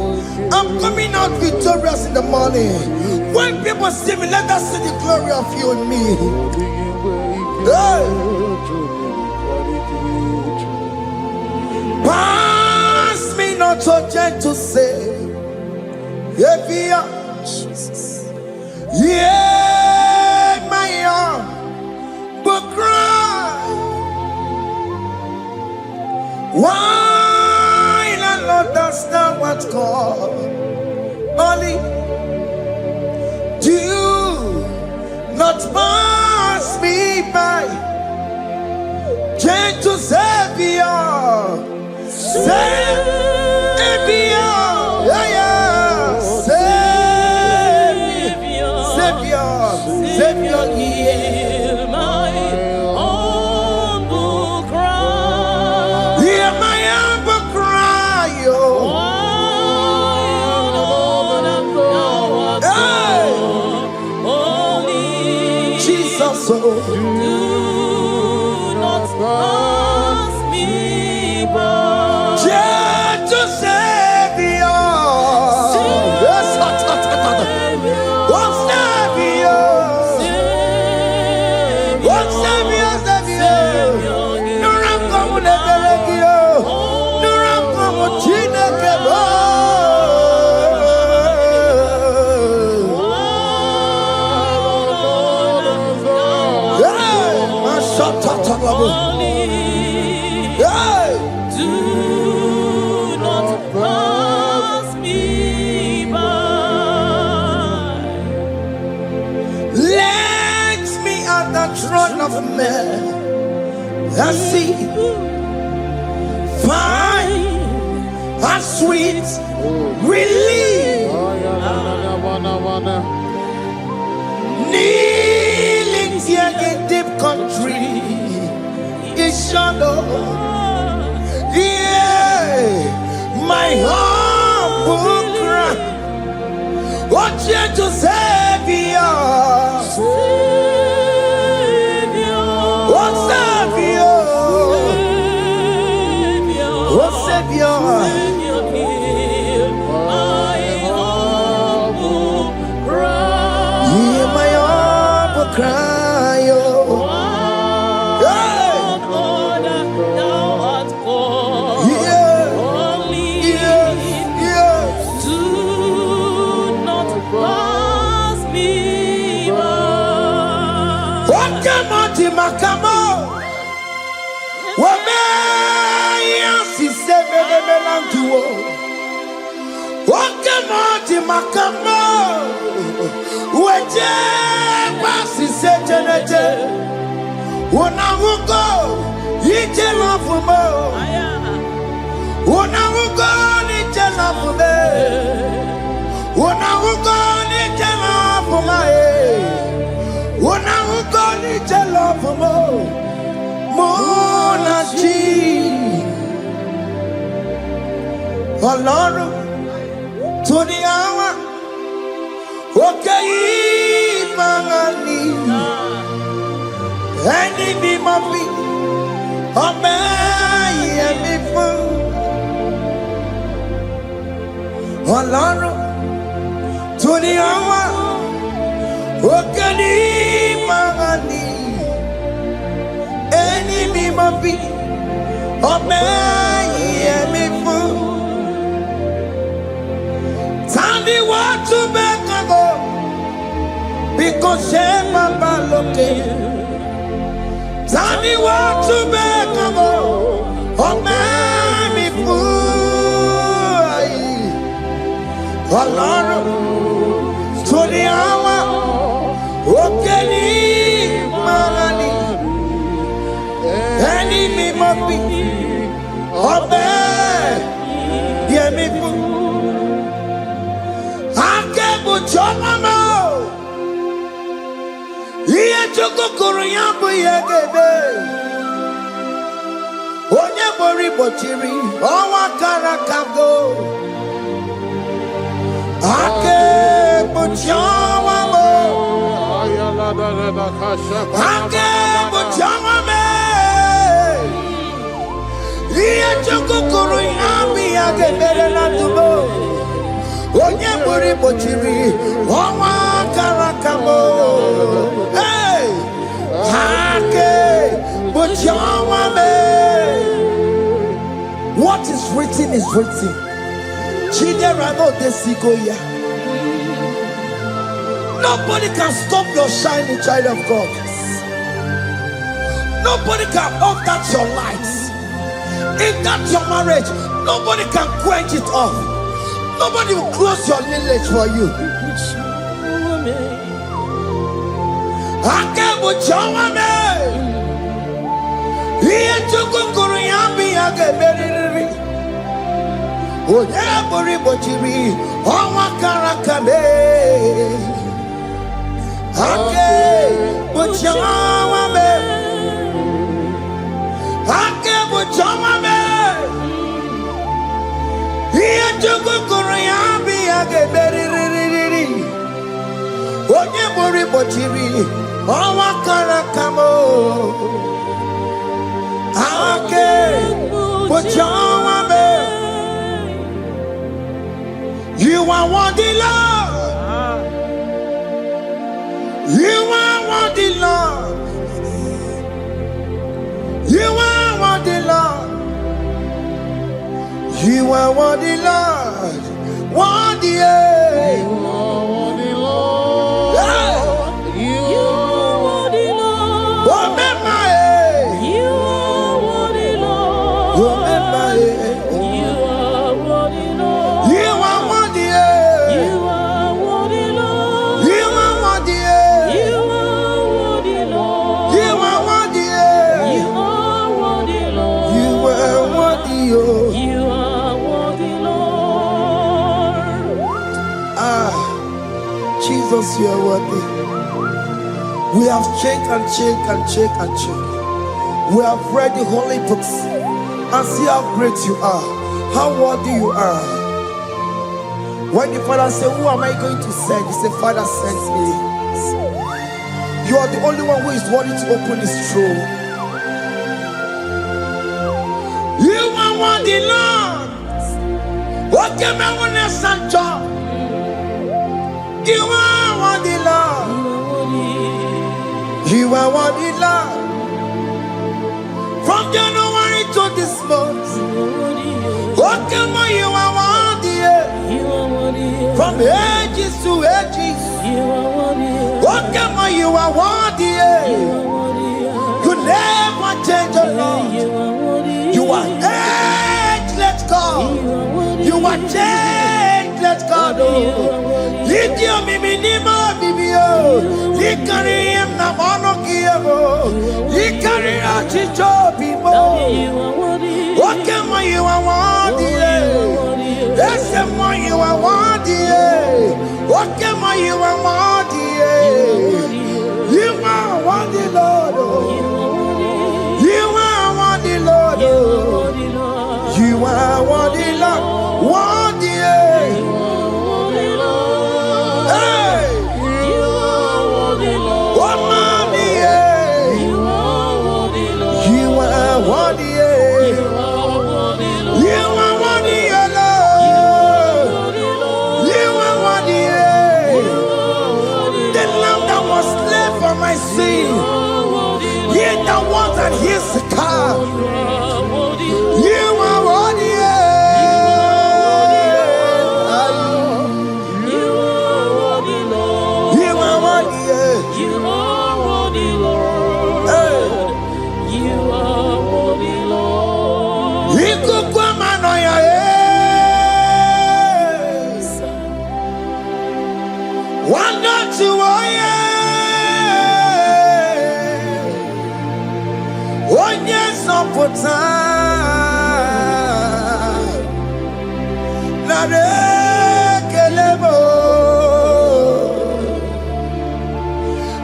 I'm coming out victorious in the morning. When people see me, let us see the glory of you in me. Hey. Pass me not so gentle say, Jesus. Yeah, my arm, but cry. Why not understand what's called? Only do not pass me by. Gentle Savior, Savior, yeah, yeah. Savior, hear my humble cry. Hear my humble cry, oh. Jesus, oh. Do not pass me by. Gentle Savior. Yes, do not pass me by. Let me at the throne of men and see, find a sweet relief. Kneeling here in deep country is shadow. Yeah, my humble cry. What you to Savior? What Savior? What Savior? Hear my humble cry. Hear my humble cry, oh. makamo. Wame yasi sebele melantuo. Wakemoti makamo. Weje basi sejenete. Unahugo ije lafumo. Unahugo nije lafume. Unahugo nije lafume. Unahugo nije lafumo. Monachi Ọlọ́run tó ní àwa òkè yìí máa ní ẹni bí mo fi ọmọ ẹ̀yẹ mi fún Ọlọ́run tó ní àwa òkè yìí máa ní. Any me be or may me fool. Sandy what to make a go because she papa looking. Sandy what to make a go or may me fool. Alone to the hour. Okay, Marani. Any me must be obey. Hear me, I can't put your mama. Here to go Korean, but Onye Bori Bochiri, Owa Karakago. I can't put your mama. I can't put your mama. Iya chukukuru yami agebere na tubo. Onye buri bochiri, owa karakamo. Hey, hake bochawa me. What is written is written. Chidera no desikoya. Nobody can stop your shining, child of God. Nobody can off that your lights. If that's your marriage, nobody can quench it off. Nobody will close your lineage for you. I can't put your woman. Here to go Korean, I get very. Oh, yeah, Bori Bochiri, oh, Wakarakame. I can't put your woman. I can't put your woman. Here to go Korean, I get very. Onye Bori Bochiri, oh, Wakarakamo. I can't put your woman. You are worthy, Lord. You are worthy, Lord. You are worthy, Lord. You are worthy, Lord. Worthy, You are worthy, Lord. yeah. You You are are worthy, Lord. Oh, mema, You are worthy, Lord. oh, mema, You are worthy, Lord. you are worthy, You are worthy, Lord. you are worthy, You are worthy, Lord. you are worthy, You are worthy, Lord. you are worthy, oh. You are worthy, Lord. Ah, Jesus, you are worthy. We have checked and checked and checked and checked. We have read the holy books and see how great you are, how worthy you are. When the Father said, who am I going to send? He said, Father, send me. You are the only one who is worthy to open his throne. You are worthy, Lord. What can I want to send job? You are worthy, Lord. You are worthy, Lord. From January to this month, what can I? You are worthy. From ages to ages, what can I? You are worthy. changeless God. Lidio minima bibio. He carry him na mono kiabo. He carry a chicho people. What can you want? That's the more you want. What can you want? You are one the Lord. You are one the Lord. You are one the Lord. One the hey. You are one the Lord. One man you are one the Lord. You are one the you are one the Lord. You are one the the lamb that was slain for my sin. He the one that heals the car. You are worthy. You are worthy, Lord. You are worthy. You are worthy, Lord. You are worthy, Lord. You could come on your head. One not to one yes on for time. Not a kelebo.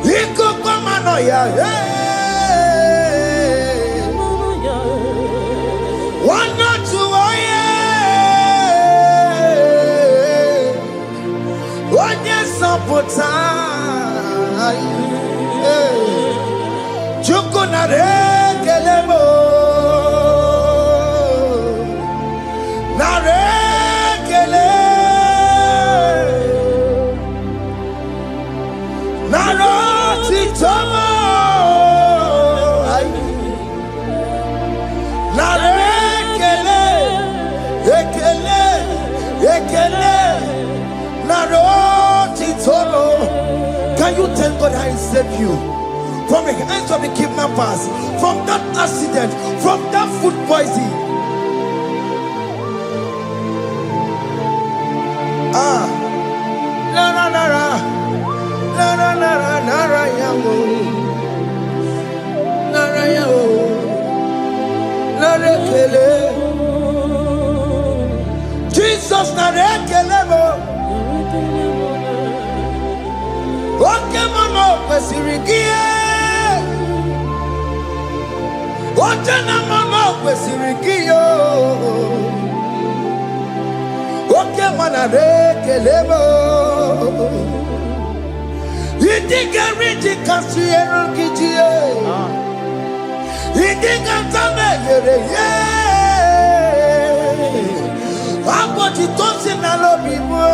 You could come on your head. One not to one yes on for time. Chukunare kelebo. Narekele, naroti tomo, narekele, ekele, ekele, naroti tomo. Can you tell God how He saved you from the hands of the kidnappers, from that accident, from that food poisoning? Jesus narekelebo. Oke mama kwesirigie. Oje na mama kwesirigie. Oke mana rekelebo. Idiga riji kasi erugijie. Idiga tame yere ye. Aboti tosi na lobi mo.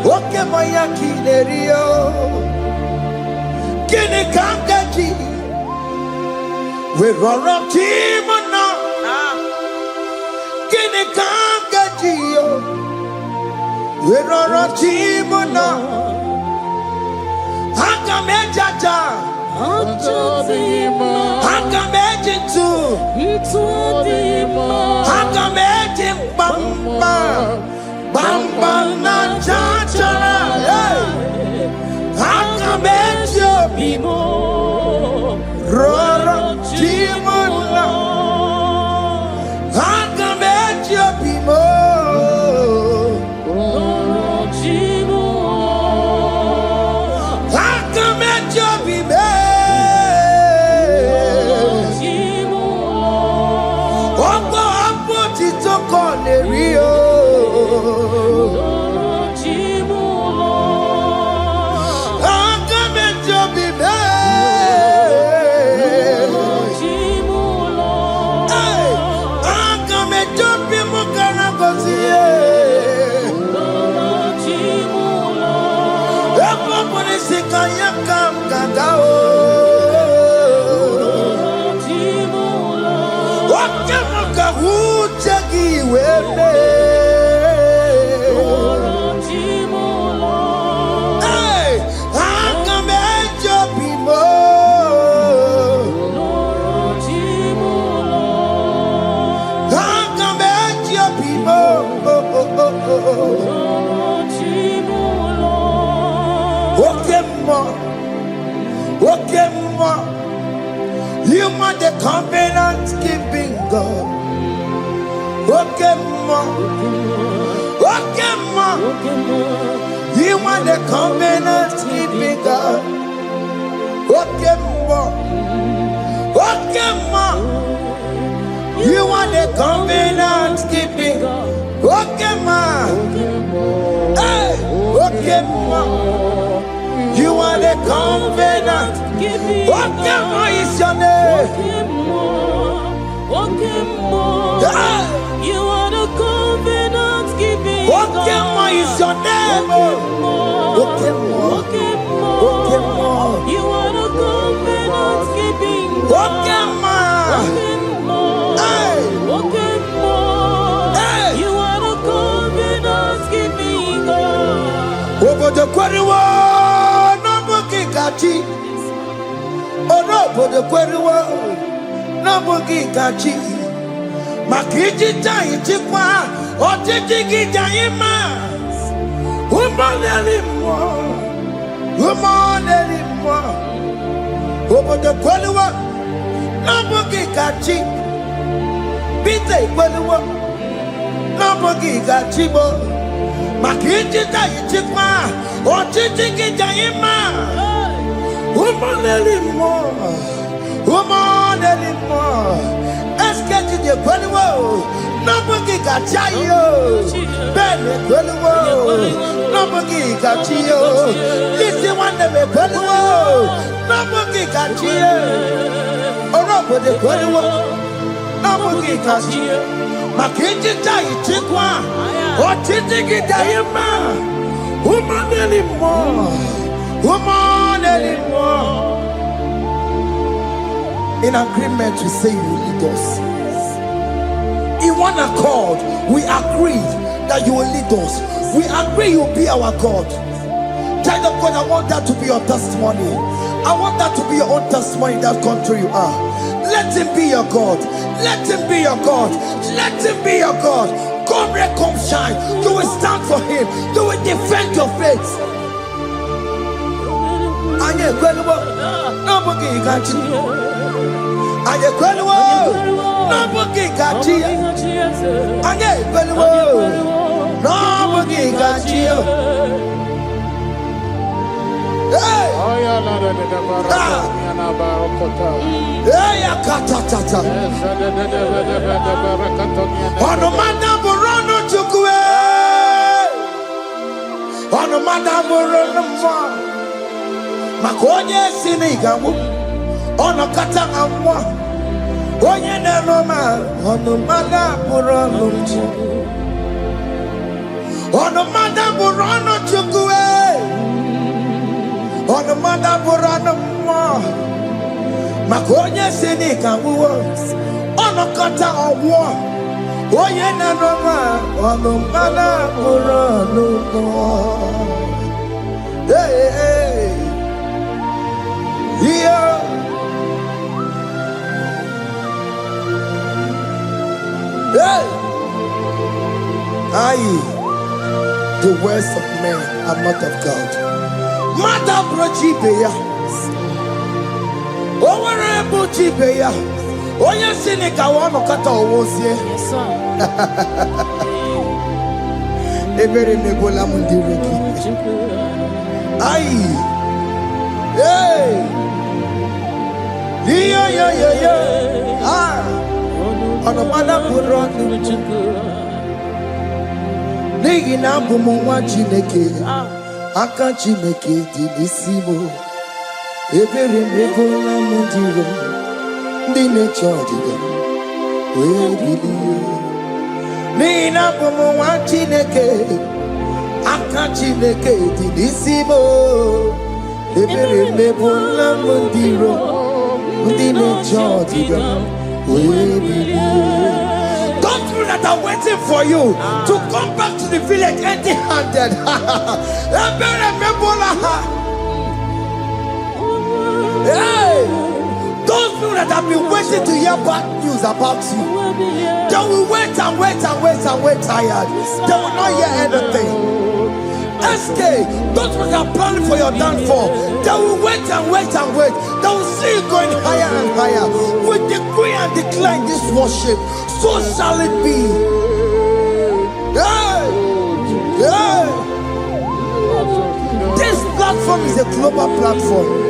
Oke moya kinerio. Kini kangaji. We roro timona. Kini kangaji yo. We roro timona. Haka mejaja. Haka mejintu. Haka mejin bamba. Bamba na chachara. Haka mejo bimo. Roro timona. Haka mejo bimo. Okay, ma. You are the covenant keeping God. Okay, ma. Okay, ma. You are the covenant keeping God. Okay, ma. Okay, ma. You are the covenant keeping God. Okay, ma. Hey, okay, ma. You are the covenant keeping God. Okay, ma is your name. Okay, ma. You are the covenant keeping God. Okay, ma is your name. Okay, ma. Okay, ma. Okay, ma. You are the covenant keeping God. Okay, ma. Hey. Okay, ma. Hey. You are the covenant keeping God. Over the quarry, no bookie kachi. Oh no, over the quarry, no bookie kachi. Makiji tai chikwa, otiki jaima. Woman anymore. Over the quarry, no bookie kachi. Bite quarry, no bookie kachi. Makiji tai chikwa, otiki jaima. Woman anymore. Escape the Quello, nobody got you. Ben Quello, nobody got you. Listen, one of the Quello, nobody got you. Or nobody Quello, nobody got you. Makiji Tai Chikwa, or Titiki Diama. Woman anymore. In agreement, we say you will lead us. In one accord, we agreed that you will lead us. We agree you will be our God. Child of God, I want that to be your testimony. I want that to be your own testimony in that country you are. Let him be your God. Let him be your God. Let him be your God. Come red, come shine. You will stand for him. You will defend your faith. And you're incredible. Nobody can you. And you're incredible. Nobody got you. And you're incredible. Nobody got you. Hey! Hey, Akatata. Onomada Borono Chukwe. Onomada Borono Mwa. Makonye Sinigamu. Onokata Amwa. Onye Neroma. Onomada Borono Chukwe. Onomada Borono Chukwe. Onomada Borono Mwa. Makonye Sinigamu. Onokata Amwa. Onye Neroma. Onomada Borono Mwa. Hey, hey. Yeah. Hey. Aye. The words of men are not of God. Mata brochibeya. Owerebo chibeya. Oye sinika wano kata owosie. Yes, sir. Ebere nebola mundireki. Aye. Hey! Yeah. Ah! On a mother put on Nigi na Bumunwa Chineke, Aka Chineke, Dinisibo, Every Nicola Mundiro, Dine Chodiga, we believe. Nina Bumunwa Chineke, Aka Chineke, Dinisibo. Ebere mebola mundiro, mundine chodiga, we believe. Those people that are waiting for you to come back to the village empty-handed. Ebere mebola. Hey, those people that have been waiting to hear bad news about you, they will wait and wait tired. They will not hear anything. SK, those who are planning for your downfall, they will wait and wait and wait. They will see you going higher and higher. We decree and declare this worship, so shall it be. Hey! Hey! This platform is a global platform.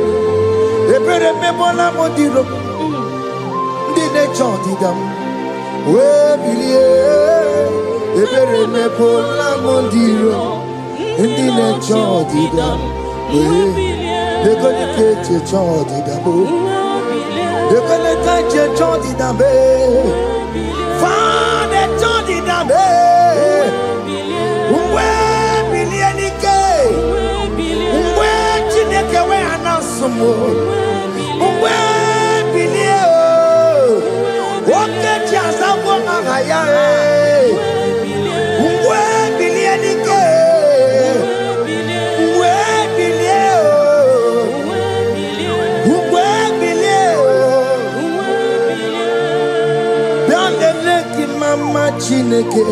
Chineke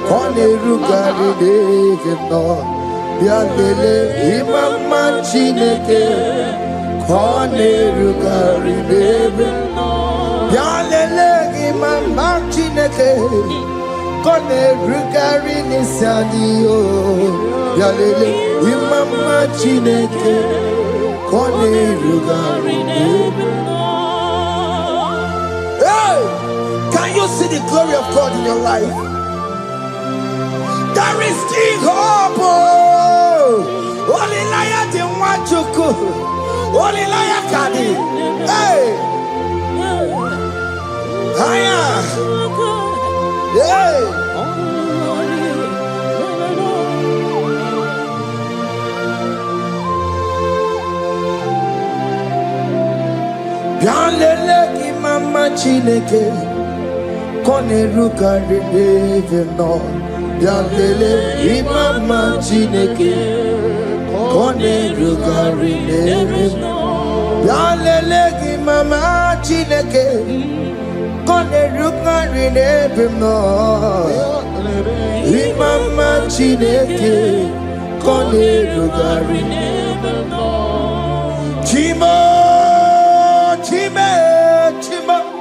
Konerugari Devino Biandele Imama Chineke Konerugari Devino Biandele Imama Chineke Konerugari Nisadio Biandele Imama Chineke Konerugari Devino. Can you see the glory of God in your life? There is still hope. Only liar didn't want you go. Only liar can. Hey, higher. Hey. Bianlele imama Chineke. Konerugari Devino Biandele Imama Chineke Konerugari Devino Biandele Imama Chineke Konerugari Devino Imama Chineke Konerugari Devino Chimo Chime Chimo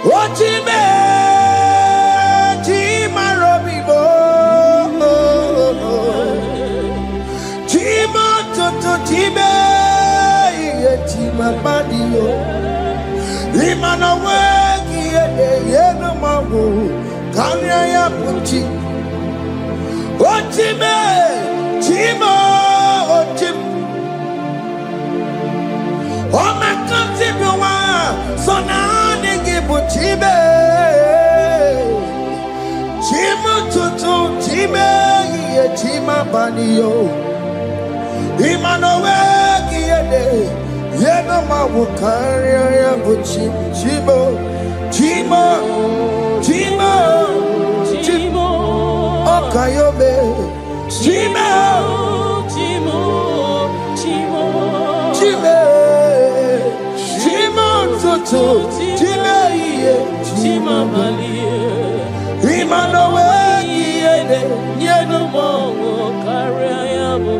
Ochime, Chima Robibo, Chima Toto Chime, Chima Badio, Imana Wagi, Yeno Mamu, Kanya Puchi, Ochime, Chima, Ochim, Oh my country, so now. Chibe, Chima Tutu, Chibe, Chima Banio, Imanowe, Yenoma Wukaria, Chibo, Chima, Chima, Chimo, Okayobe, Chima, Chimo, Chimo, Chibe, Chima Tutu, Chibe. Chima Malie, Imanowe, Yenomo, Kariabu,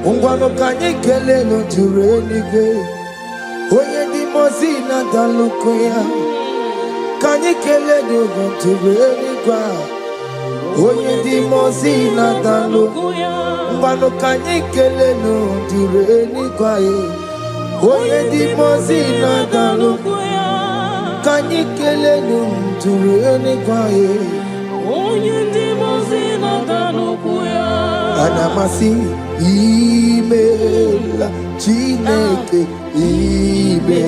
Ungwano Kanyikele no Turenike, Oye di Mozina Dalukoya, Kanyikele no Turenika, Oye di Mozina Dalukoya, Ungwano Kanyikele no Turenika, Oye di Mozina Dalukoya. Kanyikele ntureni kwae onye ndi mozina danukuya anamasi imela Chineke ime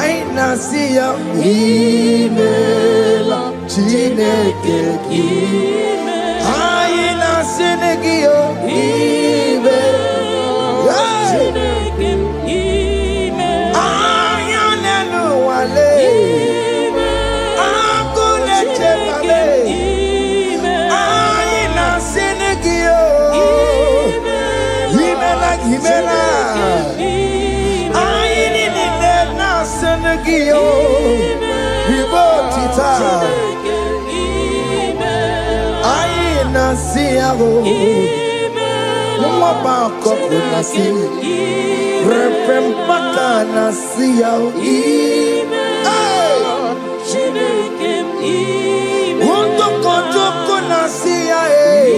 aina siya imela Chineke ime aina sinegio ime Chineke ime ayanenu wale I nasia o. Mwaba koko nasia. Repempaka nasia o. Wondo kojoko nasia e.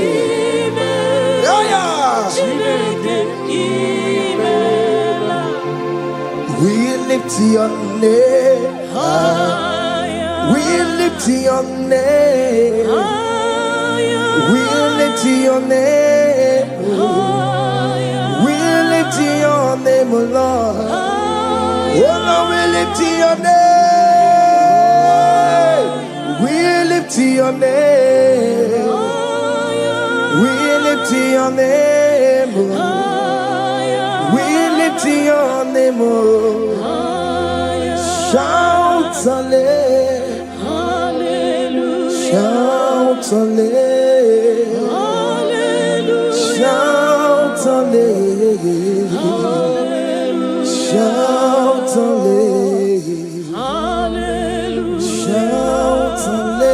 We lift your name. We lift your name. We lift your name. We lift your name, O Lord. Oh Lord, we lift your name. We lift your name. We lift your name. We lift your name. Shout hallelujah. Shout hallelujah. Shout hallelujah. Shout hallelujah. Shout hallelujah.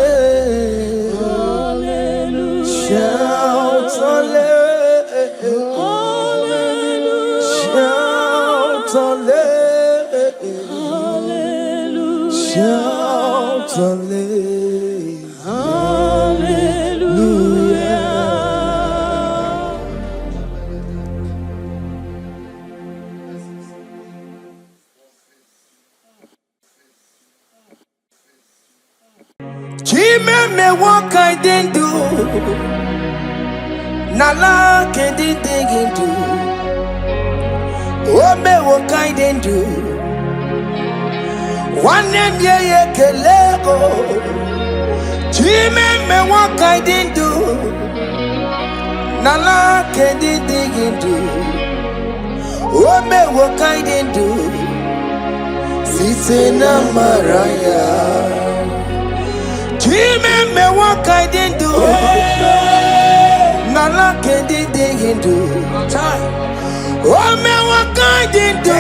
Shout hallelujah. Shout hallelujah. Shout hallelujah. Me what I didn't do. Nala can dig into. Oh me what I didn't do. One name ye kelego. Me what I didn't do. Nala can dig into. Oh me what I didn't do. Sisena Maraya. Me what I didn't do. Nala can dig into. Oh me what I didn't do.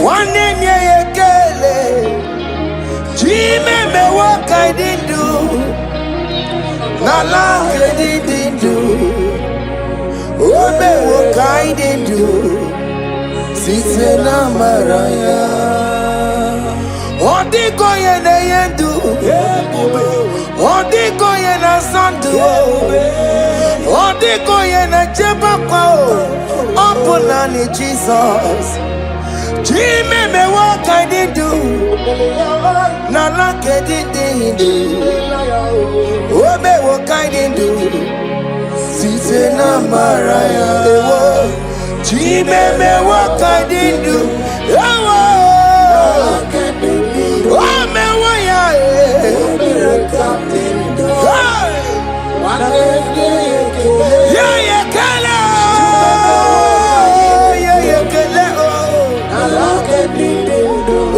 One name ye kele. Me what I didn't do. Nala can didn't do. Oh me what I didn't do. Sisena Maraya. Odiko ye na yendu. Odiko ye na sandu. Odiko ye na jebakwa. Opuna ni Jesus. Me what I didn't do. Nala ke didn't do. Oh me what I didn't do. Sisena Maraya. Me what I didn't do. Oh me waya yeah kala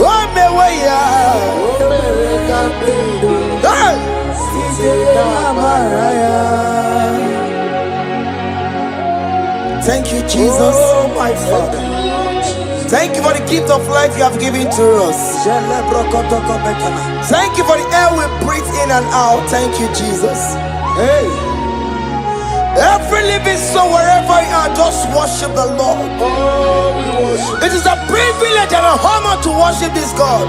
oh me waya thank you Jesus, oh my Father. Thank you for the gift of life you have given to us. Thank you for the air we breathe in and out. Thank you, Jesus. Hey. Every living soul, wherever you are, just worship the Lord. Oh, we worship. It is a privilege and an honor to worship this God.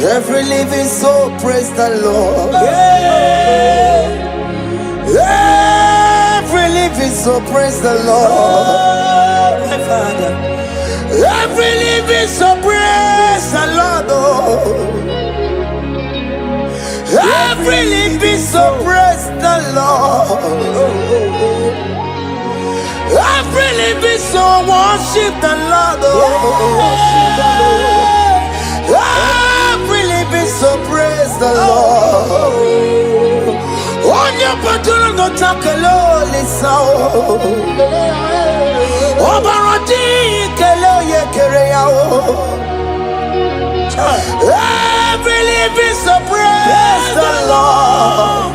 Every living soul, praise the Lord. Hey. Every living soul, praise the Lord. Father. Every living soul, praise the Lord. Oh. Every living soul, praise the Lord. Every living soul, worship the Lord. Every living soul, praise the Lord. On your patron, no takelo, listen. Every living so praise the Lord.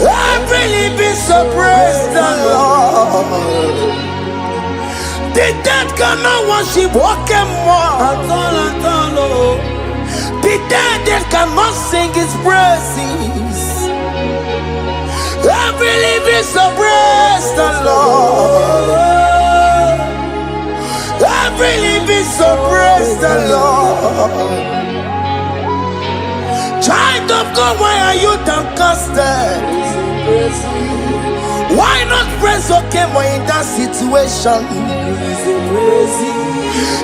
Every living so praise the Lord. The dead cannot worship, walk more. The The dead cannot sing his praises. Every living so praise the Lord. Every living so praise the Lord. Child of God, why are you downcasted? Why not praise okay when in that situation?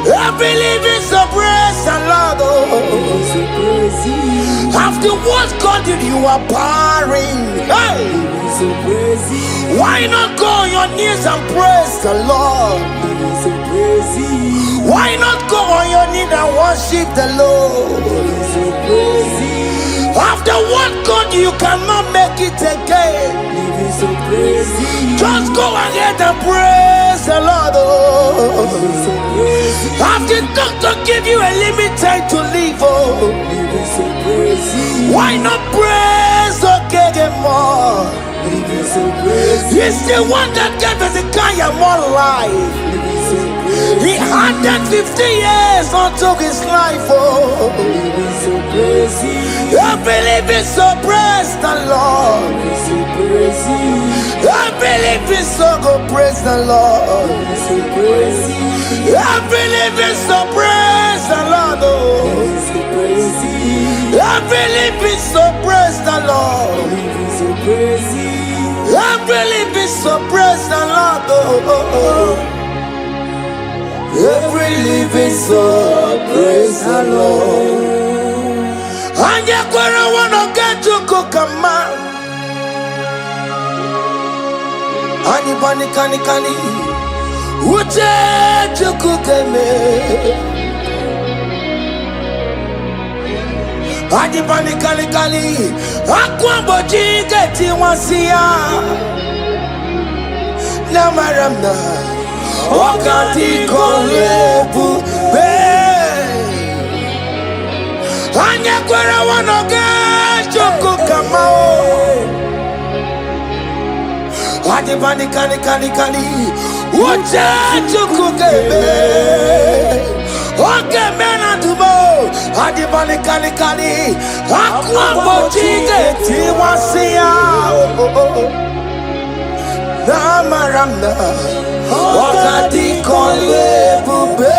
Every living so praise the Lord. After what God did, you are barring. Hey! Why not go on your knees and praise the Lord? Why not go on your knees and worship the Lord? After what God, you cannot make it again. Just go ahead and praise the Lord. After doctor give you a limited to live, why not praise okay more? He's the one that gave us a kind of more life. He added 50 years onto his life. I believe it's so praise the Lord. I believe it's so go praise the Lord. I believe it's so praise the Lord. I believe it's so praise the Lord. I believe it's so praise the Lord. Every living soul, praise the Lord. And yet, when I want to get to Kokama, Anibani Kani, Uche to Kukeme, Anibani Kani, Aquamboji Geti Wasia, Namaramna. Wakati kolebu be anya kwara wanoga choko kamao adi bani kani ucha choko kebe oke mena tubo adi bani kani akwa bochige tiwasia Namaramna Wakati kolebu be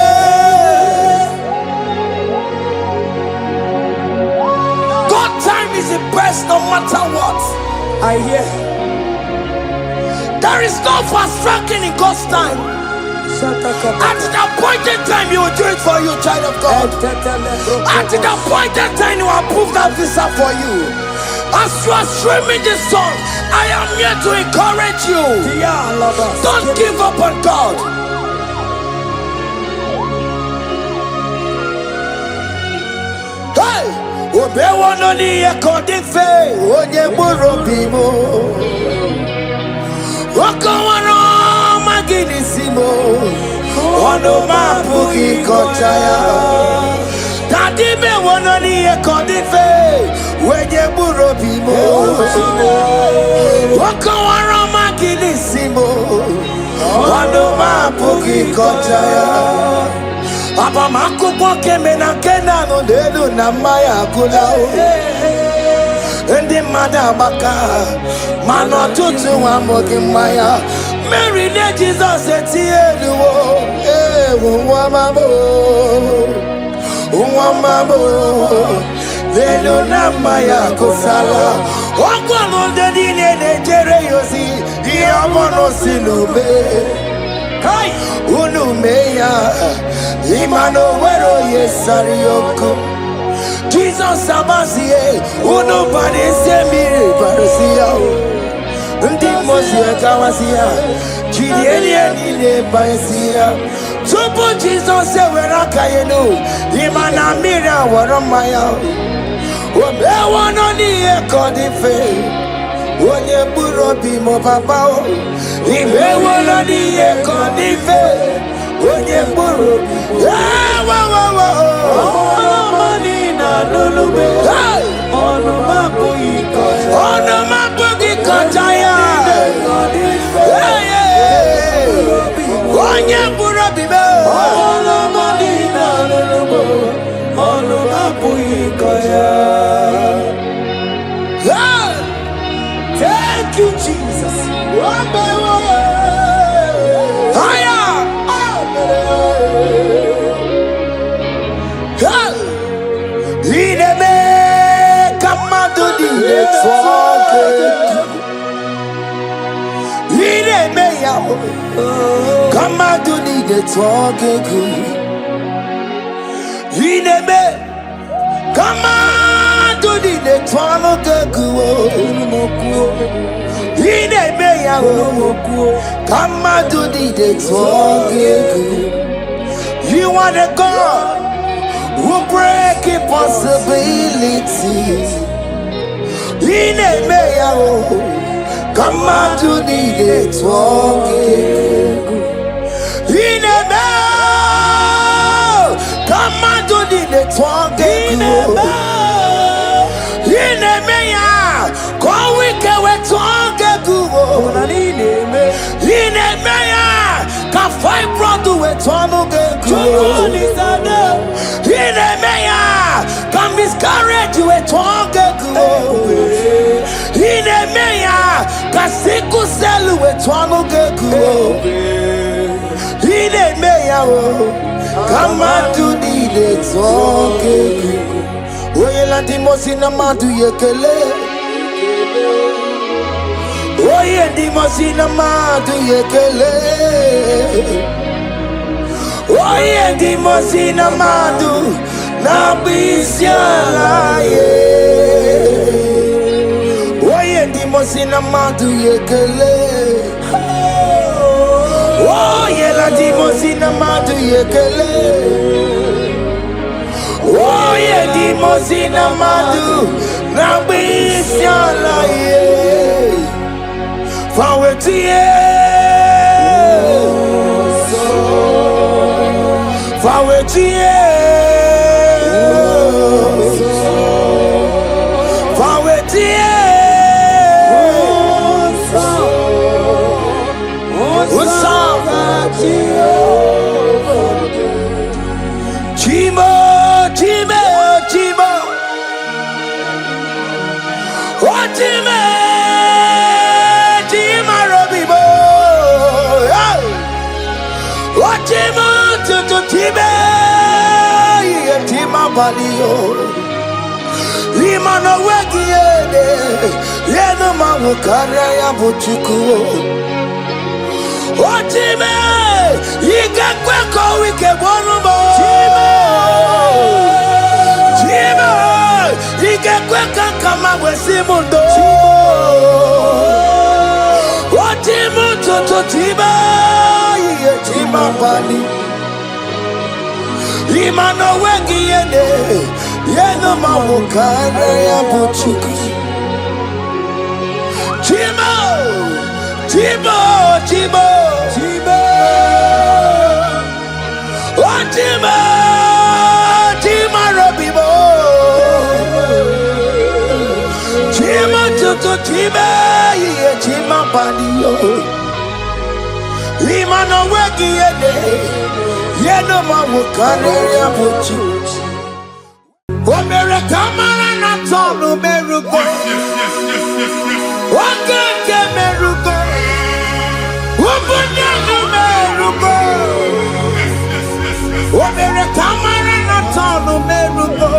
God time is the best no matter what. I hear there is no fast tracking in God's time. At the appointed time you will do it for you, child of God. At the appointed time you will approve that visa for you. As you are streaming this song, I am here to encourage you. Don't give up on God. Hey, Obewono ni ekodife, onye buru bimo. Okowano maginisimo, ono mapuki kochaya. Daddy me wono ni ekodife. Wenye buro bimo wako waroma kilisimo wano mapuki kochaya Aba makupo keme na kena no delu na maya kula Ndi madabaka Mano tutu wa mogi maya Mary ne Jesus etielu Uwamabo Velo na maya kusala Okwano dedine nejere yosi Iyamono sinube Kai Unumeya Imano wero yesari yoko Jesus abasiye Unubade semire barasiya Ndi mosia kawasiya Chidiye nile baisiya Tupu Jesus eweraka yenu Imana mira waramaya Obewono ni ekodife Onye buro bimo babao Ibewono ni ekodife Onye buro bimo Mani na lulube Ono mapu ikochaya Onye buro bimo Ono mani na lulube Ono mapu ikochaya Come on to the talk good. Come on to the talk good. Come on to the talk good. You are the God who break impossibilities. Come on to the talk. Come on to the talk. Come we can talk. Can fight brought to a talk. Can miscarriage to a talk. Kasiku selu etwano geku. Ine meya o. Kama tu di de toke. Oye landi mosina madu yekele. Oye di mosina madu yekele. Oye di mosina madu na bisiala ye. Mosina madu yekele. Oh yela di mosina madu yekele. Oh ye di mosina madu na bisiala ye. Fawetie. Fawetie. Limano wegiede yeno mawo karaya buchuku. Otime ike kweko wike bonumo. Chima ike kweka kama wesimundo. Otimu toto tiba iye tima bali. Limano wegiede yeno mawo karaya buchuku. Chimo, Chimo, Chimo, Chimo, oh Chimo, Chimo Robibo, Chimo Tutu Chimo, ye Chimo Bandio, Lima no weki yede, yeno mawukane ya buchu. Omere kamara na tolu merugo. Wakeke merugo. Ubunya merugo. Omere kamara na tolu merugo.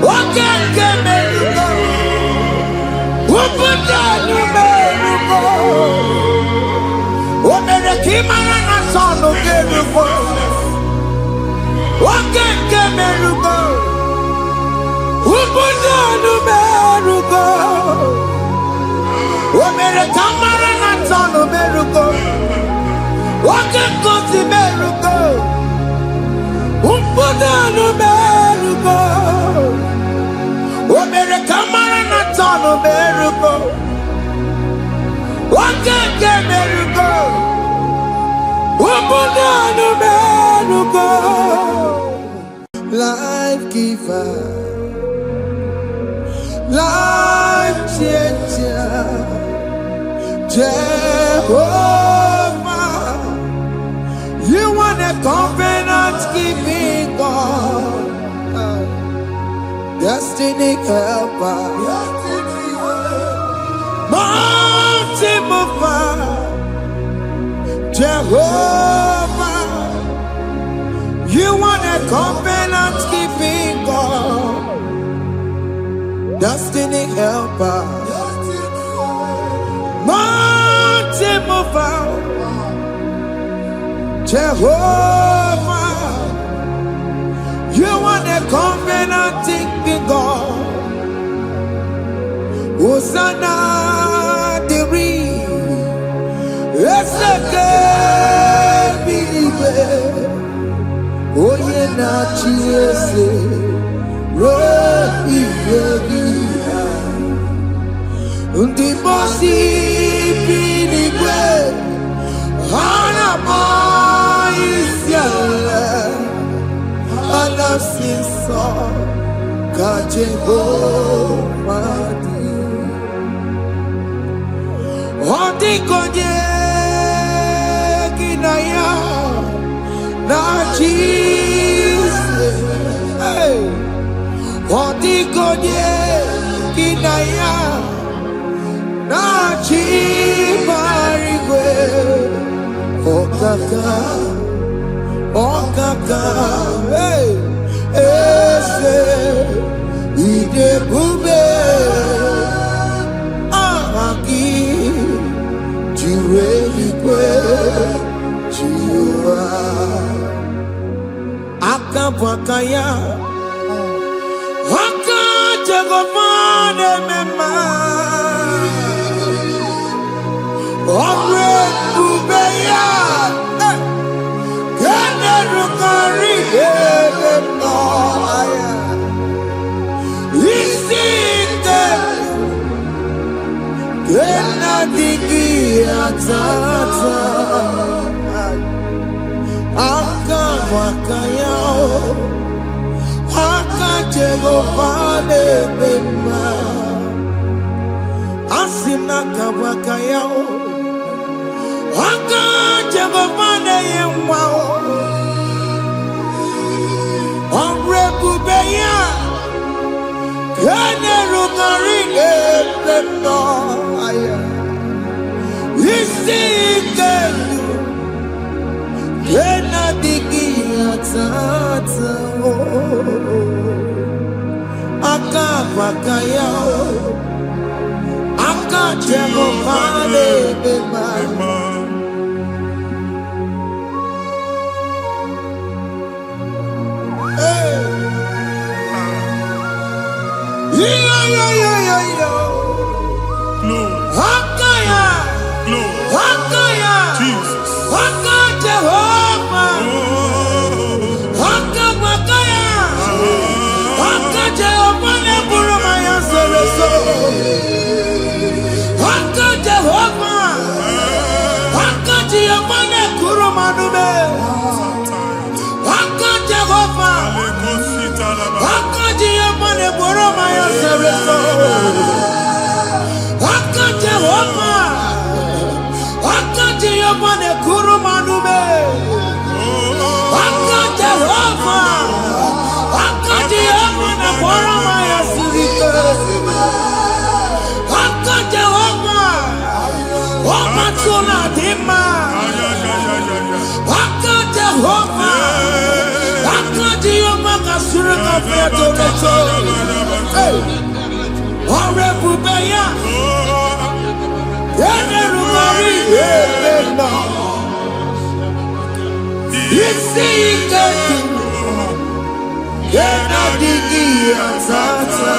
Wakeke merugo. Ubunya merugo. Omere kimara na tolu merugo. Wakeke merugo. Ubunya merugo. Omere kamara na tolu merugo. Wakeke merugo. Ubunya merugo. Omere kamara na tolu merugo. Wakeke merugo. Ubunya merugo. Life giver, life changer, Jehovah, you are the covenant keeping God, destiny helper, mountain Jehovah, you are the covenant keeping God, destiny helper, mountain mover. Jehovah, you are the covenant keeping God. Hosanna, the Oye na chiese, rohi yegia, undi bosi pinigwe, hana maisiala, anasinso kajebo madi, ondi konye kinaya. Na Jesus, hey, Odigonye kinaya, na chibarigwe, okaka, hey, ese, idebube, ahaki, jireligwe, jiwa. Akabwakaya Akajagofane mema Omre kubeya Kene rukari no aya Isite Kena digi atata Akabwakaya Akajagofane mema Asina kabwakaya Akajagofane yemwa Omrebubeya Kene rukari no aya Isikelu Kena digi atata Akabwakaya Akajagofane mema Hey Yo Glory, Akaya glory, Akaya Jesus. Akajehova Oh, Akabwakaya Akajehova Neburumaya Sereso Akajehova Akajehova Nekurumanume Akajehova Akajehova Neburumaya Sereso Akajehova Akajehova Nekurumanume Akajehova Akajehova Neburumaya Sereso Akajehova Omatuna Dima Akajehova Akajehova Kasurika Featoneto Orebubeya Yenerumari Yelena Isikatu Yenadigi Atata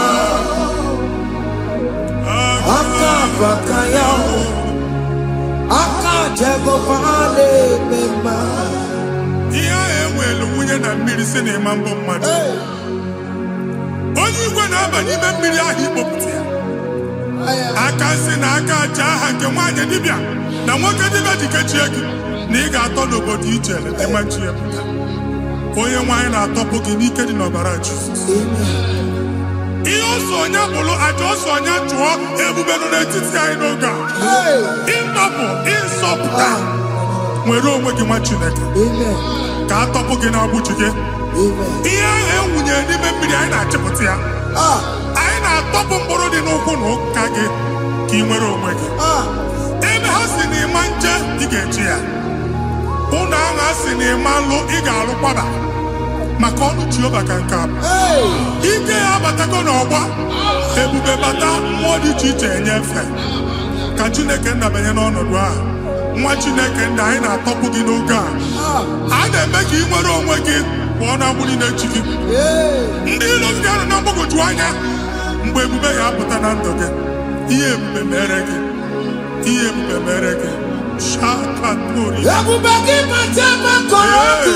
Akabwakaya Akajagofane mema ihe enwelu nwunye na mmiri si na ịma mbụ mmadụ. Onye igwe na-aba n'ime mmiri ahụ ikpopụta ya. Aka si na aka aja aha nke nwaanyị dibịa na nwoke dibịa ji kechie gị na ị ga-atọ n'obodo ijele ịmachi ya pụta. Onye nwaanyị na-atọpụ gị n'ike dị n'ọbara Jizọs. Ihe ọsọ onye bụrụ aja ọsọ onye chụọ ebube nọ n'etiti anyị n'oge a. Ịtọpụ ịsọpụta nwere onwe gị nwa Chineke ka atọpụ gị n'agbụji gị. Ihe ahụ enwunye n'ime mmiri anyị na-achịpụta ya. Anyị na-atọpụ mkpụrụ dị n'ụkwụ na ụka gị ka ị nwere onwe gị. Ebe ha si na ịma nje ị ga-eji ya. ụnụ ahụ asị na ịma lụ ị ga-alụkwaba maka ọnụ Jehova ka nke a bụ. Ike ya abatago n'ọgba, ebube bata, mmụọ dị iche iche enyefe ka Chineke ndabanye n'ọnọdụ a. Nwa Chineke ndị anyị na-atọpụ gị n'oge a na-eme ka ị nwere onwe gị pụọ na agbụrụ na-echi gị. Ndị ilo gị anọ na mgbagwoju anya mgbe ebube ya apụta na ndụ gị. Ihe ebube mere gị, ihe ebube mere gị. Shakatori. Ebube gị bata maka ọkụ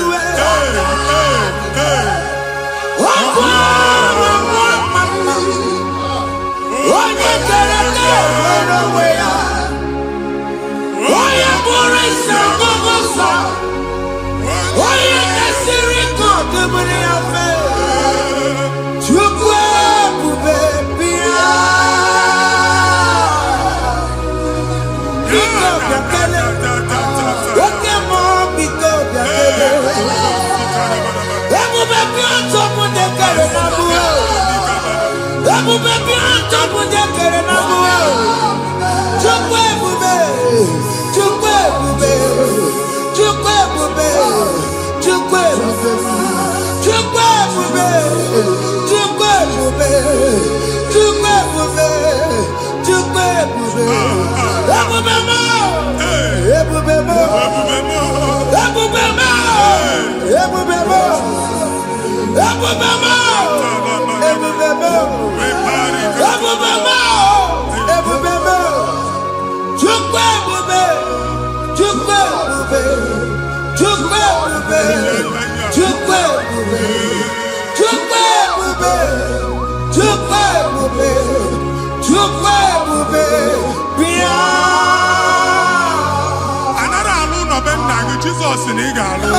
onye kere aka nwere onwe ya, onye bụrụ isi ọgụgụ nsọ, onye kesịrị ka ọdụbụrụ ya fe. Chukwu ebube bịa, biko bịakele, oke mmụọ biko bịakele. Ebube bịa tọpụ dekere na mụọ, ebube bịa tọpụ dekere na mụọ. Chukwu ebube, Chukwu ebube, Chukwu ebube, Chukwu ebube, Chukwu ebube, Chukwu ebube, Chukwu ebube, Chukwu ebube. Ebube mo, ebube mo, ebube mo, ebube mo, ebube mo, ebube mo, ebube mo, ebube mo. Chukwu ebube, Chukwu ebube, Chukwu ebube, Chukwu ebube, Chukwu ebube, Chukwu ebube, Chukwu ebube, bịa. Anara alụ nọbe nna gị Jizọs na ị ga-alụ.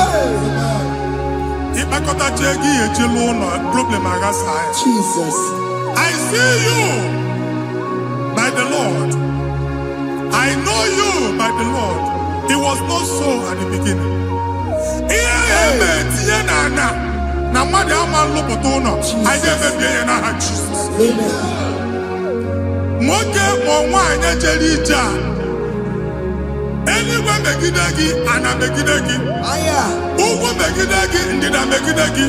Ịkpakọtacha ego ihe eji lụọ ụlọ, problem aghasa ya. Jesus. I see you by the Lord. I know you by the Lord. It was not so at the beginning. Ihe eme tinye na mmadụ ama nlụpụta ụlọ, anyị ga-emebie ya n'aha Jizọs. Nwoke ma nwaanyị jere ije a, eluigwe megide gị, ana megide gị, ugwu megide gị, ndịda megide gị,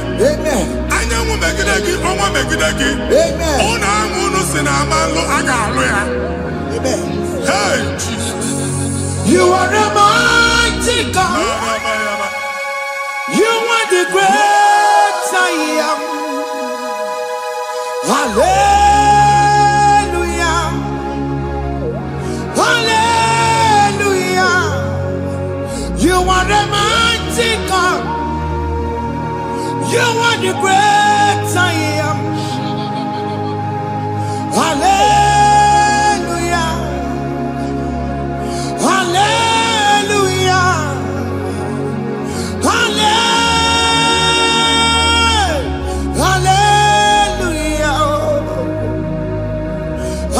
anyanwụ megide gị, ọnwa megide gị. Ụnụ ahụ unu si na ama nlụ a ga-alụ ya. Hey, Jesus. You are a mighty God. You are the great I am. Hallelujah. Hallelujah. You are a mighty God. You are the great I am. Hallelujah. Hallelujah. Hallelujah.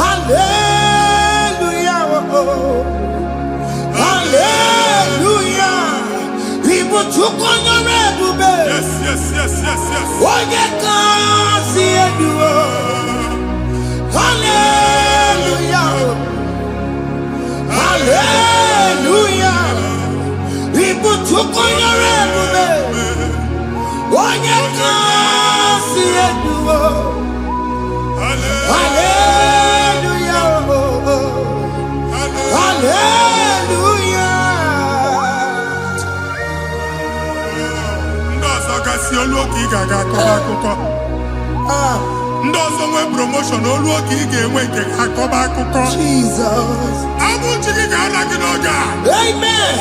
Hallelujah. Hallelujah. People took on your red bed. Yes, yes, yes, yes, yes. Why you can't see it? Hallelujah. Hallelujah. People took on your red bed. Why you can't see it? Hallelujah. Hallelujah. Ndị ọzọ gasị olu oge ị ga-aga akọba akụkọ. Ndị ọzọ nwee promotion olu oge ị ga-enwe nke akọba akụkọ. Jesus. Agbụ chi gị ga-ala gị n'oge a. Amen.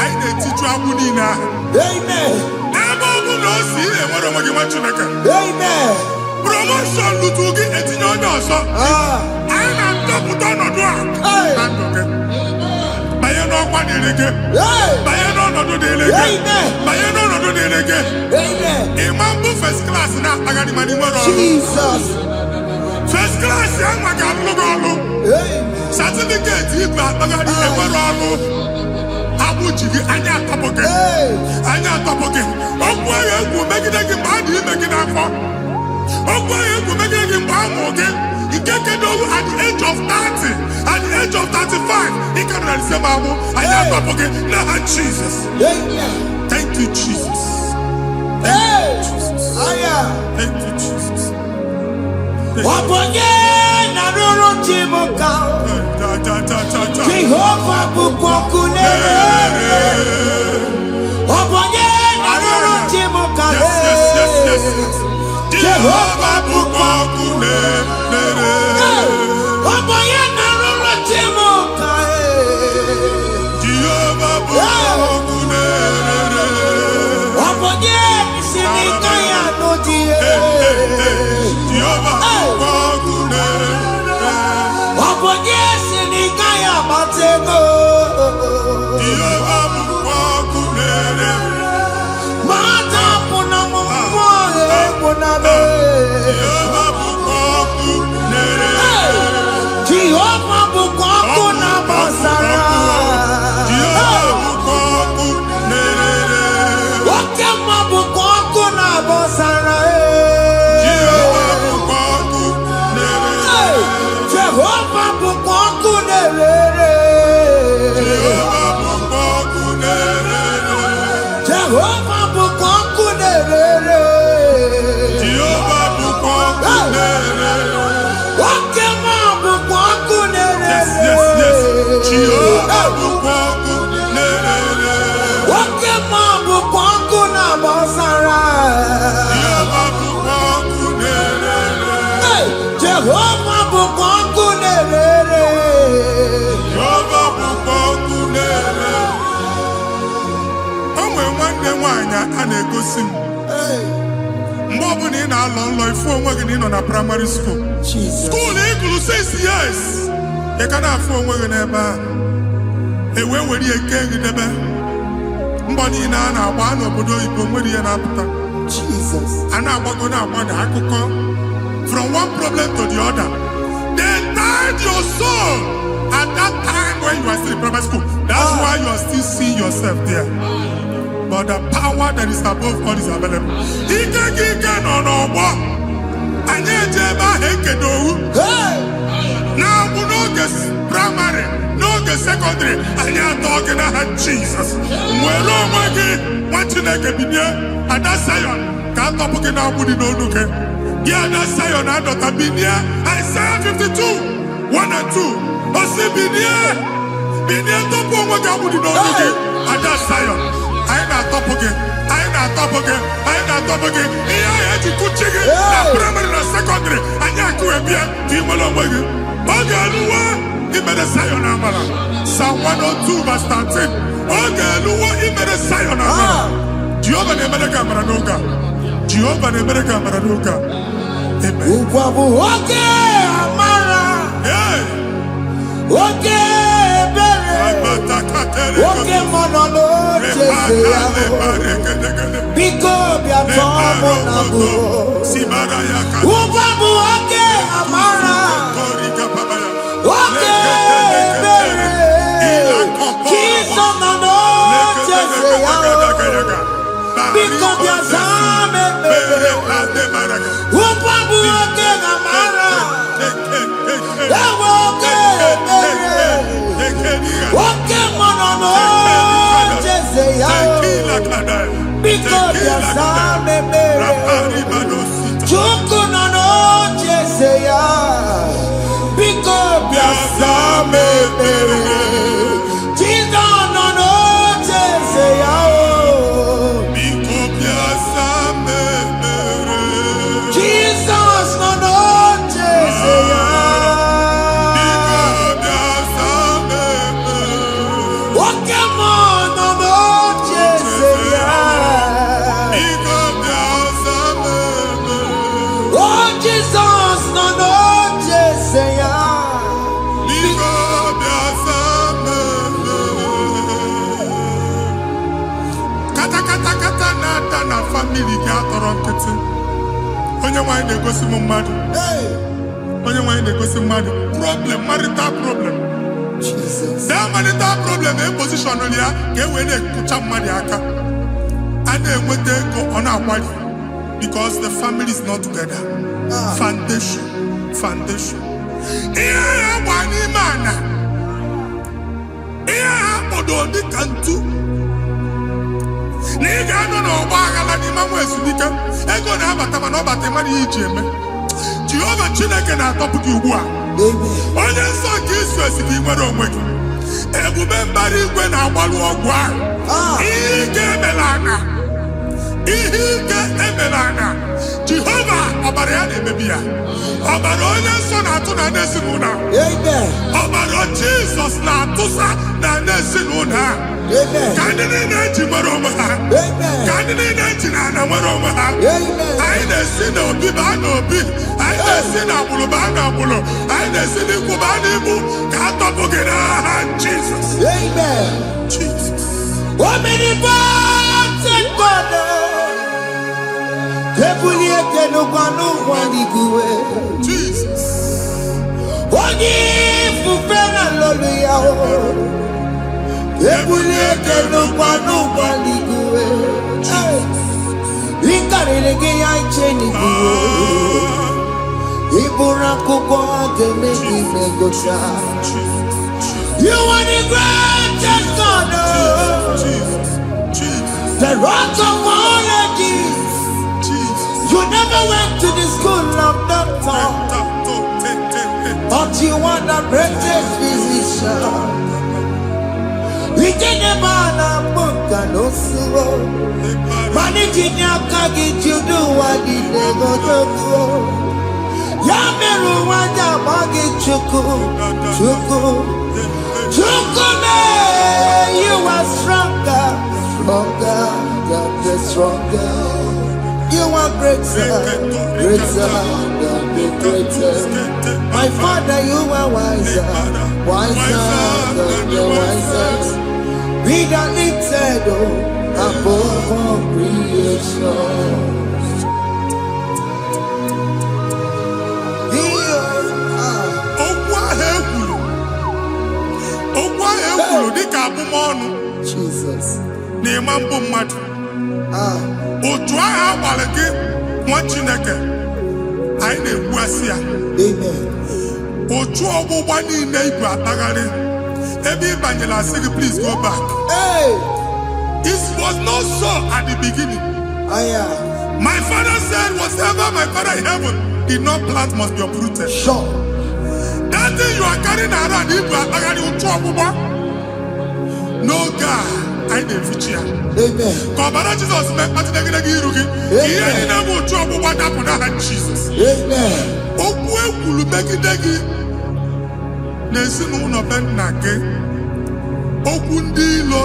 Anyị na-etiju agbụ niile ahụ. Amen. Ebe ọ bụ na o si ị na-enwere onwe gị nwa Chineke. Amen. Promotion lutu gị etinye onye ọzọ. Anyị na-atọpụta ọnọdụ a na ndụ gị. Banye n'ọkwa dịrị gị. Banye n'ọnọdụ dịrị gị. Banye n'ọnọdụ dịrị gị. Ịma mbụ first class na-akpagharị ma n'inwere ọrụ. Jesus. First class ya nwa ga-alụ gị ọrụ. Certificate ibu akpagharị enwere ọrụ. Agbụ ji gị anya atọpụ gị. Anya atọpụ gị. Okwu agha egwu megide gị mgbe a dị ime gị n'afọ. Okwu agha egwu megide gị mgbe a mụrụ gị. Nke kedu at the age of 30, at the age of 35, ị ka nọ Jesus. Thank you, Jesus. Thank you, Jesus. Jehovah bukokune. Yes. Jehovah bukokune. Primary school. School equal 6 years. You can have 4 women ever. A way where you can't get the money in an one of the Jesus. And I'm going to want to from one problem to the other. They tied your soul at that time when you are still in primary school. That's why you are still seeing yourself there. But the power that is above all is available. He can on what? And yet, now we know this primary, no this secondary, and you're talking about Jesus. We're all working, watching like a video, and that's Zion. Can't talk about now, we don't look at. Yeah, that's Zion, I don't have been here. Isaiah 52, 1 and 2. But see, been here, top of what we don't look at. And that's Zion. I'm not top again. I'm not top again. I'm not top again. You could check it. Primary and secondary. And you could be a team along with you. Okay, you made a Zion Amala. Psalm 102 verse 13. Okay, you made a Zion Amala. Jehovah the American Maranuka. Jehovah the American Maranuka. Amen. Okay, Amara. Okay. Okay, monolo, because we are trouble. Ubabu, okay, Amara. Okay, kiss on the note, because we are Zame. Ubabu, okay, Amara. Okay, monolo, because we are Zame. Chukunono, Jeseya, because we are Zame. Jesus, no, Jeseya, because we are Zame. Jesus, no, Jeseya. Family gather onye nwanyị na-egosi m mmadụ. Onye nwanyị na-egosi mmadụ. Problem, marital problem. Jesus. That marital problem position ya ka e wee na-ekụcha mmadụ aka. A na-enweta ego ọ na-akwali because the family is not together. Foundation. Ihe ya gba n'ime ana. do the cantu. Nigga, no, Bagala, the Mamma Sunika, and go now, but I'm not about the money, Jim. Jehovah Chineke na top of you. Onye nsọ nke Israel dị nwere onwe gị. Ebube mbara igwe na-agbalụ ọgwụ ahụ. Ihe ike emela anya. Ihe ike emela anya. Jehova ọbara ya na-emebi ya. Ọbara onye nsọ na-atụ na n'ezinụlọ. Ọbara Jizọs na-atụsa na n'ezinụlọ ha. Ka ndị niile ji nwere onwe ha. Ka ndị niile ji na ana nwere onwe ha. Anyị na-esi na obi baa na obi. Anyị na-esi na agbụrụ baa na agbụrụ. Anyị na-esi n'ikwu baa n'ikwu. Ka a tọpụ gị n'aha Jizọs. Jesus. Jesus. You are the greatest God, the rock of all ages. You never went to the school of doctor, but you are the greatest physician. We did the man of book and also managing your kagi to do what he never do. Yameru wanda magi chuku. Chukune, you are stronger, stronger. You are greater than the greatest. My Father, you are wiser than the wisest. Be the lifted above all creation. Jesus. Nemambo madu. Otua awalege mwachineke. Aine buasia. Amen. Otua obuwa ni neighbor atagari. Every evangelist say please go back. Hey. It was not so at the beginning. My father said whatever my father in heaven did not plant must be uprooted. Sure. That thing you are carrying around Igbo atagari otua obuwa. No God, I didn't feature. Amen. Kobara Jesus me pati degi irugi. Iye ni na mo tu obu wada kuna Jesus. Amen. Oku ekulu degi. Nesi no no ben nake. Oku ndi ilo.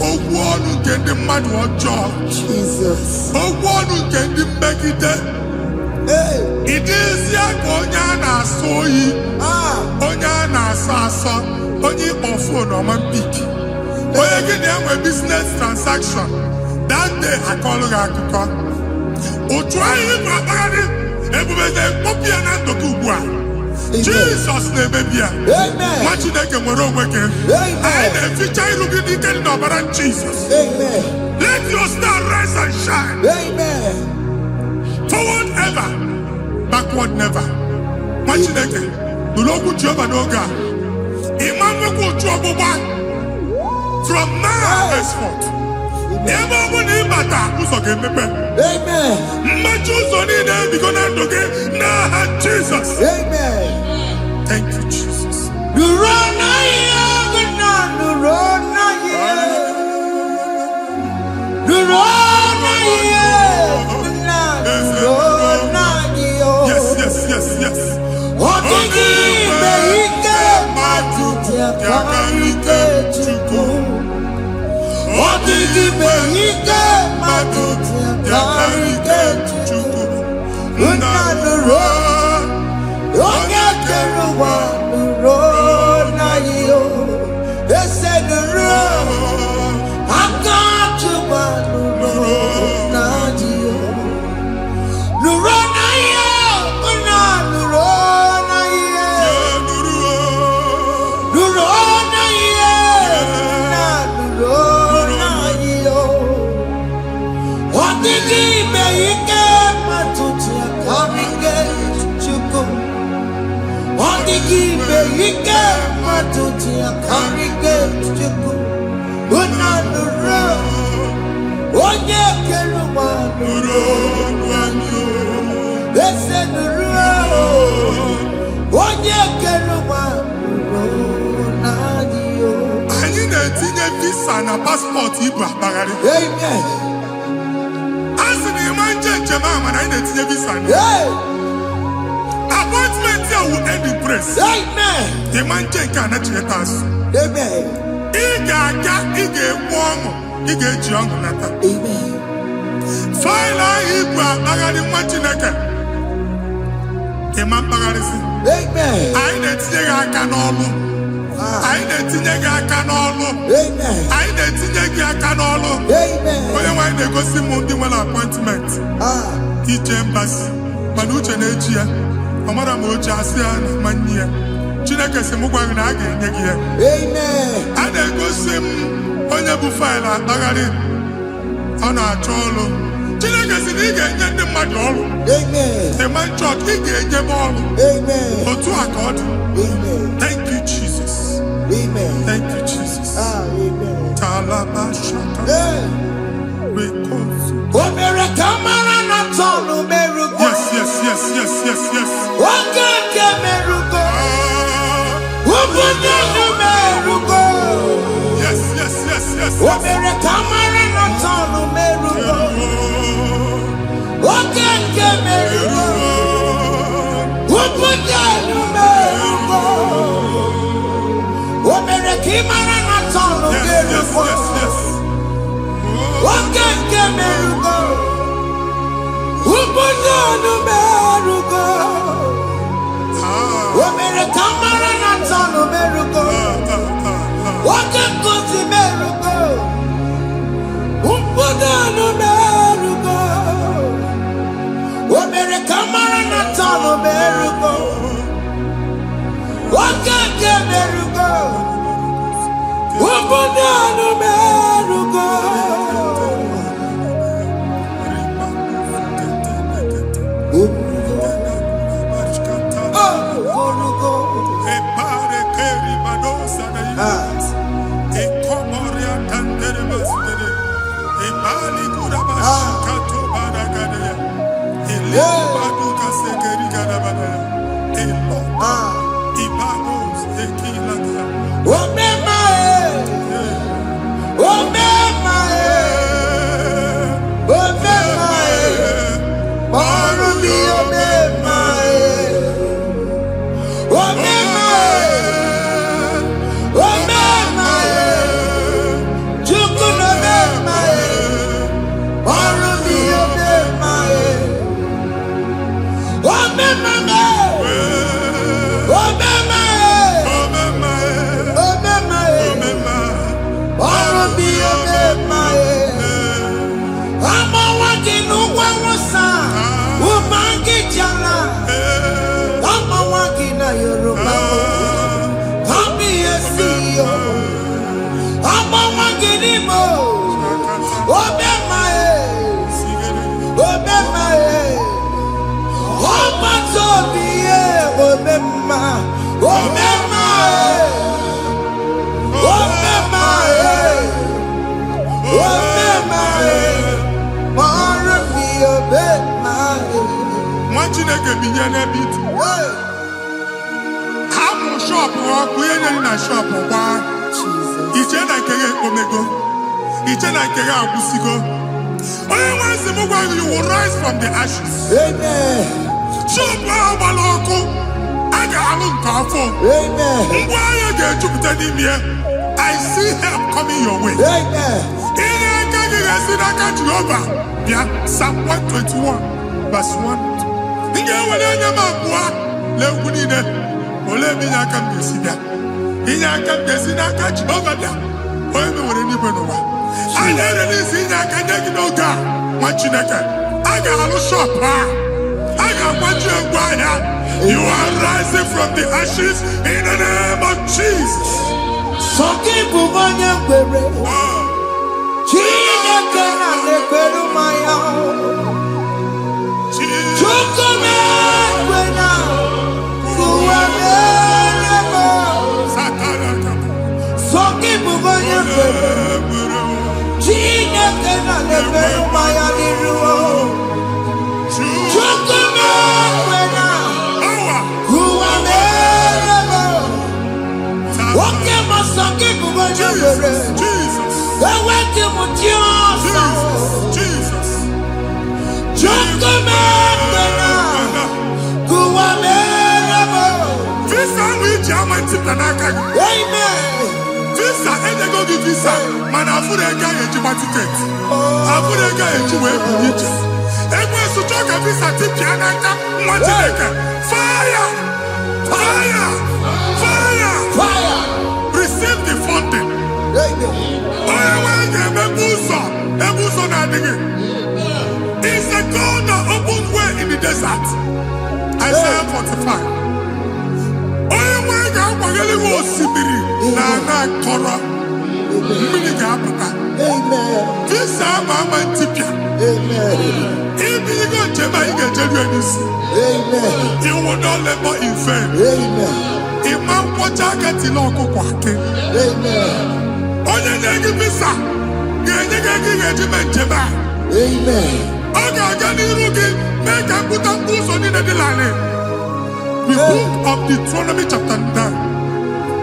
Oku onu nke ndi mmadu ojo. Jesus. Oku onu nke ndi mmegide. Hey. Idisi aka onye a na-asọ oyi. Onye a na-asọ asọ. Onye on phone or man pick. Onye gị na-enwe business transaction. That day I call you akụkọ. Otu anyị bụ akpagharị ebubeze kpọpụ ya na ndọka ugbu a. Jesus na-emebi ya. Nwa Chineke nwere onwe gị. Anyị na-eficha iru gị n'ike dị n'ọbara Jesus. Let your star rise and shine. Forward ever, backward never. Nwa Chineke nụrụ okwu Jehova n'oge a. From now henceforth, never will he matter who's okay. Amen. Jesus. Amen. Thank you, Jesus. Yes. Ike matuti akari etinye visa na passport Igbo akpagharị. Amen. Asị na ịma njem ahụ mana anyị na-etinye visa na. Appointment here will end in praise. Amen. Ịma njem nke a na-echeta asụ. Amen. Ị ga-aga, ị ga-ekwu ọṅụ, ị ga-eji ọṅụ nata. Amen. Faịlụ ahụ Igbo akpagharị nwa Chineke. Ịma mkpagharịsị. Amen. Anyị na-etinye gị aka n'ọlụ. Anyị na-etinye gị aka n'ọlụ. Amen. Anyị na-etinye gị aka n'ọlụ. Amen. Onye nwaanyị na-egosi m ndị nwere appointment ije mbasi mana uche na-eji ya ọ mara ma oche asị ya na manye ya. Chineke sị m gwa gị na a ga-enye gị ya. Amen. A na-egosi m onye bụ faịlụ akpagharị ọ na-achọ ọrụ. Chineke sị na ị ga-enye ndị mmadụ ọrụ. Amen. Ịma chọọchị ị ga-enyebe ọrụ. Amen. Otu a ka ọ dị. Amen. Thank you Jesus. Amen. Thank you Jesus. Amen. Talabashaka. Because Omere kamara na tonu merugo. yes. Wakeke merugo. Ubunye merugo. Yes. Omere kamara na tonu merugo. Wakeke merugo. Ubunye merugo. Omere kamara na tonu merugo. Wakeke merugo. Ubunye merugo. Omere kamara na tonu merugo. Wakeke merugo. Ubunye merugo. Omere kamara na tonu merugo. Wakeke merugo. Ubunye merugo. Chineke binye n'ebe itu. Hapụ shọpụ ọkụ ihe nyere na shọpụ kwa. Iche na nke gị ekpomego. Iche na nke gị agwụsigo. Onye nwe nsị m gwa gị, you will rise from the ashes. Amen. Shọpụ ahụ gbara ọkụ, a ga-alụ nke afọ. Amen. Ngwa ahịa ga-ejupụta n'ime ya. I see help coming your way. Amen. Ihe aka gị ga-esi n'aka Jehova bịa. Psalm 121 verse 1. Ị ga-ewere anya m abụọ n'egwu niile. Olee ebe inye aka m ga-esi bịa? Inye aka m ga-esi n'aka Jehova bịa. Onye mewere n'igwe n'ụwa. A na-ere isi inye aka nye gị n'oge a, nwa Chineke. A ga-alụ shọpụ a. A ga-agbaji egwu ahịa. You are rising from the ashes in the name of Jesus. Sọkịbụ onye kwere. Chineke na-ekwere mmanya. Chukwu na-ekwe na ụwa na-eme. Sọkịbụ onye kwere. Chineke na-ekwere mmanya n'iru. Chukwu na-ekwe na ụwa na-eme. Nwoke ma sọkịbụ onye kwere. Jesus. Visa which I'm a titanaka. Amen. Visa and they go to visa. Man, I put a guy at your ticket. I put a guy at your way. And when to talk a visa titanaka, fire! Fire! Fire! Fire. Receive the funding. It's the God that opens way in the desert. Isaiah 45. This you will not labor in vain. Imam Wajagati Loko Kwake. Onye negi visa. Genye regiment jeba. Amen. Oga gani rugi. Make a put up boots on in the delane. The book of Deuteronomy chapter 9,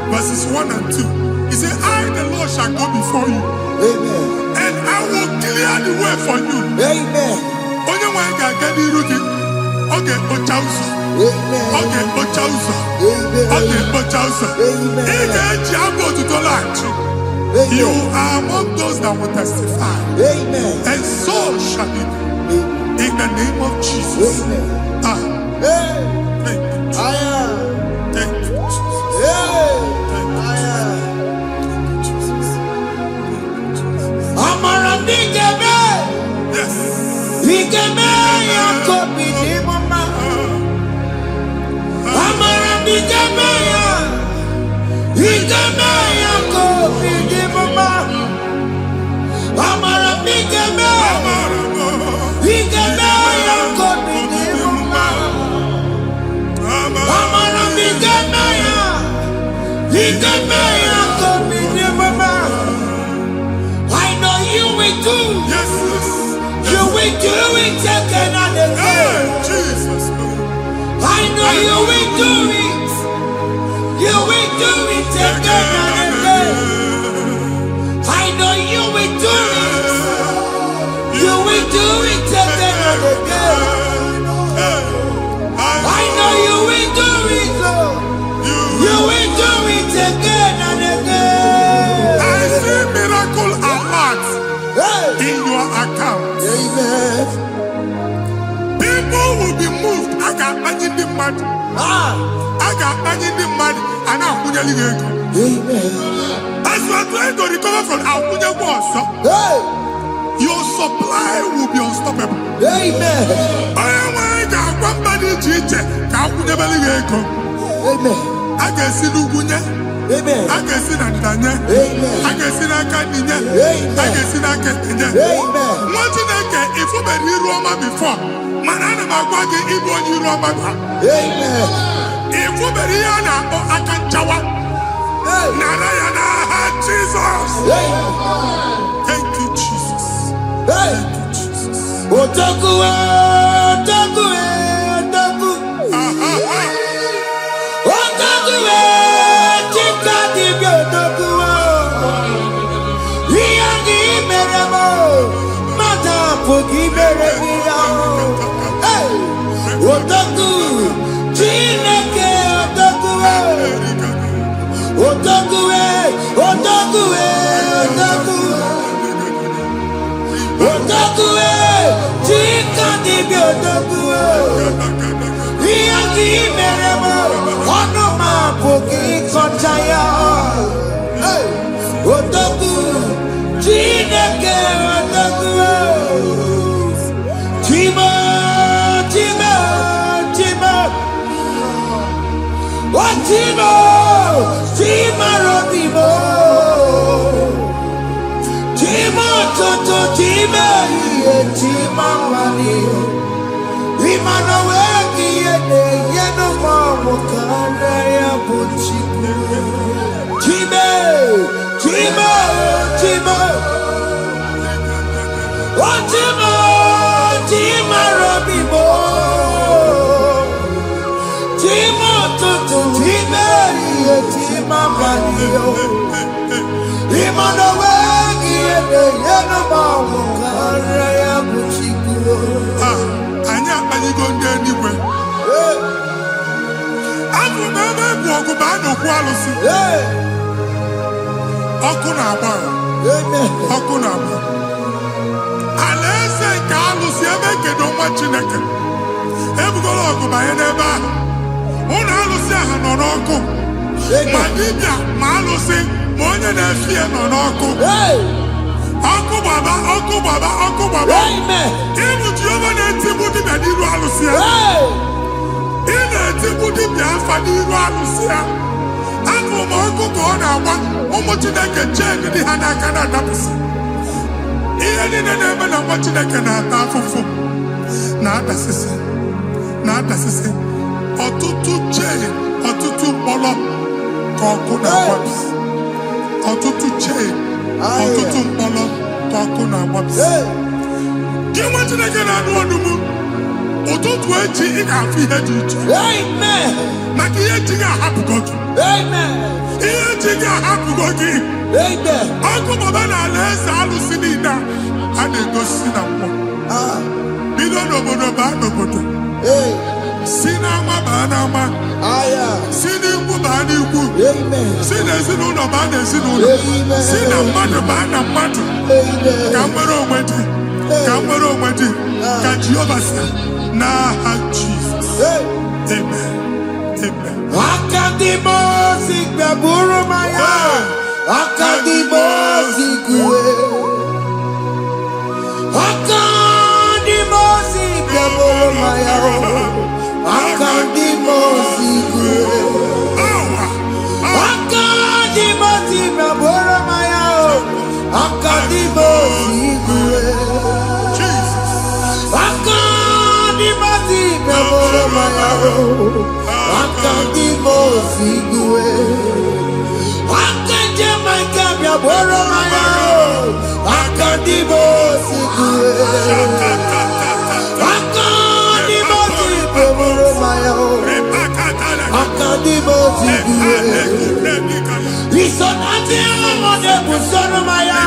verses 1 and 2. He said, I, the Lord, shall go before you. Amen. And I will clear the way for you. Amen. Onye wanga gani rugi. Okay, Ochauso. Amen. Okay, Ochauso. Amen. Okay, Ochauso. Amen. You are among those that will testify. Amen. And so shall it be. In the name of Jesus. Amen. Thank you, Jesus. Thank you, Jesus. Thank you, Jesus. Yes. I know you will do. Yes. You will do it again and again. Jesus. I know you will do it. You will do it again and again. I know you will do it. You will do it again and again. I know you will do it, Lord. You will do it again and again. I see miracle alert in your account. Amen. People will be moved. I got imagine the mad. I got imagine the mad. And I'm going to Amen. as you are trying to recover from Abuja, your supply will be unstoppable. Amen. Amen. I can see Lugunya. Amen. I can see Nadanya. Amen. I can see Nakaninya. Amen. I can see Nakaninya. Amen. What you think if you been here Roma before? Manana Magwagi Igbo you Roma. Amen. If you been here now, I can chawa. Narayana Jesus. Thank you, Jesus. Thank you, Jesus. Otaku, otaku, otaku. Otaku, chika di otaku. Iyangi meremo, mata pogi meremia. Otaku, chineke otaku. Otaku, otaku, otaku. Otaku, chika di otaku. Iyangi meremo, onoma pogi kochaya. Otaku, chineke otaku. Chima, chima, chima. Chima, chima robimo. Chima toto, chima iye, chima wani. Imano weki yene, yeno mamo kanda ya buchiku. Chime, chima, chima. Chima, chima robimo. Chima toto, chima iye, chima wani. Imano weki Anyị akpaligo ndị eluigwe. Abụ m ebe bụ ọgụ bụ a na-okwu alụsị. Ọkụ na-agba. Ọkụ na-agba. Alaeze nke alụsị ebe kedo nwa Chineke. Ebugoro ọgụ banye n'ebe ahụ. Ụlọ alụsị ahụ nọ n'ọkụ. Ma dibịa ma alụsị ma onye na-efi ya nọ n'ọkụ. Ọkụ gbaba, ọkụ gbaba, ọkụ gbaba. Ịbụ Jehova na-etigbu dibịa n'iru alụsị ya. Ị na-etigbu dibịa afa n'iru alụsị ya. Abụ m ọkụ ka ọ na-agba ụmụ Chineke chen dị ha n'aka na-adapụsị. Ihe niile na-eme na nwa Chineke na-ata afụfụ na-adasịsị na-adasịsị. Ọtụtụ chen, ọtụtụ mkpọrọ ka ọkụ na-agbapụsị. Ọtụtụ chen, ọtụtụ mkpọrọ ka ọkụ na-agbapụsị. Gị nwa Chineke na-anụ ọdụmụ ụtụtụ echi ị ga-afụ ihe dị iche. Maka ihe echi ga-ahapụgo gị. Ihe echi ga-ahapụgo gị. Ọkụ baba na alaeze alụsị niile a na-egosi na mmụọ. Bido n'obodo baa n'obodo. Si n'ama baa n'ama. Si n'ikwu baa n'ikwu. Si n'ezinụlọ baa n'ezinụlọ. Si na mmadụ baa na mmadụ. Ka nwere onwe dị. Ka nwere onwe dị. Ka Jehova sị n'aha Jizọs. Amen. Amen. Akadimosi gbaburu maya. Akadimosi kuwe. Akadimosi gbaburu maya. Akadimosi kuwe. Akadimosi gbaburu maya. Akadimosi kuwe. Akadimosi gbaburu maya. Akadimosi kuwe. Akadimosi gbaburu maya. Akadimosi kuwe. Akadimosi gbaburu maya. Akadimosi kuwe. Isonati amode busoro maya.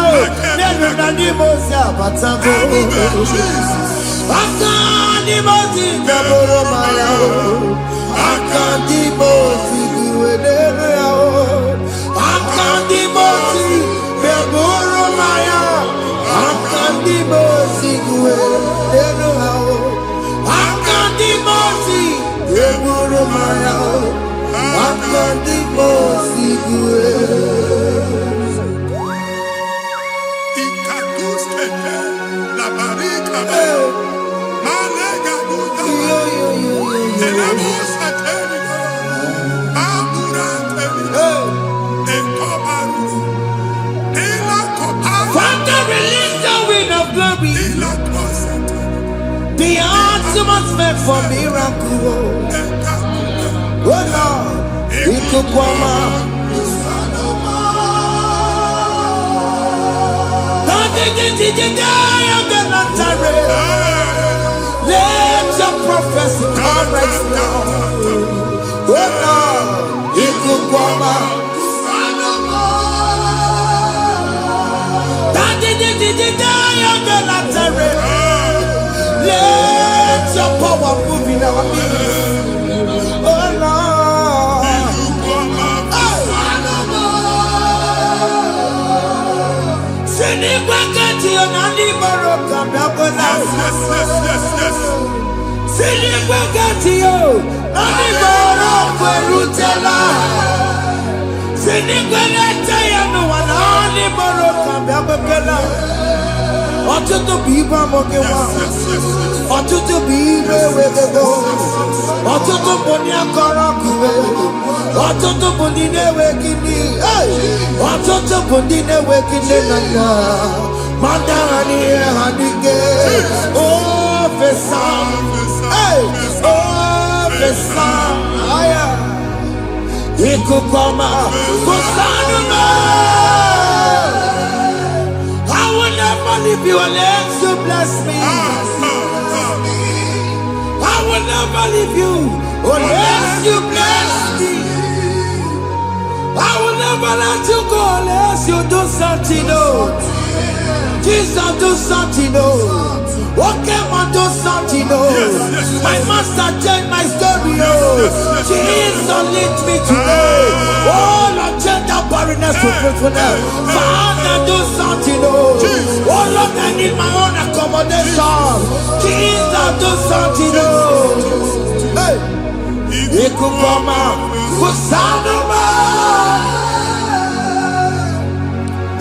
Nenu nadimosi abatago. Akadimosi gbaburu maya. Akadimosi kuwe nenu yao. Akadimosi gbaburu maya. Akadimosi kuwe nenu yao. Akadimosi gbaburu maya. Akadimosi kuwe. Ikaduskete la barika. Malega buta. Tenemos a terminar. Amura terminar. Encobaru. Ela coparu. Father, release the wind of glory. Ela Koncept. The ultimate meant for miracle. Oh Lord, Lokogoma. Let your prophecy come right now. Oh Lord, Lokogoma. Let your power move in our midst. Oh Lord. Ọtụtụ bụ ibe amụghị nwa. Ọtụtụ bụ ibe ewegego. Ọtụtụ bụ ndị akọrọ ọkụwe. Ọtụtụ bụ ndị na-enweghị nne. Ọtụtụ bụ ndị na-enweghị nne na nna. Ma dara n'ihe ha n'ike. Ofesa. Ofesa. Ikuku ọma. Kusanụ m. I will never leave you unless you bless me. I will never leave you unless you bless me. I will never let you go unless you do something. Jesus do something, oh. Okay, man, do something, oh. My master changed my story, oh. Jesus lead me today. Oh, Lord, change that barrenness to fruitfulness. Father, do something, oh. Oh, Lord, I need my own accommodation. Jesus, do something, oh. Hey. Ikukoma, Kusanuma.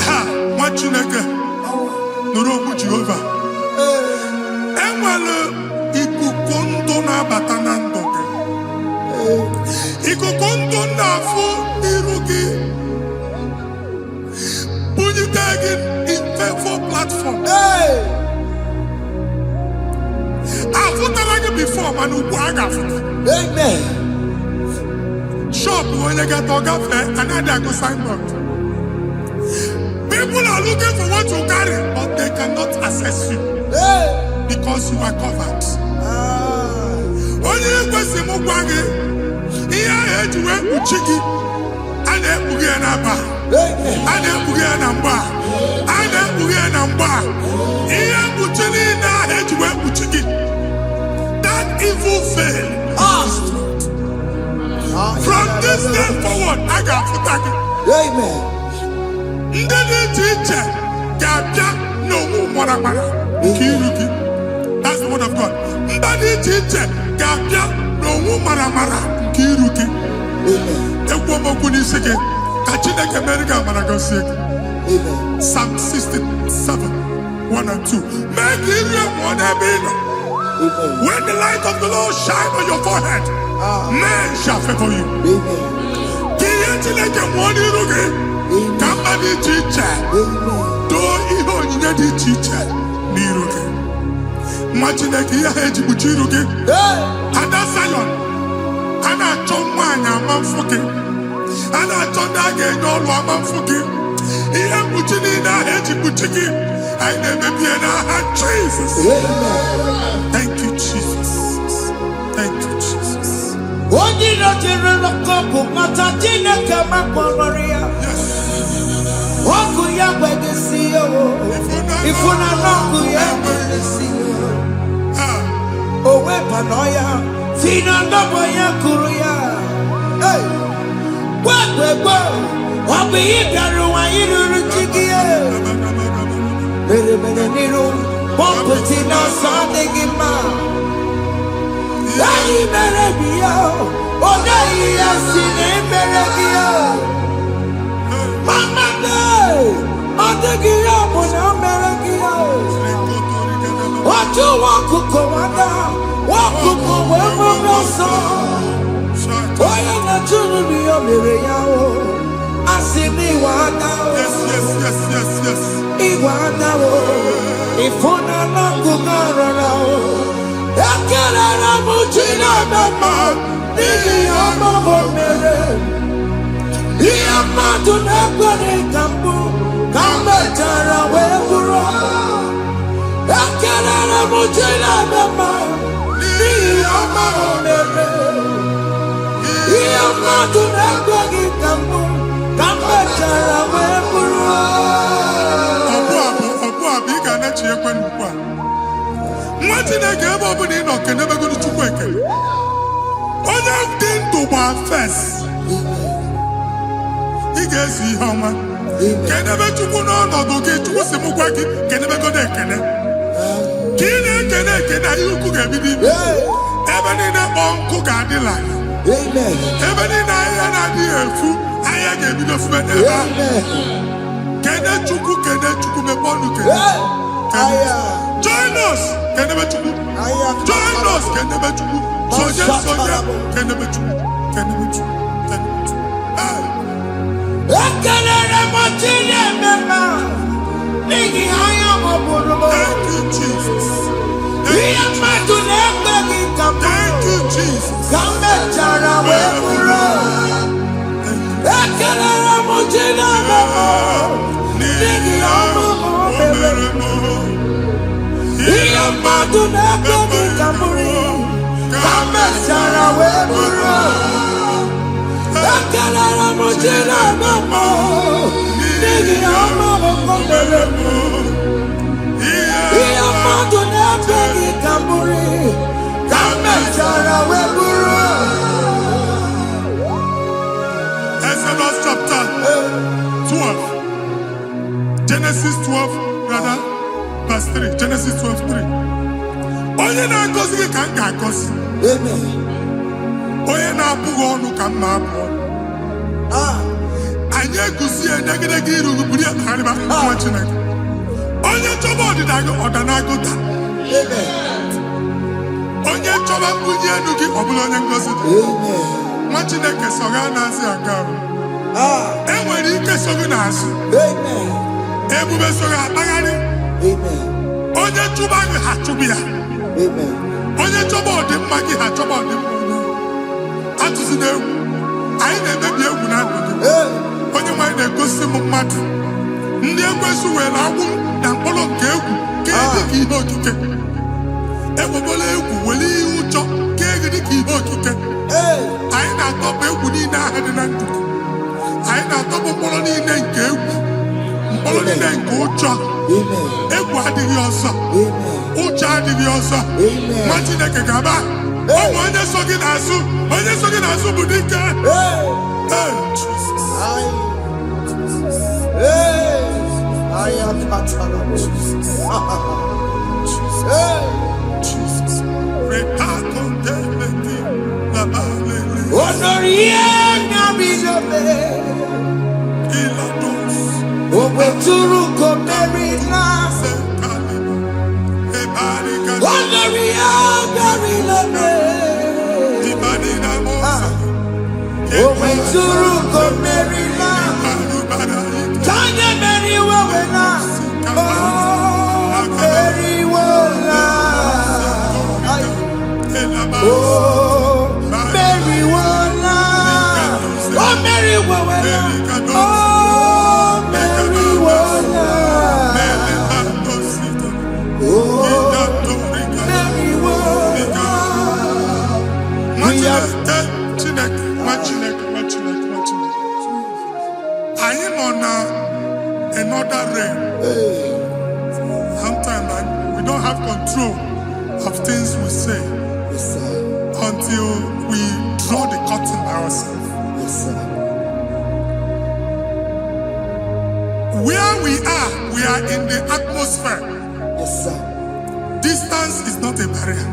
Ha, Machineke, Nurobu Jehovah. Enwele ikuku ndụ na-abata na ndụ gị. Ikuku ndụ na-afụ n'iru gị. Bunyite gị in favor platform. Afụtara gị before mana ugbu a ga-afụta. Amen. Shop onye ga-atọ gafee anaghị agụ signboard. People are looking for what you carry, but they cannot access you because you are covered. Onye kwesị m gwa gị ihe ahụ eji wee kpuchi gị a na-ekpughe ya n'aba, a na-ekpughe ya na mgba, a na-ekpughe ya na mgba. Ihe mkpuchi niile ahụ eji wee kpuchi gị, that evil veil. From this day forward, I got to you. Amen. Ndị dị iche iche ga-abịa n'onwe mara nke iru gị. That's the word of God. Ndị dị iche iche ga-abịa n'onwe mara nke iru gị. Ekwu m okwu n'isi gị ka Chineke mere gị amara gozie gị. Psalm 67, 1 and 2. Mee ka iru egwu n'ebe ị nọ. When the light of the Lord shine on your forehead, men shall favor you. Kiye Chineke nwụọ n'iru gị. Ka mba dị iche iche doo ihe onyinye dị iche iche n'iru gị. Nwa Chineke ihe ha eji kpuchi iru gị. Ada Zion, a na-achọ nwaanyị ama mfụ gị. A na-achọ ndị a ga-enye ọrụ ama mfụ gị. Ihe mkpuchi niile ahụ eji kpuchi gị, anyị na-emebi ya n'aha Jesus. Thank you, Jesus. Thank you, Jesus. Onye nọjere n'ọkụ mata Chineke makpọrọ ya. Ọkụ ya gbedesi ya o. Ifuna n'ọkụ ya gbedesi ya. O wepụnọ ya. Fina ndọbọ ya kụrụ ya. Gbegbe ọ bụ ihe bịara ụwa ịrụrụ chi gị ya. Mere n'iru pọmpụtị n'ọsọ adịghị mma. Anyị mere gị ya. Ọ naghị ya si na emere gị ya. Mama ọ dịghị ya bụ na o mere gị ya. Otu nwaọkụkọ nwata, nwaọkụkọ wee bụrụ ọsọ. Onye na-achụrụ ya mere ya o. Asị m iwe ada o. Iwe ada o. Ifuna n'ọkụkọ rọrọ o. Ekelere m Chineke n'ihi ọma o mere. Ihe mmadụ na-ekwere ka mbụ ka m mechara wee bụrụ. Ekelere m Chineke n'ihi ọma o mere. Ihe mmadụ na-ekweghị ka mbụ ka m mechara wee bụrụ. Ọbụ abụ ị ga na-echi ekwe n'ukwu a. Nwa Chineke ebe ọ bụla ị nọ kenebegoro Chukwu ekele. Onye dị ndụ gba fes. Ị ga-esi ihe ọma. Kenebe Chukwu n'ọnọdụ gị, Chukwu si m gwa gị kenebegodo ekele. Ka ị na-ekene ekene ihe ukwu ga-ebido ime. Ebe niile kpọọ nkụ ga-adịla. Ebe niile ahịhịa na-adịghị efu, ahịhịa ga-ebido fube n'ebe ahụ. Kene Chukwu mepe ọnụ kene. Join us, kenebe Chukwu. Join us, kenebe Chukwu. Sonye, kenebe Chukwu. Kenebe Chukwu. Ekelere m Chineke n'ihi anya m bụrụ m. Thank you, Jesus. Ihe mmadụ na-ekweghị ka m Thank you, Jesus. ka m mechara wee bụrụ. Ekelere m Chineke n'ihi ọma o mere. Ihe mmadụ na-ekweghị ka m bụrụ ka m mechara wee bụrụ. Ekelere m Chineke n'ihi ọma o mere. Genesis 12, brother, verse 3. Genesis 12, 3. Onye na-agọzi gị ka m ga-agọzi. Amen. Onye na-abụghị ọnụ ka m na-abụ ọnụ. Anyị egusi edegedege iru buru ya karịba nwa Chineke. Onye chọba ọdịda gị ọdanagụta. Amen. Onye chọba mbunye elu gị ọ bụla onye ngozi dị. Amen. Nwa Chineke so gị na-azị aga arụ. Enwere ike so gị n'azụ. Amen. Ebube so gị akpagharị. Amen. Onye chụba gị ha chụbụ ya. Amen. Onye chọba ọdịmma gị ha chọba ọdịmma. Atụzi n'egwu. Anyị na-emebi egwu na ndụ gị. Onye nwanyị na-egosi m mmadụ. Ndị ekwensu were agwụ na mkpọrọ nke egwu ka dị ka ihe okike. Ekwebola egwu were ihe ụjọ ka dị ka ihe okike. Anyị na-atọpụ egwu niile ahụ dị na ndụ. Anyị na-atọpụ mkpọrọ niile nke egwu. Mkpọrọ niile nke ụjọ. Egwu adịghị ọzọ. Ụjọ adịghị ọzọ. Nwa Chineke ga-aba. Ọnwụ onye so gị n'azụ. Onye so gị n'azụ bụ dike. Jesus. I am Jesus. Jesus. Another realm. Sometimes we don't have control of things we say until we draw the curtain by ourselves. Where we are in the atmosphere. Distance is not a barrier.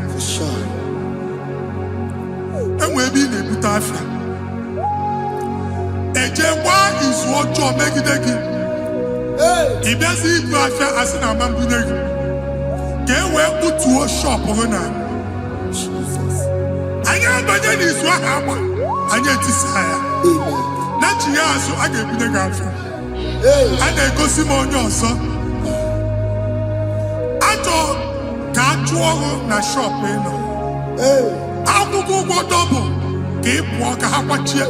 And we'll be in a butafia. Ejewa is what you make it. If there's a butafia as an amambuneg, get where put to a shop over now. I am Bajan is what happened. I get desire. Not you, so I get the girlfriend. And then go Simon also. I thought, can't you na shop, you know? How to go double? Keep walk a hapachi.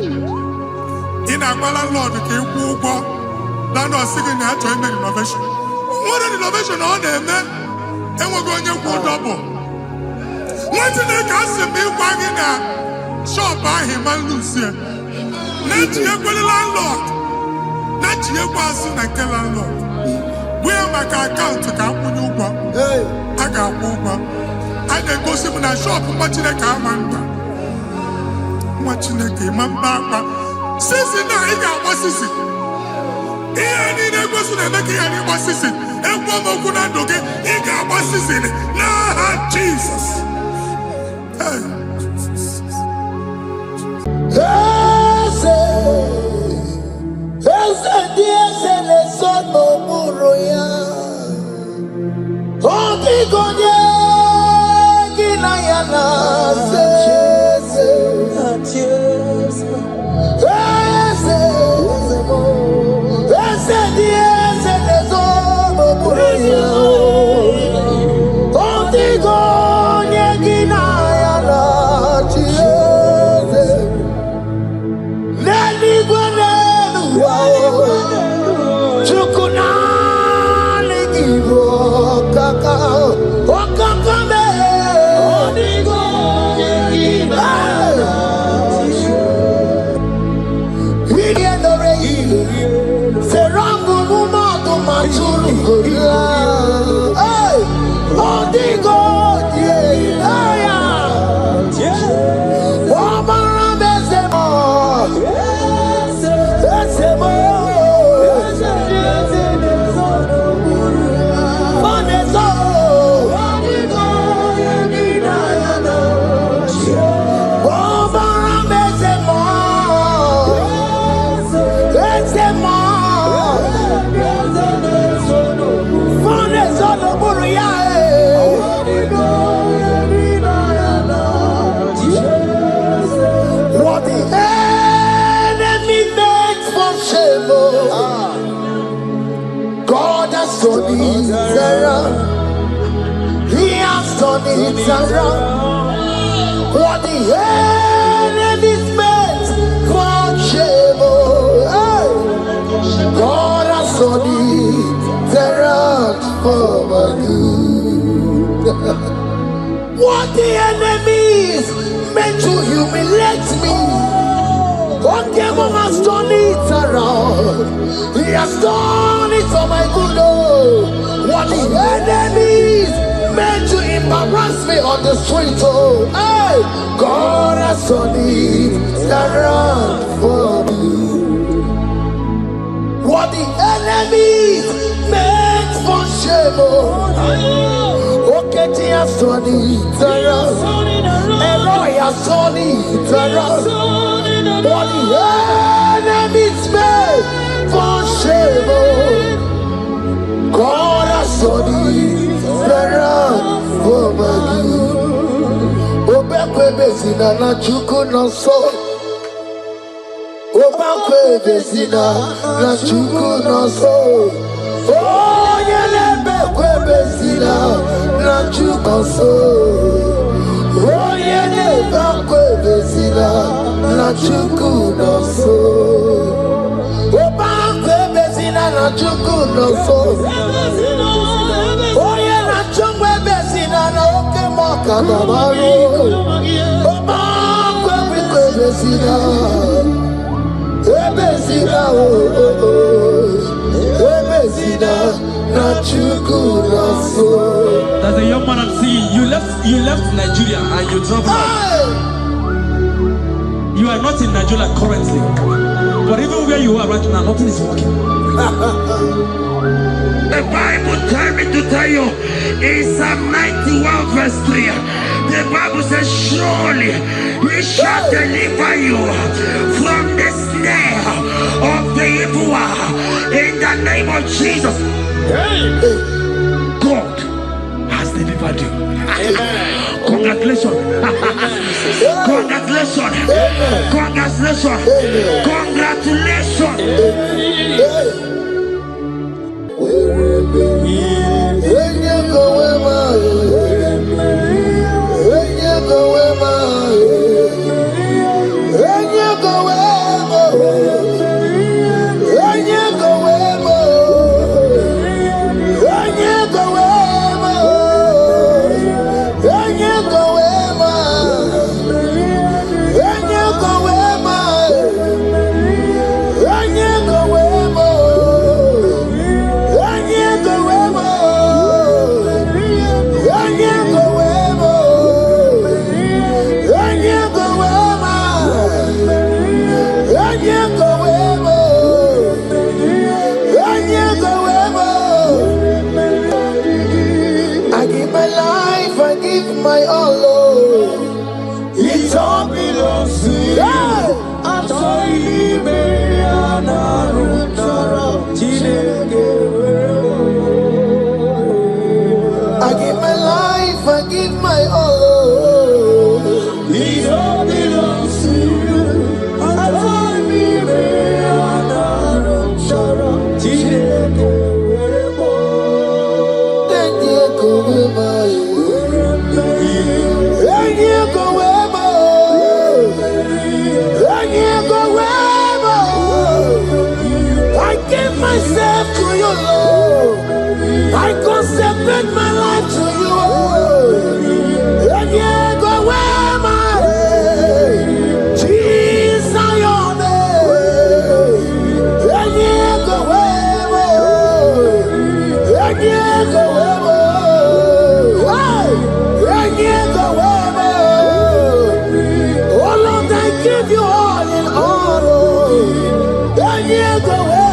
In a landlord, keep walk. Landlord singing at joint innovation. What an innovation on them, man? And we're going to go double. What's in the castle? Me wagging a shop by him and Lucia. Not your landlord. Not your person, I tell landlord. We are my account to come when you go. I got over. I then go see when I shop, watching a car man. Watching a game, Mamba. Since I got what's this? Here, I go to the making any what's this? And one more good and okay, he got what's this in it. Nah, Jesus. turned it around. He has turned it around. What the enemies meant for shame, hey, God has turned it around for my good. What the enemies meant to humiliate me, God has turned it around. He has done it for my good. Oh, what the enemies meant to embarrass me on the street, oh, hey, God has turned it around for me. What the enemies meant for shame, oh, okay, He has turned it around. Elroy has turned it around. What the enemies meant for shame, oh, God has turned it around for my good. Obekwe bezina na chuku no so. Obekwe bezina na chuku no so. Oh, yelebekwe bezina na chuku so. Oh, yelebekwe bezina na chuku no so. Obekwe bezina na chuku no so. Oh, yeah, na chungwe bezina na oke moka na baro. Obekwe bezina, bezina, bezina na chuku no so. There's a young man I'm seeing. You left Nigeria and you traveled out. You are not in Nigeria currently, but even where you are right now, nothing is working. The Bible tells me to tell you in Psalm 91 verse 3, the Bible says, surely He shall deliver you from the snare of the evil one. In the name of Jesus. God has delivered you. Congratulations. Congratulations. Congratulations. Congratulations. My all, oh, it all belongs to you. I'm sorry, I give my life, I give my all, oh, it all belongs to you. I'm sorry, myself to you, Lord. I consecrate my life to you, oh. And yeah, go where my Jesus, your name. And yeah, go where, and yeah, go where, and yeah, go where. Oh Lord, I give you all in all, oh. And yeah, go where.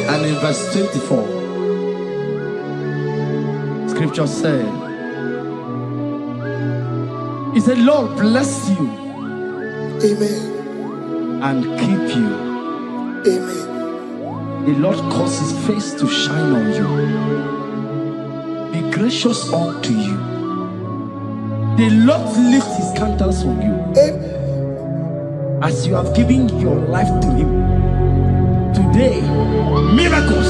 and in verse 24, scripture said, he said, Lord bless you. Amen. And keep you. Amen. The Lord cause his face to shine on you. Be gracious unto you. The Lord lift his countenance on you. Amen. As you have given your life to him. Today, miracles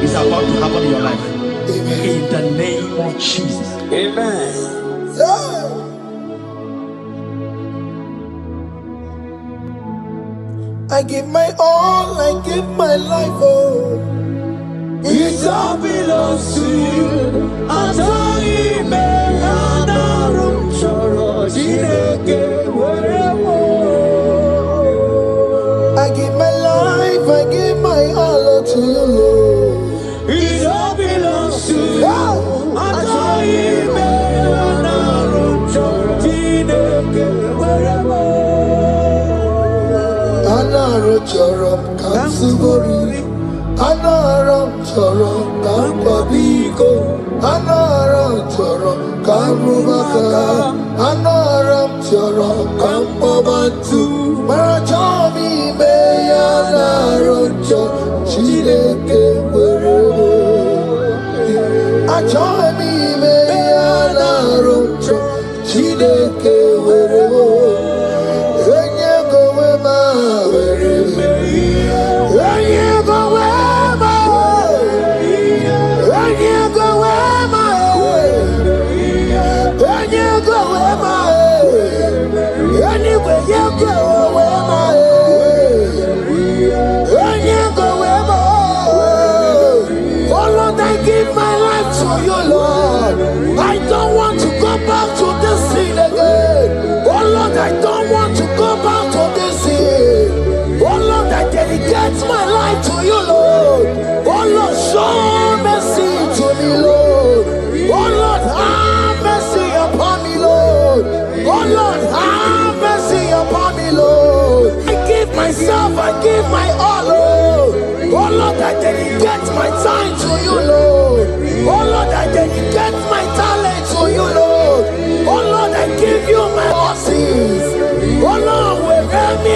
is about to happen in your life. Amen. In the name of Jesus. Amen. Yeah. I give my all, I give my life, oh. It all belongs to you. I don't I give my life, I give my all to you, Lord. It all belongs to you. Yeah. Anaro choro kansugori, anaro choro kampabiko, anaro choro kampubaka, anaro choro kampabantu. Marachomi me anaro choro chileke werebo. Achomi me anaro choro chileke werebo. I don't want to go back to this sin again. Oh Lord, I don't want to go back to this sin. Oh Lord, I dedicate my life to you, Lord. Oh Lord, show mercy to me, Lord. Oh Lord, have mercy upon me, Lord. Oh Lord, have mercy upon me, Lord. I give myself, I give my all, Lord. Oh Lord, I dedicate my time to you, Lord. Oh Lord, I dedicate my talent to you, Lord. Oh Lord, I give you my horses. Oh Lord, wherever me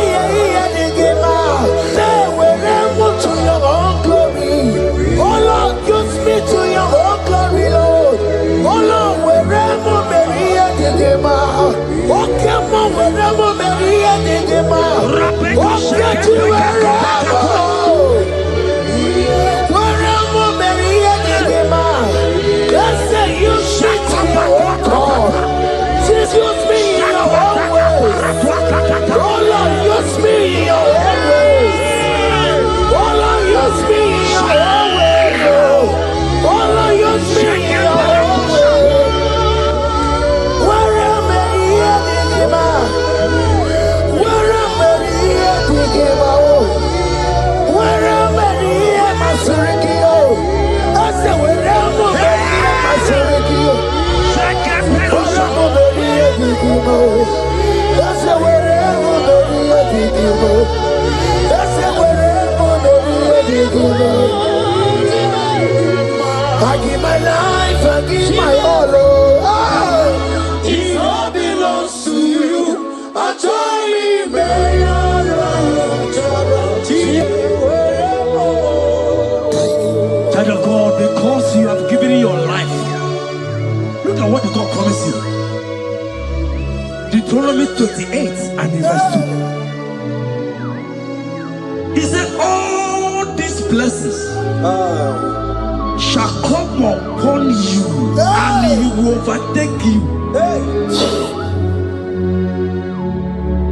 and give out, say wherever to your own glory. Oh Lord, use me to your own glory, Lord. Oh Lord, wherever me and give out, oh come on, wherever me and give out, oh get to wherever. Use me in your own ways. Oh Lord, use me in your own ways. Oh Lord, use me in your own ways. Oh Lord, use me in your own ways. Where am I here to give out? Where am I here to give out? Where am I here, my Surikio? I said, where am I here, my Surikio? I give my life, I give my all. It all belongs to you. I told Child of God, because you have given your life, look at what the God promised you. Deuteronomy 28 and in verse 2. He said, all these blessings shall come upon you and he will overtake you.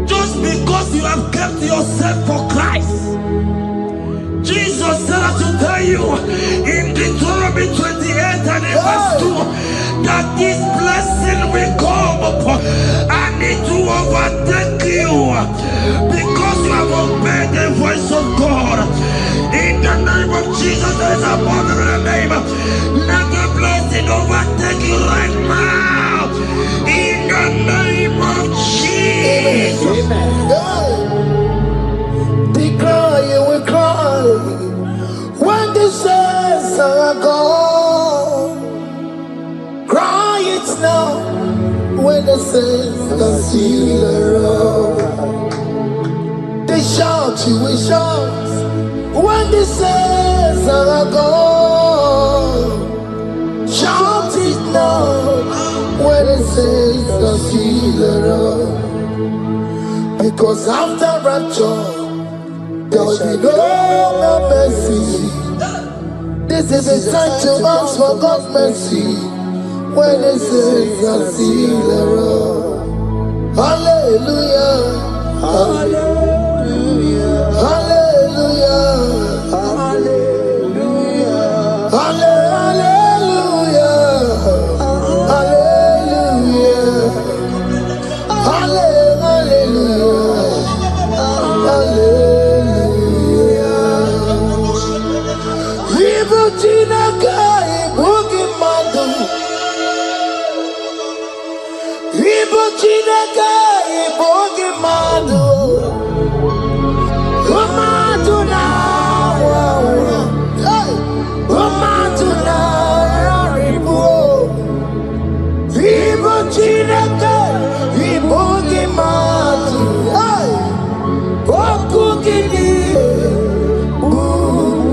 Just because you have kept yourself for Christ. Jesus said to tell you in Deuteronomy 28 and in verse 2 that this blessing will come upon and it will overtake you because you have obeyed the voice of God. In the name of Jesus, there is a above name. Let the blessing overtake you right now. In the name of Jesus. They cry, you will cry. says are gone. Cry it now when the saints are still around. They shout, you will shout when the saints are gone. Shout it now when the saints are still around. Because after rapture, there will be no more mercy. This is a time to ask for God's mercy when the saints are still around. Hallelujah, hallelujah, hallelujah, hallelujah, hallelujah, hallelujah, hallelujah, hallelujah. Ibu Chineke, Ibu Gimadu. Ibu Chineke, Ibu Gimadu. Umadu na Umadu na Ribu. Ibu Chineke, Ibu Gimadu. Oku Gini,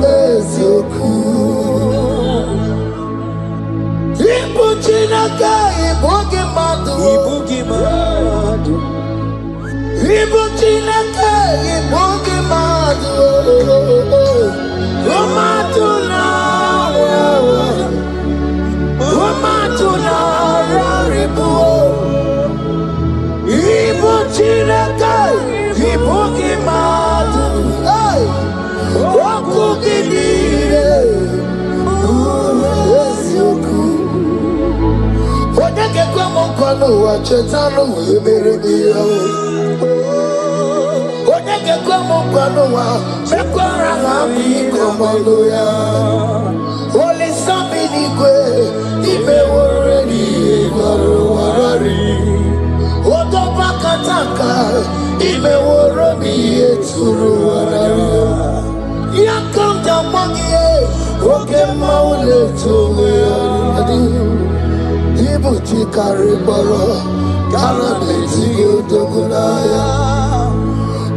Ezoku. Ibu Chineke, Ibu Gimadu. Ibu Gimadu. Ibu Chineke, Ibu Gimadu. Umadu na Ribu. Ibu Chineke, Ibu Gimadu. Oku Gini, Ezoku. Odeke kwa mkono wa chetano emerediyo. Odeke kwa mkono wa mekwara hapi komodo ya. Oli sabi nikwe ibe woredi igoro warari. Odo bakataka ibe worobi eturu warari. Yakamta mangie oke maule tuwe adi. Ibu chikari boro Kara beti yodogunaya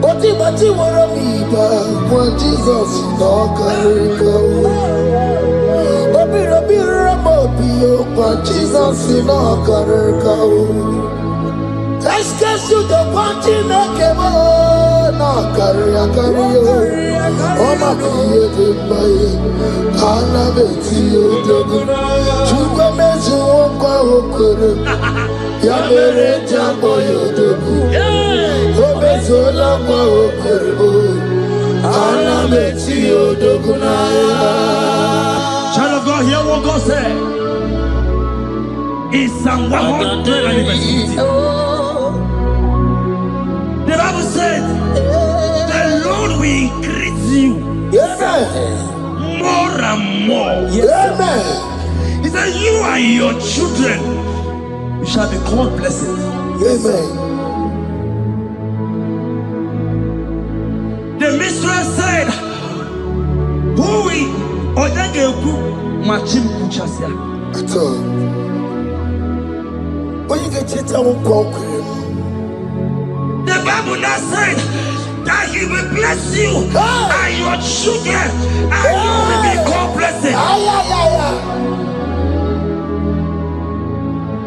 Oti bati woro miba When Jesus no kariko Obi robi ramo biyo When Jesus no kariko Excuse you the party mekebo No kariya kariyo Oma kiye dimbaye Kara beti yodogunaya Chukwa mezu okwa okoro Ya mere jambo yodogu Obezola kwa okoro Ana beti yodogunaya. Child of God, hear what God said. In Psalm 150. The Bible said, the Lord will increase you more and more. Amen. He said, you and your children, you shall be called blessed. Amen. The mistress said, who will Odageku Machim Kuchasia? At all. When you get it, I won't conquer. The Bible now said that He will bless you and your children, and you will be called blessed.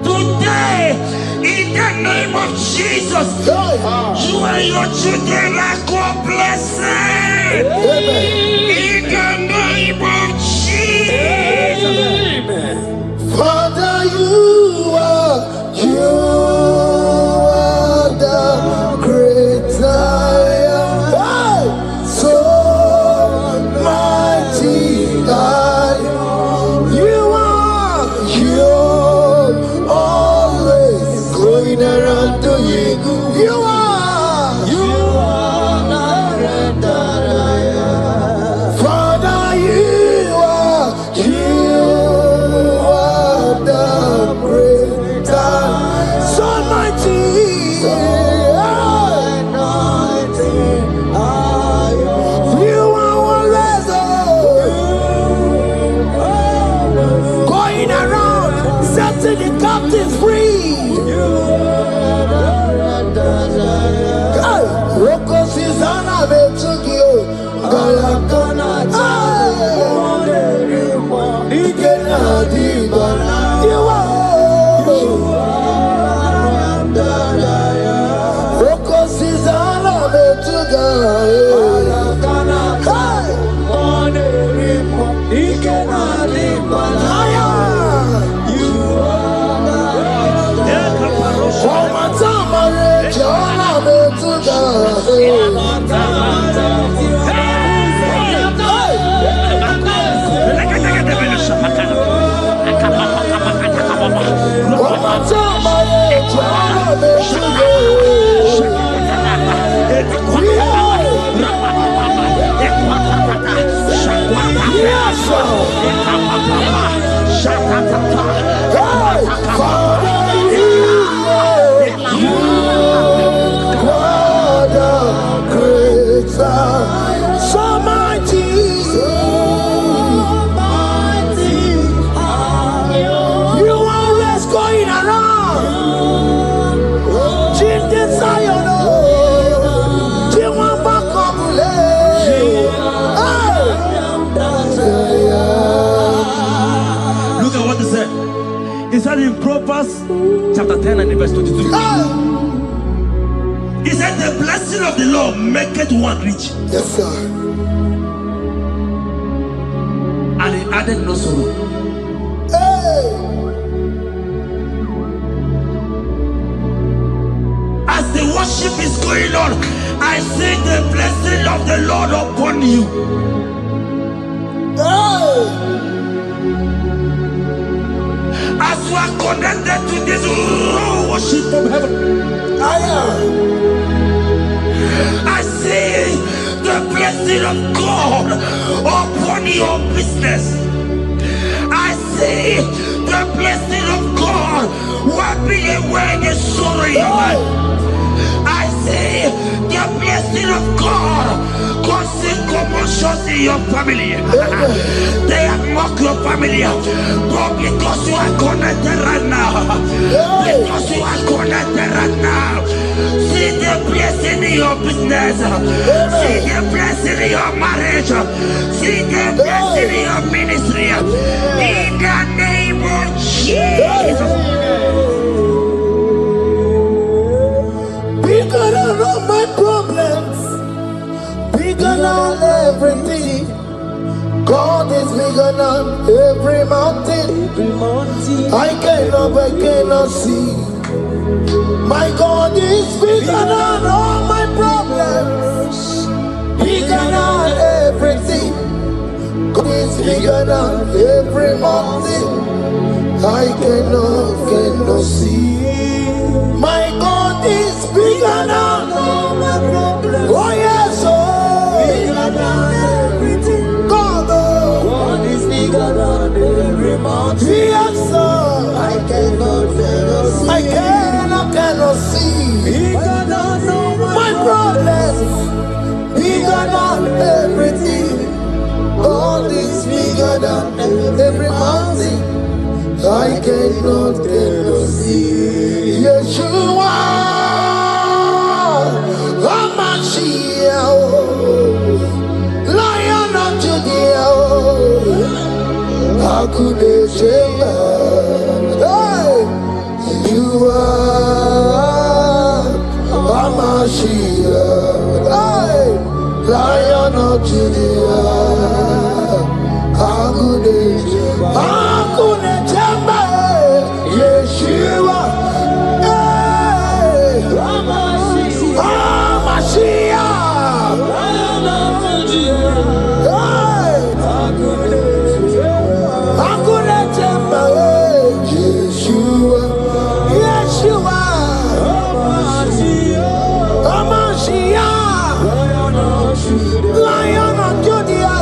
Today, in the name of Jesus, you and your children are called blessed. In the name of Jesus. Father, you are the great I am. So mighty God, you always going around to you. You are the great I am. Father, captives free. Roko Sizana Betugio, Galakona, Igena Dibana, you are Roko Sizana Betugio, Igena Dibana, you He said in Proverbs chapter 10 and verse 22. He said the blessing of the Lord maketh one rich. Yes, sir. And he added no sorrow. Hey. As the worship is going on, I see the blessing of the Lord upon you. Hey. As you are connected to this worship from heaven, I see the blessing of God upon your business. I see the blessing of God wiping away the sorrow in your life. I see the blessing of God causing commotions in your family. They have mocked your family, but because you are connected right now, because you are connected right now, see the blessing in your business, see the blessing in your marriage, see the blessing in your ministry. In the name of Jesus. Bigger than all my problems, bigger than everything. God is bigger than every mountain. I cannot see. My God is bigger than all my problems, bigger than everything. God is bigger than every mountain. I cannot see. My God is bigger than all my problems. Oh yes, oh, bigger than everything. God is bigger than every mountain. Yes, sir. I cannot see. Bigger than all my problems. Bigger than everything. God is bigger than every mountain. I cannot see. Yeshua, Hamashiach, Lion of Judea, Hakudesheba. Hey, you are Hamashiach, hey, Lion of Judea, Hakudesheba, Hakudesheba. Yeshua, hey, Hamashiach, hey, Hakunechemba, Yeshua, Yeshua, Hamashiach, Lion of Judea.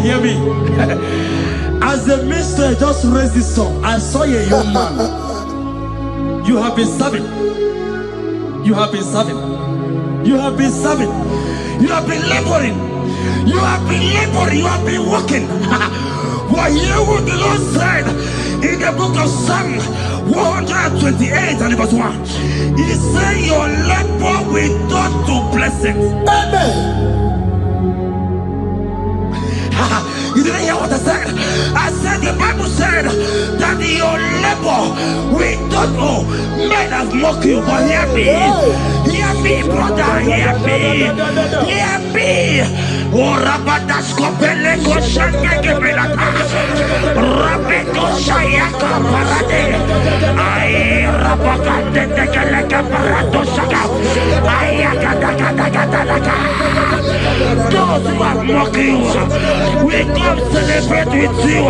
Hear me. As the minister just raised this song, I saw a young man. You have been serving. You have been laboring. You have been laboring, you have been working. But hear what the Lord said in the book of Psalm 128 and verse 1. He said, your labor will turn to blessings. Amen. You didn't hear what I said? I said the Bible said that your labor will turn. Oh, men have mocked you, but hear me. Hear me, brother. Hear me. Hear me. Oh, Rabadasko Beleko Shangeke Belata. Rabeto Shayaka Parade. I Rabakande Tekeleka Parato Shaka. Ayakadakadakadaka. Those who have mocked you, we come celebrate with you.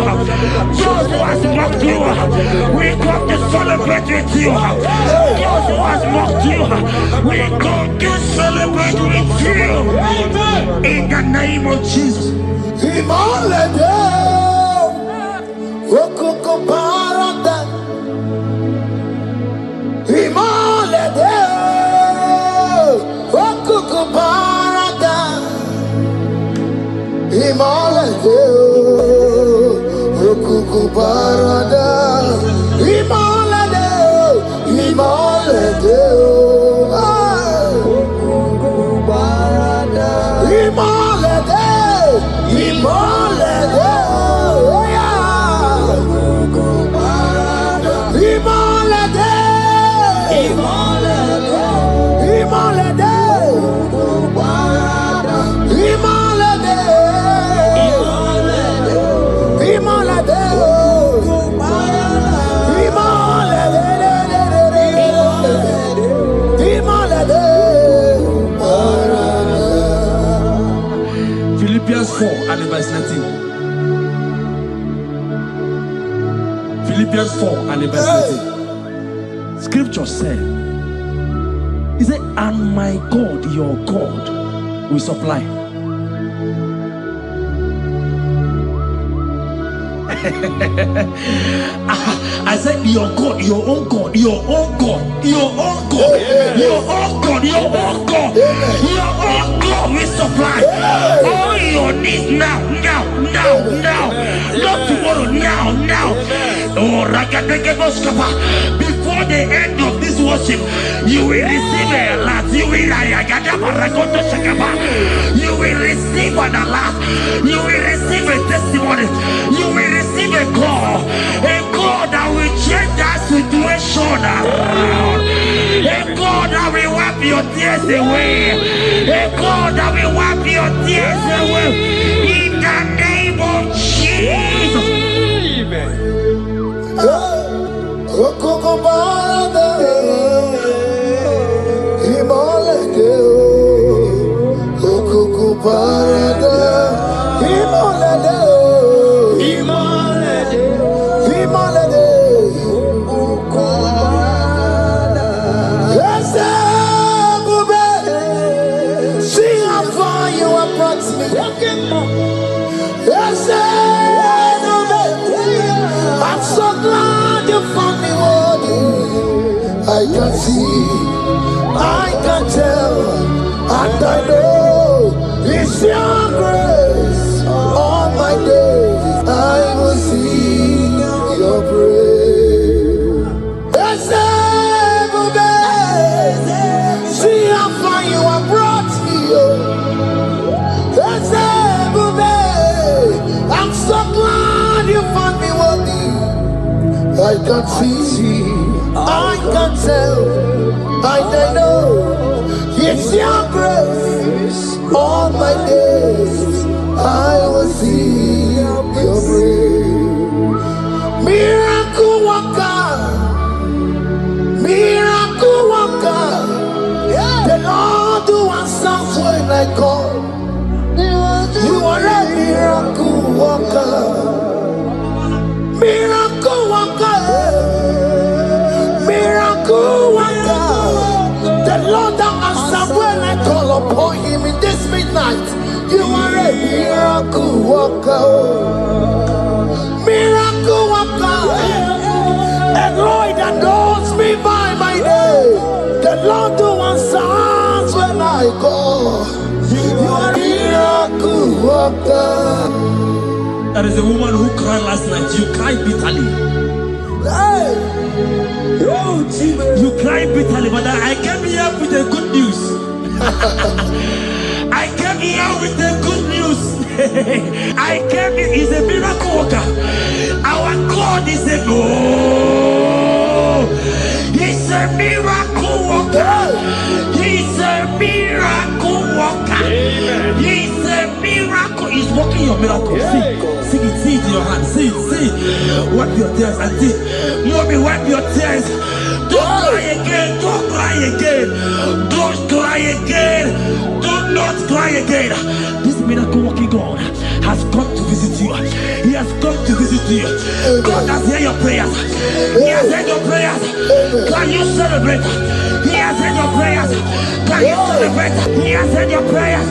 Those who have mocked you, we come to celebrate with you. Those who have mocked you, we come to celebrate with you. In the name of Jesus. Imolede, okoko parada. Imolede, okoko parada. Imolede, okoko parada. Imolede, imolede, okoko parada. Imolede. Imolede, oh yeah. Imolede, Imolede, Imolede, Imolede, Imolede, Philippians 4 and verse 19. Philippians 4 and verse 19. Scripture said, he said, and my God, your God, will supply. I said, your God, your own God, your own God, your own God, your own God, your own God, your own God will supply all your needs now, now, now, now, not tomorrow, now, now. Oh, before the end of this worship, you will receive a lot. You will receive an alert. You will receive a testimony. You will receive a call that will change that situation around. A God that will wipe your tears away. A God that will wipe your tears away. In the name of Jesus. I'm so glad you found me worthy. I can see, I can tell, and I know it's your grace. All my days I will sing your praise. See how far you have brought me. I'm so glad you found me worthy. I can see, I can tell, I know it's your grace. All my days I will see your grace. Miracle worker, miracle worker. The Lord who answers when I call. You are a miracle worker. Miracle worker. Miracle worker. The Lord that answers when I call upon him in this midnight. You are a miracle worker. Miracle worker. A Lord that knows me by my name. The Lord who answers when I call. You are a miracle There is a woman who cried last night. You cried bitterly. You cried bitterly, but I came here with the good news. I came here with the good news. I came here, he's a miracle worker. Our God is a he's a miracle worker. He's a miracle worker. He's a miracle. He's working your miracle. See it, see it in your hand. See it, see it. Wipe your tears and see. Mommy, wipe your tears. Don't cry again. Don't cry again. Don't cry again. Do not cry again. This miracle working God has come to visit you. He has come to visit you. God has heard your prayers. He has heard your prayers. Can you celebrate? He has heard your prayers. Can you celebrate? He has heard your prayers.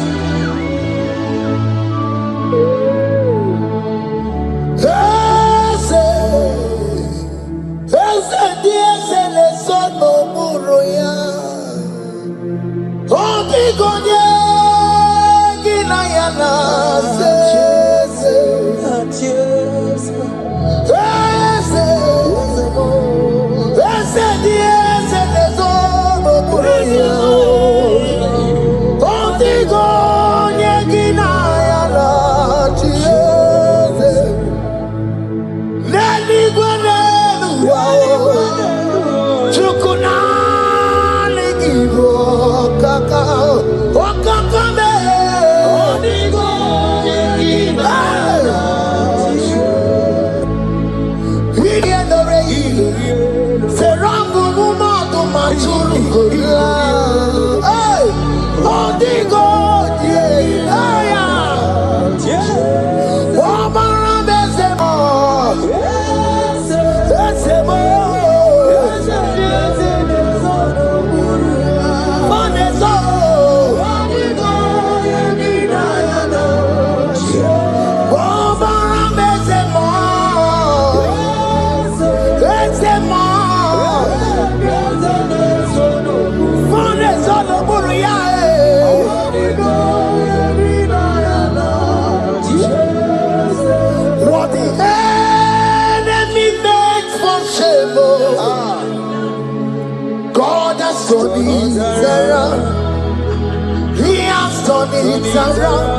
He has done it around.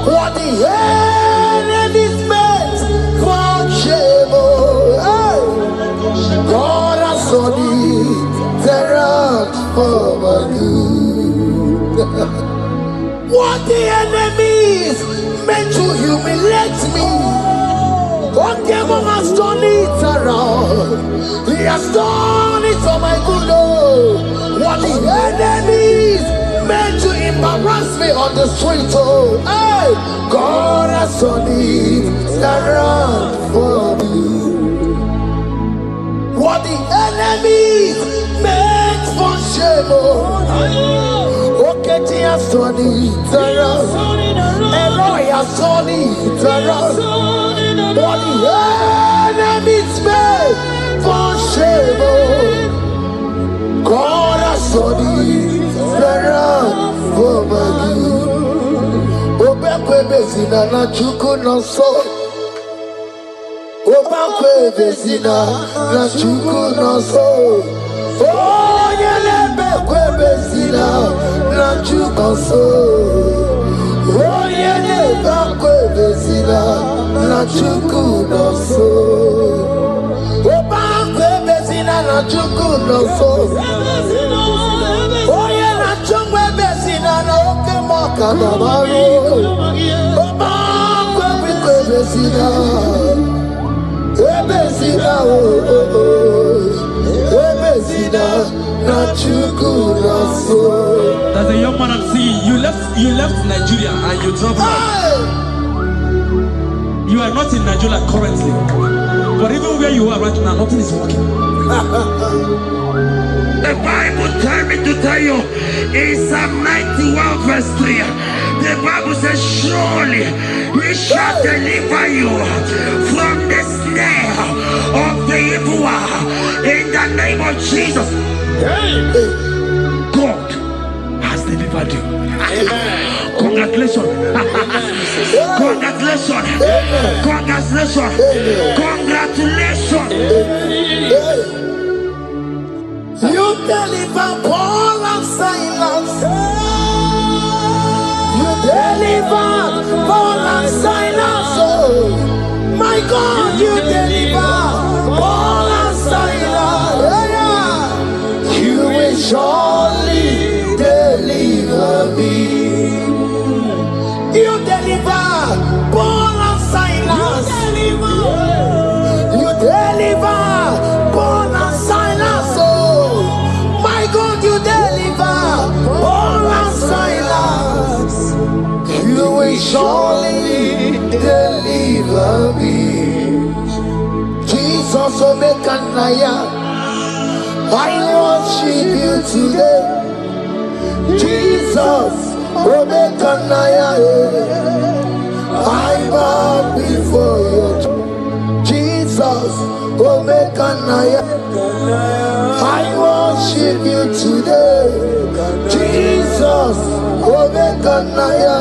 What the enemy's meant for shame, God has done it around for my good. What the enemy's meant to humiliate me, God has done it around. He has done it for my good. What the enemies meant to embarrass me on the street, hey, God has done it around for me. What the enemies meant for shame, okay, He has done it around. Elroy has done it around. What the enemies meant for shame, God has done it around for my good. Obekwe bezina na chuku no so. Obekwe bezina na chuku no so. Oh, yelebekwe bezina na chuku no so. Oh, yelebekwe bezina na chuku no so. Obekwe bezina na chuku no so. Oh, yeah, na chungwe bezina na oke moka na maru. Obekwe bezina. Ebezina, ebezina na chuku na so. There's a young man I'm seeing. You left Nigeria and you traveled. You are not in Nigeria currently, but even where you are right now, nothing is working. The Bible tells me to tell you in Psalm 91 verse 3, the Bible says, surely He shall deliver you from the snare of the evil one. In the name of Jesus, God has delivered you. Congratulations. Congratulations. Congratulations. Congratulations. Congratulations. You deliver Paul and Silas. You deliver Paul and Silas. Oh, my God, you deliver Paul and Silas. You will surely deliver me. You deliver Paul and Silas. You deliver Paul and Silas. Oh, my God, you deliver Paul and Silas. You will surely deliver me. Jesus, Omekanaya, I worship you today. Jesus, Omekanaya, I bow before you. Jesus, Omekanaya, I worship you today. Jesus, Omekanaya,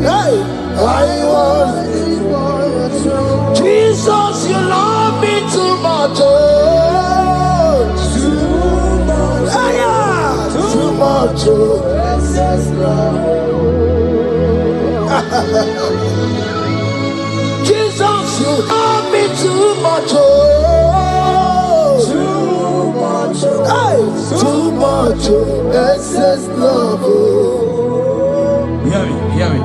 hey, I worship you. Jesus, you love me too much. Oh, too much. Oh. Jesus, you love me too much. Oh, too much. Hey, too much. Excess love. Hear me.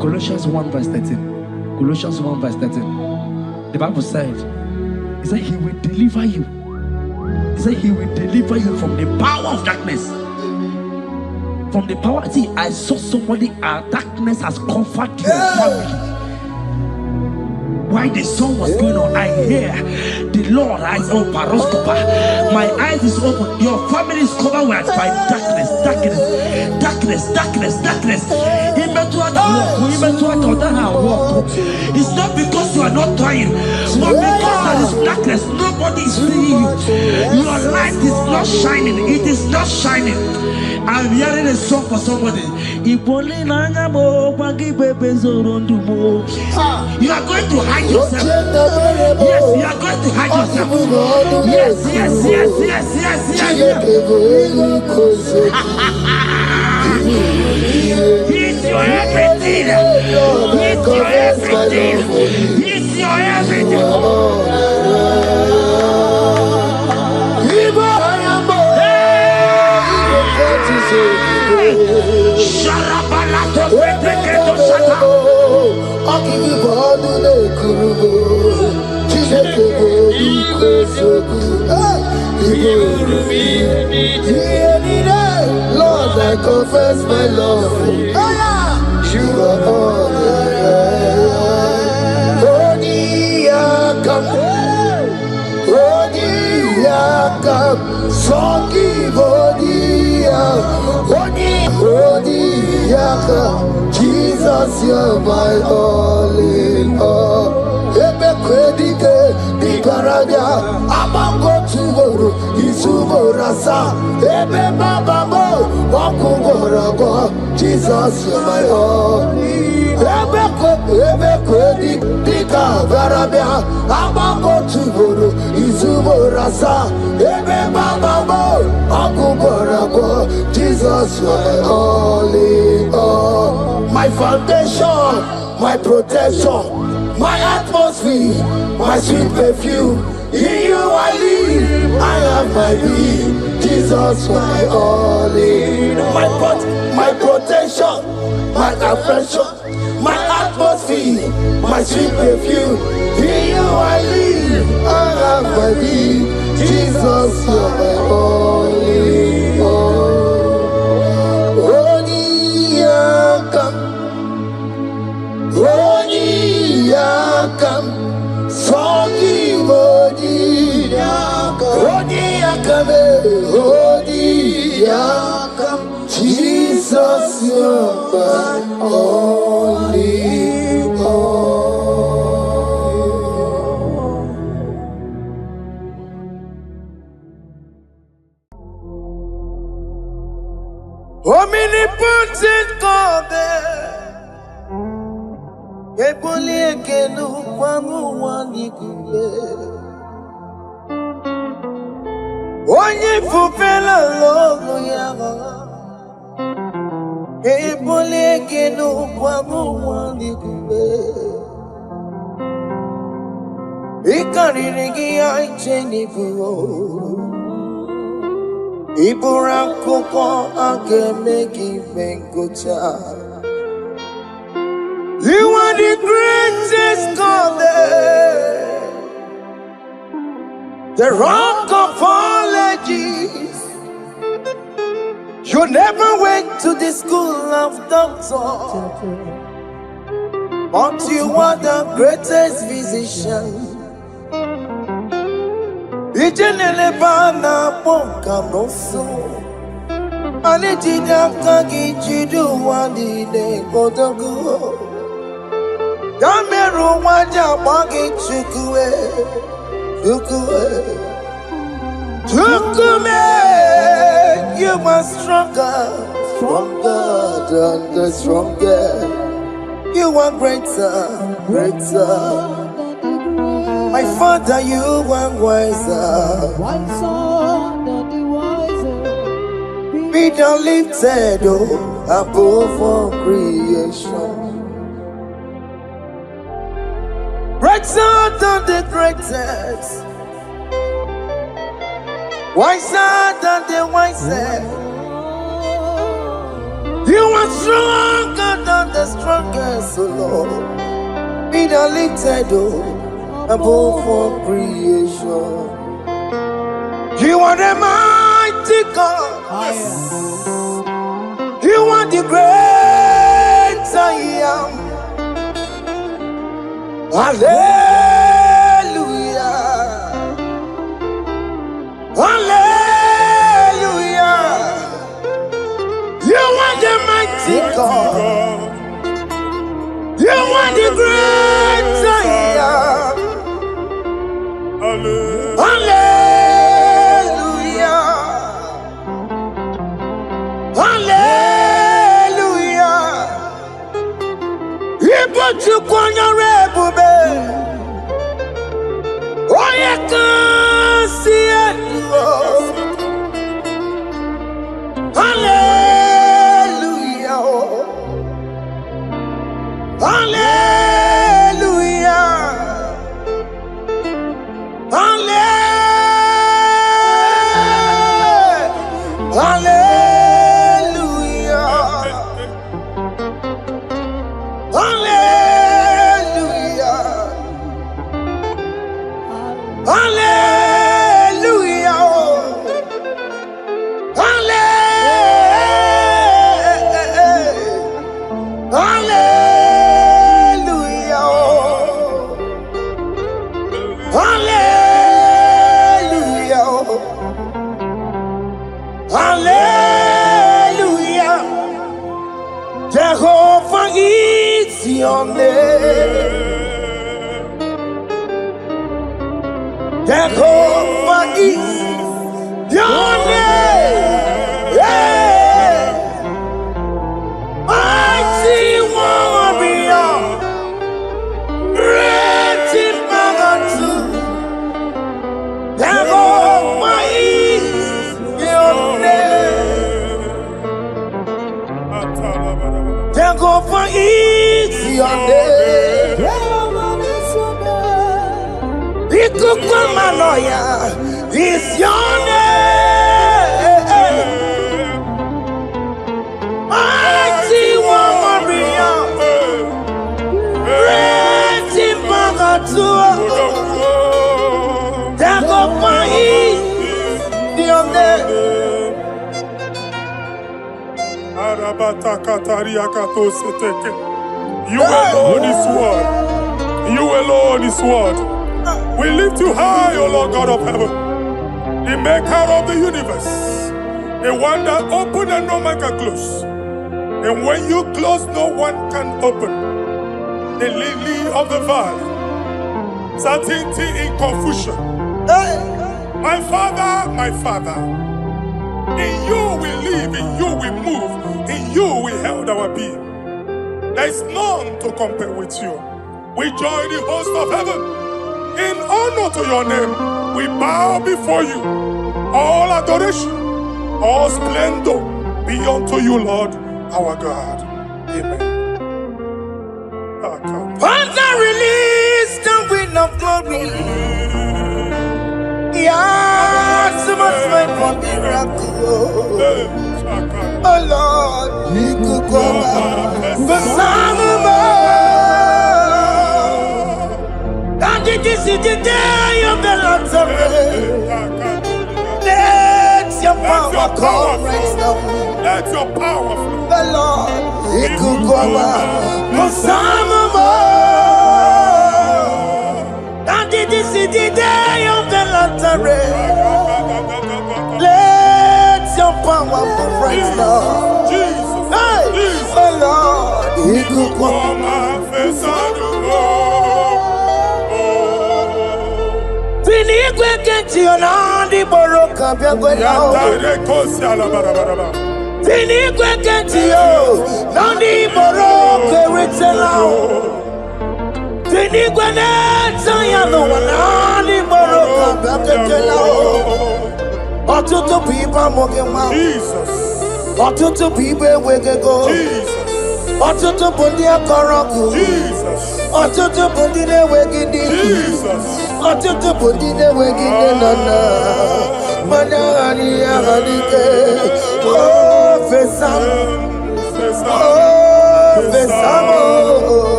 Colossians 1 verse 13. Colossians 1 verse 13. The Bible said, he said he will deliver you. He said he will deliver you from the power of darkness. From the power. See, I saw somebody, darkness has covered your family. While the song was going on, I hear the Lord eyes open. My eyes is open. Your family is covered by darkness. It's not because you are not trying, but because there is darkness. Nobody is seeing you. Your light is not shining. It is not shining. I'm hearing a song for somebody. You are going to hide yourself. Yes, you are going to hide yourself. Yes. He's your everything. He's your everything. He's your everything. Lord, I confess my love. You are all Jesus, you're my all in all. Jesus, you're my all. Jesus, you're my all in all. My foundation, my protection, my atmosphere, my sweet perfume. In you I live, I have my being. Jesus, my all in all. My protection, my affection, my atmosphere, my sweet perfume. In you I live, I have my being. Jesus, you're my all in all. Jesus, you're my all in all. genu kwanu wanikube. Onye fufela lolo yaga. Ebole genu kwanu wanikube. Ikarigi aicheni buo. Ibura koko akemeki vengocha. You are the greatest God, the rock of all ages. You never went to the school of doctor, but you are the greatest physician. Ijenelebana ponka noso, anejida kagi jidu wadi ne kodogo. Yameru waja bagi chukue, chukume. You are stronger than the stronger. You are greater. My Father, you are wiser than the wiser. Be thou lifted above all creation. Greater than the greatest, wiser than the wisest. You are stronger than the strongest, O Lord. Be thou lifted above all creation. You are the mighty God. You are the great I am. Hallelujah. Hallelujah. You are the mighty God. You are the great I am. Hallelujah. Hallelujah. You put your rebube. Oh, you can see it. Hallelujah. Hallelujah. Hallelujah. Hallelujah. Hallelujah. Hallelujah. Jehovah is your name. Jehovah is your name. Yeah. Mighty warrior, great in magnitude. Jehovah is your name. Jehovah is your name. Ikukumanoya is your name. Mighty warrior, great in magnitude. Jehovah is your name. You alone is word. You alone is word. We lift you high, O Lord God of heaven, the maker of the universe, the one that opened and no man can close. And when you close, no one can open. The lily of the valley, certainty in confusion. My Father, in you we live, in you we move, in you we held our being. There is none to compare with you. We join the host of heaven. In honor to your name, we bow before you. All adoration, all splendor be unto you, Lord, our God. Amen. Father, release the wind of glory. Yeah, so much time for miracle. Oh Lord, you could go the sun above. And this is the day of the Lord's Let your power come right now. Let your power flow. The Lord, you could go the sun above. And this is the day of the Lord's Let your power come right now. Jesus. Hey, Jesus. oh Lord, you could go. Ọtụtụ people amụghị nwa. Ọtụtụ people enweghị ego. Ọtụtụ bụ ndị akọrọ ọkụ. Ọtụtụ bụ ndị na-enweghị ndị. Ọtụtụ bụ ndị na-enweghị ndị nọ na. Mana anyị aghara ike. Oh, fesa m. Oh, fesa m.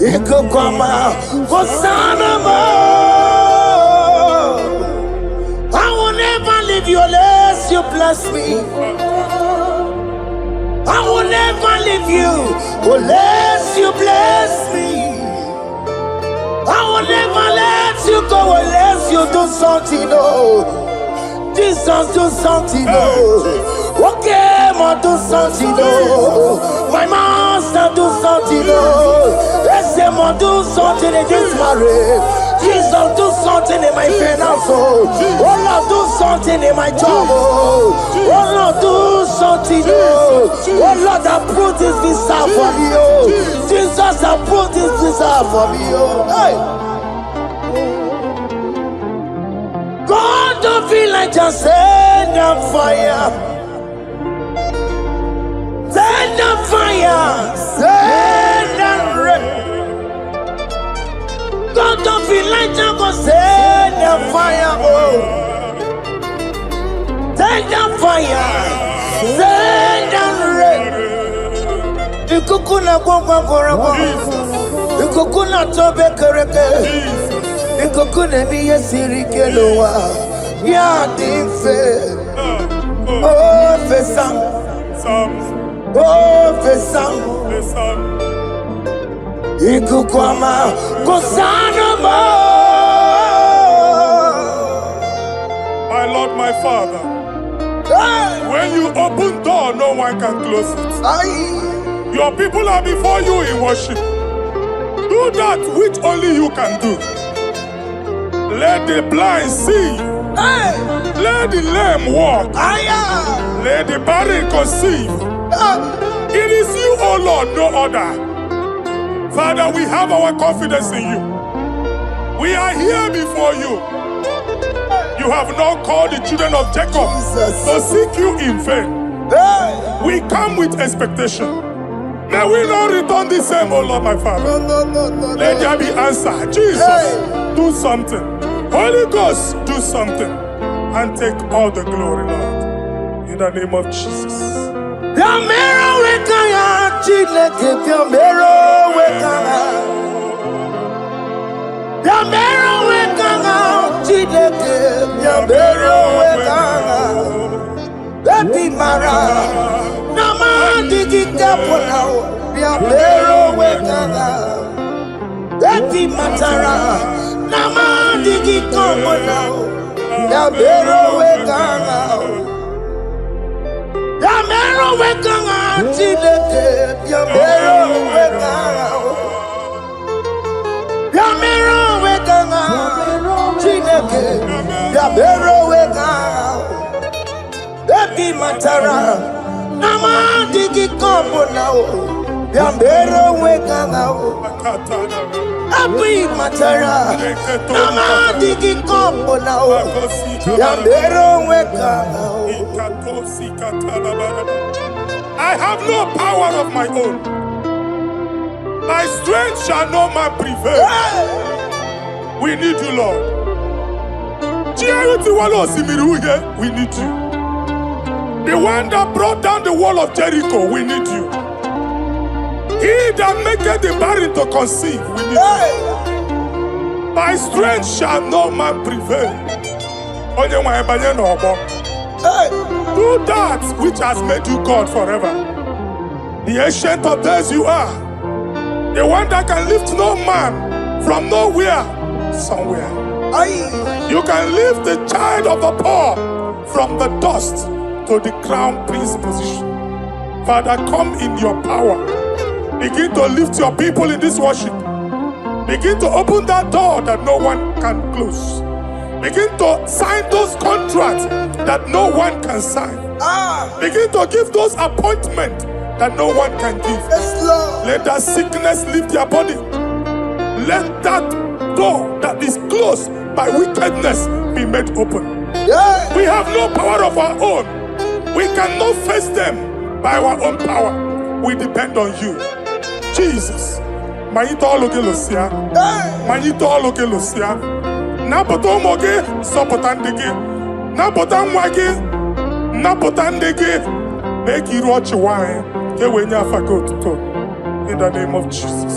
Ikuku ọma, fụsana m. I will never leave you unless you bless me. I will never leave you unless you bless me. I will never let you go unless you do something. Oh, Jesus, do something. Oh, okay, ma do something. Oh, my master, do something. Oh, let's say, ma do something in this marriage. Jesus, do something in my finance. Oh Lord, do something in my job. Oh Lord, do something. Oh Lord, approve this visa for me. Oh Jesus, approve this visa for me. Oh hey. God, don't feel like just send up fire. Send up fire. Send up rain. God don't feel like I'm gonna send the fire, oh. Send the fire, send the rain. The kukuna gwangwa gwangwa, the kukuna tobe kereke, the kukuna miye sirike loa, ya dife. Oh fesam, oh fesam. Ikukwama Kosanaba. My Lord, my Father, when you open door, no one can close it. Your people are before you in worship. Do that which only you can do. Let the blind see. Let the lame walk. Let the barren conceive. It is you, O Lord, no other. Father, we have our confidence in you. We are here before you. You have not called the children of Jacob to seek you in vain. We come with expectation. May we not return the same, oh Lord, my Father. Let there be answer. Jesus, do something. Holy Ghost, do something. And take all the glory, Lord. In the name of Jesus. Yambero wekanga. Abi matara. Nama digi kombo now. Yambero wekanga. I have no power of my own. My strength shall no man prevail. We need you, Lord. We need you. The one that brought down the wall of Jericho, we need you. He that maketh the barren to conceive, we need you. My strength shall no man prevail. Do that which has made you God forever. The ancient of days you are. The one that can lift no man from nowhere, somewhere. You can lift the child of the poor from the dust to the crown prince position. Father, come in your power. Begin to lift your people in this worship. Begin to open that door that no one can close. Begin to sign those contracts that no one can sign. Begin to give those appointments that no one can give. Let that sickness leave their body. Let that door that is closed by wickedness be made open. We have no power of our own. We cannot face them by our own power. We depend on you. Jesus. Napoto moge sopotandege. Napota mwage. Napotandege. Make you watch wine. In the name of Jesus.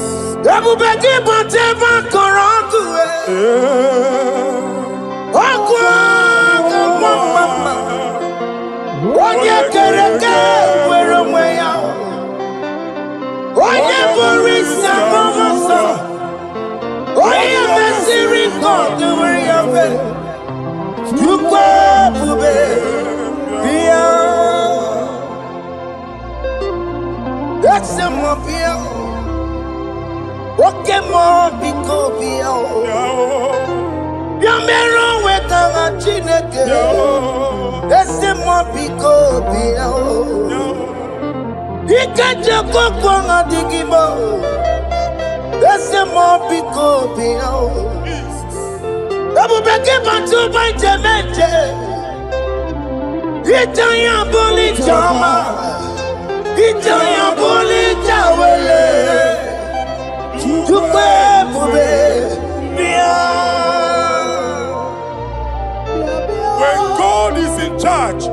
When God is in charge,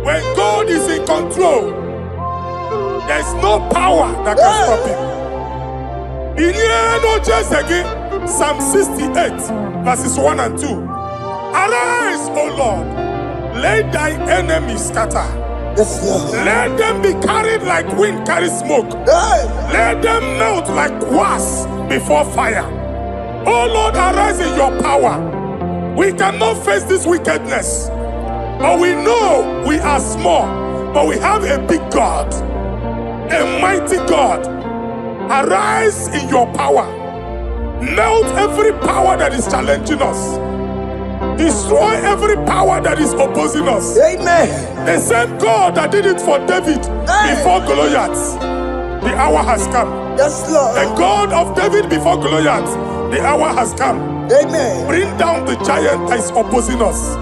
when God is in control, there's no power that can stop him. Psalm 68, verses 1 and 2. Arise, O Lord, let thy enemies scatter. Let them be carried like wind carries smoke. Let them melt like wax before fire. Oh Lord, arise in your power. We cannot face this wickedness, but we know we are small, but we have a big God, a mighty God. Arise in your power. Melt every power that is challenging us. Destroy every power that is opposing us. Amen. The same God that did it for David before Goliath. The hour has come. Yes, Lord. The God of David before Goliath. The hour has come. Amen. Bring down the giant that is opposing us.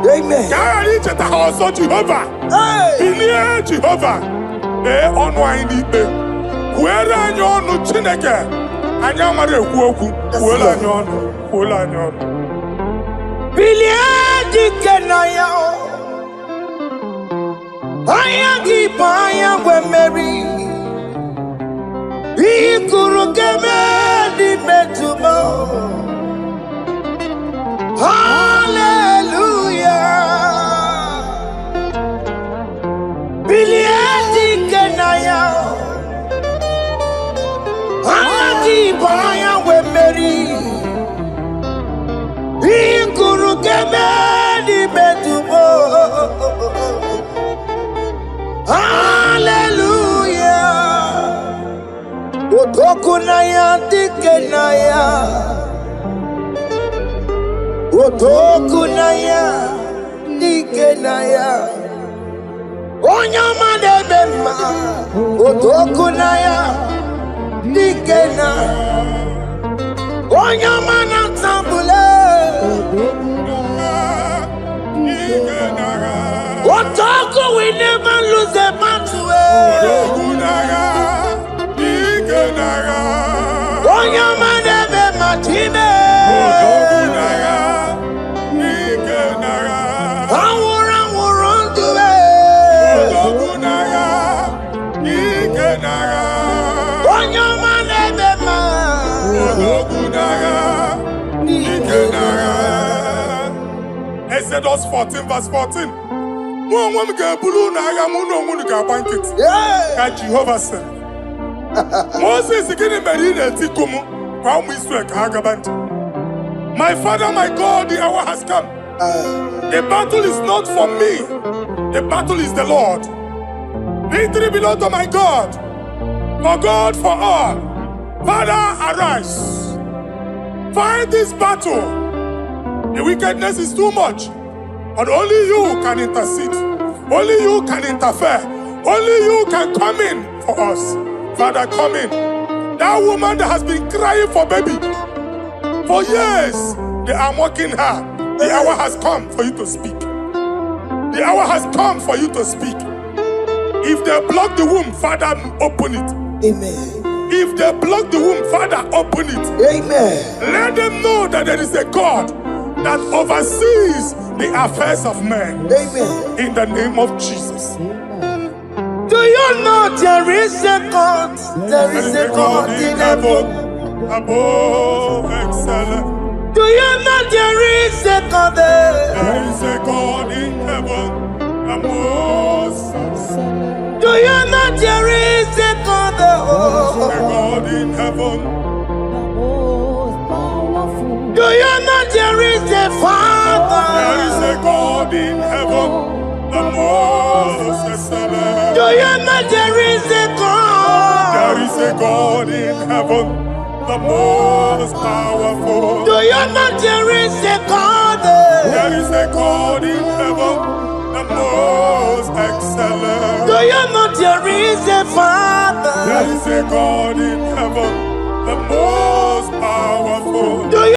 Amen. Jehovah. Jehovah. Otokunaya dikenaya, Otokunaya dikenaya, Onyama debema, otokunaya, dikena. Onyama na tambule, otoku we never lose a battle. Onyama debema time. Exodus 14 verse 14. Jehovah said. Moses my father, my God, the hour has come. The battle is not for me. The battle is the Lord. Victory belongs to my God. For God, for all. Father, arise. Fight this battle. The wickedness is too much. But only you can intercede. Only you can interfere. Only you can come in for us. Father, come in. That woman that has been crying for baby for years, they are mocking her. The hour has come for you to speak. The hour has come for you to speak. If they block the womb, Father, open it. Amen. If they block the womb, Father, open it. Amen. Let them know that there is a God that oversees the affairs of men. Amen. In the name of Jesus. Do you know there is a God? There is a God in heaven. Above excellent. Do you know there is a God there? There is a God in heaven. The most excellent. Do you know there is a God there? Oh. A God in heaven. Do you know there is a Father? There is a God in heaven. The most excellent. Do you know there is a God? There is a God in heaven. The most powerful. Do you know there is a God there? There is a God in heaven, the most excellent. Do you know there is a Father? There is a God in heaven, the most powerful. Do you